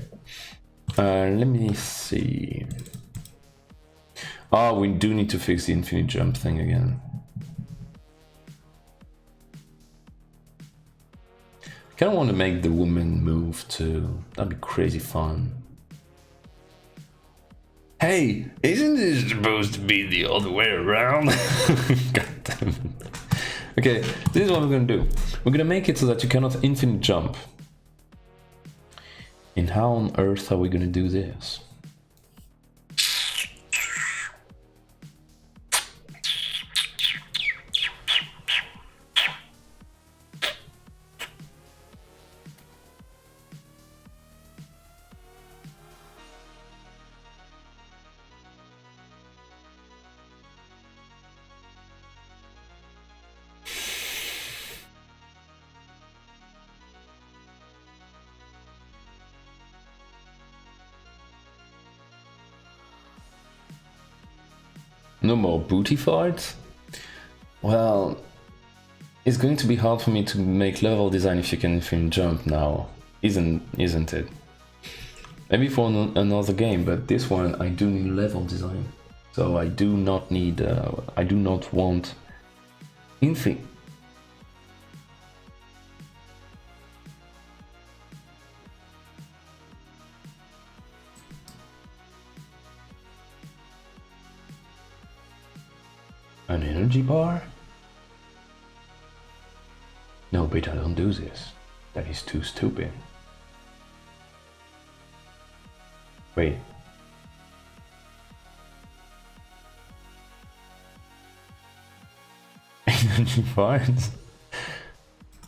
Let me see. Oh, we do need to fix the infinite jump thing again. I kind of want to make the woman move too. That'd be crazy fun. Hey, isn't this supposed to be the other way around? God damn it. Okay, this is what we're gonna do. We're gonna make it so that you cannot infinite jump. And how on earth are we gonna do this? No more booty farts? Well, it's going to be hard for me to make level design if you can infinite jump now, isn't it? Maybe for another game, but this one I do need level design. So I do not need, I do not want infinite. An energy bar? No, Beta, don't do this. That is too stupid. Wait. Energy bars?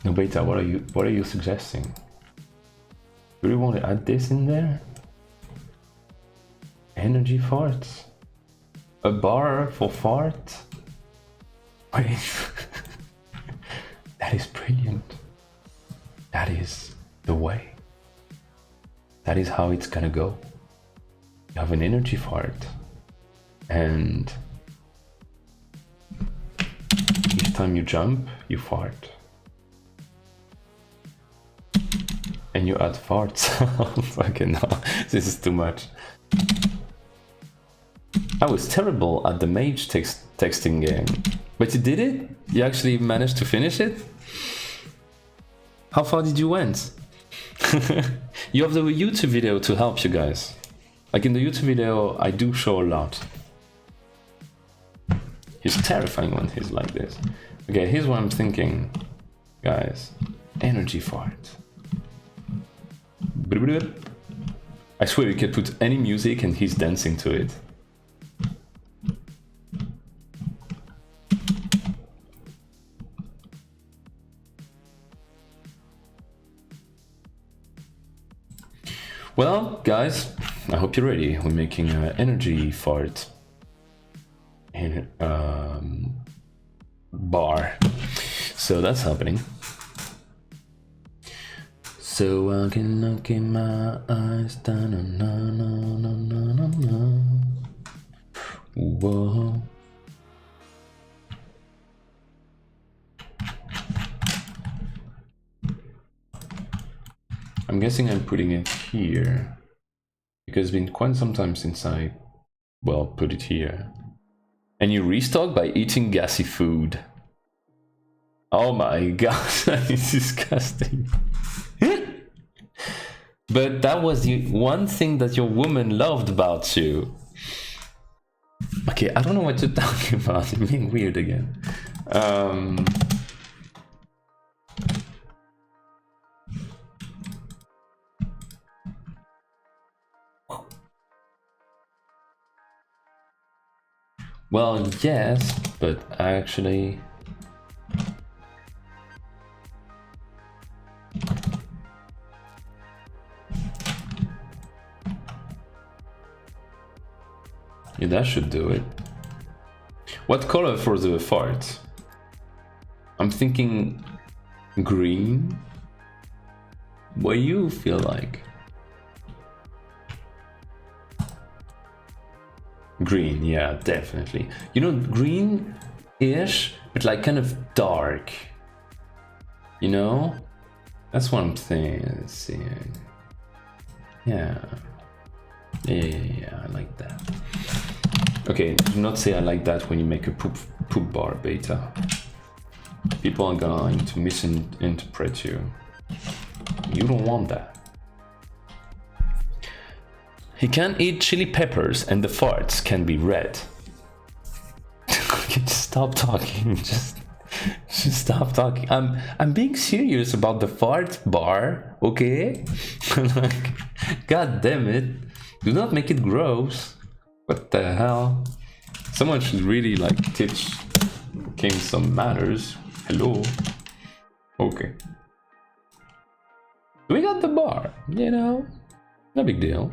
No, Beta, what are you suggesting? Do you want to add this in there? Energy farts? A bar for farts? Wait. That is brilliant. That is the way. That is how it's gonna go. You have an energy fart, and each time you jump, you fart. And you add farts. Okay, no, this is too much. I was terrible at the mage texting game. But you did it? You actually managed to finish it? How far did you went? You have the YouTube video to help you guys. Like in the YouTube video, I do show a lot. He's terrifying when he's like this. Okay, here's what I'm thinking. Guys, energy fart. I swear you could put any music and he's dancing to it. Well, guys, I hope you're ready. We're making an energy fart in bar. So that's happening. So I can look in my eyes. Whoa. I'm guessing I'm putting it here because it's been quite some time since I, well, put it here. And you restock by eating gassy food. Oh my god, that is disgusting. But that was the one thing that your woman loved about you. Okay, I don't know what you're talking about. You're being weird again. Well, yes, but actually... Yeah, that should do it. What color for the fart? I'm thinking green. What do you feel like? Green, yeah, definitely. You know, green-ish, but like kind of dark. You know? That's what I'm seeing. Yeah. Yeah, I like that. Okay, do not say I like that when you make a poop bar beta. People are going to misinterpret you. You don't want that. He can eat chili peppers and the farts can be red. Just stop talking. Just stop talking. I'm being serious about the fart bar, okay? Like, god damn it. Do not make it gross. What the hell? Someone should really like teach King some manners. Hello. Okay. We got the bar, you know? No big deal.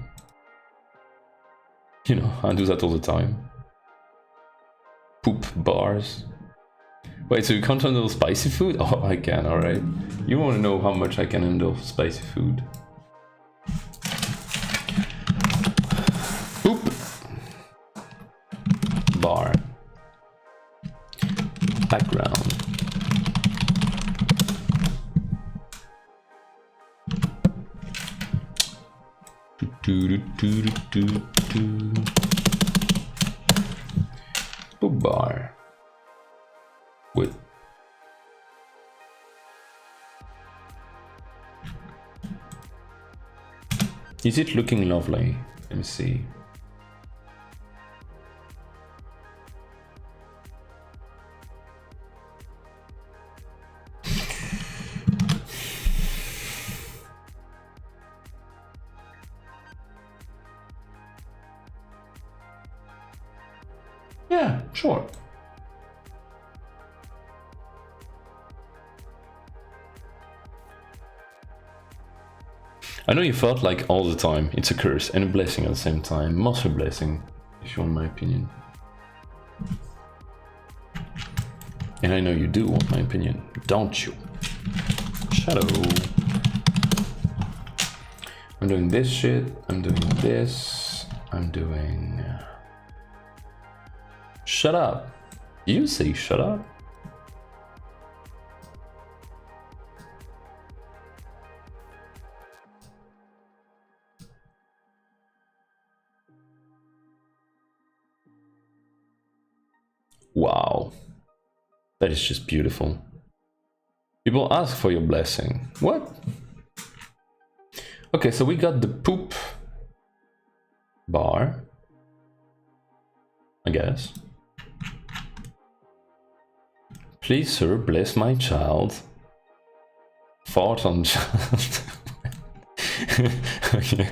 You know, I do that all the time. Poop bars. Wait, so you can't handle spicy food? Oh, I can, alright. You want to know how much I can handle spicy food. Poop. Bar. Background. Poop bar. With is it looking lovely? Let me see. Yeah, sure. I know you felt like all the time it's a curse and a blessing at the same time. Mostly a blessing, if you want my opinion. And I know you do want my opinion, don't you? Shadow. I'm doing this shit, I'm doing this, I'm doing... Shut up. You say shut up? Wow. That is just beautiful. People ask for your blessing. What? Okay, so we got the poop bar, I guess. Please, sir, bless my child. Fart on child. Okay,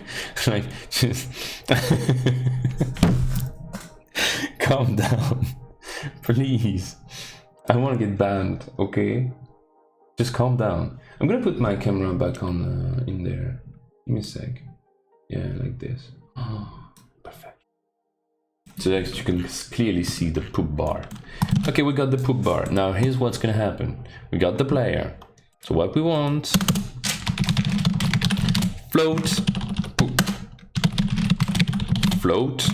like, just... Calm down. Please. I want to get banned, okay? Just calm down. I'm gonna put my camera back on in there. Give me a sec. Yeah, like this. Oh, perfect. So that you can clearly see the poop bar. Okay, we got the poop bar. Now here's what's gonna happen. We got the player. So what we want... Float. Poop. Float.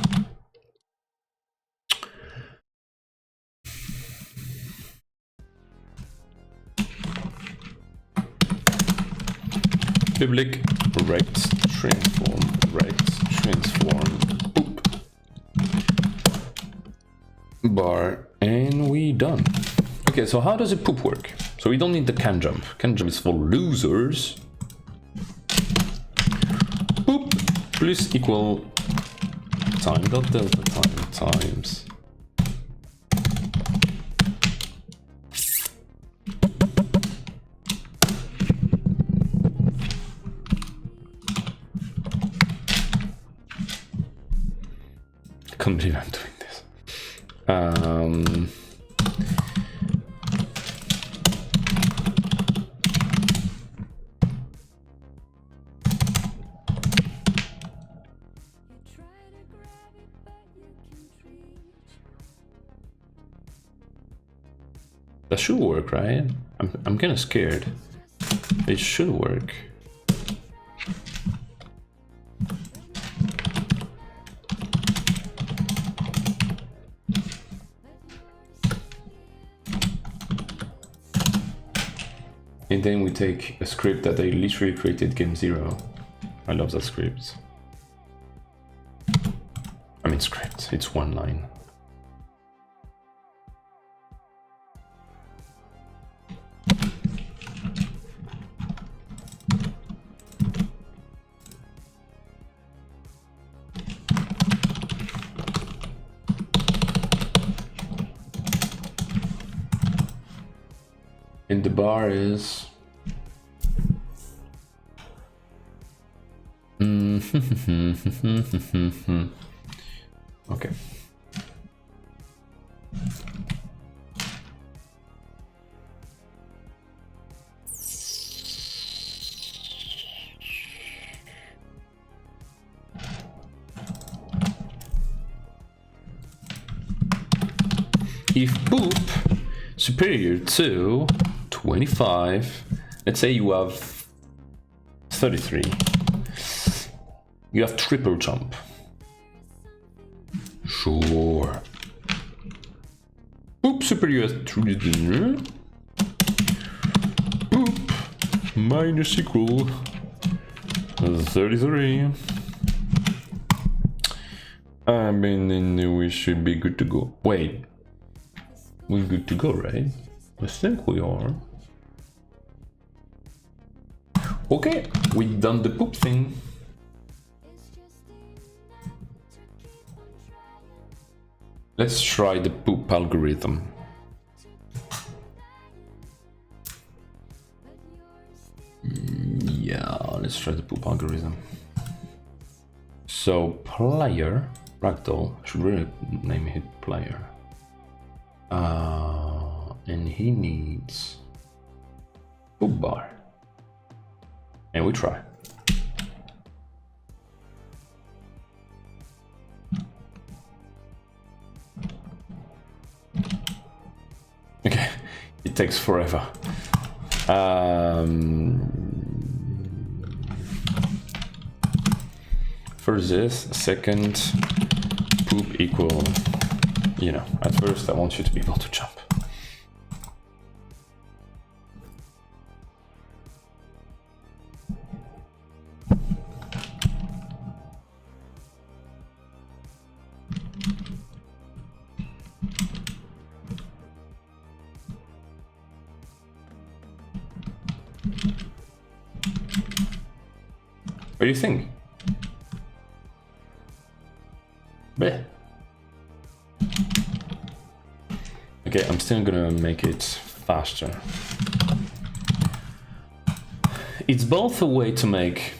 Public rect transform poop bar, and we done. Okay, so how does a poop work? So we don't need the can jump. Can jump is for losers. Poop plus equal time dot delta time times I can't believe I'm doing this. That should work, right? I'm kinda scared. It should work. And then we take a script that I literally created game 0. I love that script. I mean script, it's one line. And the bar is okay. If boop superior to 25, let's say you have 33, you have triple jump. Sure. Boop superior to boop minus equal 33. I mean, we should be good to go. Wait, we're good to go, right? I think we are. Okay, we've done the poop thing. Let's try the poop algorithm. Yeah, let's try the poop algorithm. So player, Ragdoll, should really name it player. And he needs poop bar. And we try. Okay, it takes forever. First this, second poop equal, you know, at first I want you to be able to jump. What do you think? Bleh. Okay, I'm still gonna make it faster. It's both a way to make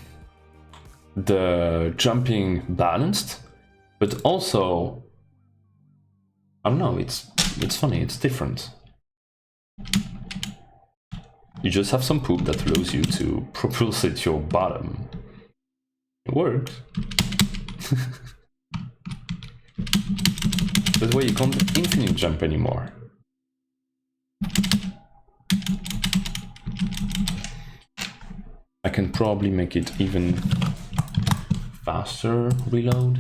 the jumping balanced, but also, I don't know, it's funny, it's different. You just have some poop that allows you to propulsate your bottom. It works. That's why you can't infinite jump anymore. I can probably make it even faster reload.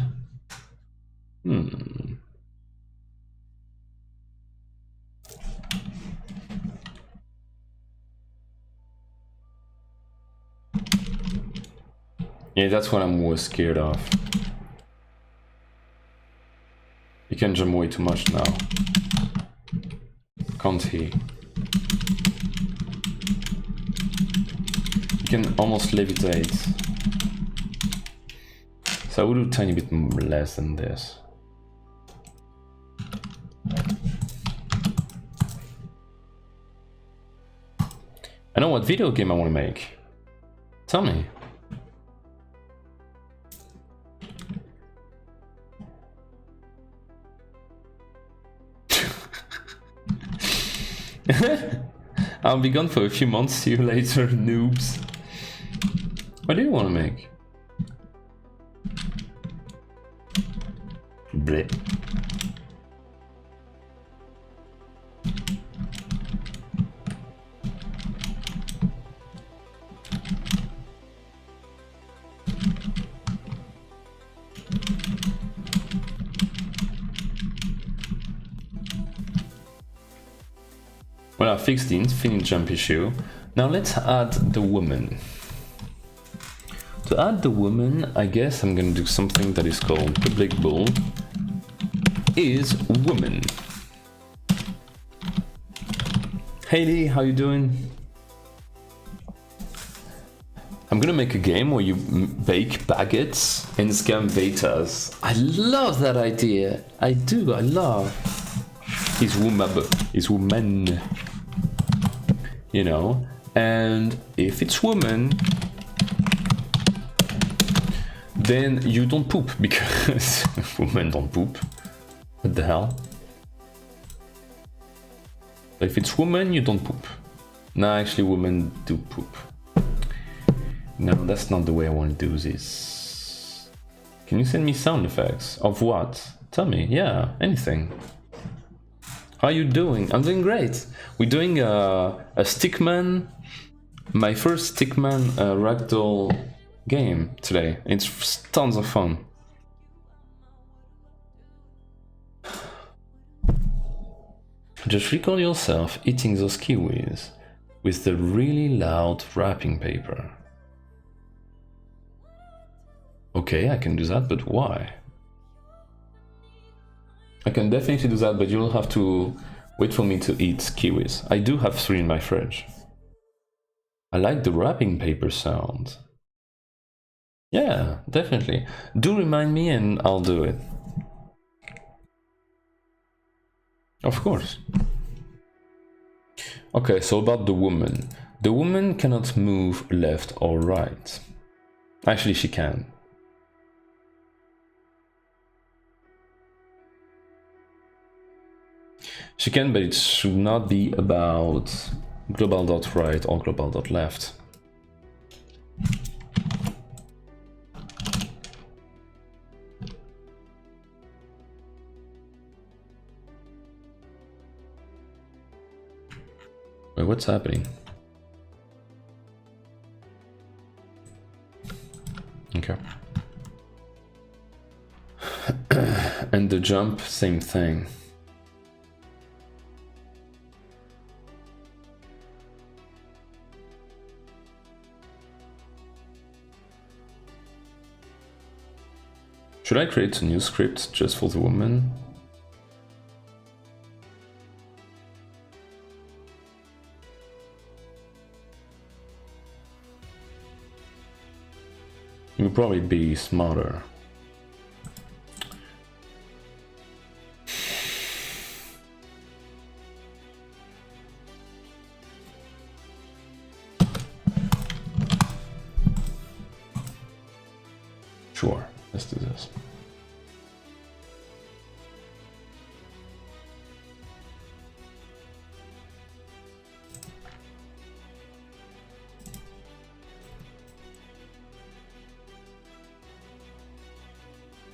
Yeah, that's what I'm most scared of. He can jump way too much now. Can't he? He can almost levitate. So I will do a tiny bit less than this. I know what video game I want to make. Tell me. I'll be gone for a few months. See you later, noobs. What do you want to make? Bleh. Well, I fixed the infinite jump issue. Now let's add the woman. To add the woman, I guess I'm gonna do something that is called public bool is woman. Haley, how you doing? I'm gonna make a game where you bake baguettes and scam betas. I love that idea. I do, I love. Is woman. You know, and if it's woman, then you don't poop because women don't poop. What the hell? If it's woman, you don't poop. No, actually, women do poop. No, that's not the way I want to do this. Can you send me sound effects? Of what? Tell me. Yeah, anything. How are you doing? I'm doing great. We're doing a Stickman, my first Stickman ragdoll game today. It's tons of fun. Just recall yourself eating those kiwis with the really loud wrapping paper. Okay, I can do that, but why? I can definitely do that, but you'll have to wait for me to eat kiwis. I do have 3 in my fridge. I like the wrapping paper sound. Yeah, definitely. Do remind me and I'll do it. Of course. Okay, so about the woman. The woman cannot move left or right. Actually, she can. She can, but it should not be about global.right or global.left. Wait, what's happening? Okay. And the jump, same thing. Should I create a new script just for the woman? It would probably be smarter. Sure, let's do this.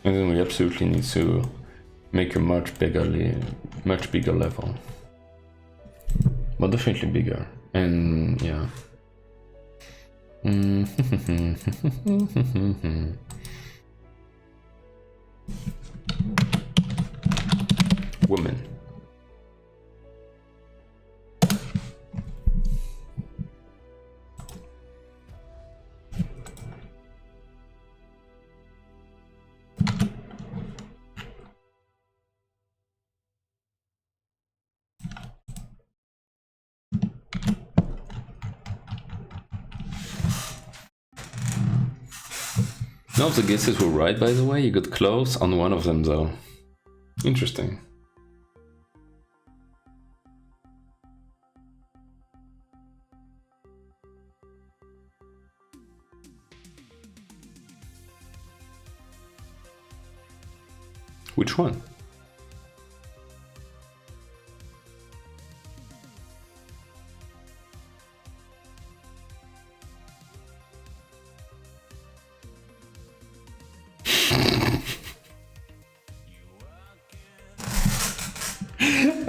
And then we absolutely need to make a much bigger level. But definitely bigger. And yeah. Woman. None of the guesses were right, by the way. You got close on one of them, though. Interesting. Which one?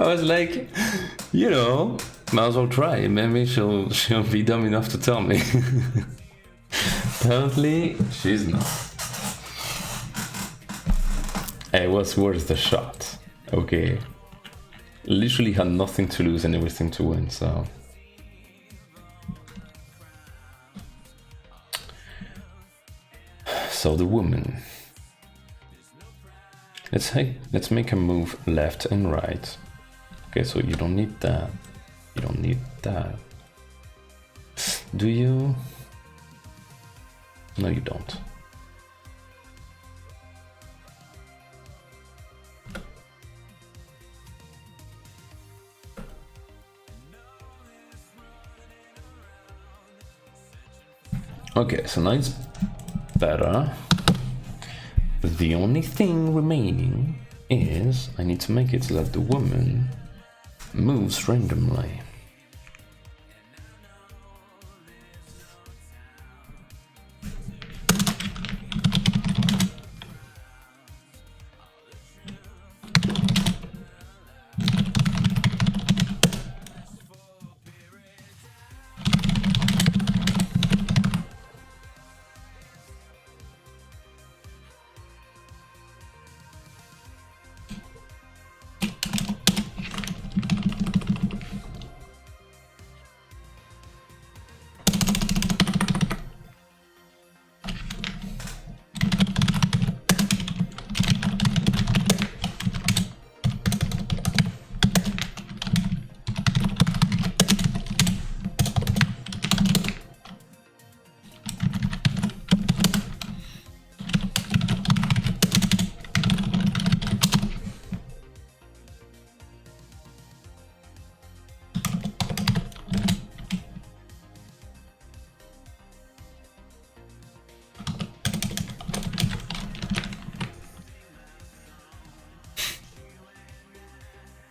I was like, you know, might as well try. Maybe she'll be dumb enough to tell me. Apparently, she's not. Hey, what's worth the shot? Okay. Literally had nothing to lose and everything to win, so. So the woman. Let's make a move left and right. Okay, so you don't need that. You don't need that. Do you? No, you don't. Okay, so now it's better. The only thing remaining is I need to make it so that the woman moves randomly.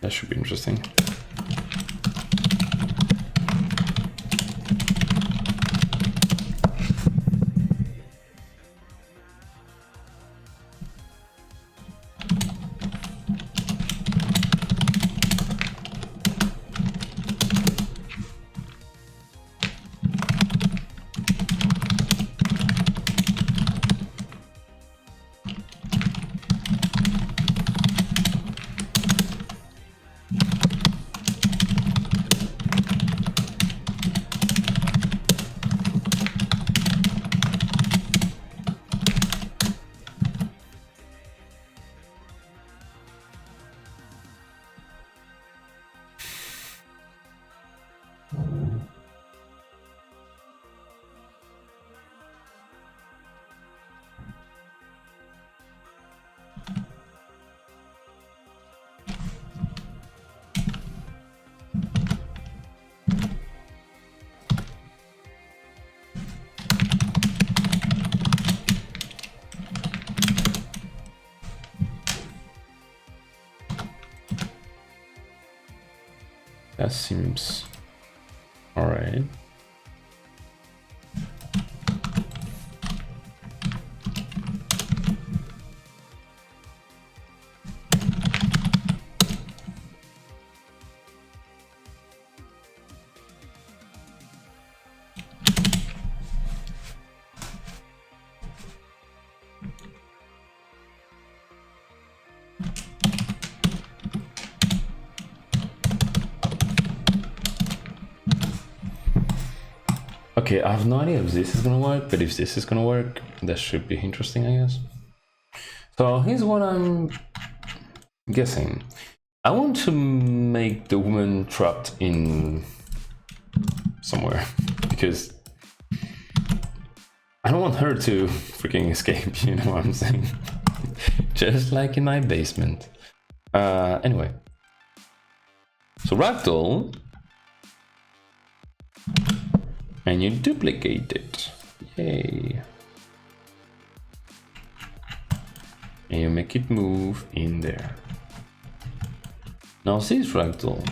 That should be interesting. That seems all right. Okay, I have no idea if this is gonna work, but if this is gonna work, that should be interesting, I guess. So here's what I'm guessing. I want to make the woman trapped in somewhere, because I don't want her to freaking escape, you know what I'm saying? Just like in my basement. Anyway. So ragdoll. And you duplicate it. Yay. And you make it move in there. Now this ragdoll.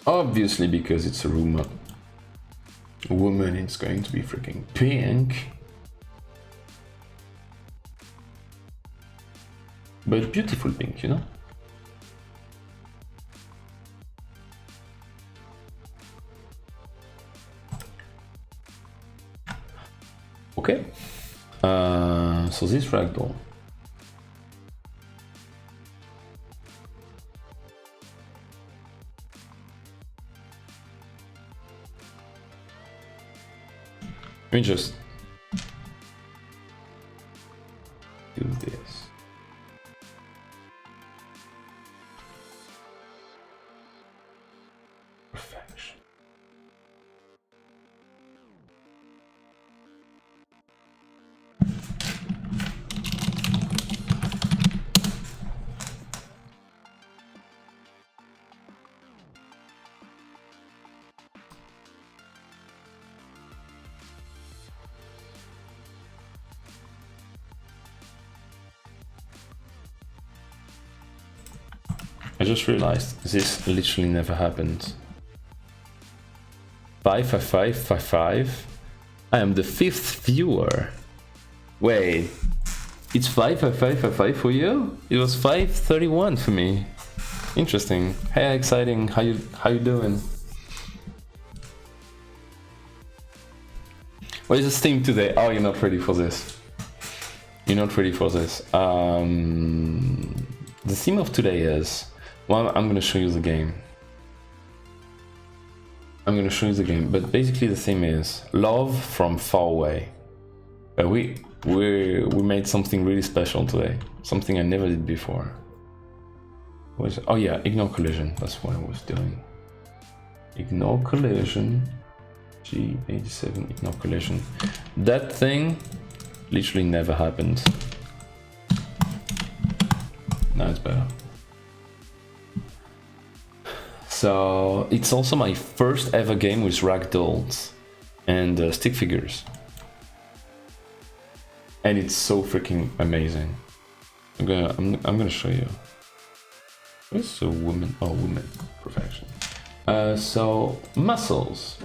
Obviously, because it's a woman, it's going to be freaking pink. But beautiful pink, you know? Okay. So this ragdoll. Let me just do this. Perfection. I just realized this literally never happened. 55555. I am the 5th viewer. Wait, it's 55555 for you? It was 531 for me. Interesting. Hey, exciting. How you doing? What is the theme today? Oh, you're not ready for this. You're not ready for this. The theme of today is, well, I'm gonna show you the game. But basically the theme is love from far away. We made something really special today. Something I never did before. Oh yeah, ignore collision. That's what I was doing. Ignore collision. G87, ignore collision. That thing literally never happened. Now it's better. So it's also my first ever game with ragdolls and stick figures, and it's so freaking amazing. I'm gonna show you. Where's a woman? Oh, woman, perfection. So muscles,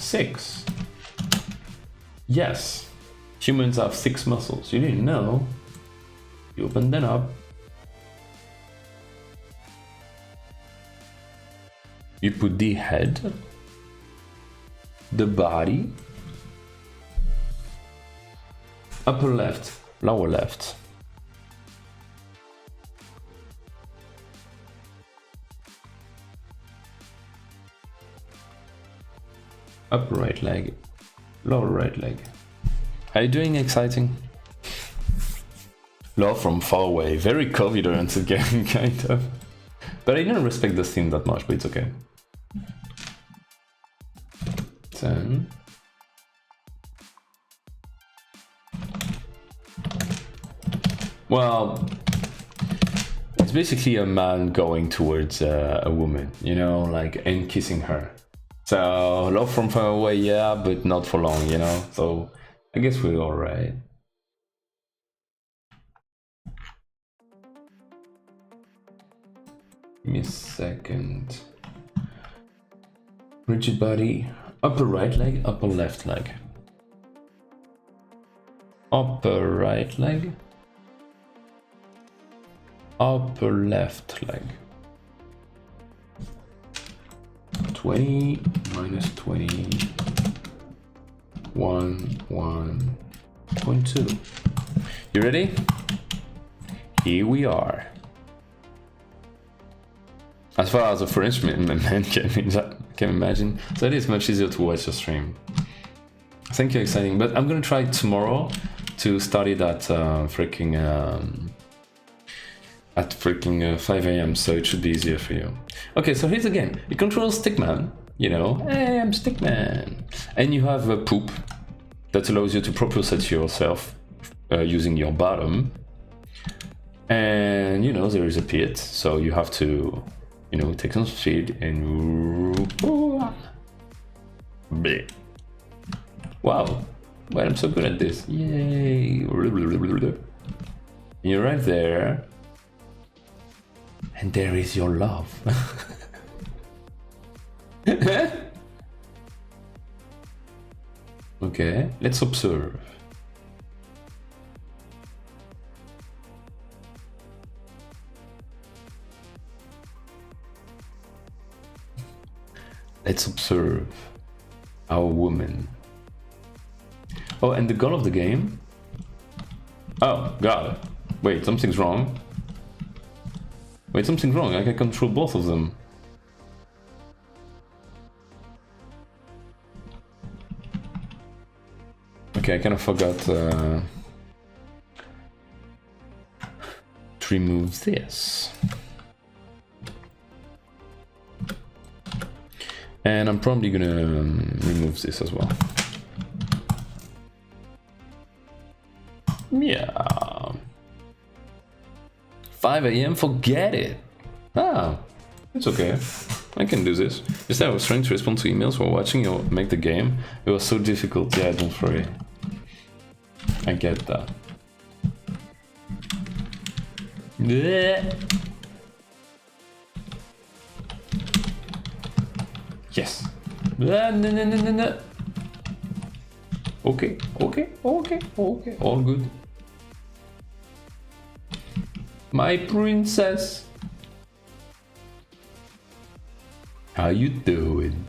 6. Yes, humans have 6 muscles. You didn't know? You open them up. You put the head, the body, upper left, lower left. Upper right leg, lower right leg. Are you doing exciting? Love from far away, very COVID-oriented game, kind of. But I didn't respect the theme that much, but it's okay. 10. Well, it's basically a man going towards a woman, you know, like, and kissing her. So, love from far away, yeah, but not for long, you know? So, I guess we're alright. Give me a second. Rigid body, upper right leg, upper left leg. Upper right leg, upper left leg. 20 minus 20, 1.2. You ready? Here we are. As far as a French man can imagine, so it is much easier to watch the stream. Thank you, exciting. But I'm gonna try tomorrow to start it at freaking 5 a.m. so it should be easier for you. Okay, so here's the game. You control Stickman, you know, hey, I'm Stickman, and you have a poop that allows you to propulse yourself using your bottom, and you know there is a pit, so you have to, you know, take some speed and wow, well, I'm so good at this, yay. You're right there, and there is your love. Okay, let's observe. Let's observe our woman. Oh, and the goal of the game? Oh, got it. Wait, something's wrong. Wait, something's wrong. I can control both of them. Okay, I kind of forgot to remove this. And I'm probably gonna remove this as well. Yeah. 5 a.m. Forget it. Ah, it's okay. I can do this. Yesterday I was trying to respond to emails while watching you make the game. It was so difficult. Yeah, don't worry. I get that. Blech. Yes. No. Okay. All good. My princess. How you doing?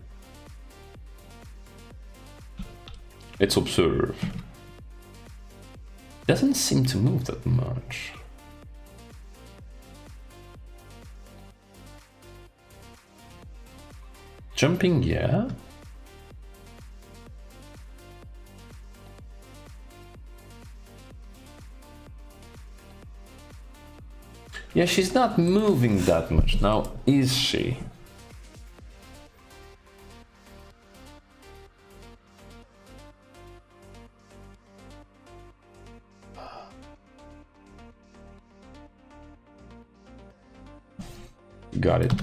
Let's observe. Doesn't seem to move that much. Jumping, yeah. Yeah, she's not moving that much now, is she? Got it.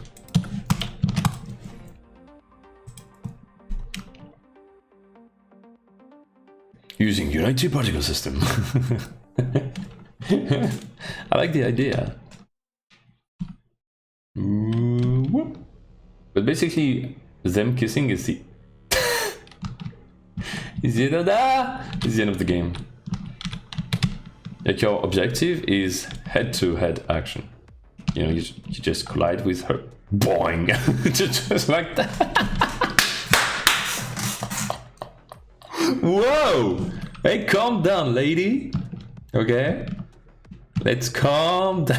Using Unity particle system. I like the idea. But basically, them kissing is the is the end of the game. Like your objective is head-to-head action. You know, you just collide with her. Boing! just like that. Whoa! Hey, calm down, lady. Okay? Let's calm down.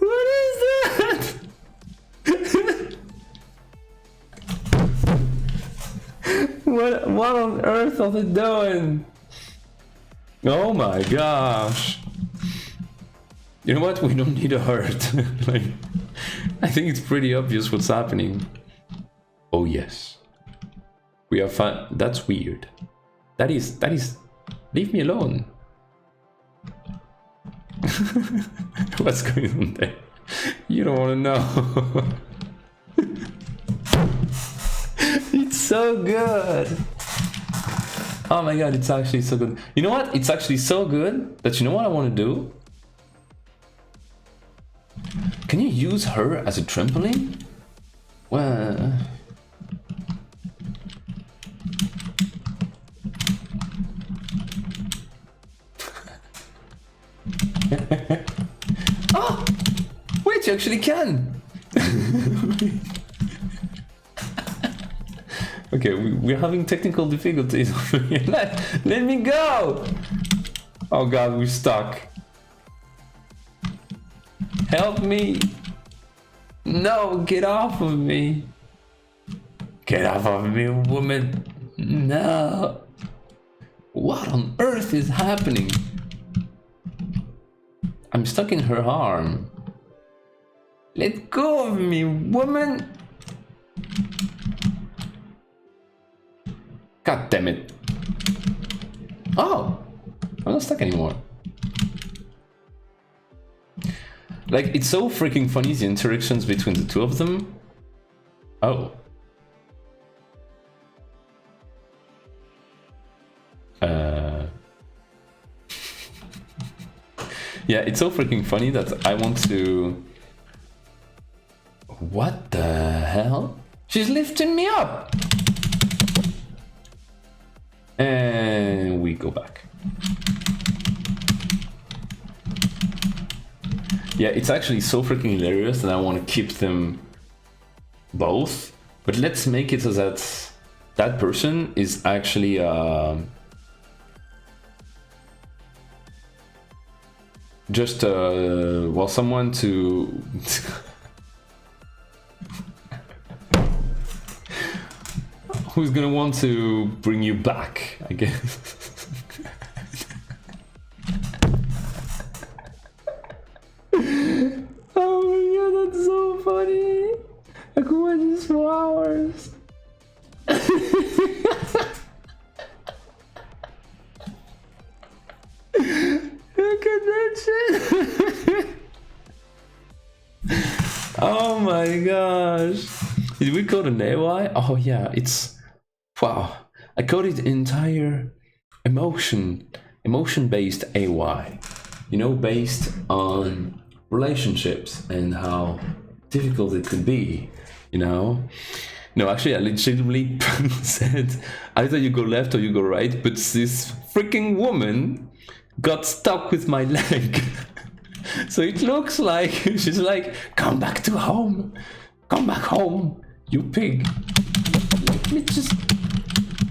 What is that? What on earth are they doing? Oh my gosh. You know what? We don't need a hurt. Like, I think it's pretty obvious what's happening. Oh yes. We are fine. That's weird. That is, leave me alone. What's going on there? You don't want to know. It's so good. Oh my god, it's actually so good. You know what? It's actually so good that you know what I want to do? Can you use her as a trampoline? Well... Oh! Wait, you actually can! Okay, we're having technical difficulties. Let me go! Oh god, we're stuck. Help me! No, get off of me. Get off of me, woman. No. What on earth is happening? I'm stuck in her arm. Let go of me, woman. God damn it. Oh, I'm not stuck anymore. Like, it's so freaking funny, the interactions between the two of them. Oh. Yeah, it's so freaking funny that I want to... What the hell? She's lifting me up! And we go back. Yeah, it's actually so freaking hilarious and I want to keep them both. But let's make it so that that person is actually... just well, someone to who's gonna want to bring you back, I guess. Oh my god, that's so funny. I could watch this for hours. Look at that shit! Oh my gosh! Did we code an AY? Oh yeah, it's... Wow. I coded entire emotion-based AY. You know, based on relationships and how difficult it could be, you know? No, actually, I legitimately said either you go left or you go right, but this freaking woman got stuck with my leg. So it looks like she's like, come back to home. Come back home, you pig. Let me just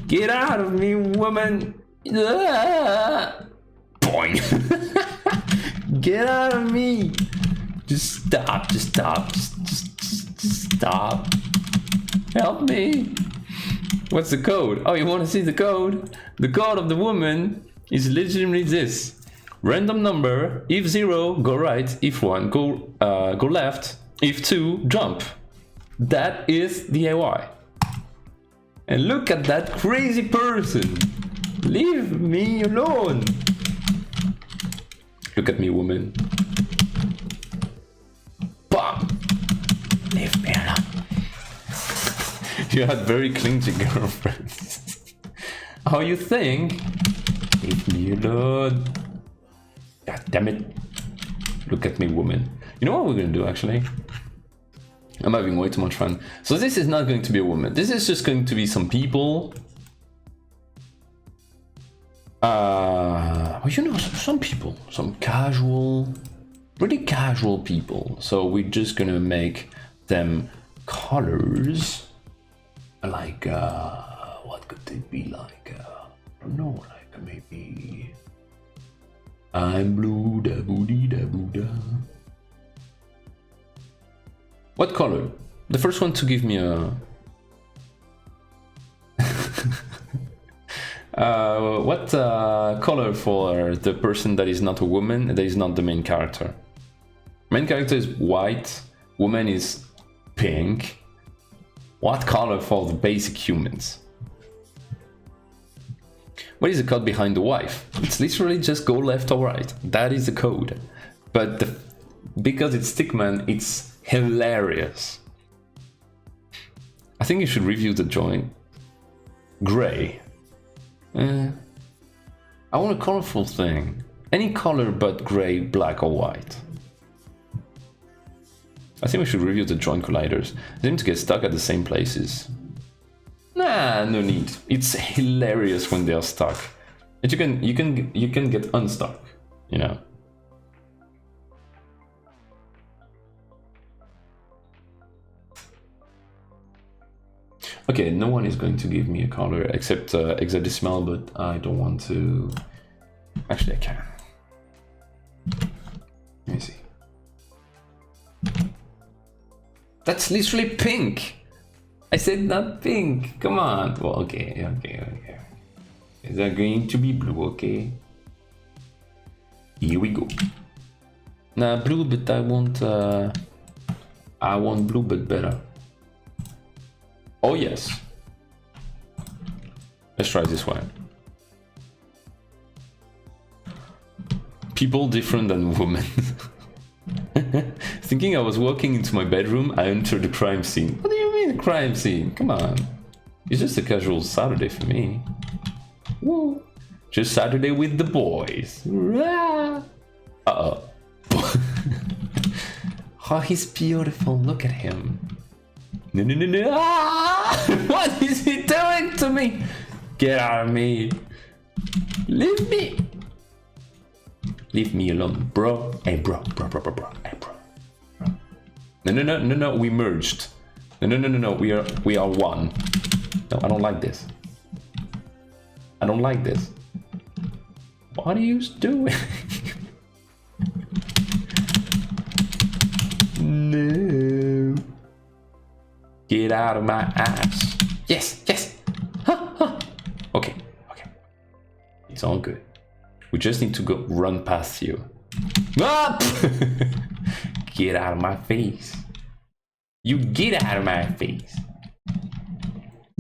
get out of me, woman. Boing. Get out of me. Just stop, just stop, just stop. Help me. What's the code? Oh, you want to see the code? The code of the woman is legitimately this. Random number, if 0, go right, if 1, go left, if 2, jump. That is the AY. And look at that crazy person. Leave me alone. Look at me, woman. Bam. Leave me alone. You had very clingy girlfriends. How you think? Leave me alone. God damn it. Look at me, woman. You know what we're gonna do, actually? I'm having way too much fun. So this is not going to be a woman. This is just going to be some people. Well, you know, some people. Some casual, really casual people. So we're just gonna make them colors. Like, what could they be like? I don't know, like maybe... I'm blue, da booty, da boo da. What color? The first one to give me a... what color for the person that is not a woman, that is not the main character? Main character is white, woman is pink. What color for the basic humans? What is the code behind the wife? It's literally just go left or right. That is the code. But because it's Stickman, it's hilarious. I think you should review the joint. Gray. I want a colorful thing. Any color but gray, black or white. I think we should review the joint colliders. They seem to get stuck at the same places. Nah, no need. It's hilarious when they are stuck. But you can get unstuck, you know. Okay, no one is going to give me a color except hexadecimal, but I don't want to. Actually, I can. Let me see. That's literally pink. I said not pink. Come on. Well, okay. Is that going to be blue? Okay. Here we go. Nah, blue, but I want blue, but better. Oh yes. Let's try this one. People different than women. Thinking I was walking into my bedroom, I entered the crime scene. What do you mean crime scene? Come on. It's just a casual Saturday for me. Woo. Just Saturday with the boys. Uh-oh. Oh, he's beautiful. Look at him. No. Ah! What is he doing to me? Get out of me. Leave me. Leave me alone, bro. Hey, bro. Hey, bro. No. We merged. No. We are one. No, I don't like this. I don't like this. What are you doing? No. Get out of my ass. Yes. Okay. It's all good. We just need to go run past you. Ah! Get out of my face. You get out of my face.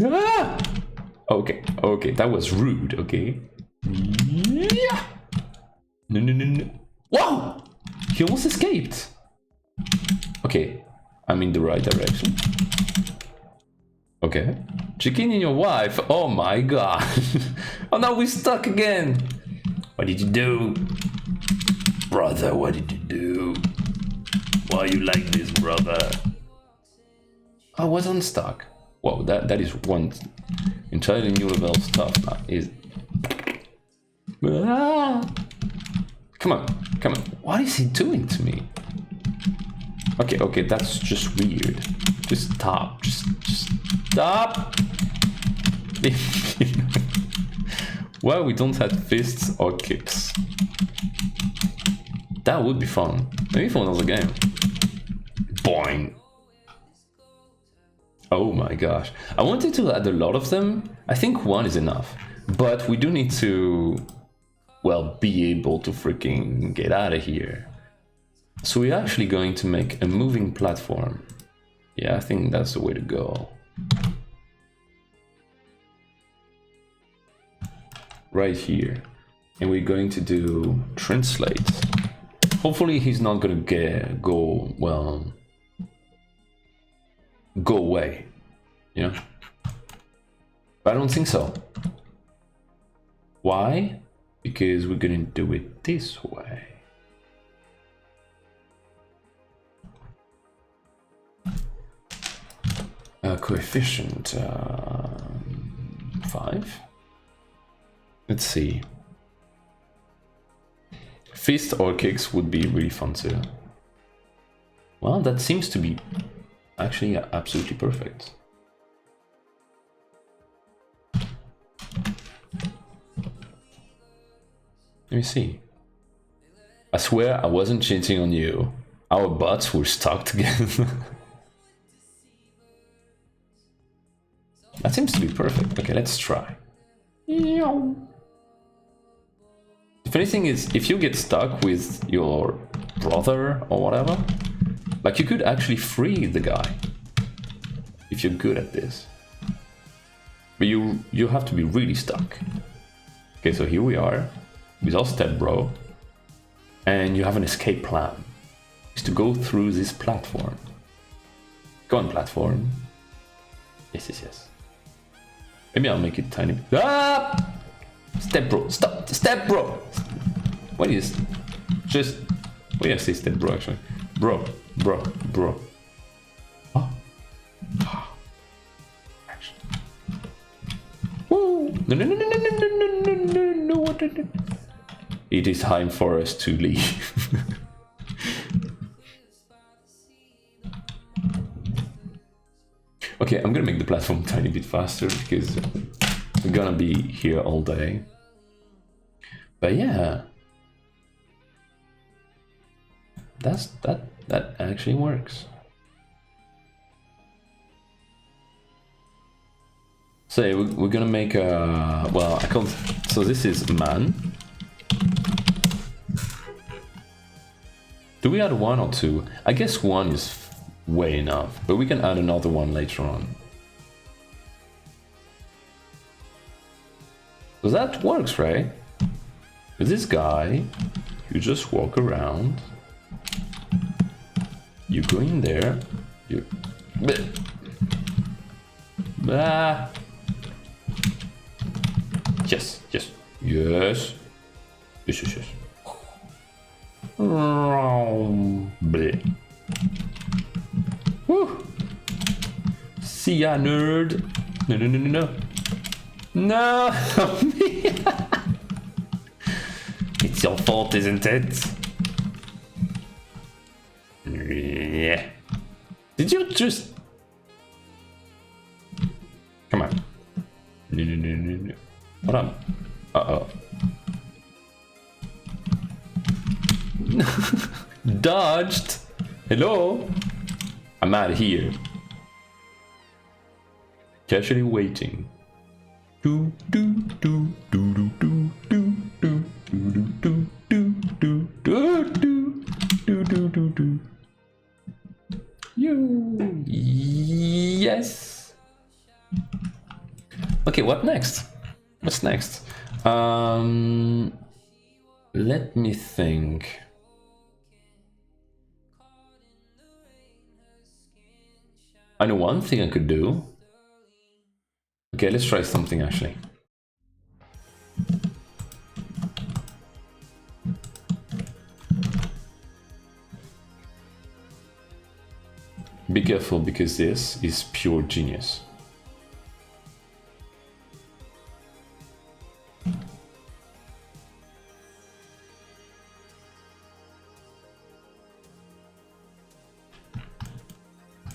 Ah! Okay, that was rude, okay? Yeah. No. Whoa! He almost escaped. Okay, I'm in the right direction. Okay. Chicken in your wife. Oh my god. Oh no, we're stuck again. What did you do? Brother, what did you do? Why you like this, brother? I was unstuck. Whoa, that is one entirely new level of stuff. Is Come on. What is he doing to me? Okay, that's just weird. Just stop. Just stop. Well, we don't have fists or kicks. That would be fun. Maybe for another game. Boing. Oh my gosh. I wanted to add a lot of them. I think one is enough. But we do need to, well, be able to freaking get out of here. So we're actually going to make a moving platform. Yeah, I think that's the way to go. Right here. And we're going to do translate. Hopefully he's not gonna go away, you know? But I don't think so. Why? Because we're gonna do it this way. Coefficient 5. Let's see. Fist or kicks would be really fun too. Well, that seems to be actually absolutely perfect. Let me see. I swear I wasn't cheating on you. Our butts were stuck together. That seems to be perfect. Okay, let's try. The funny thing is, if you get stuck with your brother or whatever, like you could actually free the guy if you're good at this. But you have to be really stuck. Okay, so here we are with our step bro, and you have an escape plan. It's to go through this platform. Go on, platform. Yes. Maybe I'll make it tiny. Ah! Step bro, stop! Step bro! What is just? What do I say step bro actually? Bro. Oh. Action. Woo! No. What did it? It is time for us to leave. Okay, I'm gonna make the platform a tiny bit faster because we're gonna be here all day. But yeah, that actually works. So yeah, we're gonna make a, well, I can't, so this is man. Do we add 1 or 2? I guess 1 is way enough, but we can add another one later on. So that works, right? With this guy, you just walk around, you go in there, you... Ah. Yes, yes, yes, yes, yes, yes. Bleh. Woo. See ya, nerd. No, no, no, no, no. No! It's your fault, isn't it? Yeah. Did you just... Come on. No, no, no, no, no. What up? Uh-oh. Dodged! Hello? I'm out of here. Casually waiting. Do do do do do do do do do do do do do do do do do. You yes. Okay, what next? What's next? Let me think. I know one thing I could do. Okay, let's try something actually. Be careful because this is pure genius.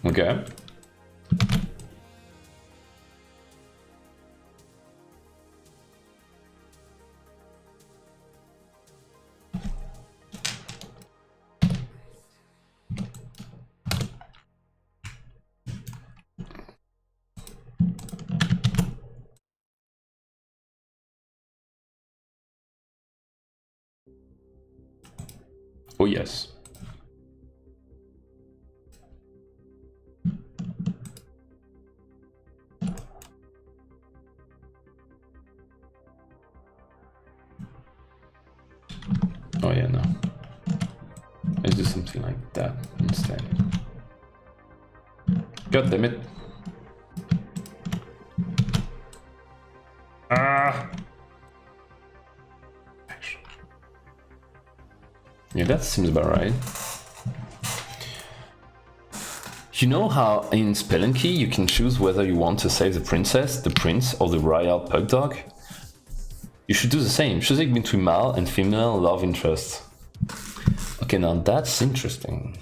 Okay. Oh yes. Oh yeah, no. Let's do something like that instead. God damn it. Ah! Yeah, that seems about right. You know how in Spelunky you can choose whether you want to save the princess, the prince, or the royal pug dog? You should do the same, choosing between male and female love interest. Okay, now that's interesting.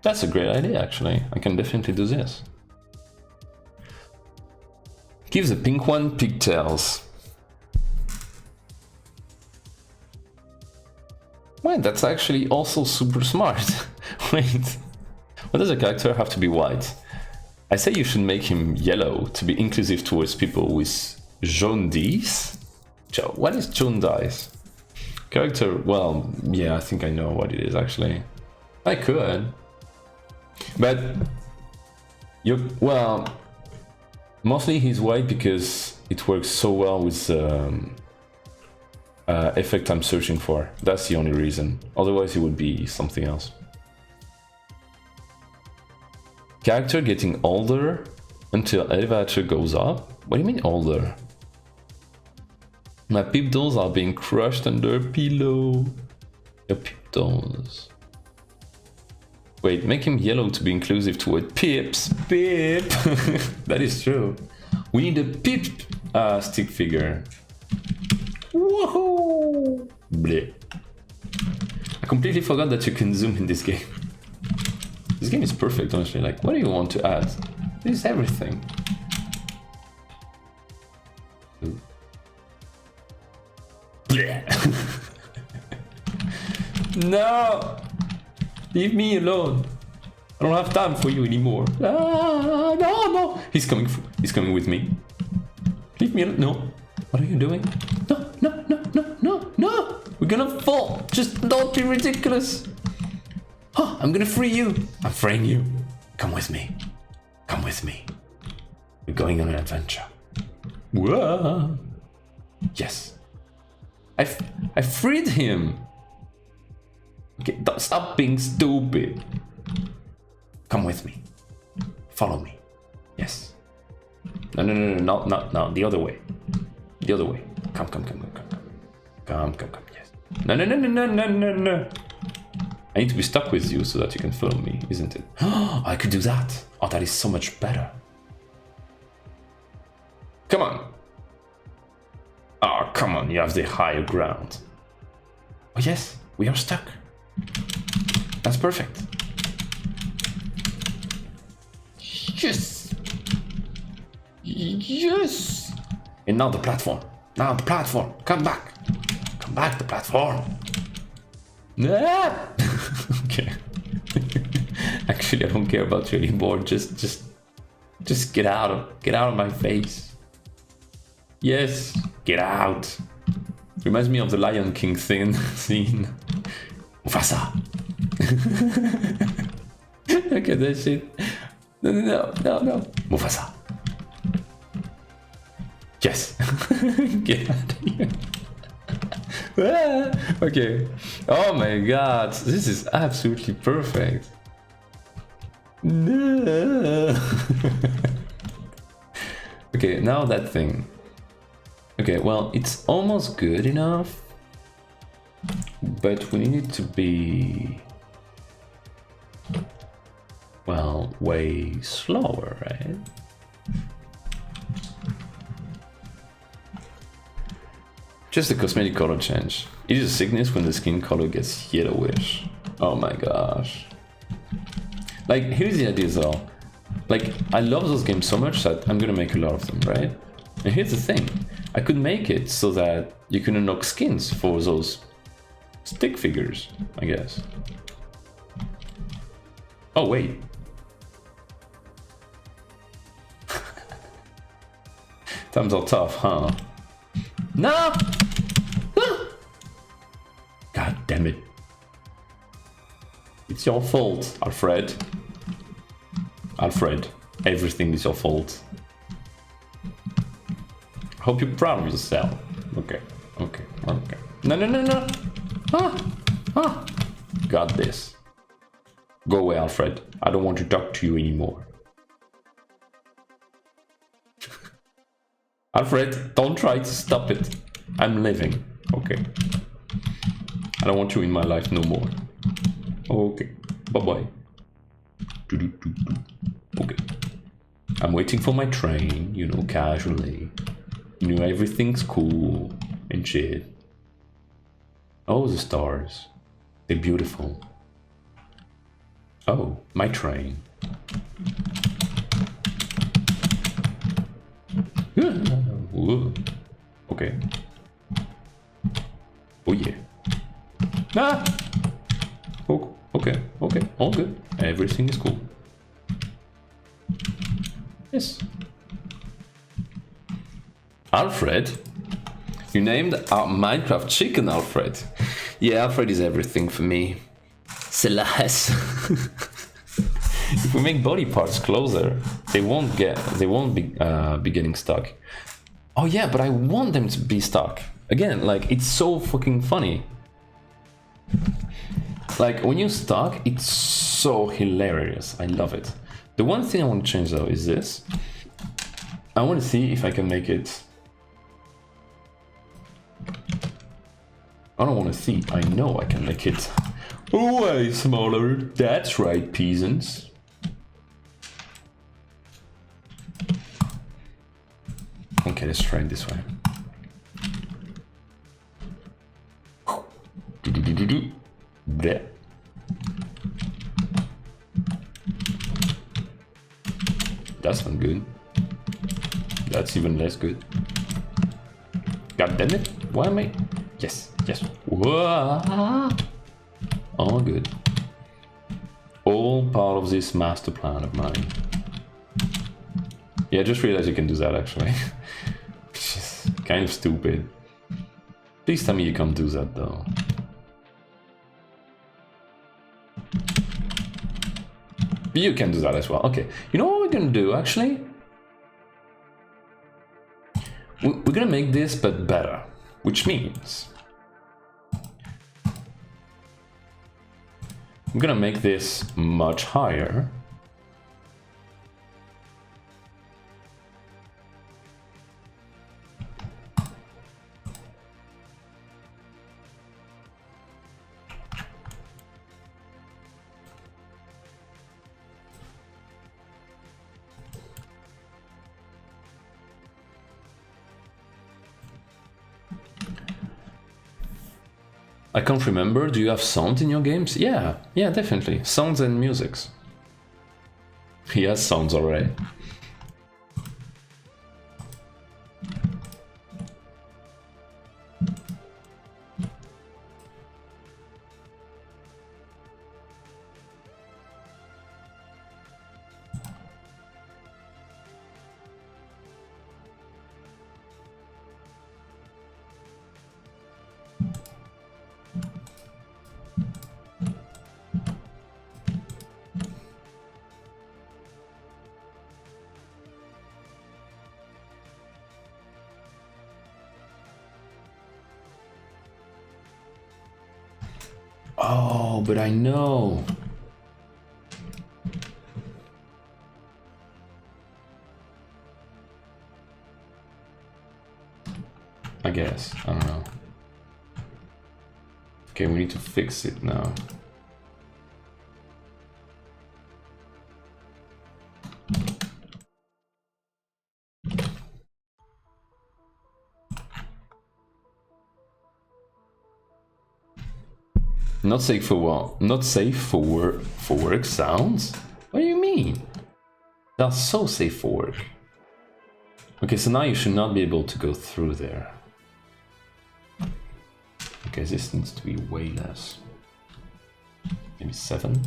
That's a great idea, actually. I can definitely do this. Give the pink one pigtails. Wait, that's actually also super smart. Wait, why does a character have to be white? I say you should make him yellow to be inclusive towards people with jaundice. What is jaundice? Character, well, yeah, I think I know what it is actually. I could. But, well, mostly he's white because it works so well with effect I'm searching for. That's the only reason. Otherwise it would be something else. Character getting older until elevator goes up? What do you mean older? My peep dolls are being crushed under a pillow. Your peep dolls. Wait, make him yellow to be inclusive to what? Pips! Pip! That is true. We need a pip stick figure. Woohoo! Bleh. I completely forgot that you can zoom in this game. This game is perfect, honestly. Like, what do you want to add? This is everything. Bleh. No! Leave me alone. I don't have time for you anymore. Ah, no, no! He's coming with me. Leave me alone. No. What are you doing? No, no, no, no, no, no! We're gonna fall. Just don't be ridiculous. Oh, I'm gonna free you. I'm freeing you. Come with me. Come with me. We're going on an adventure. Whoa. Yes. I freed him. Okay, don't stop being stupid. Come with me. Follow me. Yes. No, no, no, no, no, the other way. The other way. Come. Yes. No, no, no, no, no, no, no, no. I need to be stuck with you so that you can follow me, isn't it? Oh, I could do that. Oh, that is so much better. Come on. Oh, come on, you have the higher ground. Oh, yes, we are stuck. That's perfect. Yes. Yes. And now the platform. Now the platform. Come back. Come back, the platform. Ah! Okay. Actually, I don't care about you anymore. Just get out of my face. Yes, get out. Reminds me of the Lion King scene. Mufasa. Look at that shit. No. Mufasa. Yes. Get out of here. Okay. Oh my god, this is absolutely perfect. No. Okay, now that thing. Okay, well, it's almost good enough, but we need it to be, well, way slower, right? Just a cosmetic color change. It is a sickness when the skin color gets yellowish. Oh my gosh. Like, here's the idea though. Like, I love those games so much that I'm gonna make a lot of them, right? And here's the thing. I could make it so that you can unlock skins for those stick figures, I guess. Oh, wait. Times are tough, huh? No! God damn it. It's your fault, Alfred. Alfred, everything is your fault. Hope you're proud of yourself. Okay. No. Ah. Got this. Go away, Alfred. I don't want to talk to you anymore. Alfred, don't try to stop it. I'm leaving. Okay. I don't want you in my life no more. Okay. Bye-bye. Okay. I'm waiting for my train, you know, casually. You know, everything's cool and shit. Oh, the stars. They're beautiful. Oh, my train. Ooh. Okay. Oh yeah. Ah! Oh, okay. All good. Everything is cool. Yes. Alfred? You named our Minecraft chicken Alfred. Yeah, Alfred is everything for me. Celeste. If we make body parts closer, they won't be getting stuck. Oh yeah, but I want them to be stuck. Again, like, it's so fucking funny. Like, when you're stuck, it's so hilarious. I love it. The one thing I want to change though is this. I want to see if I can make it. I don't want to see. I know I can make it way smaller. That's right, peasants. Okay, let's try it this way. Bleh. That's not good. That's even less good. God damn it. Why am I? Yes. Whoa. All good. All part of this master plan of mine. Yeah, I just realized you can do that actually. Which is kind of stupid. Please tell me you can't do that though. You can do that as well. Okay, you know what we're gonna do actually? We're gonna make this but better, which means I'm gonna make this much higher. I can't remember, do you have sound in your games? Yeah, definitely. Sounds and musics. He has sounds already. Oh, but I know. I guess. I don't know. Okay, we need to fix it now. Not safe for what? Not safe for work sounds? What do you mean? They're so safe for work. Okay, so now you should not be able to go through there. Okay, this needs to be way less. Maybe 7?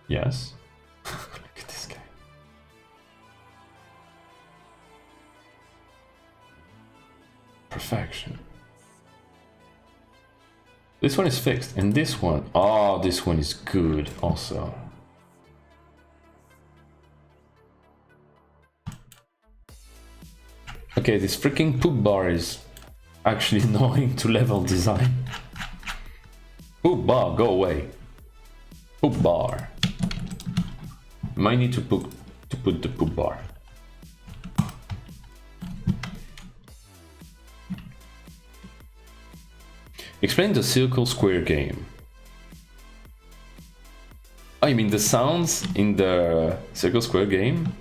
Yes. Look at this guy. Perfection. This one is fixed, and this one, oh, this one is good also. Okay, this freaking poop bar is actually annoying to level design. Poop bar, go away. Poop bar. Might need to put the poop bar. Explain the circle square game. Oh, you mean the sounds in the circle square game?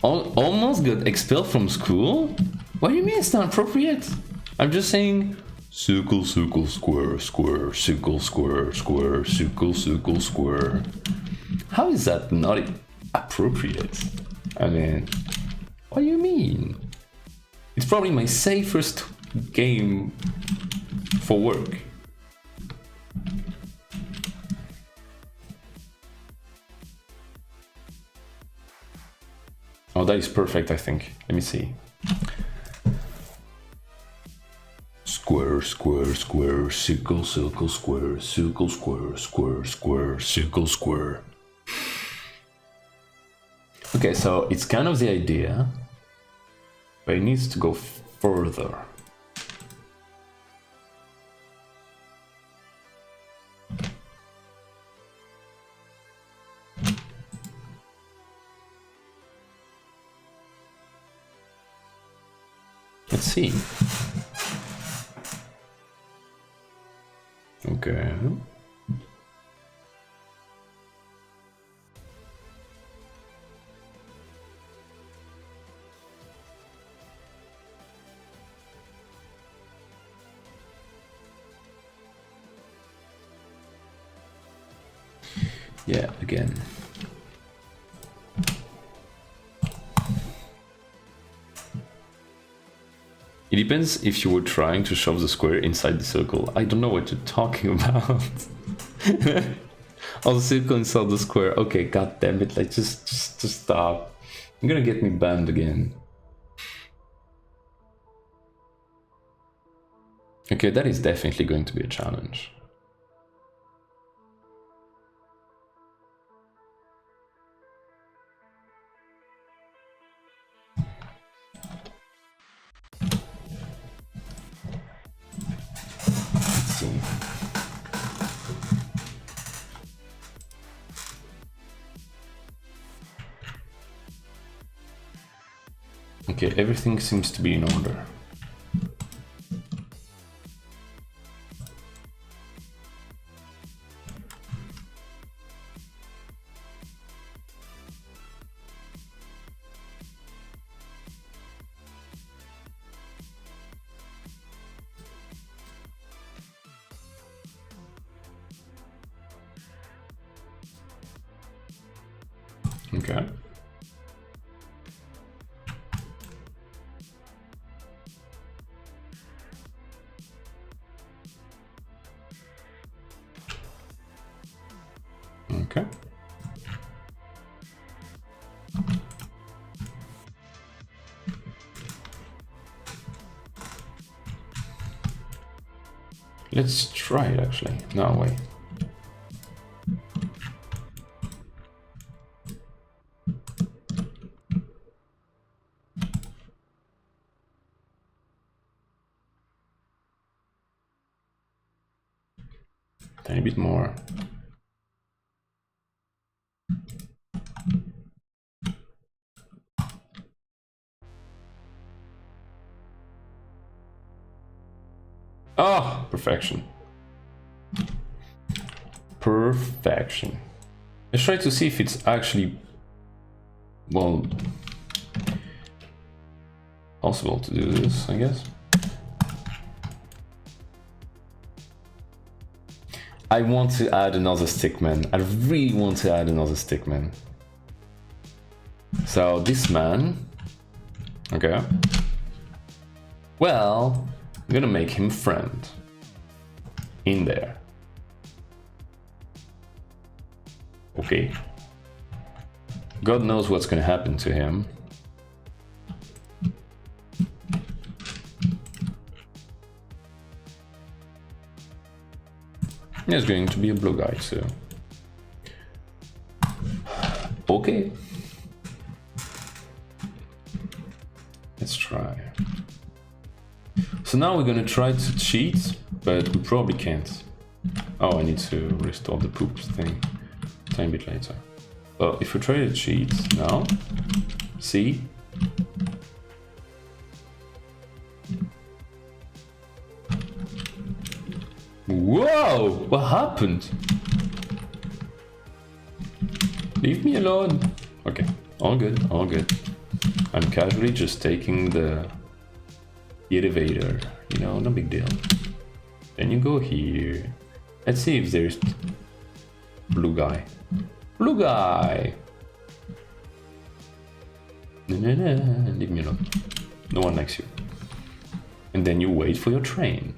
Almost got expelled from school? What do you mean it's not appropriate? I'm just saying circle, circle, square, square, circle, square, square, circle, circle, square. How is that not appropriate? I mean, what do you mean? It's probably my safest game for work. Oh, that is perfect, I think. Let me see. Square, square, square, circle, circle, square, circle, square, square, square, circle, square. Okay, so it's kind of the idea, but it needs to go further. Let's see. Okay. Yeah, again. depends if you were trying to shove the square inside the circle. I don't know what you're talking about. Oh, the circle inside the square. Okay, god damn it, like just stop. You're gonna get me banned again. Okay, that is definitely going to be a challenge. Let's see. Okay, everything seems to be in order. Okay. Okay. Let's try it actually. No, wait. Tiny bit more. Oh, perfection. Perfection. Let's try to see if it's actually, well, possible to do this, I guess. I want to add another stickman. I really want to add another stickman. So this man, okay. Well, I'm gonna make him friend in there. Okay. God knows what's gonna happen to him. There's going to be a blue guy too. Okay. Let's try. So now we're gonna try to cheat, but we probably can't. Oh, I need to restore the poop thing a tiny bit later. Well, if we try to cheat now, see? Whoa! What happened? Leave me alone. Okay, all good, all good. I'm casually just taking the elevator, you know, no big deal. Then you go here. Let's see if there's blue guy. Blue guy! Leave me alone. No one likes you. And then you wait for your train.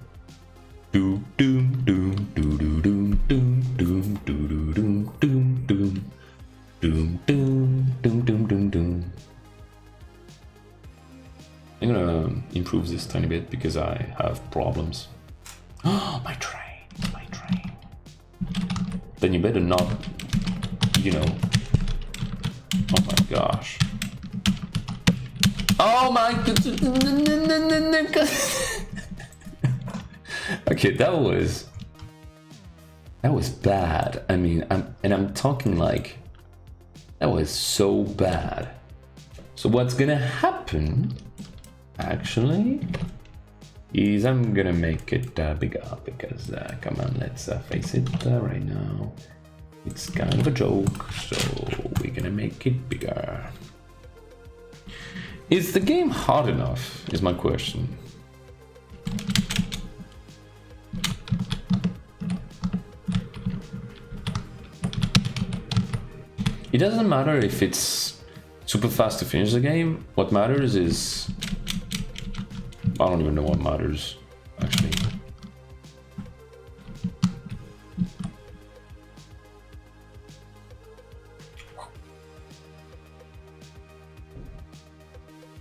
Doom doom doom doom doom doom doom doom doom doom doom doom doom doom doom doom doom. I'm gonna improve this tiny bit because I have problems. Oh, my train, my train. Then you better not, you know. Oh my gosh. Oh my god. Okay, that was bad. I mean, I'm talking like that was so bad. So what's gonna happen actually is I'm gonna make it bigger because come on, let's face it right now, it's kind of a joke, so we're gonna make it bigger. Is the game hard enough is my question. It doesn't matter if it's super fast to finish the game. What matters is I don't even know what matters, actually.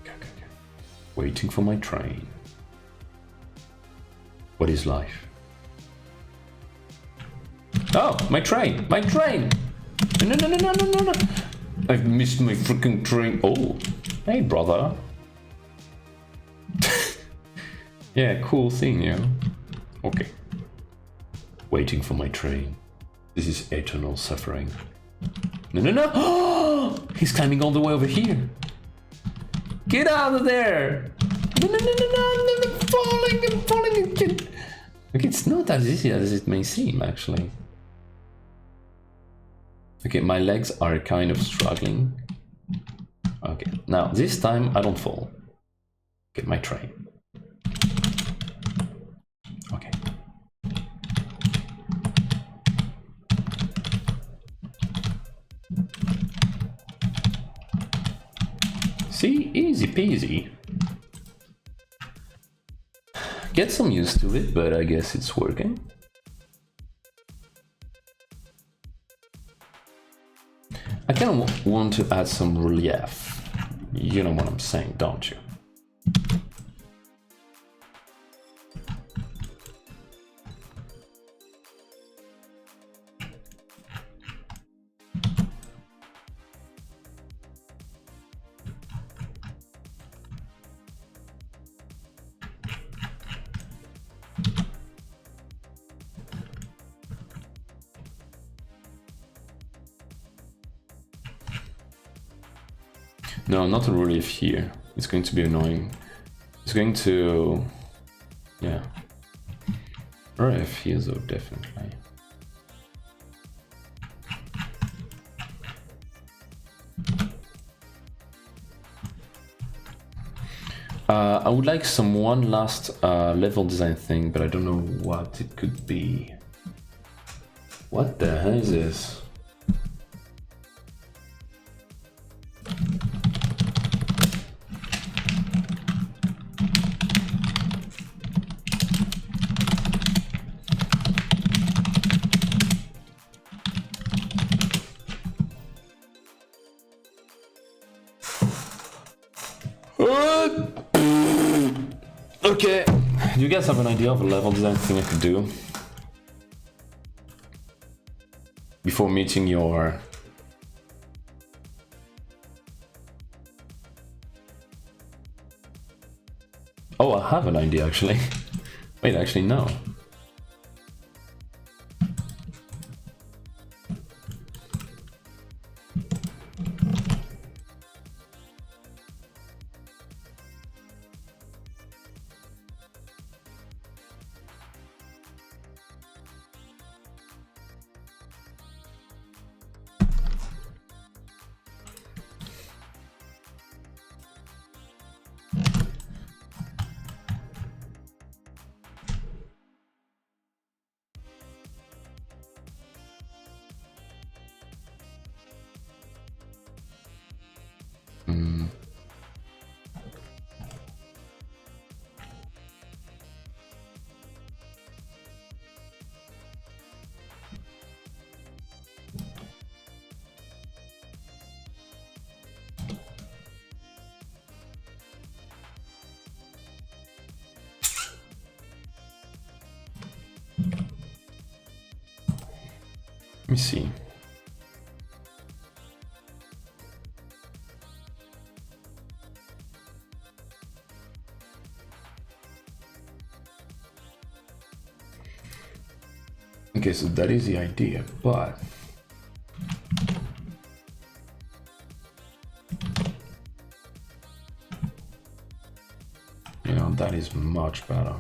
Okay. Waiting for my train. What is life? Oh, my train! My train! No, no, no, no, no, no, no! I've missed my freaking train. Oh, hey, brother. Yeah, cool thing, yeah. Okay. Waiting for my train. This is eternal suffering. No, no, no! He's climbing all the way over here. Get out of there! No, no, no, no, no, I'm falling, I'm falling again. Okay, it's not as easy as it may seem, actually. Okay, my legs are kind of struggling. Okay, now this time I don't fall. Get my train. Okay. See, easy peasy. Get some used to it, but I guess it's working. I kind of want to add some relief. You know what I'm saying, don't you? No, not a relief here. It's going to be annoying. It's going to... yeah. Relief here though, definitely. I would like some one last level design thing, but I don't know what it could be. What the hell is this? Okay, do you guys have an idea of a level design thing I could do before meeting your... Oh, I have an idea actually. Wait, actually no. Let me see. Okay, so that is the idea, but you know, that is much better.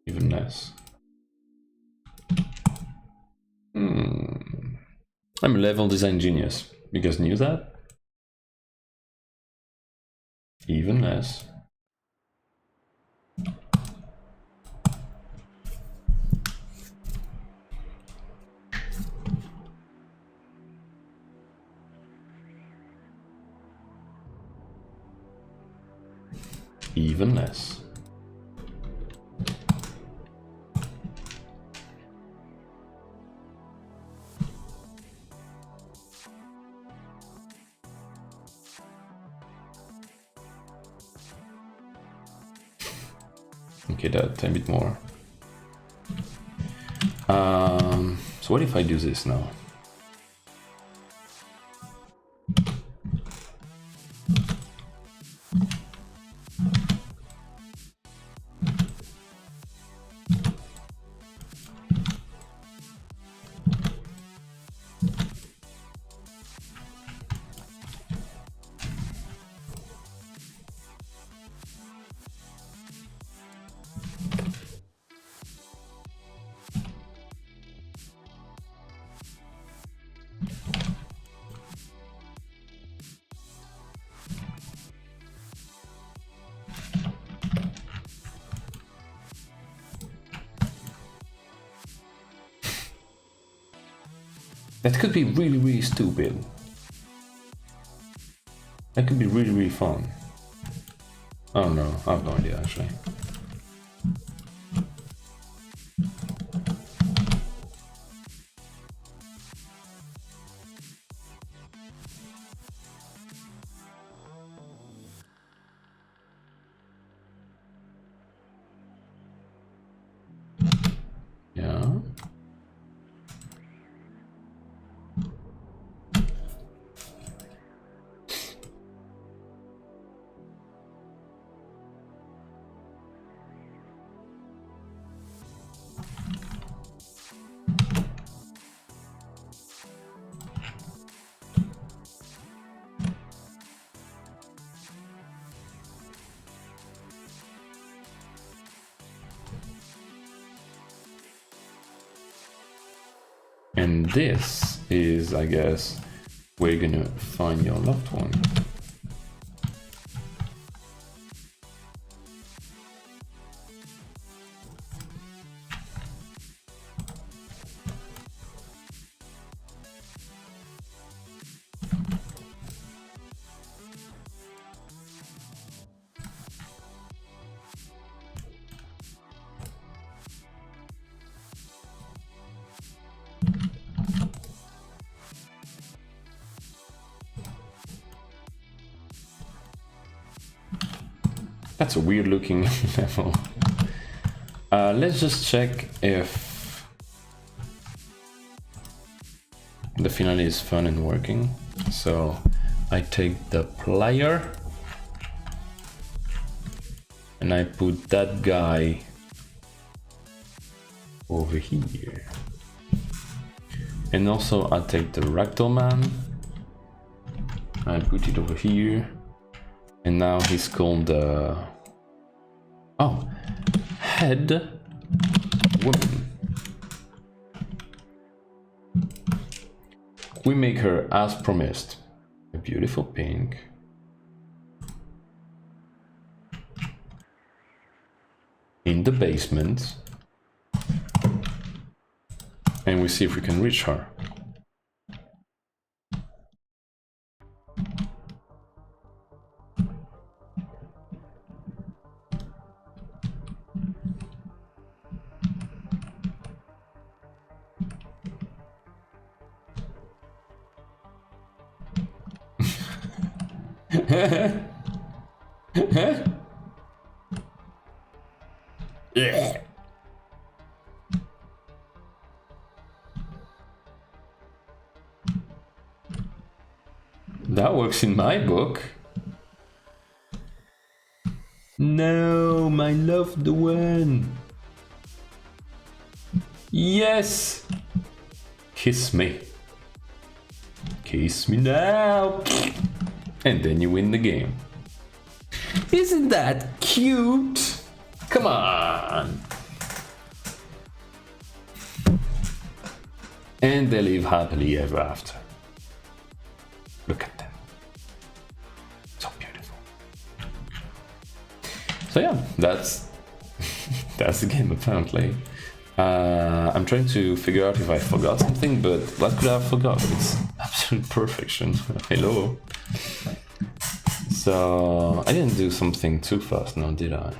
Even less. I'm a level design genius. You guys knew that? Even less. Even less. Okay, that a bit more. So what if I do this now? That could be really, really stupid. That could be really, really fun. I don't know. I have no idea, actually. Yeah. And this is, I guess, where you're gonna find your loved one. That's a weird looking level. Let's just check if the finale is fun and working. So I take the player and I put that guy over here. And also I take the Ragdoll Man, I put it over here. And now he's called Head Woman. We make her as promised. A beautiful pink. In the basement. And we see if we can reach her. That works in my book. No, my loved one. Yes. Kiss me. Kiss me now. And then you win the game. Isn't that cute? Come on. And they live happily ever after. Look at them. So beautiful. So yeah, that's that's the game apparently. I'm trying to figure out if I forgot something, but what could I have forgot? It's absolute perfection. Hello. So I didn't do something too fast now, did I?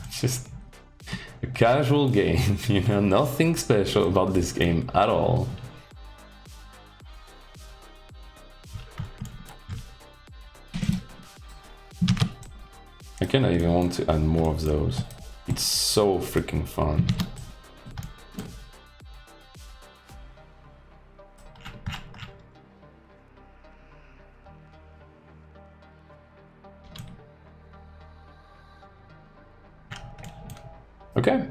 It's just a casual game, you know, nothing special about this game at all. I kinda even want to add more of those. It's so freaking fun. Okay.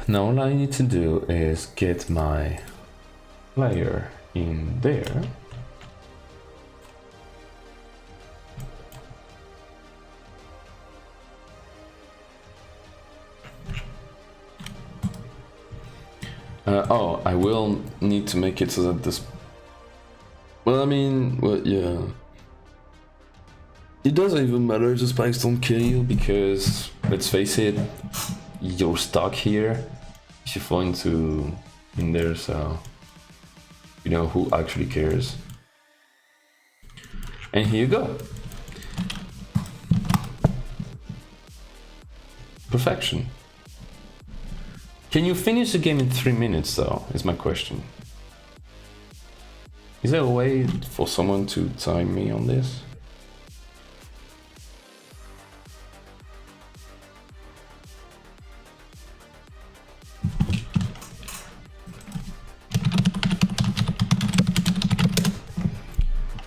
Now all I need to do is get my player in there. Oh, I will need to make it so that this... Well, I mean, well, yeah. It doesn't even matter if the spikes don't kill you, because, let's face it, you're stuck here if you fall in there, so... You know, who actually cares? And here you go. Perfection. Can you finish the game in 3 minutes though, is my question. Is there a way for someone to time me on this?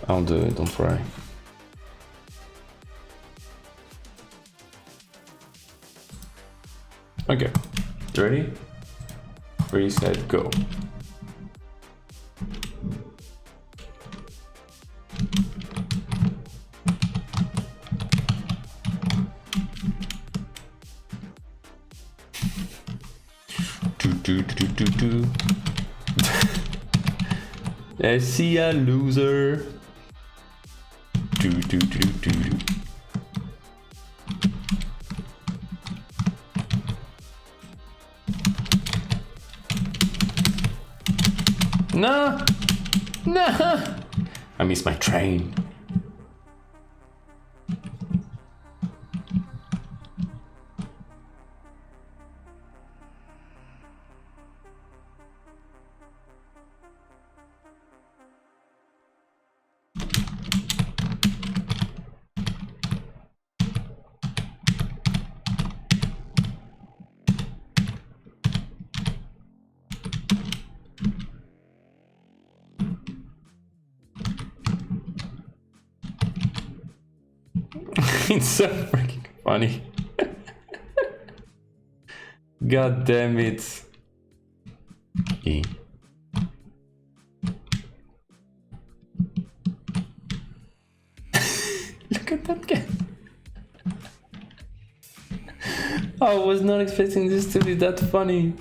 I'll do it, don't worry. Okay, you ready? Ready, set, go. Do. I see a loser. Do. No! I missed my train. It's so freaking funny. God damn it. E. Look at that guy. I was not expecting this to be that funny.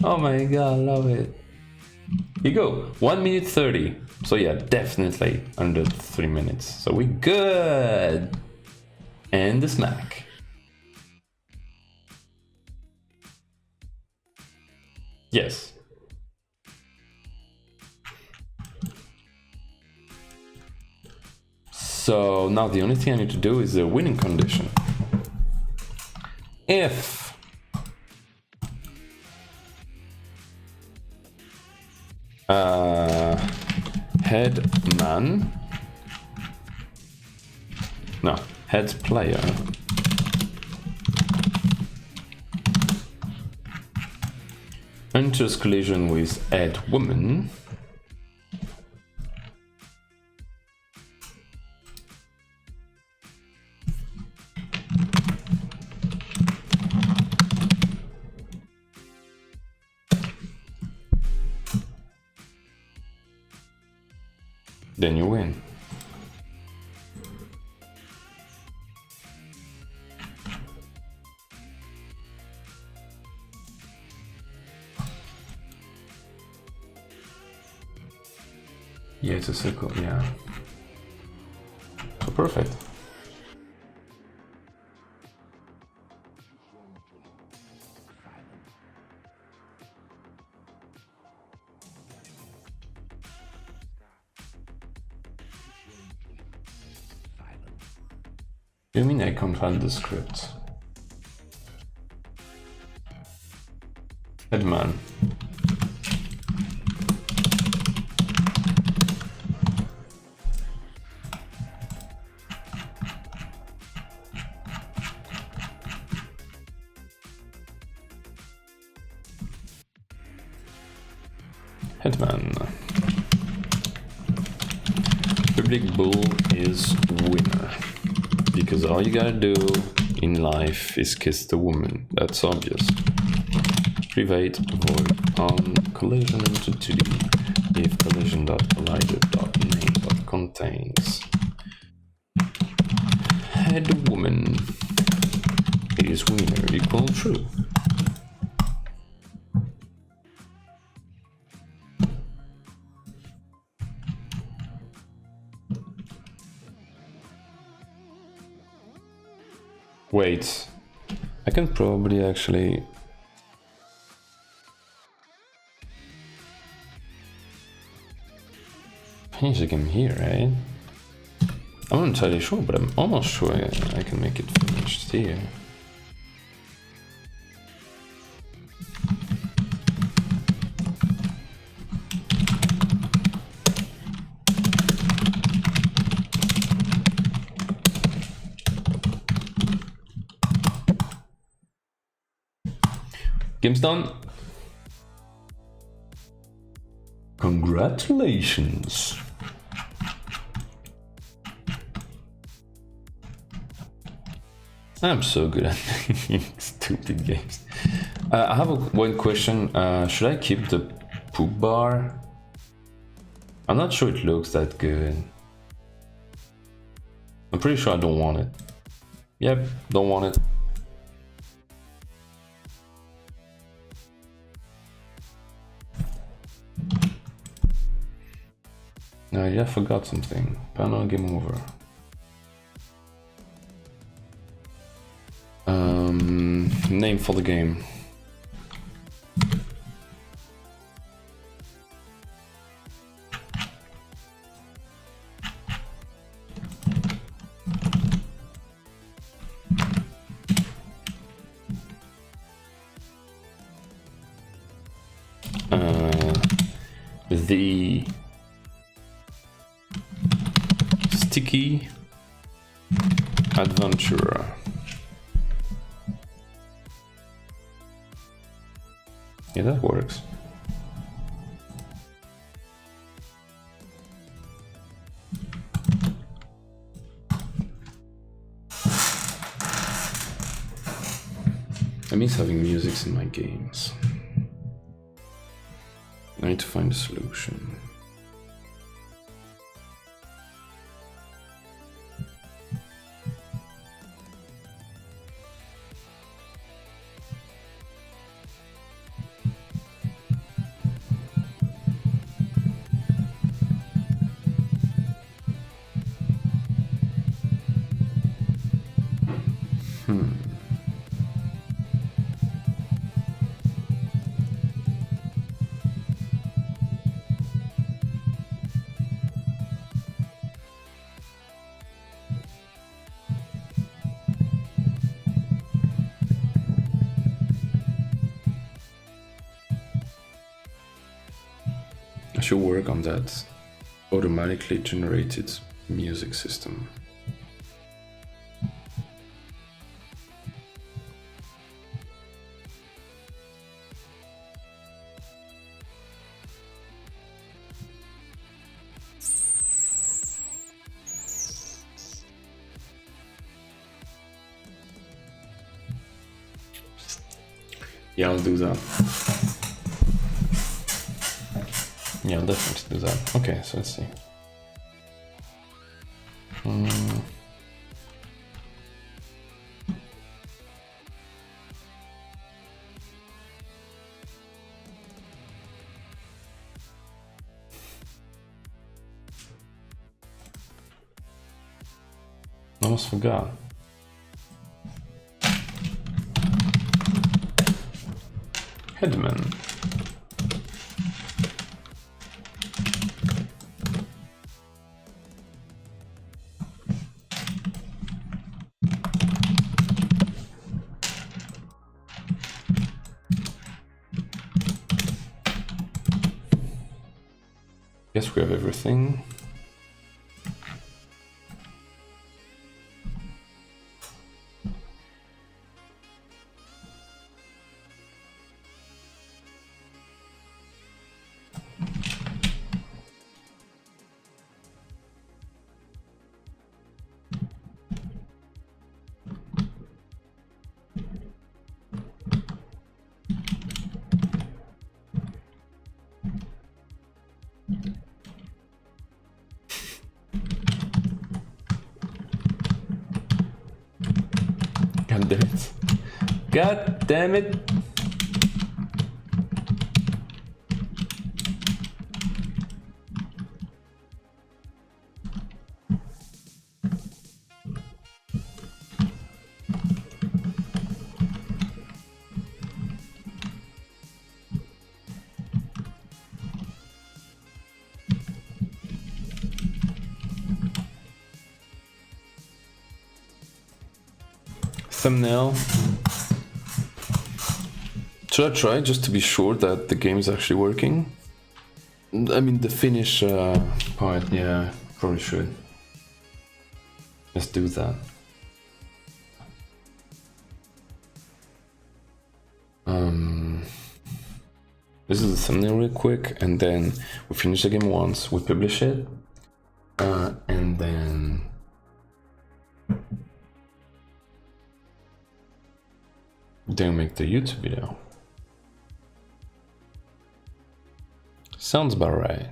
Oh my god, I love it. Here you go, 1 minute 30. So yeah, definitely under 3 minutes. So we good. And the smack. Yes. So now the only thing I need to do is the winning condition. If head player enters collision with head woman, then you win. Yeah, it's a circle, yeah. So perfect. You mean I can't find the script? Headman. Headman. Public bull is winner. Because all you gotta do in life is kiss the woman. That's obvious. Private void on collision entity if collision.collider.name.contains head woman is winner equal true. Wait, I can probably actually finish the game here, right? I'm not entirely sure, but I'm almost sure I can make it finished here. Game's done. Congratulations. I'm so good at stupid games. I have one question. Should I keep the poop bar? I'm not sure it looks that good. I'm pretty sure I don't want it. Yep, don't want it. Yeah, I forgot something. Panel game over. Name for the game. The Sticky Adventurer. Yeah, that works. I miss having music in my games. I need to find a solution. I should work on that automatically generated music system. Yeah, I'll do that. Yeah, I'll definitely do that. Okay, so let's see. almost forgot. Headman. Guess we have everything. God damn it. God damn it. Thumbnail. Should I try just to be sure that the game is actually working? I mean, the finish part, yeah, probably should. Let's do that. This is the thumbnail real quick, and then we finish the game once, we publish it, and then make the YouTube video. Sounds about right.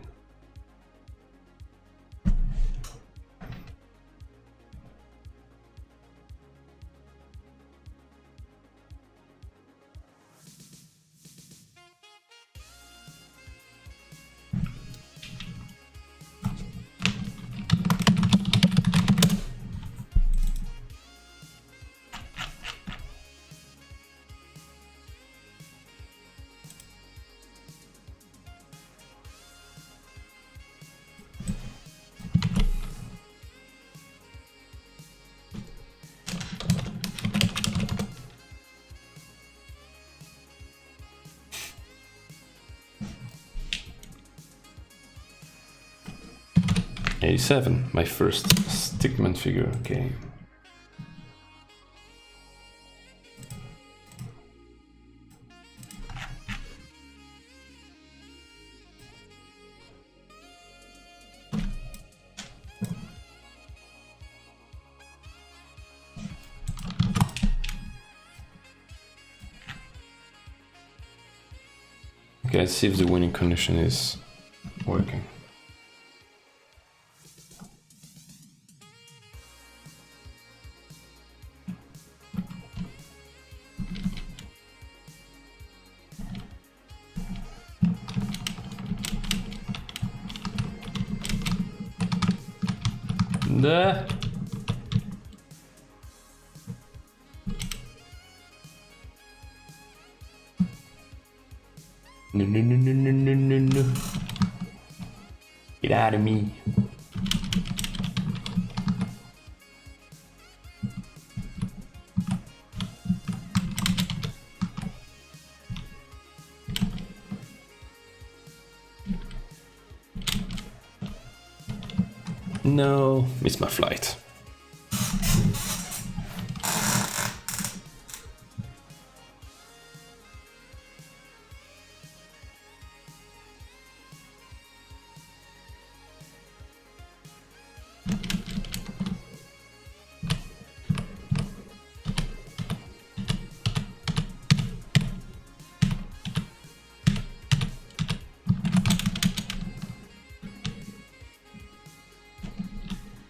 '87, my first Stickman figure game. Okay, let's see if the winning condition is working. Nah. No, no, no, no, no, no, no, no. Get out of me. No, missed my flight.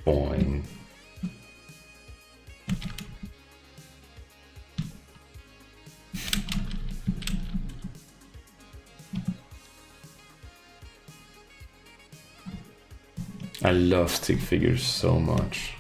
Boing. I love stick figures so much.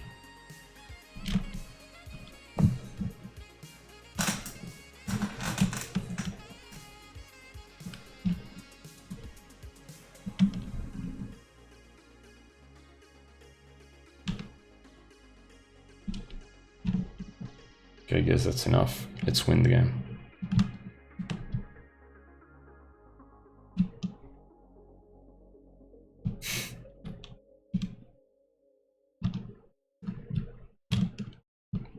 Okay, I guess that's enough. Let's win the game.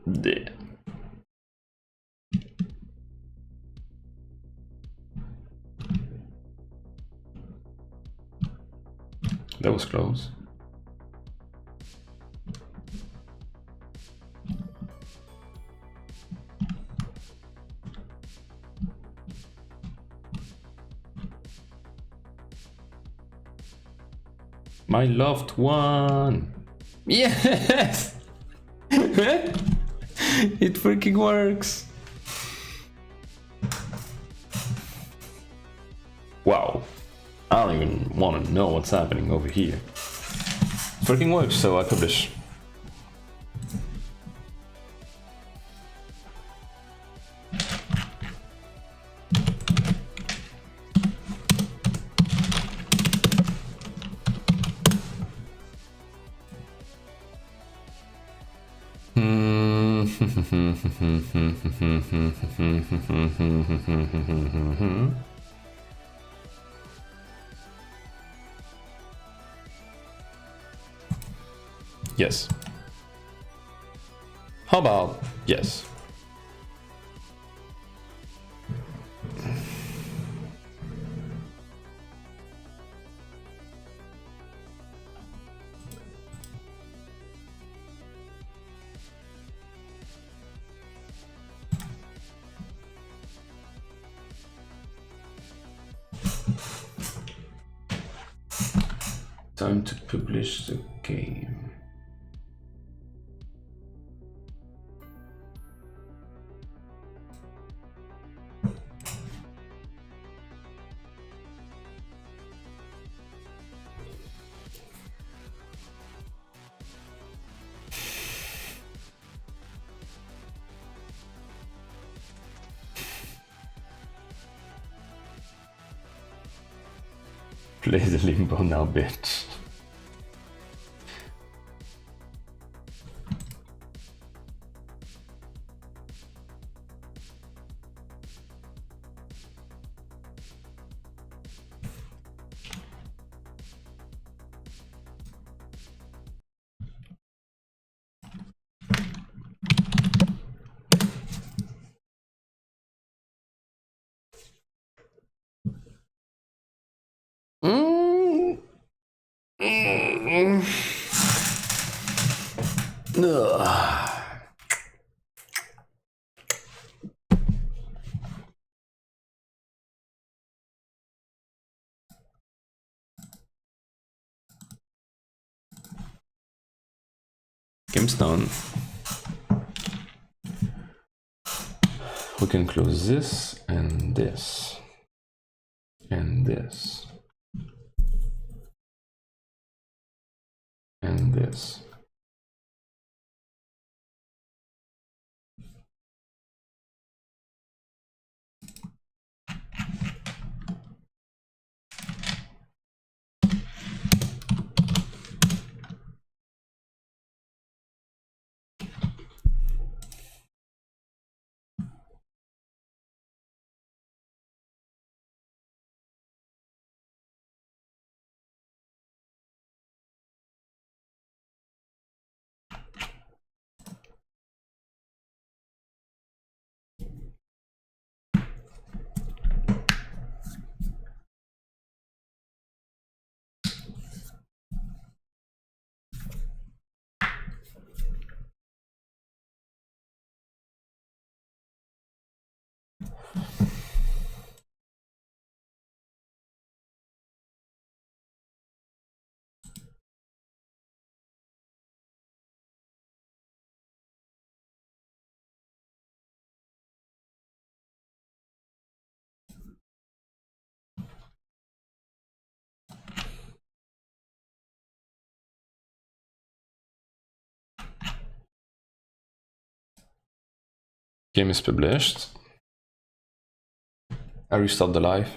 Yeah. That was close. My loved one. Yes. It freaking works. Wow. I don't even want to know what's happening over here. Freaking works, so I publish. Yes. How about yes? Time to publish the game. Play the limbo now, bitch. Game's done. We can close this and this and this and this. Game is published. I restart the live.